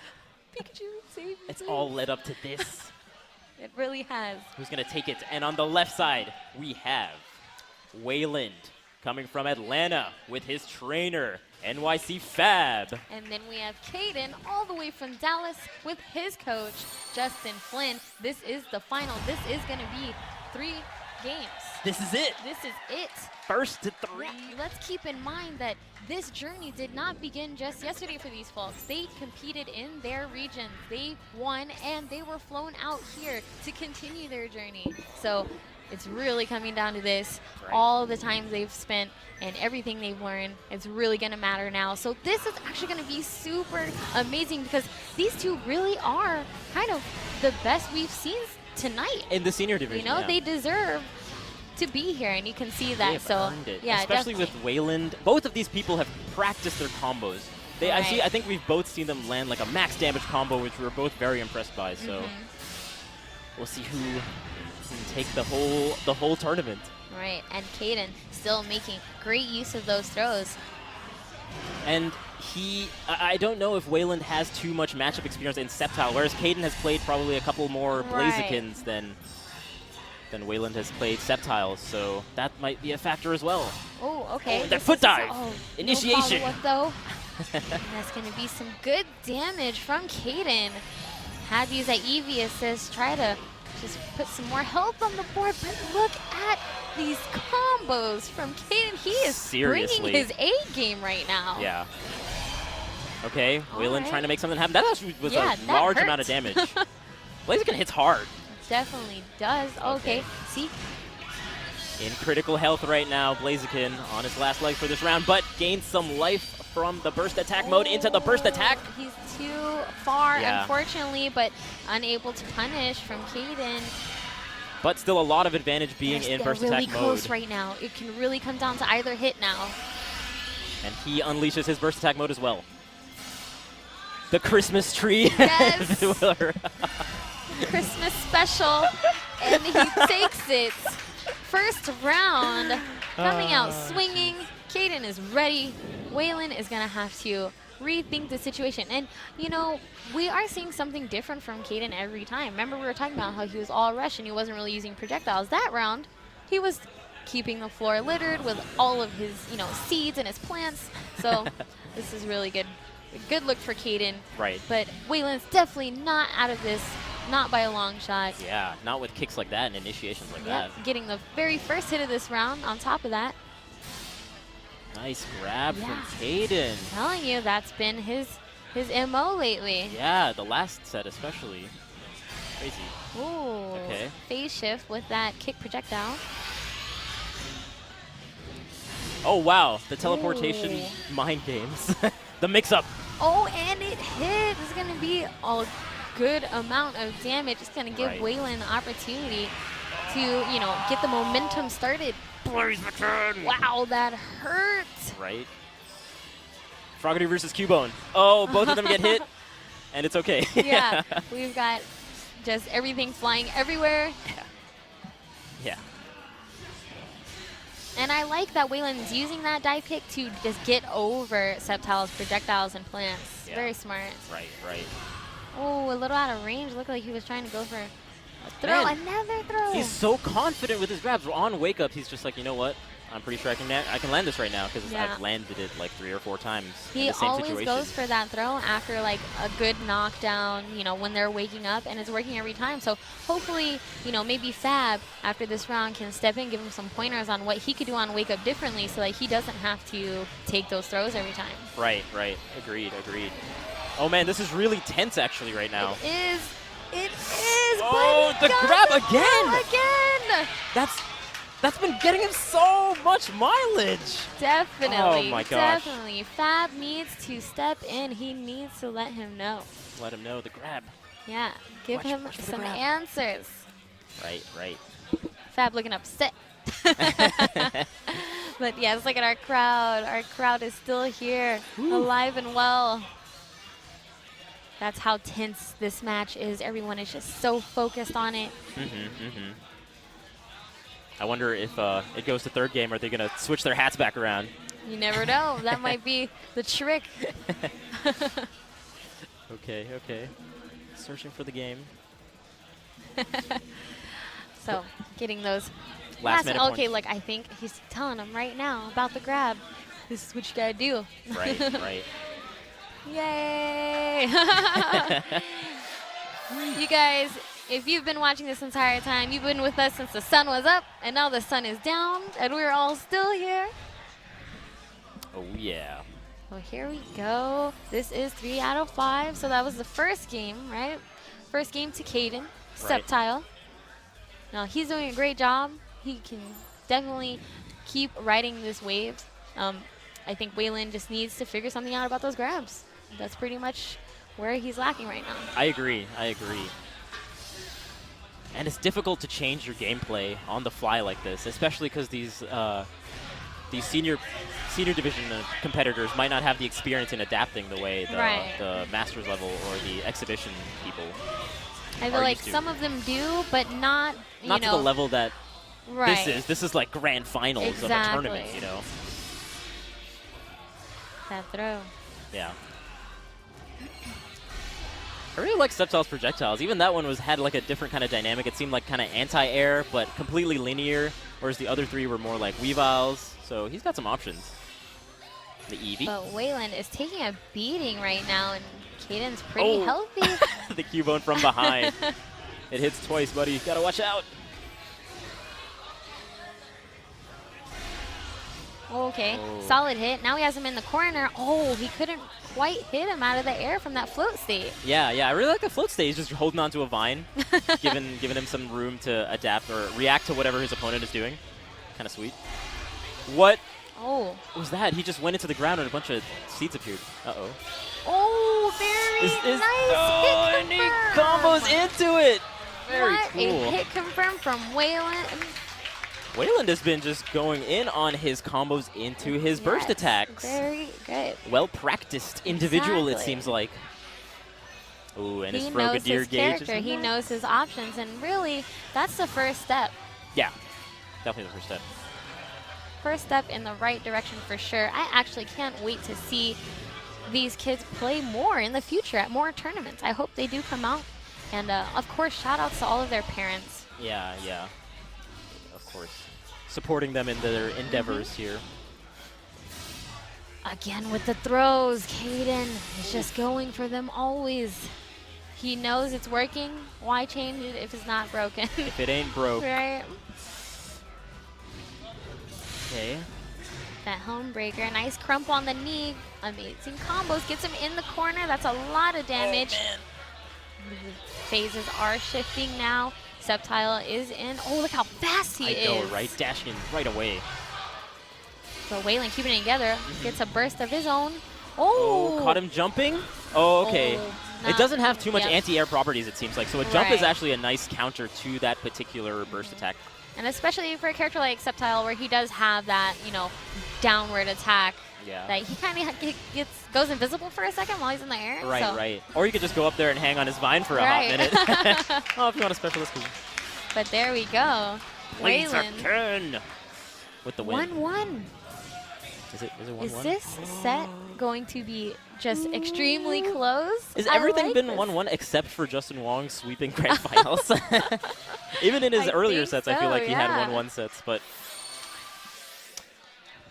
D: Pikachu, save me.
C: It's
D: please."
C: all led up to this.
D: It really has.
C: Who's going to take it? And on the left side, we have Wayland coming from Atlanta with his trainer, NYC Fab.
D: And then we have Caden all the way from Dallas with his coach, Justin Flynn. This is the final. This is going to be 3 games.
C: This is it.
D: This is it.
C: First to 3.
D: Yeah, let's keep in mind that this journey did not begin just yesterday for these folks. They competed in their regions. They won, and they were flown out here to continue their journey. So it's really coming down to this.
C: Right.
D: All the time they've spent and everything they've learned, it's really going to matter now. So this is actually going to be super amazing because these two really are kind of the best we've seen tonight.
C: In the senior division,
D: You know,
C: yeah.
D: they deserve to be here, and you can see that.
C: They've
D: So
C: earned it.
D: yeah,
C: Especially
D: definitely.
C: with Wayland. Both of these people have practiced their combos. I think we've both seen them land like a max damage combo, which we were both very impressed by. So we'll see who can take the whole tournament.
D: Right, and Caden still making great use of those throws.
C: And I don't know if Wayland has too much matchup experience in Sceptile, whereas Caden has played probably a couple more
D: Right.
C: Blazikins than Wayland has played Sceptiles, so that might be a factor as well.
D: Oh, okay.
C: Oh, that
D: This
C: foot
D: is-
C: dive.
D: oh,
C: Initiation.
D: No follow-up, though. And that's going to be some good damage from Caden. Had these at Eevee assists, try to just put some more health on the board, but look at these combos from Caden. He is
C: Seriously.
D: bringing his A game right now.
C: Yeah. Okay, Wayland
D: right.
C: trying to make something happen. That actually was
D: Yeah,
C: a
D: that
C: large
D: hurt.
C: amount of damage. Blaziken hits hard.
D: Definitely does. Okay, see?
C: In critical health right now, Blaziken on his last leg for this round, but gains some life from the burst attack mode into the burst attack.
D: He's too far,
C: Yeah.
D: unfortunately, but unable to punish from Caden.
C: But still a lot of advantage being in
D: They're
C: burst
D: really
C: attack
D: close
C: mode.
D: right now. It can really come down to either hit now.
C: And he unleashes his burst attack mode as well. The Christmas tree.
D: Yes.
C: Willer.
D: Christmas special, and he takes it. First round, coming out swinging. Caden is ready. Wayland is going to have to rethink the situation. And, you know, we are seeing something different from Caden every time. Remember, we were talking about how he was all rush and he wasn't really using projectiles. That round, he was keeping the floor littered with all of his, you know, seeds and his plants. So this is really good. Good look for Caden.
C: Right.
D: But Wayland's definitely not out of this, not by a long shot.
C: Yeah, not with kicks like that and initiations like
D: Yep,
C: that.
D: getting the very first hit of this round on top of that.
C: Nice grab
D: Yeah.
C: from Caden.
D: Telling you, that's been his MO lately.
C: Yeah, the last set especially. Crazy.
D: Ooh.
C: Okay.
D: Phase shift with that kick projectile.
C: Oh, wow. The teleportation
D: Ooh.
C: mind games. The mix-up.
D: Oh, and it hit. This is going to be a good amount of damage. It's going to give
C: Right.
D: Wayland an opportunity to, you know, get the momentum started. Wow, that hurt.
C: Right. Froggy versus Cubone. Oh, both of them get hit, and it's okay.
D: Yeah, we've got just everything flying everywhere.
C: Yeah.
D: And I like that Wayland's using that dive kick to just get over Sceptile's projectiles and plants.
C: Yeah.
D: Very smart.
C: Right, right.
D: Oh, a little out of range. Looked like he was trying to go for a throw.
C: Man,
D: Another throw.
C: He's so confident with his grabs. On wake up, he's just like, you know what? I'm pretty sure I can land this right now because
D: Yeah.
C: I've landed it like 3 or 4 times in
D: He
C: the same
D: always
C: situation.
D: goes for that throw after like a good knockdown, you know, when they're waking up, and it's working every time. So hopefully, you know, maybe Fab after this round can step in, give him some pointers on what he could do on wake up differently so that he doesn't have to take those throws every time.
C: Right, right. Agreed, agreed. Oh man, this is really tense actually right now.
D: It is. It is.
C: Oh,
D: but he
C: the
D: got
C: grab
D: the
C: again!
D: throw again.
C: That's been getting him so much mileage.
D: Definitely.
C: Oh my gosh.
D: Definitely. Fab needs to step in. He needs to let him know.
C: Let him know the grab.
D: Yeah. Give
C: Watch-
D: him
C: watch for the
D: some
C: grab.
D: answers.
C: Right, right.
D: Fab looking upset. But yeah, let's look at our crowd. Our crowd is still here, alive and well. That's how tense this match is. Everyone is just so focused on it.
C: I wonder if it goes to third game, are they going to switch their hats back around?
D: You never know. That might be the trick.
C: Okay, okay. Searching for the game.
D: So getting those
C: Last minute
D: okay,
C: points.
D: like I think he's telling him right now about the grab. This is what you gotta do.
C: Right, right.
D: Yay! You guys, if you've been watching this entire time, you've been with us since the sun was up, and now the sun is down, and we're all still here.
C: Oh, yeah.
D: Well, here we go. This is 3 out of 5, so that was the first game, right? First game to Caden,
C: Right.
D: Sceptile. Now, he's doing a great job. He can definitely keep riding this wave. I think Wayland just needs to figure something out about those grabs. That's pretty much where he's lacking right now.
C: I agree, I agree. And it's difficult to change your gameplay on the fly like this, especially because these senior division competitors might not have the experience in adapting the way
D: Right.
C: the Masters level or the exhibition people
D: I feel
C: are
D: like
C: used to.
D: some of them do, but not,
C: Not
D: you
C: to
D: know.
C: the level that
D: Right.
C: This is like grand finals of a tournament,
D: Exactly.
C: you know.
D: That throw.
C: Yeah. I really like Sceptile's projectiles. Even that one had like a different kind of dynamic. It seemed like kind of anti-air, but completely linear, whereas the other three were more like Weaviles. So he's got some options. The Eevee.
D: But Wayland is taking a beating right now, and Caden's pretty healthy.
C: The Cubone from behind. It hits twice, buddy. Gotta watch out.
D: Okay,
C: Oh.
D: solid hit. Now he has him in the corner. Oh, he couldn't quite hit him out of the air from that float state.
C: Yeah, I really like the float stage, just holding onto a vine, giving him some room to adapt or react to whatever his opponent is doing. Kind of sweet. What
D: Oh.
C: was that? He just went into the ground and a bunch of seeds appeared. Uh-oh.
D: Oh, very nice
C: Oh,
D: hit
C: and he
D: confirm.
C: combos into it. Very
D: What
C: cool.
D: a hit confirmed from Wayland.
C: Wayland has been just going in on his combos into his burst
D: Yes,
C: attacks.
D: Very good.
C: Well-practiced individual, it
D: Exactly.
C: seems like. Ooh, and
D: He
C: his
D: knows
C: Frogadier
D: his
C: gauge
D: character.
C: is
D: He knows his options, and really, that's the first step.
C: Yeah, definitely the first step.
D: First step in the right direction for sure. I actually can't wait to see these kids play more in the future at more tournaments. I hope they do come out. And of course, shout outs to all of their parents.
C: Yeah, of course. Supporting them in their endeavors here.
D: Again with the throws, Caden is just going for them always. He knows it's working. Why change it if it's not broken?
C: If it ain't broke.
D: Right?
C: Okay.
D: That home breaker. Nice crump on the knee. Amazing combos. Gets him in the corner. That's a lot of damage.
C: Oh, man.
D: Phases are shifting now. Sceptile is in. Oh, look how fast he is.
C: I know, right? Dashing in right away.
D: So Wayland keeping it together. Gets a burst of his own.
C: Oh,
D: Oh,
C: caught him jumping. Oh, okay.
D: Oh,
C: It doesn't have too much
D: yep.
C: anti-air properties, it seems like. So a jump is
D: Right.
C: actually a nice counter to that particular burst attack.
D: And especially for a character like Sceptile, where he does have that, downward attack.
C: Yeah.
D: That he kind of goes invisible for a second while he's in the air.
C: Right,
D: so.
C: right. Or you could just go up there and hang on his vine for a
D: Right.
C: hot minute. Oh, if you want a specialist.
D: But there we go. Wayland.
C: Turn with the win.
D: 1-1.
C: Is it 1-1?
D: Is this set going to be just extremely close?
C: Has
D: I
C: everything
D: like
C: been
D: this.
C: 1-1 except for Justin Wong sweeping grand finals? Even in his
D: I
C: earlier
D: think
C: sets, I feel
D: so,
C: like he had
D: yeah.
C: 1-1 sets, but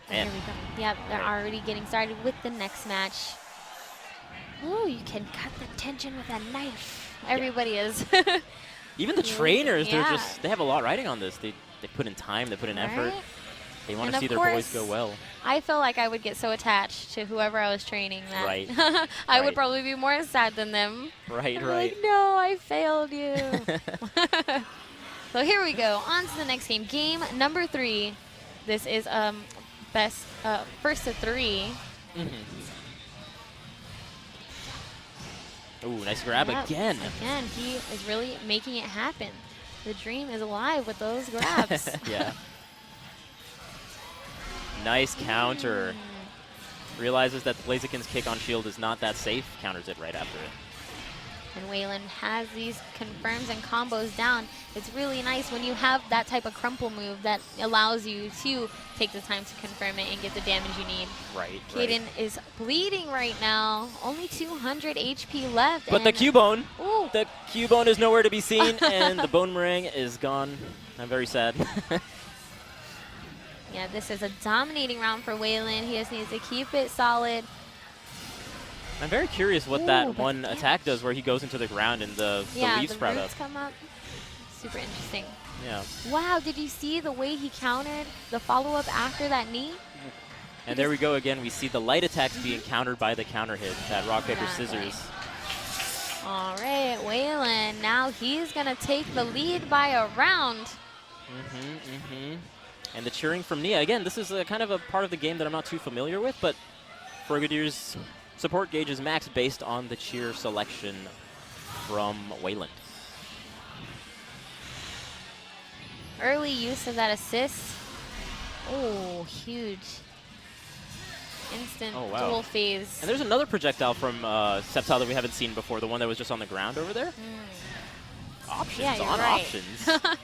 D: There
C: man.
D: we go. Yep, they're already getting started with the next match. Ooh, you can cut the tension with a knife. Everybody is.
C: Even the trainers,
D: Yeah.
C: they have a lot riding on this. They put in time, they put in effort.
D: Right?
C: They want
D: And
C: to see
D: of
C: their boys
D: course,
C: go well.
D: I feel like I would get so attached to whoever I was training that
C: Right.
D: I would
C: Right.
D: probably be more sad than them.
C: Right,
D: I'd be
C: right.
D: like, no, I failed you. So here we go. On to the next game. Game number 3. This is first to 3.
C: Ooh, nice grab
D: Yep.
C: again.
D: Again, he is really making it happen. The dream is alive with those grabs.
C: Yeah. Nice counter. Realizes that Blaziken's kick on shield is not that safe. Counters it right after it.
D: And Wayland has these confirms and combos down. It's really nice when you have that type of crumple move that allows you to take the time to confirm it and get the damage you need.
C: Right,
D: Caden is bleeding right now. Only 200 HP left.
C: But the
D: and-
C: Cubone,
D: Ooh.
C: the Cubone is nowhere to be seen, and the Bone Meringue is gone. I'm very sad.
D: Yeah, this is a dominating round for Wayland. He just needs to keep it solid.
C: I'm very curious what
D: Ooh,
C: that
D: but
C: one
D: damage.
C: attack does where he goes into the ground and the
D: Yeah,
C: leaves
D: the
C: sprout up.
D: roots come up. Super interesting.
C: Yeah.
D: Wow, did you see the way he countered the follow-up after that knee?
C: And there we go again. We see the light attacks being countered by the counter hit, that rock, paper,
D: Exactly.
C: scissors.
D: All right, Wayland. Now he's going to take the lead by a round.
C: And the cheering from Nia. Again, this is a kind of a part of the game that I'm not too familiar with, but Frogadier's support gauge is maxed based on the cheer selection from Wayland.
D: Early use of that assist. Oh, huge. Instant
C: Oh, wow.
D: dual phase.
C: And there's another projectile from Sceptile that we haven't seen before, the one that was just on the ground over there. Options
D: Yeah, you're
C: on
D: right.
C: options.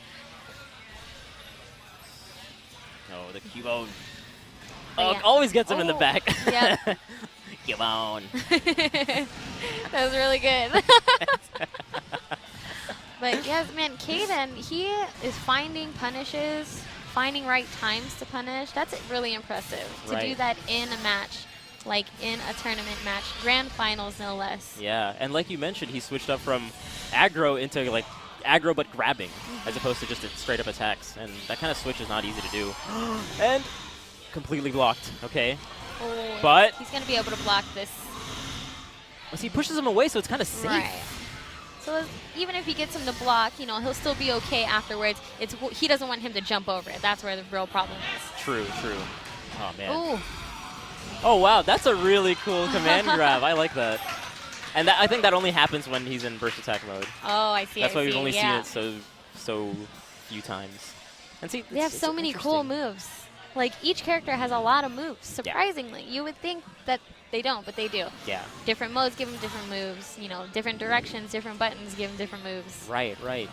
C: Oh, the Cubone.
D: But
C: Oh,
D: yeah.
C: always gets him in the
D: Oh,
C: back.
D: yep.
C: Cubone.
D: That was really good. But yes, man, Caden, he is finding punishes, finding right times to punish. That's really impressive. To do
C: Right.
D: that in a match, like in a tournament match, grand finals no less.
C: Yeah, and like you mentioned, he switched up from aggro into like aggro but grabbing, as opposed to just straight up attacks. And that kind of switch is not easy to do. And completely blocked. Okay.
D: Oh,
C: But-
D: he's going to be able to block this.
C: Well, see, he pushes him away, so it's kind of safe.
D: Right. So even if he gets him to block, you know, he'll still be okay afterwards. He doesn't want him to jump over it. That's where the real problem is.
C: True, true. Oh, man.
D: Ooh.
C: Oh, wow, that's a really cool command grab. I like that. And I think that only happens when he's in burst attack mode.
D: Oh, I see.
C: That's why
D: I
C: we've
D: see.
C: only
D: yeah.
C: seen it so few times. And see,
D: They have so many cool
C: interesting.
D: moves. Like, each character has a lot of moves, surprisingly. You would think that they don't, but they do.
C: Yeah.
D: Different modes give them different moves. You know, different directions, different buttons give them different moves.
C: Right, right.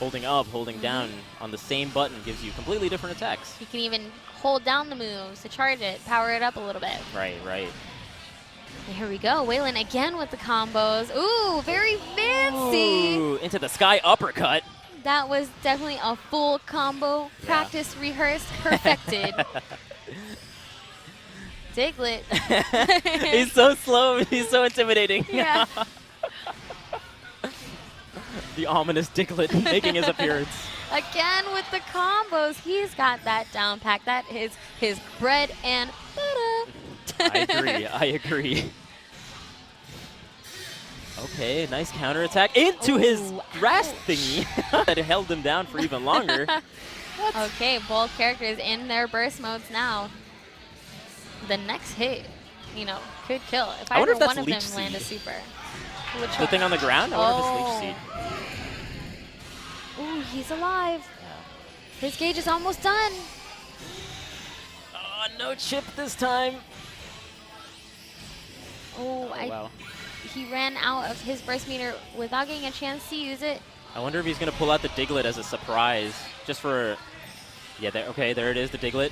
C: Holding up, holding down on the same button gives you completely different attacks.
D: You can even hold down the moves to charge it, power it up a little bit.
C: Right, right.
D: Here we go. Waylon again with the combos. Ooh, very fancy.
C: Ooh, into the sky uppercut.
D: That was definitely a full combo.
C: Yeah.
D: Practiced, rehearsed, perfected. Diglett.
C: He's so slow. He's so intimidating.
D: Yeah.
C: The ominous Diglett making his appearance.
D: Again with the combos. He's got that down pat. That is his bread and butter.
C: I agree. I agree. Okay, nice counterattack into his
D: Ooh,
C: grass
D: ouch.
C: thingy that held him down for even longer.
D: Okay, both characters in their burst modes now. The next hit, you know, could kill. If
C: I wonder
D: either
C: if that's
D: one of them
C: Leech
D: land a
C: Seed.
D: super. Which
C: The
D: one?
C: thing on the ground? I wonder if
D: Oh.
C: it's Leech Seed.
D: Ooh, he's alive.
C: Yeah.
D: His gauge is almost done.
C: Oh, no chip this time.
D: Oh,
C: Wow.
D: he ran out of his burst meter without getting a chance to use it.
C: I wonder if he's going to pull out the Diglett as a surprise. Just for... Yeah, there, okay, there it is, the Diglett.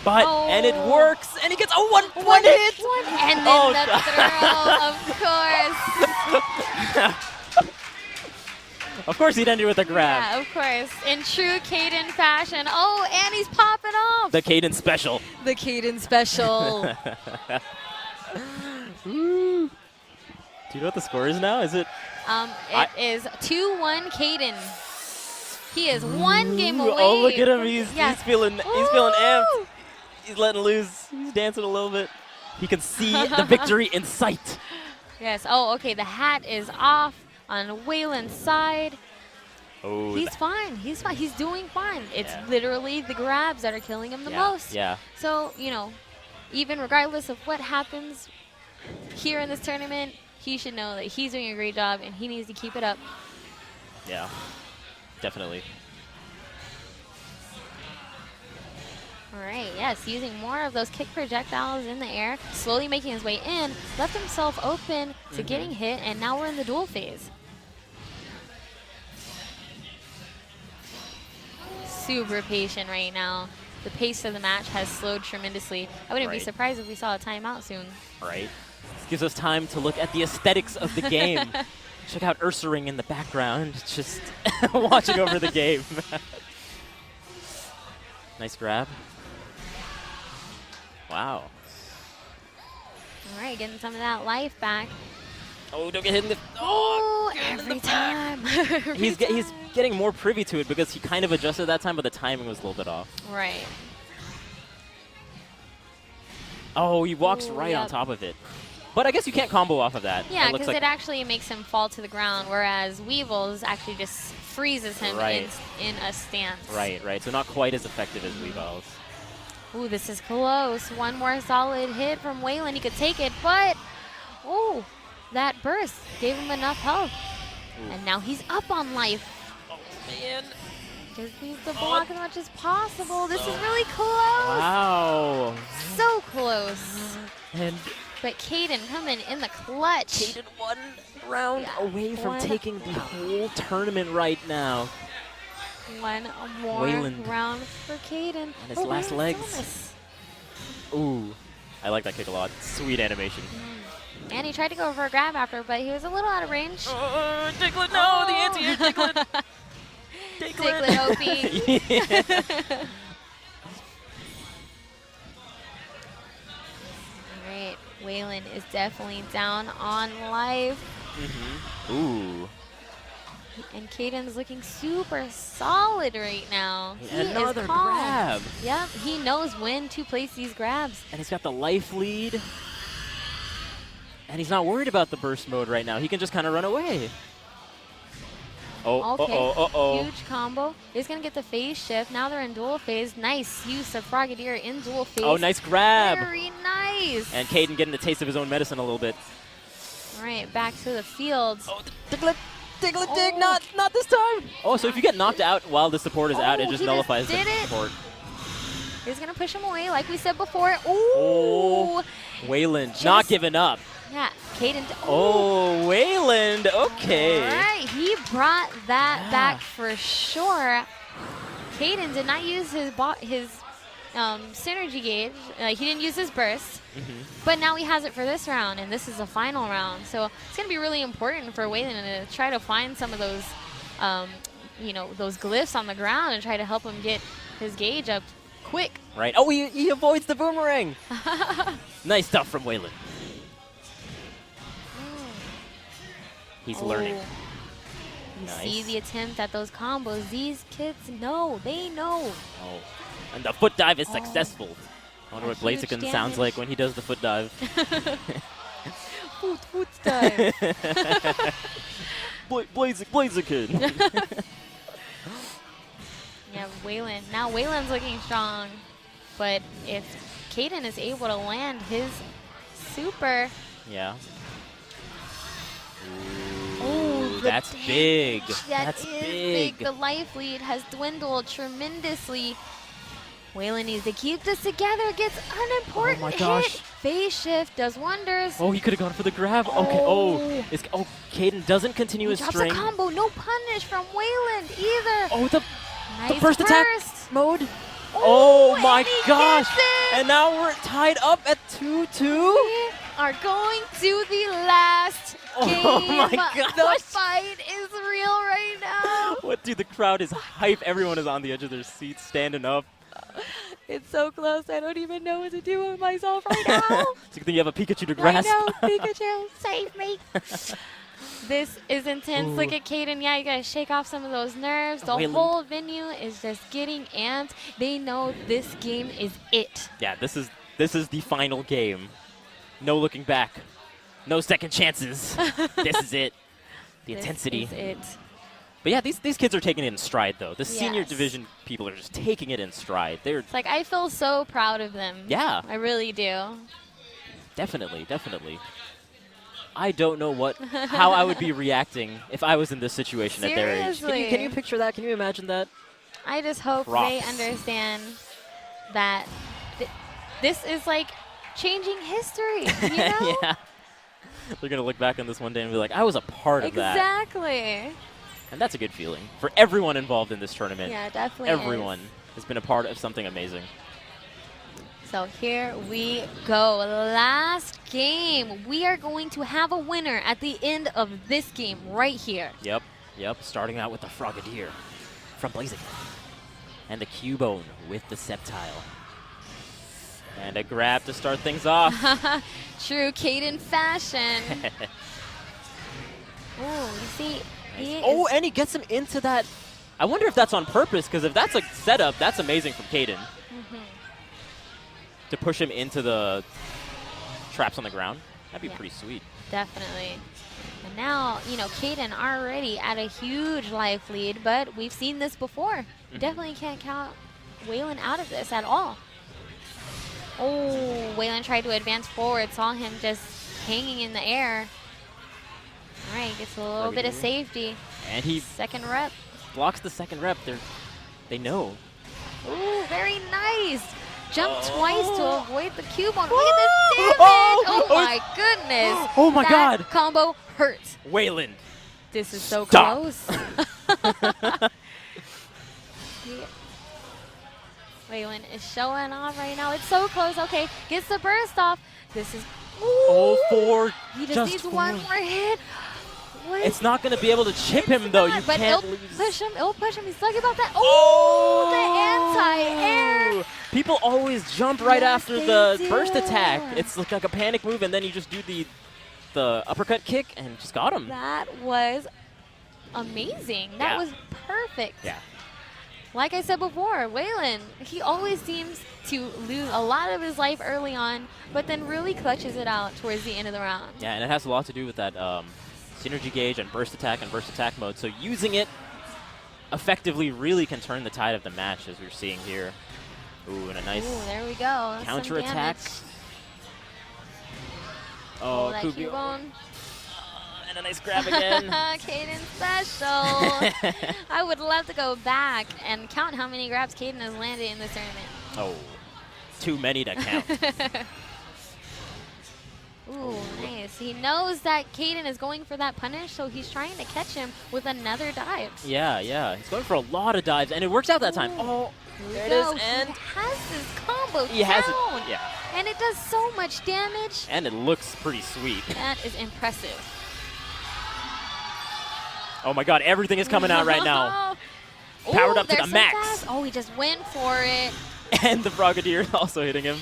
C: But, and it
D: Oh.
C: works, and he gets a one hit!
D: And then
C: Oh,
D: the throw, of course.
C: Of course he'd end it with a grab.
D: Yeah, of course. In true Caden fashion. Oh, and he's popping off.
C: The Caden special.
D: The Caden special.
C: Ooh. Do you know what the score is now? Is it...
D: It is 2-1 Caden. He is one game away.
C: Oh, look at him.
D: from-
C: He's
D: yes.
C: feeling amped.
D: Woo!
C: He's letting loose. He's dancing a little bit. He can see the victory in sight.
D: Yes. Oh, okay. The hat is off on Waylon's side.
C: Oh,
D: He's fine. He's fine. He's doing fine. It's
C: Yeah.
D: literally the grabs that are killing him the most.
C: Yeah.
D: So, you know, even regardless of what happens here in this tournament, he should know that he's doing a great job and he needs to keep it up.
C: Yeah. Definitely.
D: All right, yes, using more of those kick projectiles in the air, slowly making his way in, left himself open to getting hit, and now we're in the duel phase. Super patient right now. The pace of the match has slowed tremendously. I wouldn't be
C: Right.
D: surprised if we saw a timeout soon.
C: Right. This gives us time to look at the aesthetics of the game. Check out Ursaring in the background, just watching over the game. Nice grab. Wow.
D: All right, getting some of that life back.
C: Oh, don't get hit in the...
D: Oh,
C: get him in the
D: every
C: back.
D: time.
C: He's getting more privy to it because he kind of adjusted that time, but the timing was a little bit off.
D: Right.
C: Oh, he walks
D: Ooh,
C: right on
D: yep.
C: top of it. But I guess you can't combo off of that.
D: Yeah,
C: It looks
D: because
C: like
D: it actually makes him fall to the ground, whereas Weevil's actually just freezes him
C: Right.
D: in a stance.
C: Right, right. So not quite as effective as Weevil's.
D: Ooh, this is close. One more solid hit from Waylon. He could take it, but ooh, that burst gave him enough health.
C: Ooh.
D: And now he's up on life.
C: Oh, man.
D: Just needs to block as much as possible. This is really close.
C: Wow.
D: So close.
C: And
D: But Caden coming in the clutch.
C: Caden 1 round
D: Yeah,
C: away from
D: one
C: taking the whole tournament right now.
D: One more
C: Wayland.
D: round for Caden.
C: And his last legs.
D: Thomas.
C: Ooh. I like that kick a lot. Sweet animation.
D: And he tried to go for a grab after, but he was a little out of range.
C: Diglett, no! The anti-air Diglett!
D: Diglett OP. All right, Wayland is definitely down on life.
C: Ooh.
D: And Caden's looking super solid right now. He
C: Another
D: is calm.
C: grab.
D: Yep, he knows when to place these grabs.
C: And he's got the life lead. And he's not worried about the burst mode right now. He can just kind of run away. Oh,
D: Okay,
C: uh-oh.
D: huge combo. He's going to get the phase shift. Now they're in dual phase. Nice use of Frogadier in dual phase.
C: Oh, nice grab.
D: Very nice.
C: And Caden getting the taste of his own medicine a little bit.
D: All right, back to the field.
C: Oh, Diglett, dig, not this time. Oh, so if you get knocked out while the support is out, it just
D: he
C: nullifies
D: did
C: the
D: it.
C: support.
D: He's going to push him away like we said before. Ooh.
C: Oh, Wayland not giving up.
D: Yeah, Caden.
C: Oh, Wayland, okay.
D: All right, he brought that back for sure. Caden did not use his synergy gauge. He didn't use his burst. But now he has it for this round, and this is the final round. So it's going to be really important for Wayland to try to find some of those, those glyphs on the ground and try to help him get his gauge up quick.
C: Right. Oh, he avoids the boomerang. Nice stuff from Wayland. He's learning.
D: You
C: Nice.
D: see the attempt at those combos. These kids know. They know.
C: Oh, and the foot dive is successful. I wonder what
D: Huge
C: Blaziken
D: damage.
C: sounds like when he does the foot dive.
D: Foot dive.
C: Blaziken.
D: Yeah, Wayland. Now Wayland's looking strong. But if Caden is able to land his super.
C: Yeah.
D: Oh,
C: that's big.
D: That's
C: big.
D: The life lead has dwindled tremendously. Wayland needs to keep this together. Gets an important
C: my gosh.
D: hit. Phase shift does wonders.
C: Oh, he could have gone for the grab. Okay. Caden doesn't continue
D: He
C: his
D: drops
C: string.
D: a combo. No punish from Wayland either.
C: Oh, the
D: Nice
C: burst attack
D: burst.
C: mode. Oh
D: and
C: my
D: he
C: gosh.
D: gets it.
C: And now we're tied up at 2-2.
D: We are going to the last game.
C: Oh my
D: The
C: gosh.
D: fight is real right now.
C: What, dude? The crowd is hype. Everyone is on the edge of their seats, standing up.
D: It's so close. I don't even know what to do with myself right now.
C: It's a good thing you have a Pikachu to grasp.
D: I know, Pikachu, save me. This is intense. Look at Caden. Yeah, you gotta shake off some of those nerves. The
C: Wayland.
D: whole venue is just getting amped. They know this game is it.
C: Yeah, this is the final game. No looking back. No second chances. This is it. The intensity.
D: This is it.
C: But yeah, these kids are taking it in stride, though. The senior
D: Yes.
C: division people are just taking it in stride. They're
D: It's like I feel so proud of them.
C: Yeah.
D: I really do.
C: definitely. I don't know how I would be reacting if I was in this situation at their age.
D: Seriously.
C: Can you picture that? Can you imagine that?
D: I just hope
C: Props.
D: they understand that this is like changing history, you know?
C: Yeah. They're going to look back on this one day and be like, I was a part of that.
D: Exactly.
C: And that's a good feeling for everyone involved in this tournament.
D: Yeah, definitely.
C: Everyone has been a part of something amazing.
D: So here we go. Last game. We are going to have a winner at the end of this game right here.
C: Yep. Starting out with the Frogadier from Blaziken. And the Cubone with the Sceptile. And a grab to start things off.
D: True Caden fashion. Oh, you see.
C: Oh, and he gets him into that. I wonder if that's on purpose, because if that's a setup, that's amazing from Caden. To push him into the traps on the ground. That'd be pretty sweet.
D: Definitely. And now, Caden already at a huge life lead, but we've seen this before. You definitely can't count Wayland out of this at all. Oh, Wayland tried to advance forward, saw him just hanging in the air. All right, gets a little bit of safety.
C: And he
D: Second rep.
C: blocks the second rep. They know.
D: Ooh, very nice. Jump twice to avoid the cube on. Look at this damage. Oh my goodness.
C: Oh my
D: That
C: God.
D: combo hurts.
C: Wayland.
D: This is so
C: Stop.
D: close. Waylon is showing off right now. It's so close. Okay, gets the burst off. This is.
C: Oh, four.
D: He just
C: Just
D: needs
C: four.
D: one more hit. What
C: It's
D: is-
C: not going to be able to chip him, though.
D: not,
C: You
D: but
C: can't
D: it'll
C: lose.
D: push him. It'll push him. He's lucky about that. Oh, the anti-air.
C: People always jump right
D: Yes,
C: after
D: they
C: the burst
D: do.
C: attack. It's like a panic move, and then you just do the uppercut kick and just got him.
D: That was amazing. That
C: Yeah.
D: was perfect.
C: Yeah.
D: Like I said before, Waylon, he always seems to lose a lot of his life early on, but then really clutches it out towards the end of the round.
C: Yeah, and it has a lot to do with that synergy gauge and burst attack mode. So using it effectively really can turn the tide of the match, as we're seeing here. Ooh, and a nice
D: Ooh, there we go. That's some
C: counter attack.
D: damage.
C: Oh,
D: that
C: Kubio.
D: Cubone.
C: And a nice grab again.
D: Caden special. I would love to go back and count how many grabs Caden has landed in this tournament.
C: Oh, too many to count.
D: Ooh, nice. He knows that Caden is going for that punish, so he's trying to catch him with another dive.
C: Yeah. He's going for a lot of dives, and it works out that time. Oh, there it is,
D: No,
C: and
D: he has this combo
C: he has it.
D: down.
C: Yeah,
D: And it does so much damage.
C: and it looks pretty sweet.
D: That is impressive.
C: Oh my God, everything is coming out right now. Powered
D: Ooh,
C: up to
D: they're
C: the
D: so
C: max.
D: fast. Oh, he just went for it.
C: And the Frogadier also hitting him.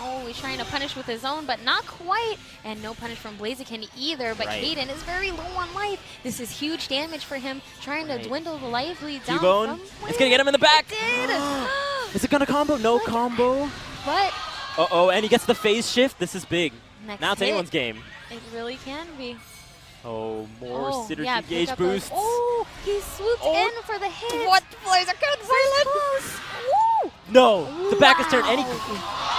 D: Oh, he's trying to punish with his own, but not quite. And no punish from Blaziken either, but
C: Right.
D: Caden is very low on life. This is huge damage for him, trying to
C: Right.
D: dwindle the life lead down
C: Cubone.
D: from
C: It's going to get him in the back.
D: It did.
C: Is it going to combo? No combo.
D: But
C: Uh-oh, and he gets the phase shift. This is big.
D: next
C: Now it's
D: hit,
C: anyone's game.
D: it really can be.
C: Oh, more
D: Oh,
C: synergy
D: yeah, pick
C: gauge
D: up those-
C: boosts.
D: Oh, he swooped
C: Oh.
D: in for the hit.
C: What plays are good,
D: So close. Woo!
C: No, the back is turned. And he,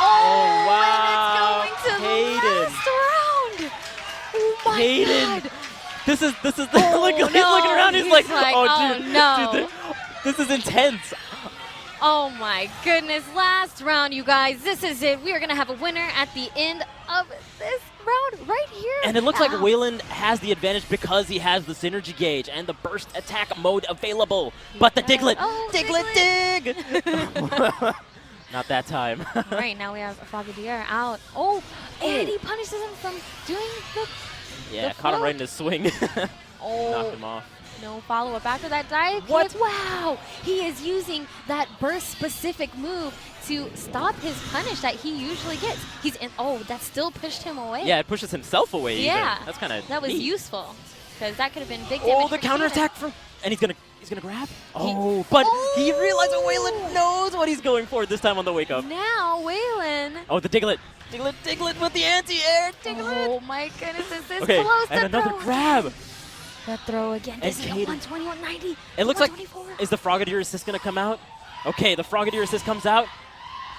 D: Oh,
C: wow.
D: And it's going to
C: Caden.
D: the last round. Oh my
C: Caden.
D: God.
C: This is
D: Oh,
C: he's looking
D: no.
C: around. He's
D: He's
C: like,
D: like,
C: oh,
D: oh,
C: dude,
D: no.
C: dude, this is intense.
D: Oh my goodness, last round, you guys. This is it. We are going to have a winner at the end of this round right here.
C: And it looks like
D: Ow.
C: Waylon has the advantage because he has the synergy gauge and the burst attack mode available. But the Diglett,
D: Oh,
C: Diglett dig! Not that time.
D: Right, now we have Frogadier out. Oh, and he punishes him from doing the...
C: Yeah,
D: The
C: caught him
D: float.
C: right in his swing.
D: Oh,
C: Knocked him off.
D: no follow-up after that dive
C: What?
D: kick. Wow, he is using that burst-specific move to stop his punish that he usually gets. He's in... Oh, that still pushed him away.
C: Yeah, it pushes himself away
D: Yeah.
C: even. That's kind of
D: That was
C: neat.
D: useful, because that could have been big damage
C: Oh, the
D: for
C: counterattack
D: Caden.
C: from... And he's gonna grab? Oh, but he realized that Waylon knows what he's going for this time on the wake up.
D: Now, Waylon.
C: Oh, the Diglett. Diglett with the anti-air. Diglett.
D: Oh my goodness, is this
C: Okay,
D: close?
C: and
D: The
C: another
D: throw
C: grab.
D: again. The throw again.
C: And
D: This is a
C: Caden.
D: 120, 190.
C: It looks like,
D: 124.
C: is the Frogadier assist gonna come out? Okay, the Frogadier assist comes out.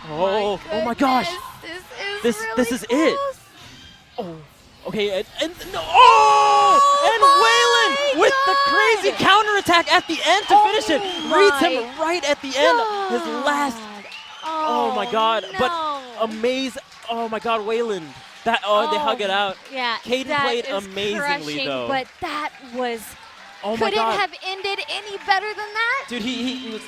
C: Oh my gosh.
D: This is
C: This
D: really
C: is it.
D: close.
C: Oh, okay, and no, oh! And
D: my
C: Waylon with the crazy
D: God.
C: counterattack at the end to finish it.
D: Oh
C: Reads
D: my
C: him right at the end. His last, oh my God.
D: No.
C: But amazing, oh my God, Waylon. They hug it out.
D: Yeah,
C: Caden
D: that
C: played
D: is
C: amazingly,
D: crushing,
C: though.
D: But that was,
C: Oh my
D: couldn't
C: God.
D: have ended any better than that.
C: Dude, he was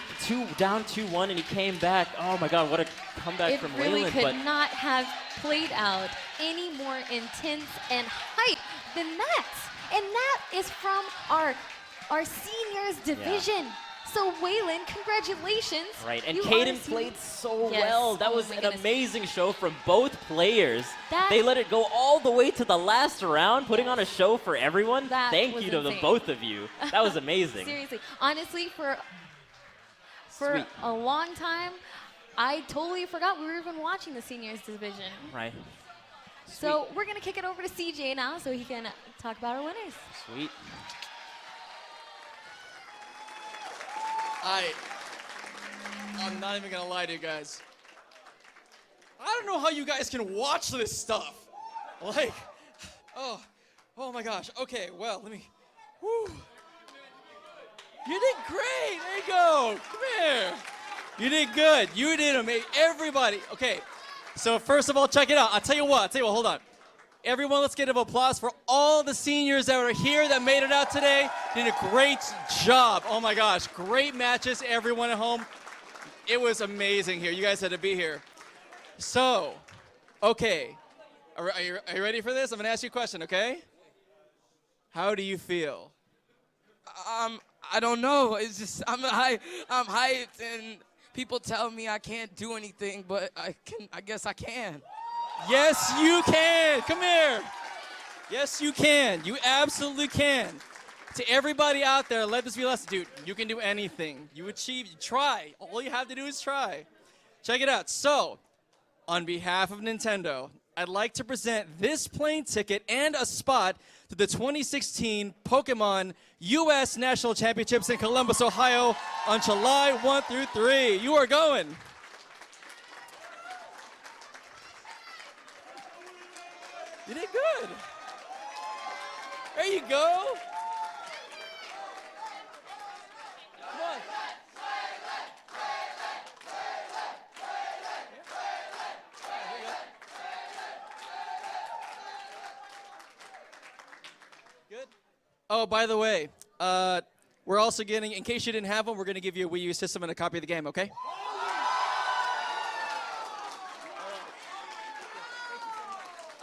C: down 2-1 and he came back. Oh my God, what a comeback
D: It
C: from
D: really
C: Waylon.
D: could
C: But
D: not have played out any more intense and hype than that. And that is from our seniors division. So Waylon, congratulations.
C: right, and
D: You
C: Caden
D: honestly-
C: played so
D: Yes,
C: well. That
D: oh
C: was
D: my
C: an
D: goodness.
C: amazing show from both players.
D: That-
C: They let it go all the way to the last round, putting on a show for everyone.
D: That
C: Thank
D: was
C: you to the
D: insane.
C: both of you. That was amazing.
D: Seriously, honestly, for
C: Sweet.
D: a long time, I totally forgot we were even watching the seniors division.
C: Right.
D: So we're gonna kick it over to CJ now, so he can talk about our winners.
C: Sweet.
B: I'm not even gonna lie to you guys. I don't know how you guys can watch this stuff. Like, oh my gosh. Okay, well, let me, whew. You did great, there you go, come here. You did good, you did amazing, everybody. Okay, so first of all, check it out. I'll tell you what, hold on. Everyone, let's get an applause for all the seniors that were here that made it out today. Did a great job. Oh my gosh, great matches, everyone at home. It was amazing here. You guys had to be here. So, okay. Are you ready for this? I'm going to ask you a question, okay? How do you feel?
H: I don't know. It's just I'm hyped, and people tell me I can't do anything, but I can. I guess I can.
B: Yes, you can. Come here. Yes, you can. You absolutely can. To everybody out there, let this be a lesson. Dude, you can do anything. You achieve, try. All you have to do is try. Check it out. So, on behalf of Nintendo, I'd like to present this plane ticket and a spot to the 2016 Pokemon U.S. National Championships in Columbus, Ohio on July 1 through 3. You are going. You did good. There you go. Come on. Good. Oh, by the way, we're also getting, in case you didn't have one, we're going to give you a Wii U system and a copy of the game, okay?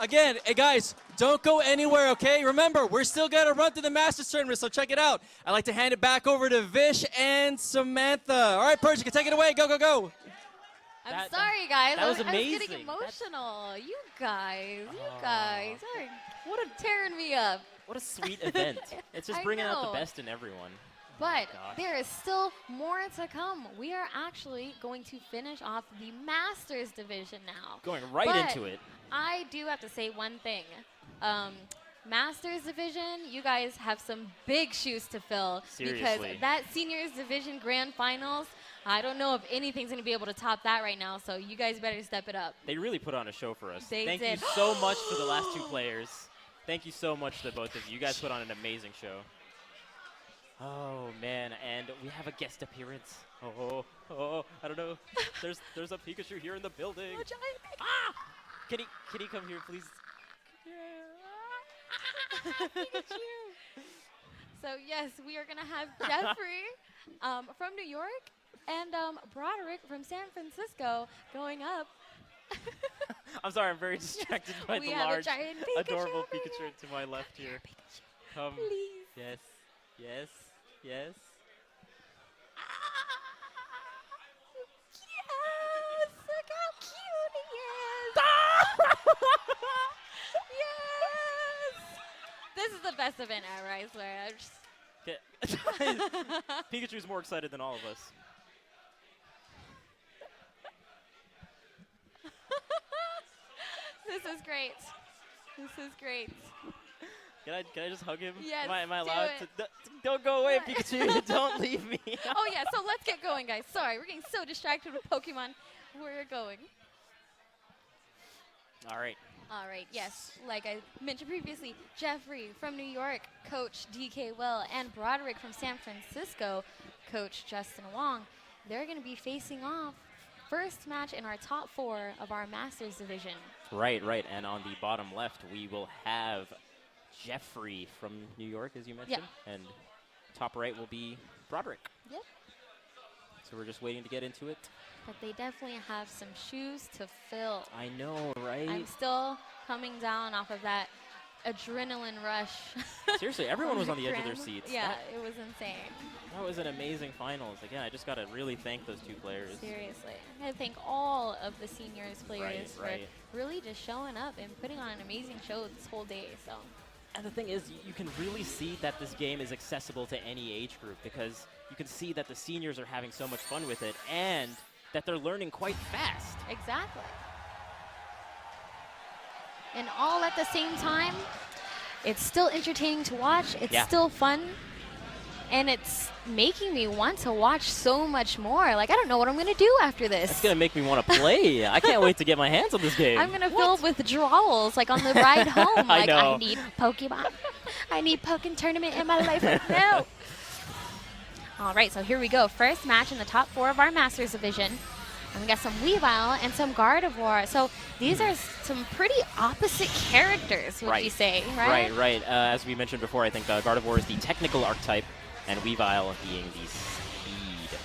B: Again, hey guys, don't go anywhere, okay? Remember, we're still going to run through the Masters Tournament, so check it out. I'd like to hand it back over to Vish and Samantha. All right, Perch, you can take it away. Go, go, go.
D: I'm sorry, guys.
C: that was
D: I was getting
C: amazing.
D: emotional. You guys are what a tearing me up.
C: What a sweet event. It's just
D: I
C: bringing out
D: know.
C: the best in everyone.
D: But
C: gosh.
D: there is still more to come. We are actually going to finish off the Masters division now.
C: Going right
D: But
C: into it.
D: I do have to say one thing. Masters division, you guys have some big shoes to fill.
C: Seriously.
D: Because that seniors division grand finals, I don't know if anything's going to be able to top that right now, so you guys better step it up.
C: They really put on a show for us.
D: They
C: Thank
D: did.
C: you so much for the last two players. Thank you so much to both of you. You guys put on an amazing show. Oh, man, and we have a guest appearance. Oh, I don't know. There's a Pikachu here in the building. Ah! Can he come here, please?
D: So yes, we are gonna have Jeffrey from New York and Broderick from San Francisco going up.
C: I'm sorry, I'm very distracted by
D: We
C: the
D: have a
C: large,
D: giant Pikachu
C: adorable
D: over
C: Pikachu to my left here. Come.
D: Please.
C: Yes, yes, yes.
D: Yes, look how cute he is. Yes. This is the best event ever, I swear. I'm just
C: Pikachu's more excited than all of us.
D: This is great. This is great.
C: Can I just hug him?
D: Yes,
C: Am I
D: do
C: allowed
D: it.
C: to? Don't go away,
D: What?
C: Pikachu! Don't leave me.
D: Oh yeah, so let's get going, guys. Sorry, we're getting so distracted with Pokemon. We're going.
C: All right.
D: All right, yes, like I mentioned previously, Jeffrey from New York, Coach DK Will, and Broderick from San Francisco, Coach Justin Wong. They're going to be facing off first match in our top 4 of our Masters division.
C: Right. And on the bottom left, we will have Jeffrey from New York, as you mentioned. And top right will be Broderick.
D: Yep.
C: So we're just waiting to get into it.
D: But they definitely have some shoes to fill.
C: I know, right?
D: I'm still coming down off of that adrenaline rush.
C: Seriously, everyone was on the edge of their
D: Grim.
C: seats.
D: Yeah,
C: That,
D: it was insane.
C: that was an amazing finals. Again, I just got to really thank those two players.
D: Seriously. I gotta thank all of the seniors players
C: Right.
D: for really just showing up and putting on an amazing show this whole day. So
C: And the thing is, you can really see that this game is accessible to any age group because you can see that the seniors are having so much fun with it and that they're learning quite fast.
D: exactly. And all at the same time, it's still entertaining to watch. It's
C: Yeah.
D: still fun. And it's making me want to watch so much more. Like, I don't know what I'm going to do after this.
C: It's going to make me want to play. I can't wait to get my hands on this game.
D: I'm going to fill withdrawals, like on the ride home.
C: I
D: Like,
C: know.
D: I need Pokemon. I need Pokken tournament in my life right now. All right, so here we go. First match in the top 4 of our Masters division. And we got some Weavile and some Gardevoir. So these are some pretty opposite characters, would you say, right?
C: Right. As we mentioned before, I think Gardevoir is the technical archetype, and Weavile being the speed.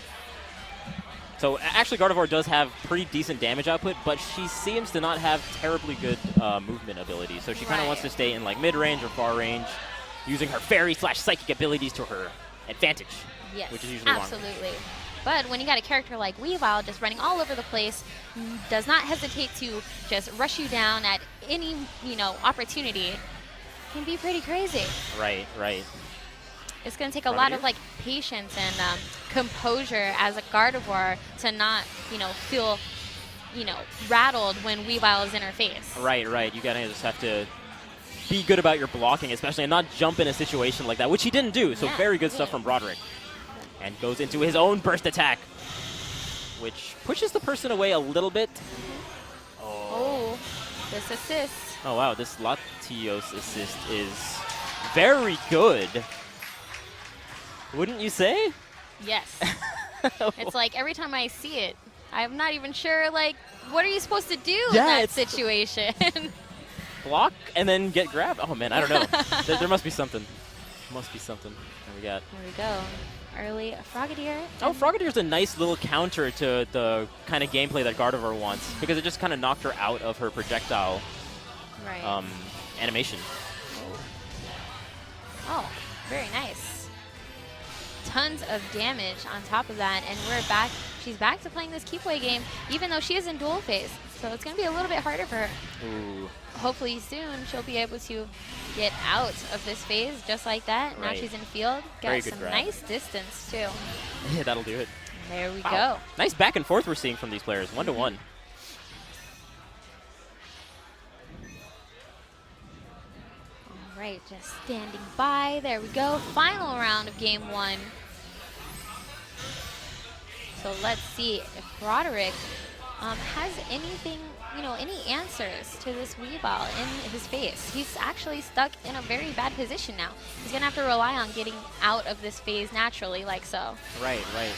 C: So actually, Gardevoir does have pretty decent damage output, but she seems to not have terribly good movement ability. So she kind of wants to stay in like mid-range or far range, using her fairy/psychic abilities to her advantage.
D: Yes,
C: which is usually wrong.
D: absolutely. But when you got a character like Weavile just running all over the place, does not hesitate to just rush you down at any, opportunity, can be pretty crazy.
C: Right, right.
D: It's going to take a lot of like patience and composure as a Gardevoir to not, feel, rattled when Weavile is in her face.
C: Right, right. You gotta just have to be good about your blocking, especially, and not jump in a situation like that, which he didn't do. So very good stuff from Broderick. And goes into his own burst attack, which pushes the person away a little bit.
D: Oh, this assist.
C: Oh, wow. This Latios assist is very good. Wouldn't you say?
D: Yes. It's like every time I see it, I'm not even sure, like, what are you supposed to do in that situation?
C: Block and then get grabbed? Oh, man, I don't know. there must be something. Must be something. There we got.
D: There we go. Early Frogadier.
C: Oh, Frogadier's a nice little counter to the kind of gameplay that Gardevoir wants, because it just kind of knocked her out of her projectile animation.
D: Oh, very nice. Tons of damage on top of that, and we're back. She's back to playing this Keepway game, even though she is in dual phase. So it's going to be a little bit harder for her.
C: Ooh.
D: Hopefully soon she'll be able to get out of this phase just like that. Now she's in field. Got some nice distance, too.
C: Yeah, that'll do it.
D: There we go.
C: Nice back and forth we're seeing from these players, 1-1. All
D: right, just standing by. There we go. Final round of game 1. So let's see if Broderick has anything, any answers to this Weavile in his face. He's actually stuck in a very bad position now. He's going to have to rely on getting out of this phase naturally, like so.
C: Right, right.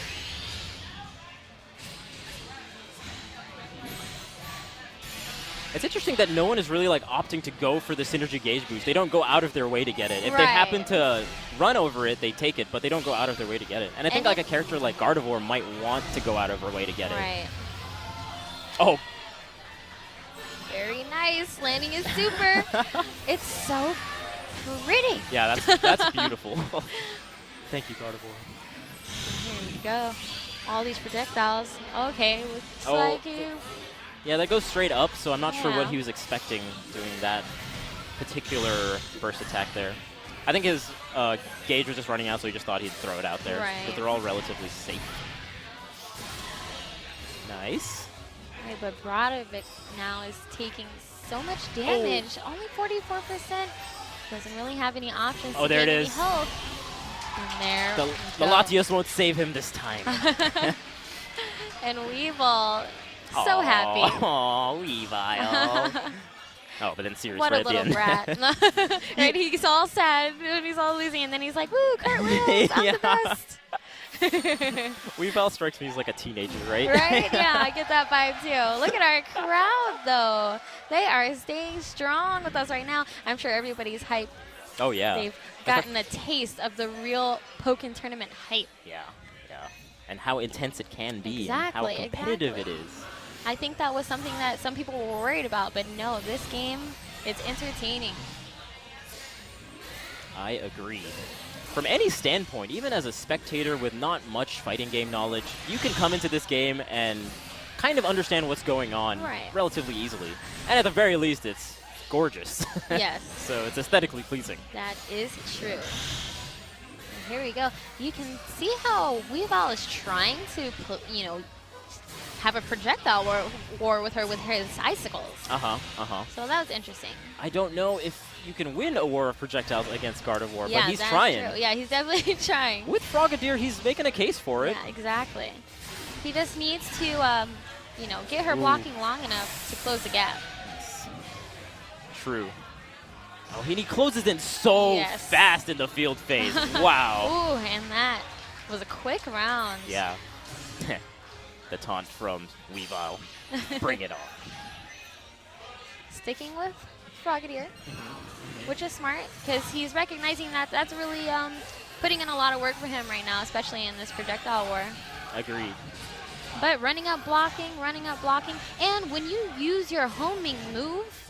C: It's interesting that no one is really like opting to go for the synergy gauge boost. They don't go out of their way to get it. If they happen to run over it, they take it, but they don't go out of their way to get it. And I think like a character like Gardevoir might want to go out of her way to get it. Oh.
D: Very nice. Landing is super. It's so pretty.
C: Yeah, that's beautiful. Thank you, Gardevoir.
D: Here we go. All these projectiles. Okay, looks like you.
C: Yeah, that goes straight up, so I'm not sure what he was expecting doing that particular burst attack there. I think his gauge was just running out, so he just thought he'd throw it out there.
D: Right.
C: But they're all relatively safe. Nice.
D: Right, but Broderick now is taking so much damage. Only 44%. Doesn't really have any options to
C: there
D: get
C: it
D: any
C: is.
D: health. And there
C: The Latios won't save him this time.
D: And Weavile, so happy.
C: Oh, Weavile. Oh, but then Sirius
D: What
C: right
D: a little
C: at the end.
D: brat. Right, he's all sad when he's all losing, and then he's like, woo, cartwheels, I'm the best.
C: Weavile strikes me as like a teenager, right?
D: Right? Yeah, I get that vibe too. Look at our crowd, though. They are staying strong with us right now. I'm sure everybody's hyped.
C: Oh, yeah.
D: They've gotten a taste of the real Pokken tournament hype.
C: Yeah, yeah. And how intense it can be,
D: Exactly,
C: and how competitive it is.
D: I think that was something that some people were worried about, but no, this game, it's entertaining.
C: I agree. From any standpoint, even as a spectator with not much fighting game knowledge, you can come into this game and kind of understand what's going on relatively easily. And at the very least, it's gorgeous.
D: Yes.
C: So it's aesthetically pleasing.
D: That is true. And here we go. You can see how Weavile is trying to, have a projectile war with her with his icicles. So that was interesting.
C: I don't know if you can win a war of projectiles against Gardevoir,
D: Yeah,
C: but he's
D: that's
C: trying.
D: True. Yeah, he's definitely trying.
C: With Frogadier, he's making a case for it.
D: Yeah, exactly. He just needs to, get her blocking long enough to close the gap.
C: True. Oh, and he closes in so fast in the field phase. Wow.
D: Ooh, and that was a quick round.
C: Yeah. The taunt from Weavile. Bring it on.
D: Sticking with Frogadier, which is smart because he's recognizing that that's really putting in a lot of work for him right now, especially in this projectile war.
C: Agreed.
D: But running up blocking, and when you use your homing move,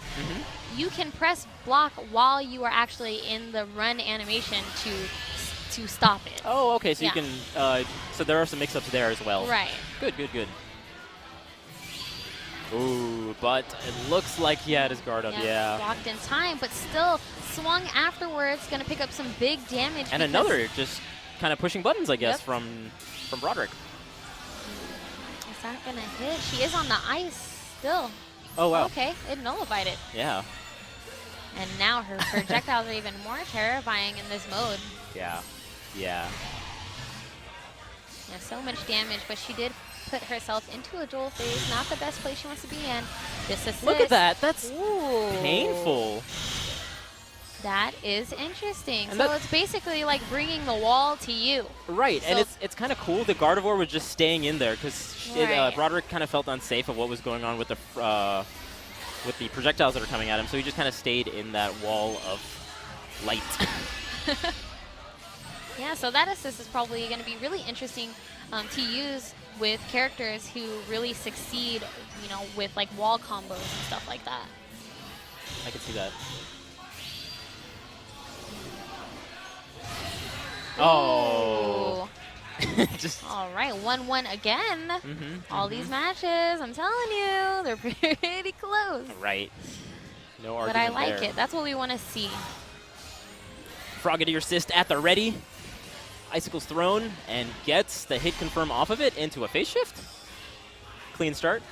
D: you can press block while you are actually in the run animation to stop it.
C: Oh, okay. So
D: Yeah.
C: you can. So there are some mix-ups there as well.
D: Right.
C: Good. Ooh, but it looks like he had his guard up. Yeah.
D: Blocked in time, but still swung afterwards. Going to pick up some big damage.
C: And
D: because-
C: another just kind of pushing buttons, I guess,
D: Yep.
C: from Broderick.
D: Is that going to hit? She is on the ice still.
C: Oh wow.
D: Okay, it nullified it.
C: Yeah.
D: And now her projectiles are even more terrifying in this mode.
C: Yeah. Yeah.
D: Yeah, so much damage, but she did put herself into a dual phase. Not the best place she wants to be in. This assist.
C: Look at that. That's
D: Ooh.
C: painful.
D: That is interesting.
C: And
D: So
C: that-
D: it's basically like bringing the wall to you.
C: Right, and
D: So-
C: it's kind of cool. The Gardevoir was just staying in there because
D: Right.
C: Broderick kind of felt unsafe of what was going on with the projectiles that are coming at him, so he just kind of stayed in that wall of light.
D: Yeah, so that assist is probably going to be really interesting to use with characters who really succeed, you know, with like wall combos and stuff like that.
C: I can see that. Oh. Just
D: All right, 1-1 again.
C: Mm-hmm,
D: All these matches, I'm telling you, they're pretty close.
C: right. No
D: But
C: argument
D: I like
C: there.
D: it. That's what we want to see.
C: Frogadier assist at the ready. Icicle's thrown and gets the hit confirm off of it into a phase shift. Clean start.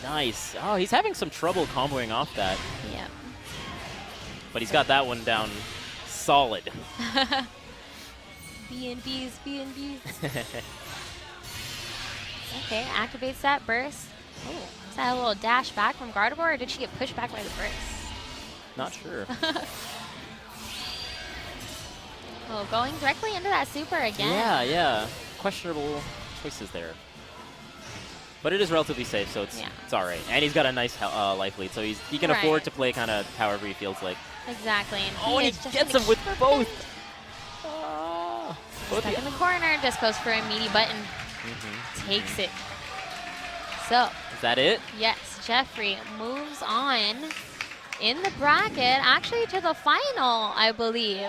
C: Nice. Oh, he's having some trouble comboing off that,
D: Yeah.
C: but he's got that one down solid.
D: B&Bs. Okay, activates that burst. Oh, is that a little dash back from Gardevoir, or did she get pushed back by the burst?
C: Not sure.
D: Oh, going directly into that super again.
C: Yeah. Questionable choices there. But it is relatively safe, so it's all right. And he's got a nice life lead, so he can afford
D: Right.
C: to play kind of however he feels like.
D: Exactly. And
C: Oh, and
D: is
C: he
D: just
C: gets
D: gonna
C: him with
D: keep her
C: both.
D: pinned.
C: Both
D: Stuck
C: the-
D: in the corner, just goes for a meaty button.
C: Mhm.
D: Takes it. So,
C: Is that it?
D: yes, Jeffrey moves on in the bracket, actually to the final, I believe.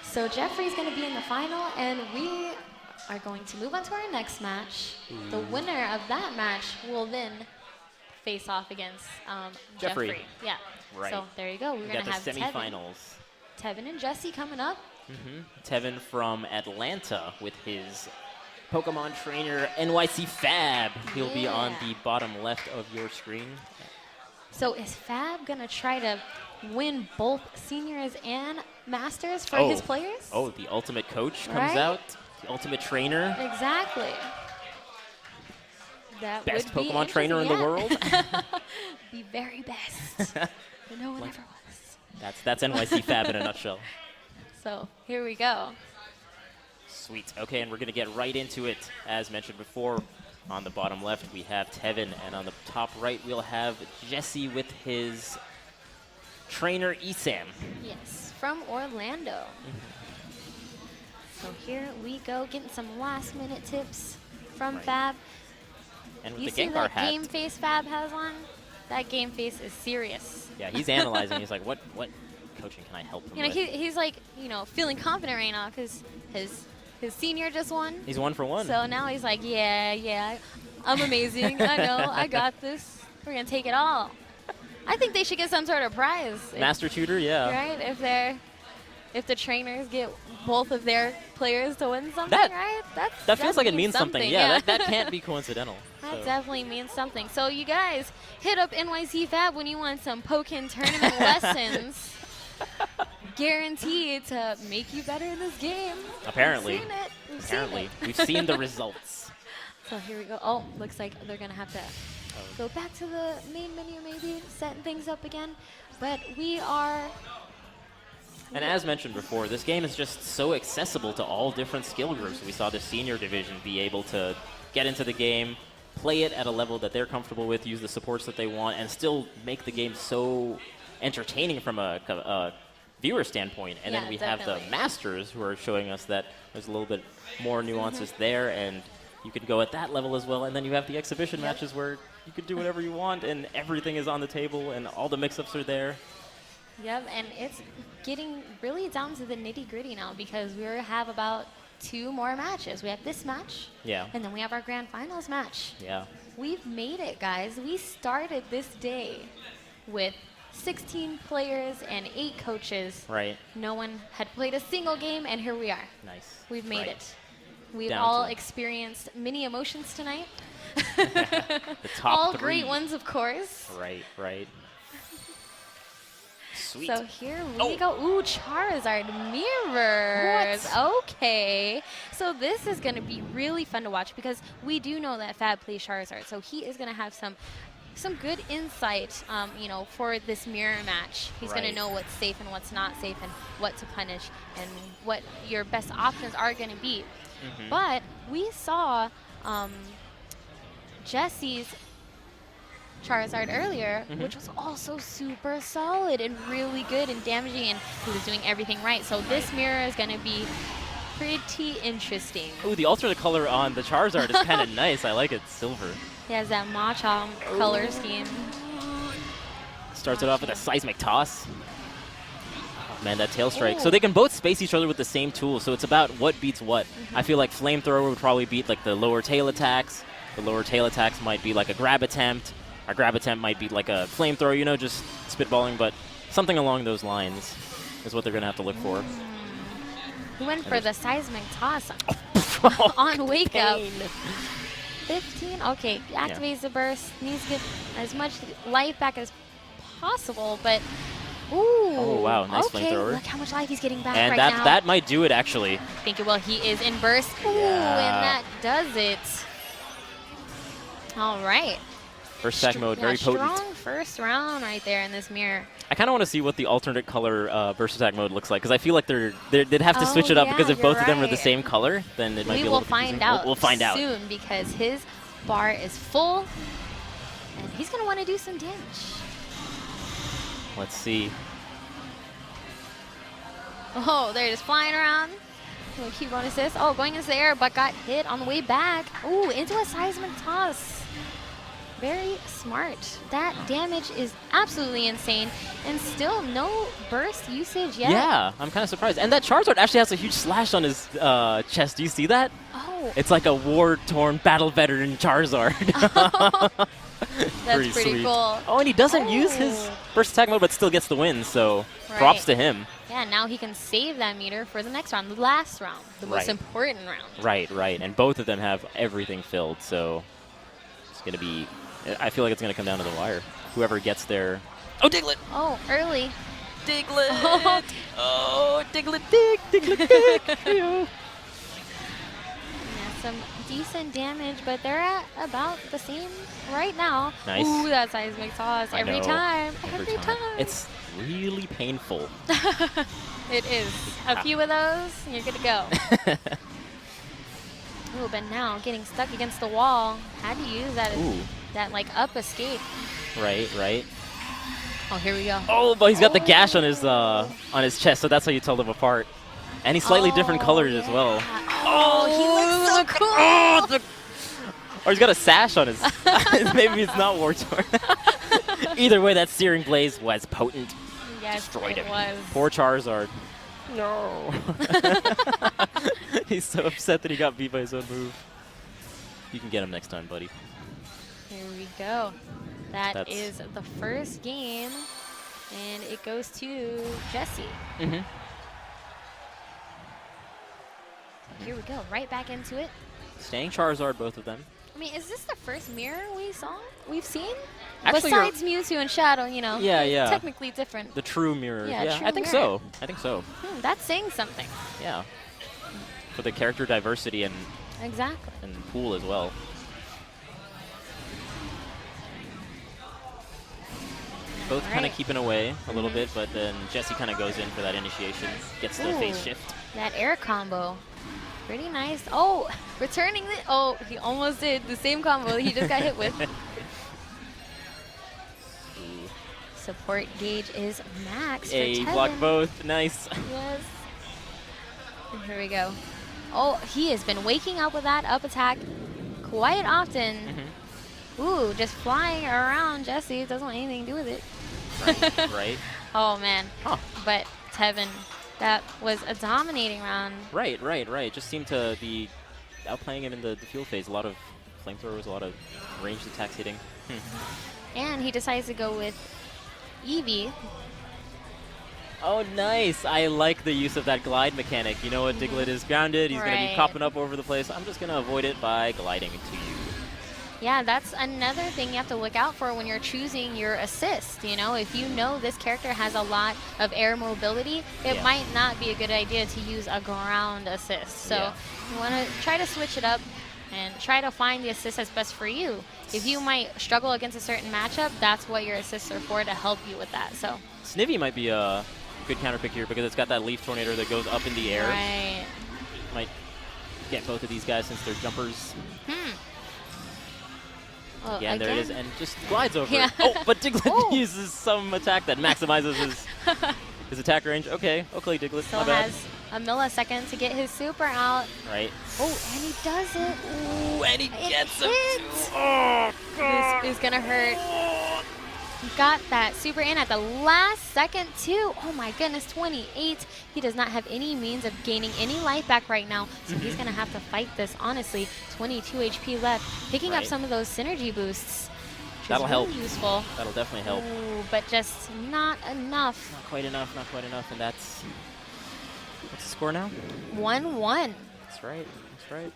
D: So Jeffrey's going to be in the final, and we are going to move on to our next match. The winner of that match will then face off against
C: Jeffrey.
D: Yeah.
C: Right.
D: So there you go. We're
C: We
D: going
C: got
D: to
C: the
D: have
C: semifinals.
D: Tevin and Jesse coming up.
C: Tevin from Atlanta with his Pokemon trainer NYC Fab. He'll be on
D: Yeah.
C: the bottom left of your screen.
D: So is Fab going to try to win both seniors and masters for his players?
C: Oh, the ultimate coach comes
D: Right?
C: out. The ultimate trainer.
D: Exactly. That
C: Best
D: would be
C: Pokemon trainer in the world.
D: The very best. But no one ever was.
C: That's NYC Fab in a nutshell.
D: So here we go.
C: Sweet. Okay, and we're going to get right into it. As mentioned before, on the bottom left, we have Tevin, and on the top right, we'll have Jesse with his trainer, Esam.
D: Yes, from Orlando. So here we go, getting some last minute tips from
C: Right.
D: Fab.
C: And with
D: You
C: the
D: see
C: Gengar
D: that
C: hat.
D: game face Fab has on? That game face is serious.
C: Yeah, he's analyzing. He's like, what coaching can I help him
D: You know,
C: with?
D: he's like, you know, feeling confident right now because his senior just won.
C: He's 1 for 1.
D: So now he's like, yeah, I'm amazing. I know, I got this. We're gonna take it all. I think they should get some sort of prize.
C: Master tutor, yeah.
D: Right? If the trainers get both of their players to win something,
C: That-
D: right?
C: That feels like it
D: means
C: means something. Yeah, that can't be coincidental.
D: That
C: So-
D: definitely means something. So you guys, hit up NYC Fab when you want some Pokken tournament lessons. Guaranteed to make you better in this game.
C: Apparently.
D: We've seen it.
C: Apparently. We've seen the results.
D: So here we go. Oh, looks like they're going to have to go back to the main menu maybe, setting things up again. But we are...
C: And as mentioned before, this game is just so accessible to all different skill groups. We saw the senior division be able to get into the game, play it at a level that they're comfortable with, use the supports that they want, and still make the game so entertaining from a viewer standpoint. And
D: Yeah,
C: then we have the
D: definitely.
C: masters who are showing us that There's a little bit more nuances there, and you could go at that level as well. And then you have the exhibition matches where you could do whatever you want, and everything is on the table, and all the mix-ups are there.
D: Yep, and it's getting really down to the nitty-gritty now because we have about 2 more matches. We have this match,
C: Yeah.
D: and then we have our grand finals match.
C: Yeah.
D: We've made it, guys. We started this day with 16 players and 8 coaches.
C: Right.
D: No one had played a single game, and here we are.
C: Nice.
D: We've made
C: Right.
D: it. We've
C: Down
D: all
C: to-
D: experienced many emotions tonight.
C: The top
D: all
C: 3.
D: great ones, of course.
C: Right, right. Sweet.
D: So here we go. Ooh, Charizard mirrors. Okay. So this is going to be really fun to watch because we do know that Fab plays Charizard. So he is going to have some good insight, for this mirror match. He's going
C: Right.
D: to know what's safe and what's not safe and what to punish and what your best options are going to be.
C: Mm-hmm.
D: But we saw Jesse's Charizard earlier, which was also super solid and really good and damaging, and he was doing everything right. So this mirror is going to be pretty interesting.
C: Ooh, the alternate color on the Charizard is kind of nice. I like it. Silver.
D: He has that matcha color scheme.
C: Starts it off with a seismic toss. Oh, man, that tail strike. So they can both space each other with the same tool. So it's about what beats what. I feel like flamethrower would probably beat like the lower tail attacks. The lower tail attacks might be like a grab attempt. Our grab attempt might be like a flamethrower, just spitballing, but something along those lines is what they're going to have to look for.
D: He went for the seismic toss on Wake Up. 15? Okay, activates the burst. Needs to get as much life back as possible, but ooh.
C: Oh, wow, nice
D: okay,
C: flamethrower.
D: look how much life he's getting back
C: And
D: right now.
C: that might do it, actually.
D: I think it will. He is in burst. Ooh, and that does it. All right.
C: First attack mode, very potent.
D: Strong first round right there in this mirror.
C: I kind of want to see what the alternate color burst attack mode looks like, because I feel like they'd have to switch it up, because if
D: you're
C: both of them are the
D: right.
C: same color, then it might be a
D: We
C: little
D: will find
C: confusing.
D: out
C: We'll find out.
D: soon because his bar is full, and he's going to want to do some damage.
C: Let's see.
D: Oh, they're just flying around. Little cute bonus assist. Oh, going into the air, but got hit on the way back. Ooh, into a seismic toss. Very smart. That damage is absolutely insane, and still no burst usage yet.
C: Yeah, I'm kind of surprised. And that Charizard actually has a huge slash on his chest. Do you see that?
D: Oh,
C: It's like a war-torn battle veteran Charizard.
D: that's pretty
C: sweet.
D: cool.
C: Oh, and he doesn't use his
D: Oh.
C: burst attack mode, but still gets the win, so props to him.
D: Yeah, now he can save that meter for the next round, the last round, the most
C: Right.
D: important round.
C: Right, right. And both of them have everything filled, so it's going to be... I feel like it's going to come down to the wire. Whoever gets there... Oh, Diglett!
D: Oh, early.
C: Diglett! Oh, Diglett, Diglett, dig!
D: Yeah, some decent damage, but they're at about the same right now.
C: Nice.
D: Ooh, that seismic toss
C: I
D: every
C: know.
D: time.
C: Every time. It's really painful.
D: It is. A few of those, and you're good to go. Ooh, but now getting stuck against the wall. How do you use that? That like up escape.
C: Right, right.
D: Oh, here we go.
C: Oh, but he's got the gash on his chest, so that's how you tell them apart. And he's slightly different colors as well.
D: Oh, he looks so cool.
C: Or he's got a sash on his... Maybe it's not war-torn. Either way, that searing blaze was potent.
D: Yes,
C: Destroyed
D: it
C: him.
D: was.
C: Poor Charizard. No. He's so upset that he got beat by his own move. You can get him next time, buddy.
D: Here we go. That
C: That's-
D: is the first game, and it goes to Jesse.
C: Mm-hmm.
D: Here we go, right back into it.
C: Staying Charizard, both of them.
D: I mean, is this the first mirror we've seen?
C: Actually,
D: Besides Mewtwo and Shadow, you know.
C: Yeah, yeah.
D: Technically different.
C: The true mirror.
D: Yeah, true
C: I think
D: mirror.
C: so. I think so.
D: That's saying something.
C: Yeah. For the character diversity and
D: Exactly.
C: pool as well. Both kind of
D: Alright.
C: keeping away a little bit, but then Jesse kind of goes in for that initiation, gets the phase
D: Ooh.
C: shift.
D: That air combo. Pretty nice. Oh, returning the... Oh, he almost did the same combo that he just got hit with. Support gauge is max for
C: A
D: Tevin.
C: block both. Nice.
D: Yes. And here we go. Oh, he has been waking up with that up attack quite often. Ooh, just flying around Jesse. Doesn't want anything to do with it.
C: Right, right.
D: Oh, man.
C: Huh.
D: But Tevin, that was a dominating round.
C: Right, right, right. Just seemed to be outplaying him in the field phase. A lot of flamethrowers, a lot of ranged attacks hitting.
D: And he decides to go with Eevee.
C: Oh, nice. I like the use of that glide mechanic. You know what? Diglett is grounded. He's going to be
D: Right.
C: popping up over the place. I'm just going to avoid it by gliding to you.
D: Yeah, that's another thing you have to look out for when you're choosing your assist. You know, if you know this character has a lot of air mobility, it
C: Yeah.
D: might not be a good idea to use a ground assist. So
C: Yeah.
D: you want to try to switch it up and try to find the assist that's best for you. If you might struggle against a certain matchup, that's what your assists are for, to help you with that. So
C: Snivy might be a good counter pick here because it's got that leaf tornado that goes up in the air.
D: right.
C: Might get both of these guys since they're jumpers.
D: Well,
C: Again, there it is,
D: again-
C: and just glides over.
D: Yeah.
C: Oh, but Diglett
D: Oh.
C: uses some attack that maximizes his attack range. Okay, Diglett,
D: Still
C: not bad.
D: has a millisecond to get his super out.
C: Right.
D: Oh, and he does it.
C: Ooh, and he
D: It
C: gets him
D: hit.
C: too. Oh, God.
D: This is gonna hurt. Got that super in at the last second too. Oh my goodness, 28. He does not have any means of gaining any life back right now, so he's gonna have to fight this. Honestly, 22 HP left, picking up
C: Right.
D: some of those synergy boosts. Which
C: That'll
D: is really
C: help.
D: useful.
C: That'll definitely help.
D: Ooh, but just not enough.
C: Not quite enough, and that's... What's the score now?
D: 1-1.
C: That's right, that's right.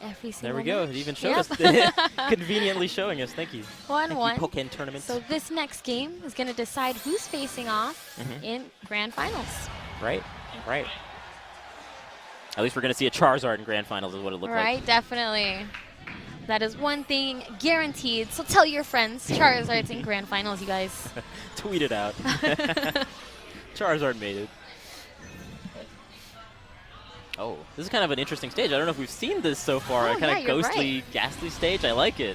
D: Every single
C: There we go.
D: match.
C: It even showed us. Conveniently showing us. Thank you.
D: 1-1.
C: Pokken tournament.
D: So this next game is going to decide who's facing off in grand finals.
C: Right, right. At least we're going to see a Charizard in Grand Finals is what it looked
D: Right, definitely. That is one thing guaranteed. So tell your friends, Charizard's in grand finals, you guys.
C: like. Tweet it out. Charizard made it. Oh, this is kind of an interesting stage. I don't know if we've seen this so far.
D: Oh,
C: A kind
D: yeah,
C: of
D: you're
C: ghostly,
D: right.
C: ghastly stage. I like it.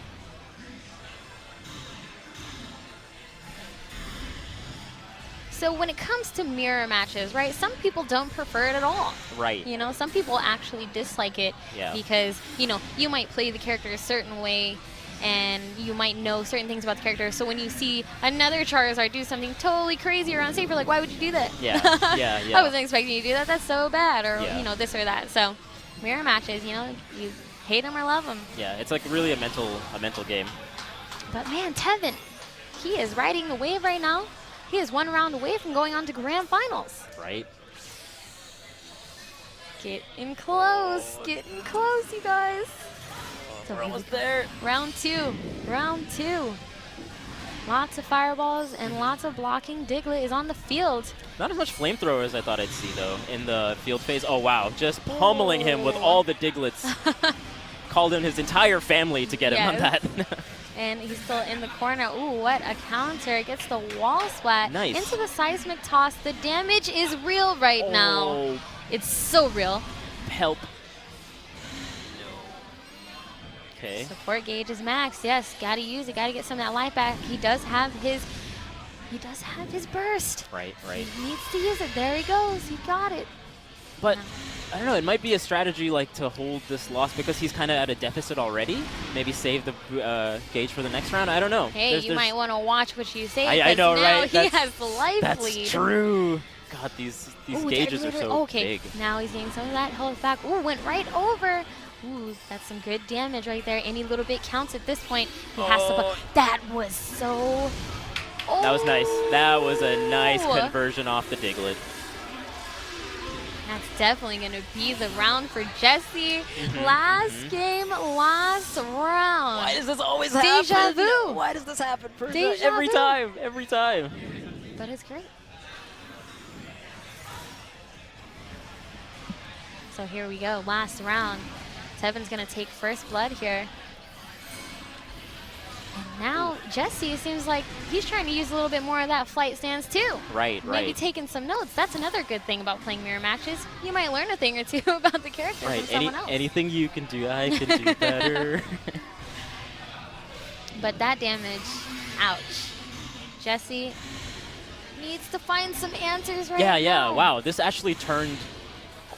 D: So when it comes to mirror matches, right, some people don't prefer it at all.
C: Right.
D: You know, some people actually dislike it
C: Yeah.
D: because, you know, you might play the character a certain way and you might know certain things about the character. So when you see another Charizard do something totally crazy or unsafe, you're like, why would you do that?
C: Yeah, yeah, yeah.
D: I wasn't expecting you to do that. That's so bad. Or,
C: Yeah.
D: you know, this or that. So mirror matches, you know, you hate them or love them.
C: Yeah, it's like really a mental game.
D: But man, Tevin, he is riding the wave right now. He is one round away from going on to grand finals.
C: Right.
D: Getting close, getting close, you guys. So
C: We're
D: here we
C: almost
D: go.
C: there.
D: Round two. Lots of fireballs and lots of blocking. Diglett is on the field.
C: Not as much flamethrower as I thought I'd see, though, in the field phase. Oh, wow. Just pummeling him with all the Diglets. Called in his entire family to get him on
D: Yes.
C: that.
D: And he's still in the corner. Ooh, what a counter. Gets the wall splat
C: Nice.
D: into the seismic toss. The damage is real right now.
C: Oh,
D: It's so real.
C: help. Okay.
D: Support gauge is maxed. Yes, gotta use it. Gotta get some of that life back. He does have his burst.
C: Right, right.
D: He needs to use it. There he goes. He got it.
C: But I don't know. It might be a strategy like to hold this loss because he's kind of at a deficit already. Maybe save the gauge for the next round. I don't know.
D: Hey, you might want to watch what you say.
C: I
D: 'cause
C: know,
D: now
C: right?
D: He
C: That's-
D: has the life
C: That's
D: lead.
C: true. God, these
D: Ooh,
C: gauges are so
D: okay.
C: big.
D: Now he's getting some of that health back. Ooh, went right over. Ooh, that's some good damage right there. Any little bit counts at this point. He has to.
C: Oh.
D: That was so. Oh.
C: That was nice. That was a nice
D: Ooh.
C: conversion off the Diglett.
D: That's definitely going to be the round for Jesse. Last game, last round.
C: Why does this always
D: Deja
C: happen?
D: vu.
C: Why does this happen?
D: Deja
C: every
D: vu.
C: time, every time.
D: But it's great. So here we go, last round. Tevin's going to take first blood here. And now Jesse, it seems like he's trying to use a little bit more of that flight stance too.
C: Right,
D: Maybe
C: right.
D: taking some notes. That's another good thing about playing mirror matches. You might learn a thing or two about the character
C: Right.
D: from someone else.
C: Anything you can do, I can do better.
D: But that damage, ouch. Jesse needs to find some answers right
C: yeah,
D: now.
C: yeah. Wow, this actually turned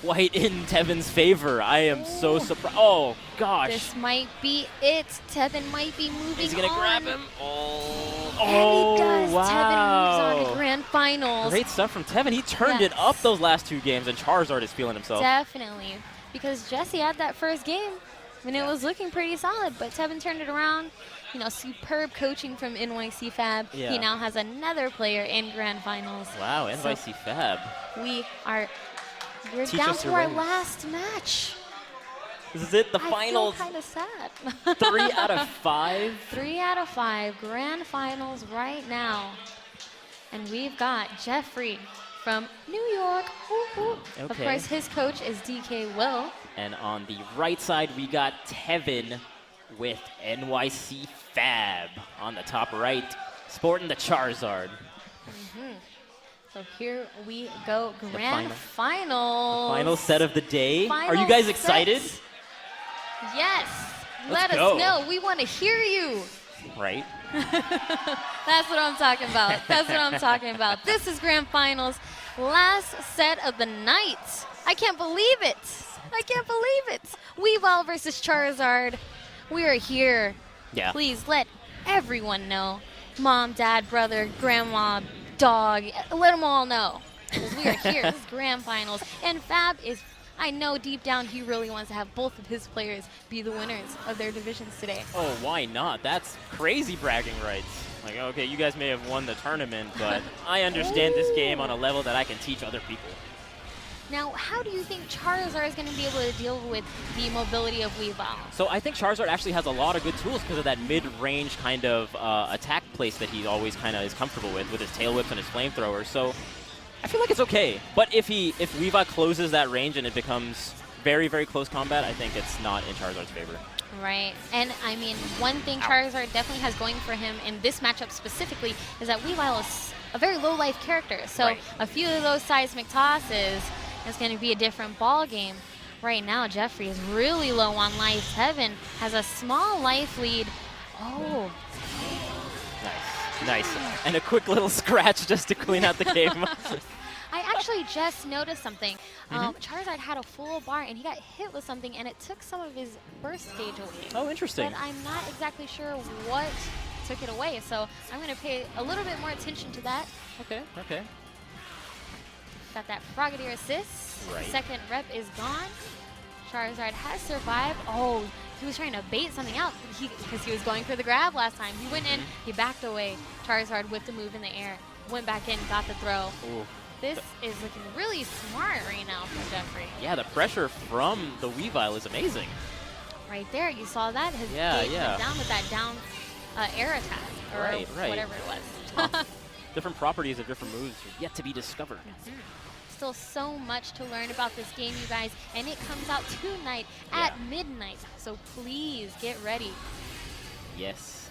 C: quite in Tevin's favor. I am so surprised. Oh, gosh.
D: This might be it. Tevin might be moving
C: Is he going to
D: on.
C: grab him? Oh,
D: And he does.
C: wow.
D: Tevin moves on to grand finals.
C: Great stuff from Tevin. He turned it up those last 2 games, and Charizard is feeling himself.
D: Definitely. Because Jesse had that first game when it was looking pretty solid, but Tevin turned it around. You know, superb coaching from NYC Fab.
C: Yeah.
D: He now has another player in grand finals.
C: Wow, NYC Fab.
D: We're
C: Teach
D: down
C: us
D: to
C: your
D: our
C: ways.
D: last match.
C: This is it, the finals.
D: I feel kind of sad.
C: 3 out of 5.
D: 3 out of 5 grand finals right now. And we've got Jeffrey from New York. Woo, woo. Of
C: Okay.
D: course, his coach is DK Will.
C: And on the right side, we got Tevin with NYC Fab on the top right, sporting the Charizard.
D: So here we go, grand
C: final-
D: finals.
C: Final set of the day. Are you
D: Final
C: guys
D: set.
C: excited?
D: Yes.
C: Let's
D: Let
C: go.
D: us know. We want to hear you.
C: Right?
D: That's what I'm talking about. That's what I'm talking about. This is grand finals. Last set of the night. I can't believe it. I can't believe it. Weavile versus Charizard. We are here.
C: Yeah.
D: Please let everyone know. Mom, dad, brother, grandma, dog. Let them all know. Because we are here. This is grand finals. And Fab is, I know deep down he really wants to have both of his players be the winners of their divisions today.
C: Oh, why not? That's crazy bragging rights. Like, okay, you guys may have won the tournament, but I understand this game on a level that I can teach other people.
D: Now, how do you think Charizard is going to be able to deal with the mobility of Weavile?
C: So I think Charizard actually has a lot of good tools because of that mid-range kind of attack place that he always kind of is comfortable with his tail whips and his flamethrowers. So I feel like it's okay. But if Weavile closes that range and it becomes very, very close combat, I think it's not in Charizard's favor.
D: Right. And, I mean, one thing Charizard definitely has going for him in this matchup specifically is that Weavile is a very low-life character. So
C: Right.
D: a few of those seismic tosses is going to be a different ball game. Right now, Jeffrey is really low on life. Tevin has a small life lead. Oh,
C: Nice. And a quick little scratch just to clean out the game.
D: I actually just noticed something. Charizard had a full bar, and he got hit with something, and it took some of his burst gauge away.
C: Oh, interesting.
D: But I'm not exactly sure what took it away, so I'm going to pay a little bit more attention to that.
C: Okay.
D: Got that Frogadier assist.
C: Right.
D: Second rep is gone. Charizard has survived. Oh, he was trying to bait something out because he was going for the grab last time. He went in, he backed away. Charizard with the move in the air. Went back in, got the throw.
C: Ooh.
D: This is looking really smart right now for Jeffrey.
C: Yeah, the pressure from the Weavile is amazing.
D: Right there, you saw that. His
C: Yeah,
D: gate
C: yeah.
D: went down with that down air attack, or
C: Right.
D: whatever it was.
C: Different properties of different moves are yet to be discovered.
D: Still so much to learn about this game, you guys, and it comes out tonight at midnight. So please get ready.
C: Yes.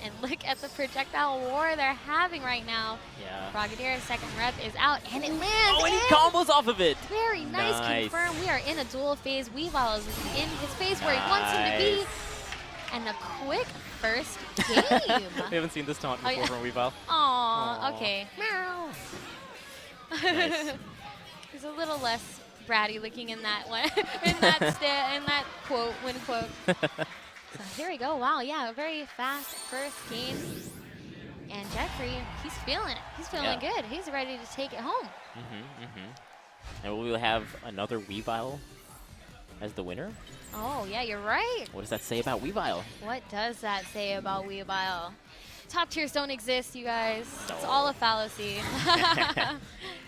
D: And look at the projectile war they're having right now.
C: Yeah.
D: Frogadier second rep is out, and it lands.
C: Oh, and he
D: in.
C: combos off of it.
D: Very nice.
C: Nice.
D: Confirm. We are in a duel phase. Weavile is in his phase where he wants him to be.
C: Nice.
D: And a quick first game.
C: We haven't seen this taunt
D: Oh,
C: before
D: yeah.
C: from Weavile.
D: Aw,
C: Aw.
D: okay. Meow.
C: Nice.
D: He's a little less bratty looking in that one, in that quote, win quote. So here we go. Wow, yeah, a very fast first game. And Jeffrey, he's feeling it. He's feeling
C: Yeah.
D: good. He's ready to take it home.
C: And we will have another Weavile as the winner.
D: Oh, yeah, you're right.
C: What does that say about Weavile?
D: What does that say about Weavile? Top tiers don't exist, you guys. It's
C: No.
D: all a fallacy.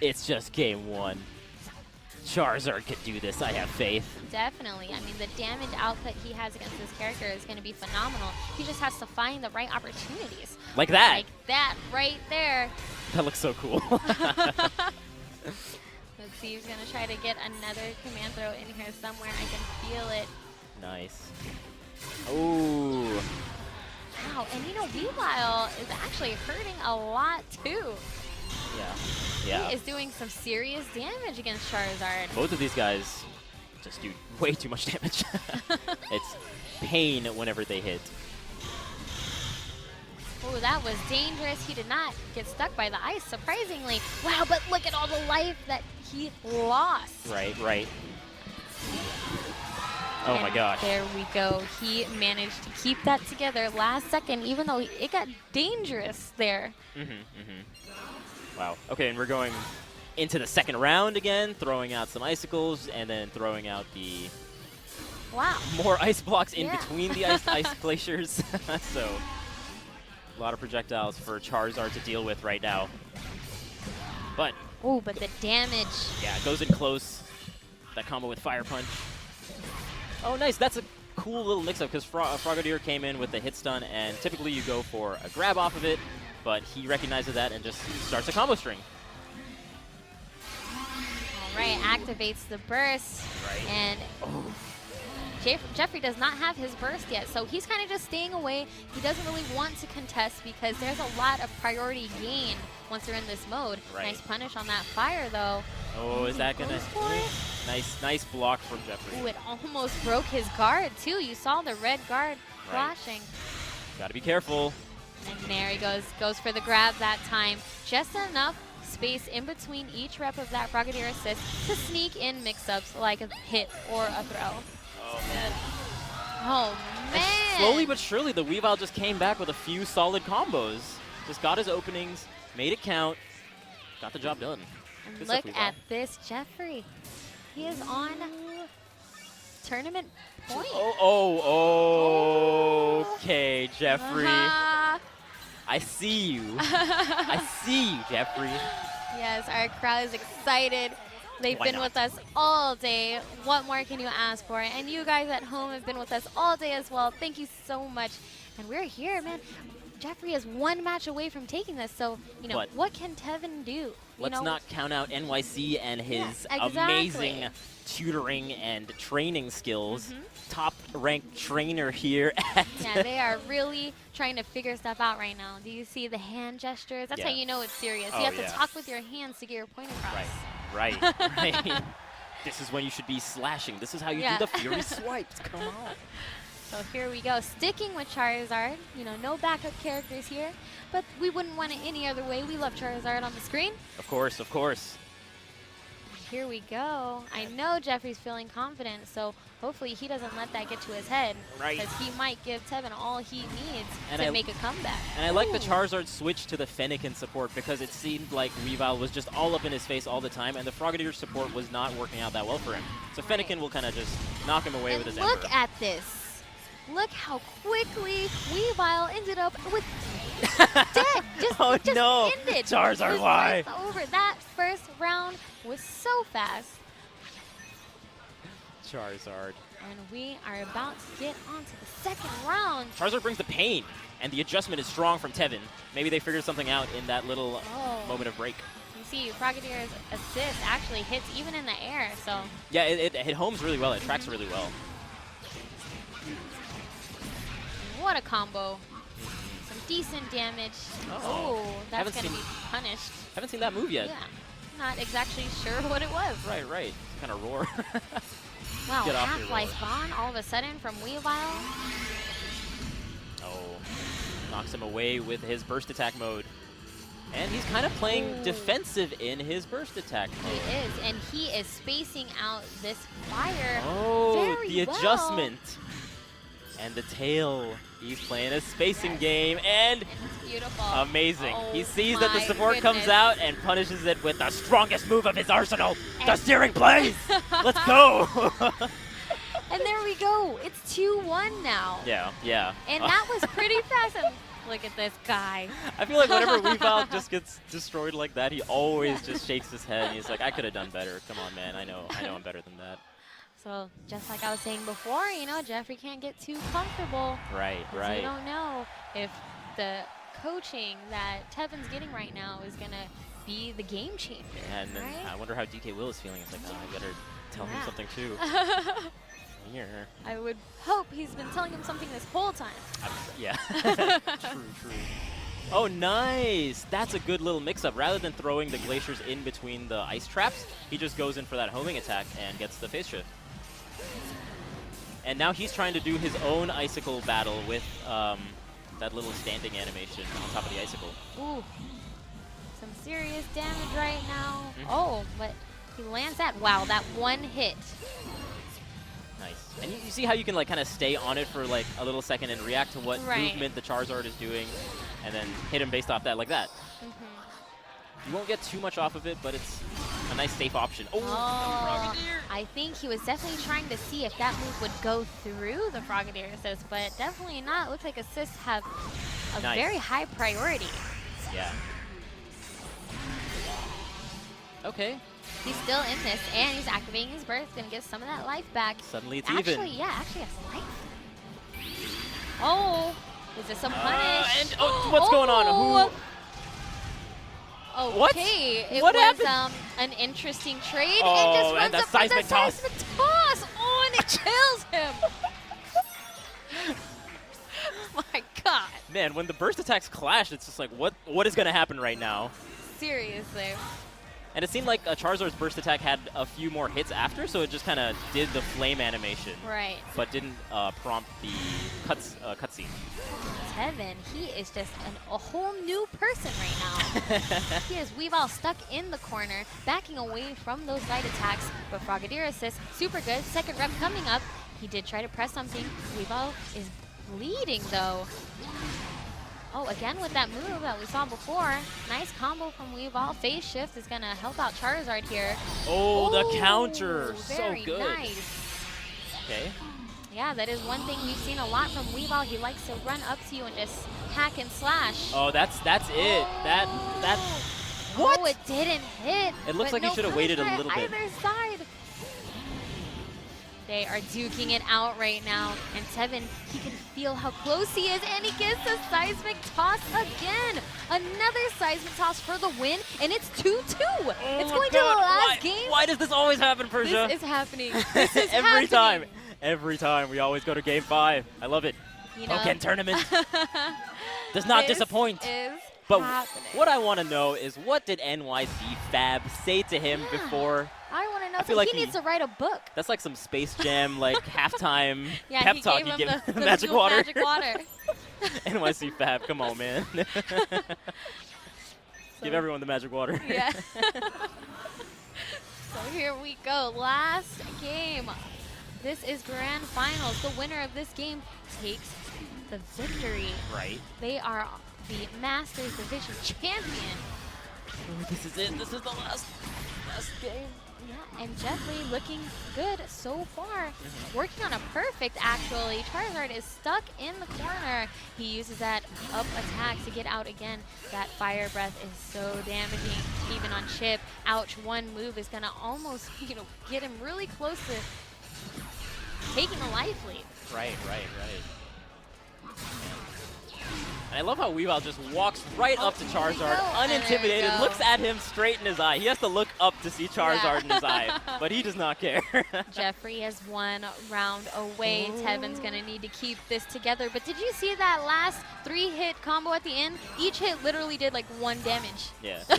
C: It's just game 1. Charizard can do this. I have faith.
D: Definitely. I mean, the damage output he has against this character is going to be phenomenal. He just has to find the right opportunities.
C: Like that.
D: Like that right there.
C: That looks so cool.
D: Let's see, he's going to try to get another command throw in here somewhere. I can feel it.
C: Nice. Ooh.
D: Wow, and you know, Weavile is actually hurting a lot too.
C: Yeah.
D: He is doing some serious damage against Charizard.
C: Both of these guys just do way too much damage. It's pain whenever they hit.
D: Oh, that was dangerous. He did not get stuck by the ice, surprisingly. Wow, but look at all the life that he lost.
C: Right. Oh my
D: And
C: gosh.
D: There we go. He managed to keep that together last second, even though it got dangerous there.
C: Wow. Okay, and we're going into the second round again, throwing out some icicles, and then throwing out the
D: Wow.
C: more ice blocks in
D: Yeah.
C: between the ice glaciers. So, a lot of projectiles for Charizard to deal with right now. But,
D: Oh, but the damage.
C: yeah, it goes in close. That combo with Fire Punch. Oh, nice. That's a cool little mix-up because Frogadier came in with the hit stun, and typically you go for a grab off of it, but he recognizes that and just starts a combo string.
D: All right, activates the burst.
C: Right.
D: And Jeffrey does not have his burst yet, so he's kind of just staying away. He doesn't really want to contest because there's a lot of priority gain once they're in this mode.
C: Right.
D: Nice punish on that fire, though.
C: Oh, is that
D: Goes
C: gonna?
D: for it.
C: Nice block from Jeffrey.
D: Ooh, it almost broke his guard, too. You saw the red guard
C: Right.
D: flashing.
C: Gotta be careful.
D: And there he goes for the grab that time. Just enough space in between each rep of that Frogadier assist to sneak in mix-ups like a hit or a throw.
C: Oh man.
D: Oh,
C: And
D: man.
C: slowly but surely, the Weavile just came back with a few solid combos. Just got his openings, made it count, got the job done.
D: And
C: Good stuff,
D: look
C: Weavile.
D: at this Jeffrey. He is on tournament point.
C: Okay, Jeffrey.
D: Uh-huh.
C: I see you. I see you, Jeffrey.
D: Yes, our crowd is excited. They've
C: Why
D: been
C: not?
D: with us all day. What more can you ask for? And you guys at home have been with us all day as well. Thank you so much. And we're here, man. Jeffrey is one match away from taking this, so, you know,
C: But
D: what can Tevin do? You
C: Let's
D: know,
C: not count out NYC and his
D: Yeah, exactly.
C: amazing tutoring and training skills. Top-ranked trainer here at
D: Yeah, they are really trying to figure stuff out right now. Do you see the hand gestures? That's
C: Yeah.
D: how you know it's serious.
C: Oh,
D: You have
C: yeah.
D: to talk with your hands to get your point across.
C: Right. This is when you should be slashing. This is how you
D: Yeah.
C: do the Fury swipes. Come on.
D: So here we go. Sticking with Charizard. You know, no backup characters here. But we wouldn't want it any other way. We love Charizard on the screen.
C: Of course.
D: Here we go. I know Jeffrey's feeling confident, so hopefully he doesn't let that get to his head.
C: Right.
D: Because he might give Tevin all he needs
C: And
D: to
C: I-
D: make a comeback.
C: And I like the
D: Ooh.
C: Charizard switch to the Fennekin support because it seemed like Weavile was just all up in his face all the time, and the Frogadier support was not working out that well for him. So
D: Right.
C: Fennekin will kind of just knock him away
D: And
C: with his
D: look
C: Ember.
D: at this. Look how quickly Weavile ended up with dead. Just
C: Oh,
D: just
C: no.
D: ended.
C: Charizard,
D: Just
C: why?
D: right over. That first round was so fast.
C: Charizard.
D: And we are about to get on to the second round.
C: Charizard brings the pain, and the adjustment is strong from Tevin. Maybe they figured something out in that little
D: Oh.
C: moment of break.
D: You see, Frogadier's assist actually hits even in the air, so
C: Yeah, it hit homes really well. It tracks really well.
D: what a combo. Some decent damage.
C: Oh.
D: Oh, that's
C: Haven't
D: going to
C: seen-
D: be punished.
C: Haven't seen that move yet.
D: Yeah, not exactly sure what it was.
C: Right. Kind of roar.
D: Wow,
C: Get off your
D: Half-Life Bond all of a sudden from Weavile.
C: Oh, knocks him away with his burst attack mode. And he's kind of playing
D: Ooh.
C: defensive in his burst attack
D: He
C: mode.
D: is, and he is spacing out this fire
C: Oh,
D: very
C: the
D: well.
C: adjustment. And the tail. He's playing a spacing game, and
D: And it's beautiful.
C: amazing.
D: Oh
C: He sees that the
D: my
C: support comes
D: goodness.
C: out and punishes it with the strongest move of his arsenal, the steering blaze. Let's go.
D: And there we go. It's 2-1 now.
C: Yeah.
D: And that was pretty fast. And look at this guy.
C: I feel like whenever Weavile just gets destroyed like that, he always just shakes his head. And he's like, I could have done better. Come on, man. I know I'm better than that.
D: So just like I was saying before, you know, Jeffrey can't get too comfortable.
C: Right.
D: 'Cause you don't know if the coaching that Tevin's getting right now is going to be the game changer.
C: And then
D: right?
C: I wonder how DK Will is feeling. It's like, oh, I better tell him
D: Yeah.
C: something too. Here.
D: I would hope he's been telling him something this whole time.
C: Yeah. True. Oh, nice. That's a good little mix-up. Rather than throwing the glaciers in between the ice traps, he just goes in for that homing attack and gets the phase shift. And now he's trying to do his own icicle battle with that little standing animation on top of the icicle.
D: Ooh, some serious damage right now.
C: Mhm.
D: Oh, but He lands that. Wow, that one hit.
C: Nice. And you see how you can like kind of stay on it for like a little second and react to what movement the Charizard is doing, and then hit him based off that like that. You won't get too much off of it, but it's a nice safe option. Oh,
D: I think he was definitely trying to see if that move would go through the Frogadier assist, but definitely not. Looks like assists have a very high priority.
C: Yeah. Okay.
D: He's still in this, and he's activating his burst, gonna get some of that life back.
C: Suddenly it's
D: actually,
C: even.
D: Yeah, actually has life. Oh, is this a punish?
C: And what's going on? Who?
D: Okay,
C: What
D: it was
C: happened?
D: An interesting trade.
C: Oh,
D: and just runs up
C: seismic
D: with the
C: toss.
D: seismic toss. Oh, and it kills him. My God.
C: Man, when the burst attacks clash, it's just like, what is going to happen right now?
D: Seriously.
C: And it seemed like Charizard's burst attack had a few more hits after, so it just kind of did the flame animation.
D: Right.
C: But didn't prompt the cutscene.
D: Tevin, he is just a whole new person right now. He has Weavile stuck in the corner, backing away from those light attacks, but Frogadier assist, super good. Second rep coming up. He did try to press something. Weavile is bleeding though. Oh, again with that move that we saw before. Nice combo from Weavile. Phase shift is gonna help out Charizard here.
C: Oh, the counter,
D: very
C: so good.
D: Nice.
C: Okay.
D: Yeah, that is one thing we've seen a lot from Weavile. He likes to run up to you and just hack and slash.
C: Oh, that's it. That. What?
D: Oh, it didn't hit.
C: It looks like he should have waited a little bit.
D: Either side. They are duking it out right now, and Tevin, he can feel how close he is, and he gets the seismic toss again. Another seismic toss for the win, and it's 2-2. It's going to the last game.
C: Why does this always happen, Persia?
D: This is happening. This is
C: Every time.
D: happening.
C: Every time we always go to game 5. I love it.
D: You know,
C: Pokken tournament does not disappoint.
D: Is
C: But
D: happening.
C: what I want to know is, what did NYC Fab say to him before?
D: I want to know.
C: I feel
D: So
C: like
D: he needs to write a book.
C: That's like some Space Jam, like halftime
D: Yeah,
C: pep
D: he
C: talk.
D: gave
C: You
D: him
C: give
D: the
C: magic water.
D: Magic water.
C: NYC Fab, come on, man. Give everyone the magic water.
D: Yeah. So here we go. Last game. This is Grand Finals. The winner of this game takes the victory.
C: Right.
D: They are the Masters Division champion.
C: Oh, this is it. This is the last game.
D: Yeah, and Jeffrey looking good so far. Working on a perfect, actually. Charizard is stuck in the corner. He uses that up attack to get out again. That Fire Breath is so damaging, even on Chip. Ouch, one move is gonna almost, get him really close to taking a life lead.
C: Right. And I love how Weavile just walks right up to Charizard, unintimidated, looks at him straight in his eye. He has to look up to see Charizard in his eye, but he does not care.
D: Jeffrey has one round away. Tevin's going to need to keep this together. But did you see that last 3-hit combo at the end? Each hit literally did like 1 damage.
C: Yeah. All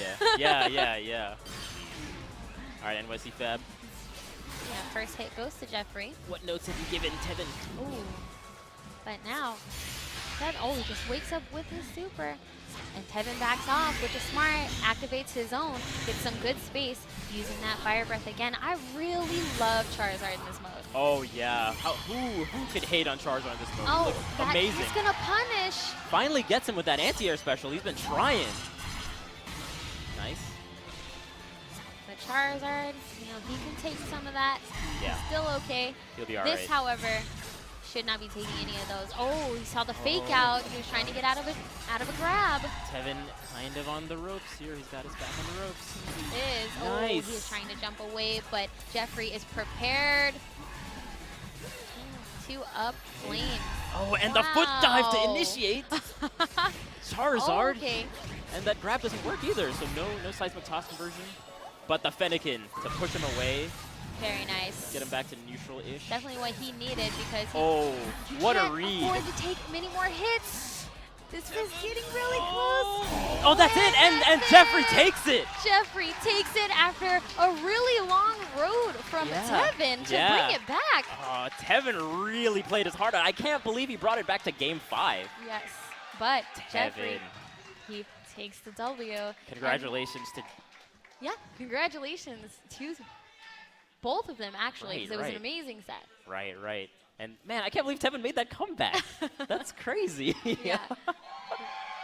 C: right, NYC Fab.
D: Yeah, first hit goes to Jeffrey.
C: What notes have you given Tevin?
D: Ooh. But now, he just wakes up with his super. And Tevin backs off, which is smart, activates his own, gets some good space, using that Fire Breath again. I really love Charizard in this mode.
C: Oh, yeah. Who could hate on Charizard in this mode?
D: Oh,
C: Looks
D: that
C: amazing.
D: is going to punish.
C: Finally gets him with that anti-air special. He's been trying. Nice.
D: But Charizard, he can take some of that.
C: Yeah.
D: Still okay.
C: He'll be all right.
D: This, however, should not be taking any of those. Oh, he saw the fake out. He was trying to get out of a grab.
C: Tevin kind of on the ropes here. He's got his back on the ropes.
D: He is.
C: Nice.
D: Oh, he is trying to jump away, but Jeffrey is prepared to up flame.
C: Oh, and the foot dive to initiate. Charizard.
D: Oh, okay.
C: And that grab doesn't work either, so no seismic toss conversion. But the Fennekin to push him away.
D: Very nice.
C: Get him back to neutral-ish.
D: Definitely what he needed, because
C: he what a read.
D: Can't afford to take many more hits. This is getting really close.
C: Oh, that's it, and Jeffrey takes it.
D: Jeffrey takes it after a really long road from Tevin to bring it back.
C: Tevin really played his heart out. I can't believe he brought it back to game 5.
D: Yes, but
C: Tevin.
D: Jeffrey, he takes the W.
C: Congratulations to
D: Yeah, congratulations to both of them, actually, because
C: Right,
D: it was
C: right.
D: an amazing set.
C: Right. And man, I can't believe Tevin made that comeback. That's crazy.
D: Yeah.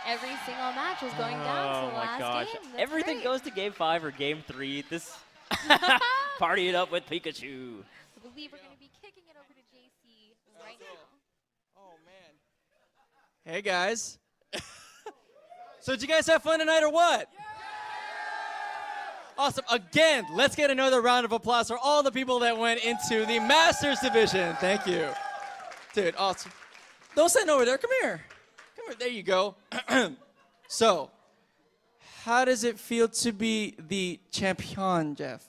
D: Every single match was going down to
C: Oh
D: the
C: my
D: last
C: gosh.
D: game. That's
C: Everything
D: great.
C: goes to game 5 or game 3. This party it up with Pikachu.
D: I believe we're going to be kicking it over to JC right now.
B: Oh, man. Hey, guys. So did you guys have fun tonight or what? Awesome. Again, let's get another round of applause for all the people that went into the Masters division. Thank you. Dude, awesome. Don't stand over there. Come here. Come here. There you go. So, how does it feel to be the champion, Jeff?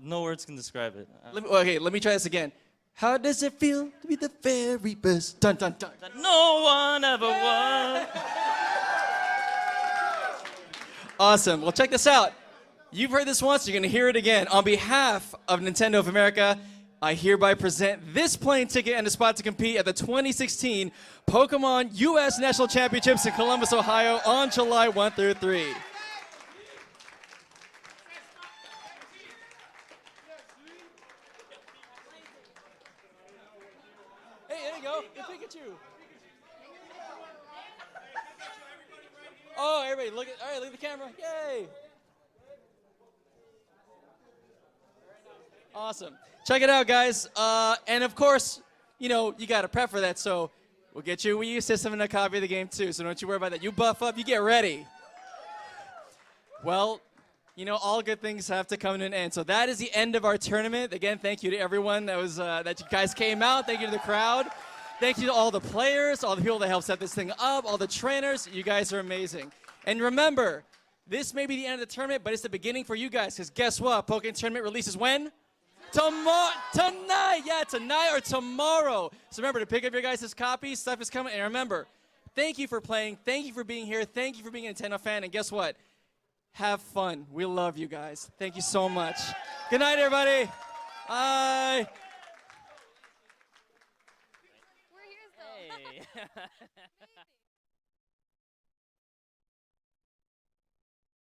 I: No words can describe it.
B: Let me try this again. How does it feel to be the very best? Dun, dun, dun.
I: No one ever was.
B: Awesome. Well, check this out. You've heard this once, you're going to hear it again. On behalf of Nintendo of America, I hereby present this plane ticket and a spot to compete at the 2016 Pokemon U.S. National Championships in Columbus, Ohio on July 1 through 3. Hey, there you go. Good Pikachu. Oh, everybody, look at the camera. Yay. Awesome. Check it out, guys. And of course, you got to prep for that, so we'll get you a Wii U system and a copy of the game too, so don't you worry about that. You buff up, you get ready. Well, all good things have to come to an end. So that is the end of our tournament. Again, thank you to everyone that you guys came out. Thank you to the crowd. Thank you to all the players, all the people that helped set this thing up, all the trainers. You guys are amazing. And remember, this may be the end of the tournament, but it's the beginning for you guys, because guess what? Pokken Tournament releases when? Tonight. Yeah, tonight or tomorrow. So remember to pick up your guys' copies. Stuff is coming. And remember, thank you for playing. Thank you for being here. Thank you for being a Nintendo fan. And guess what? Have fun. We love you guys. Thank you so much. Good night, everybody. Bye.
D: We're here still.
C: Hey.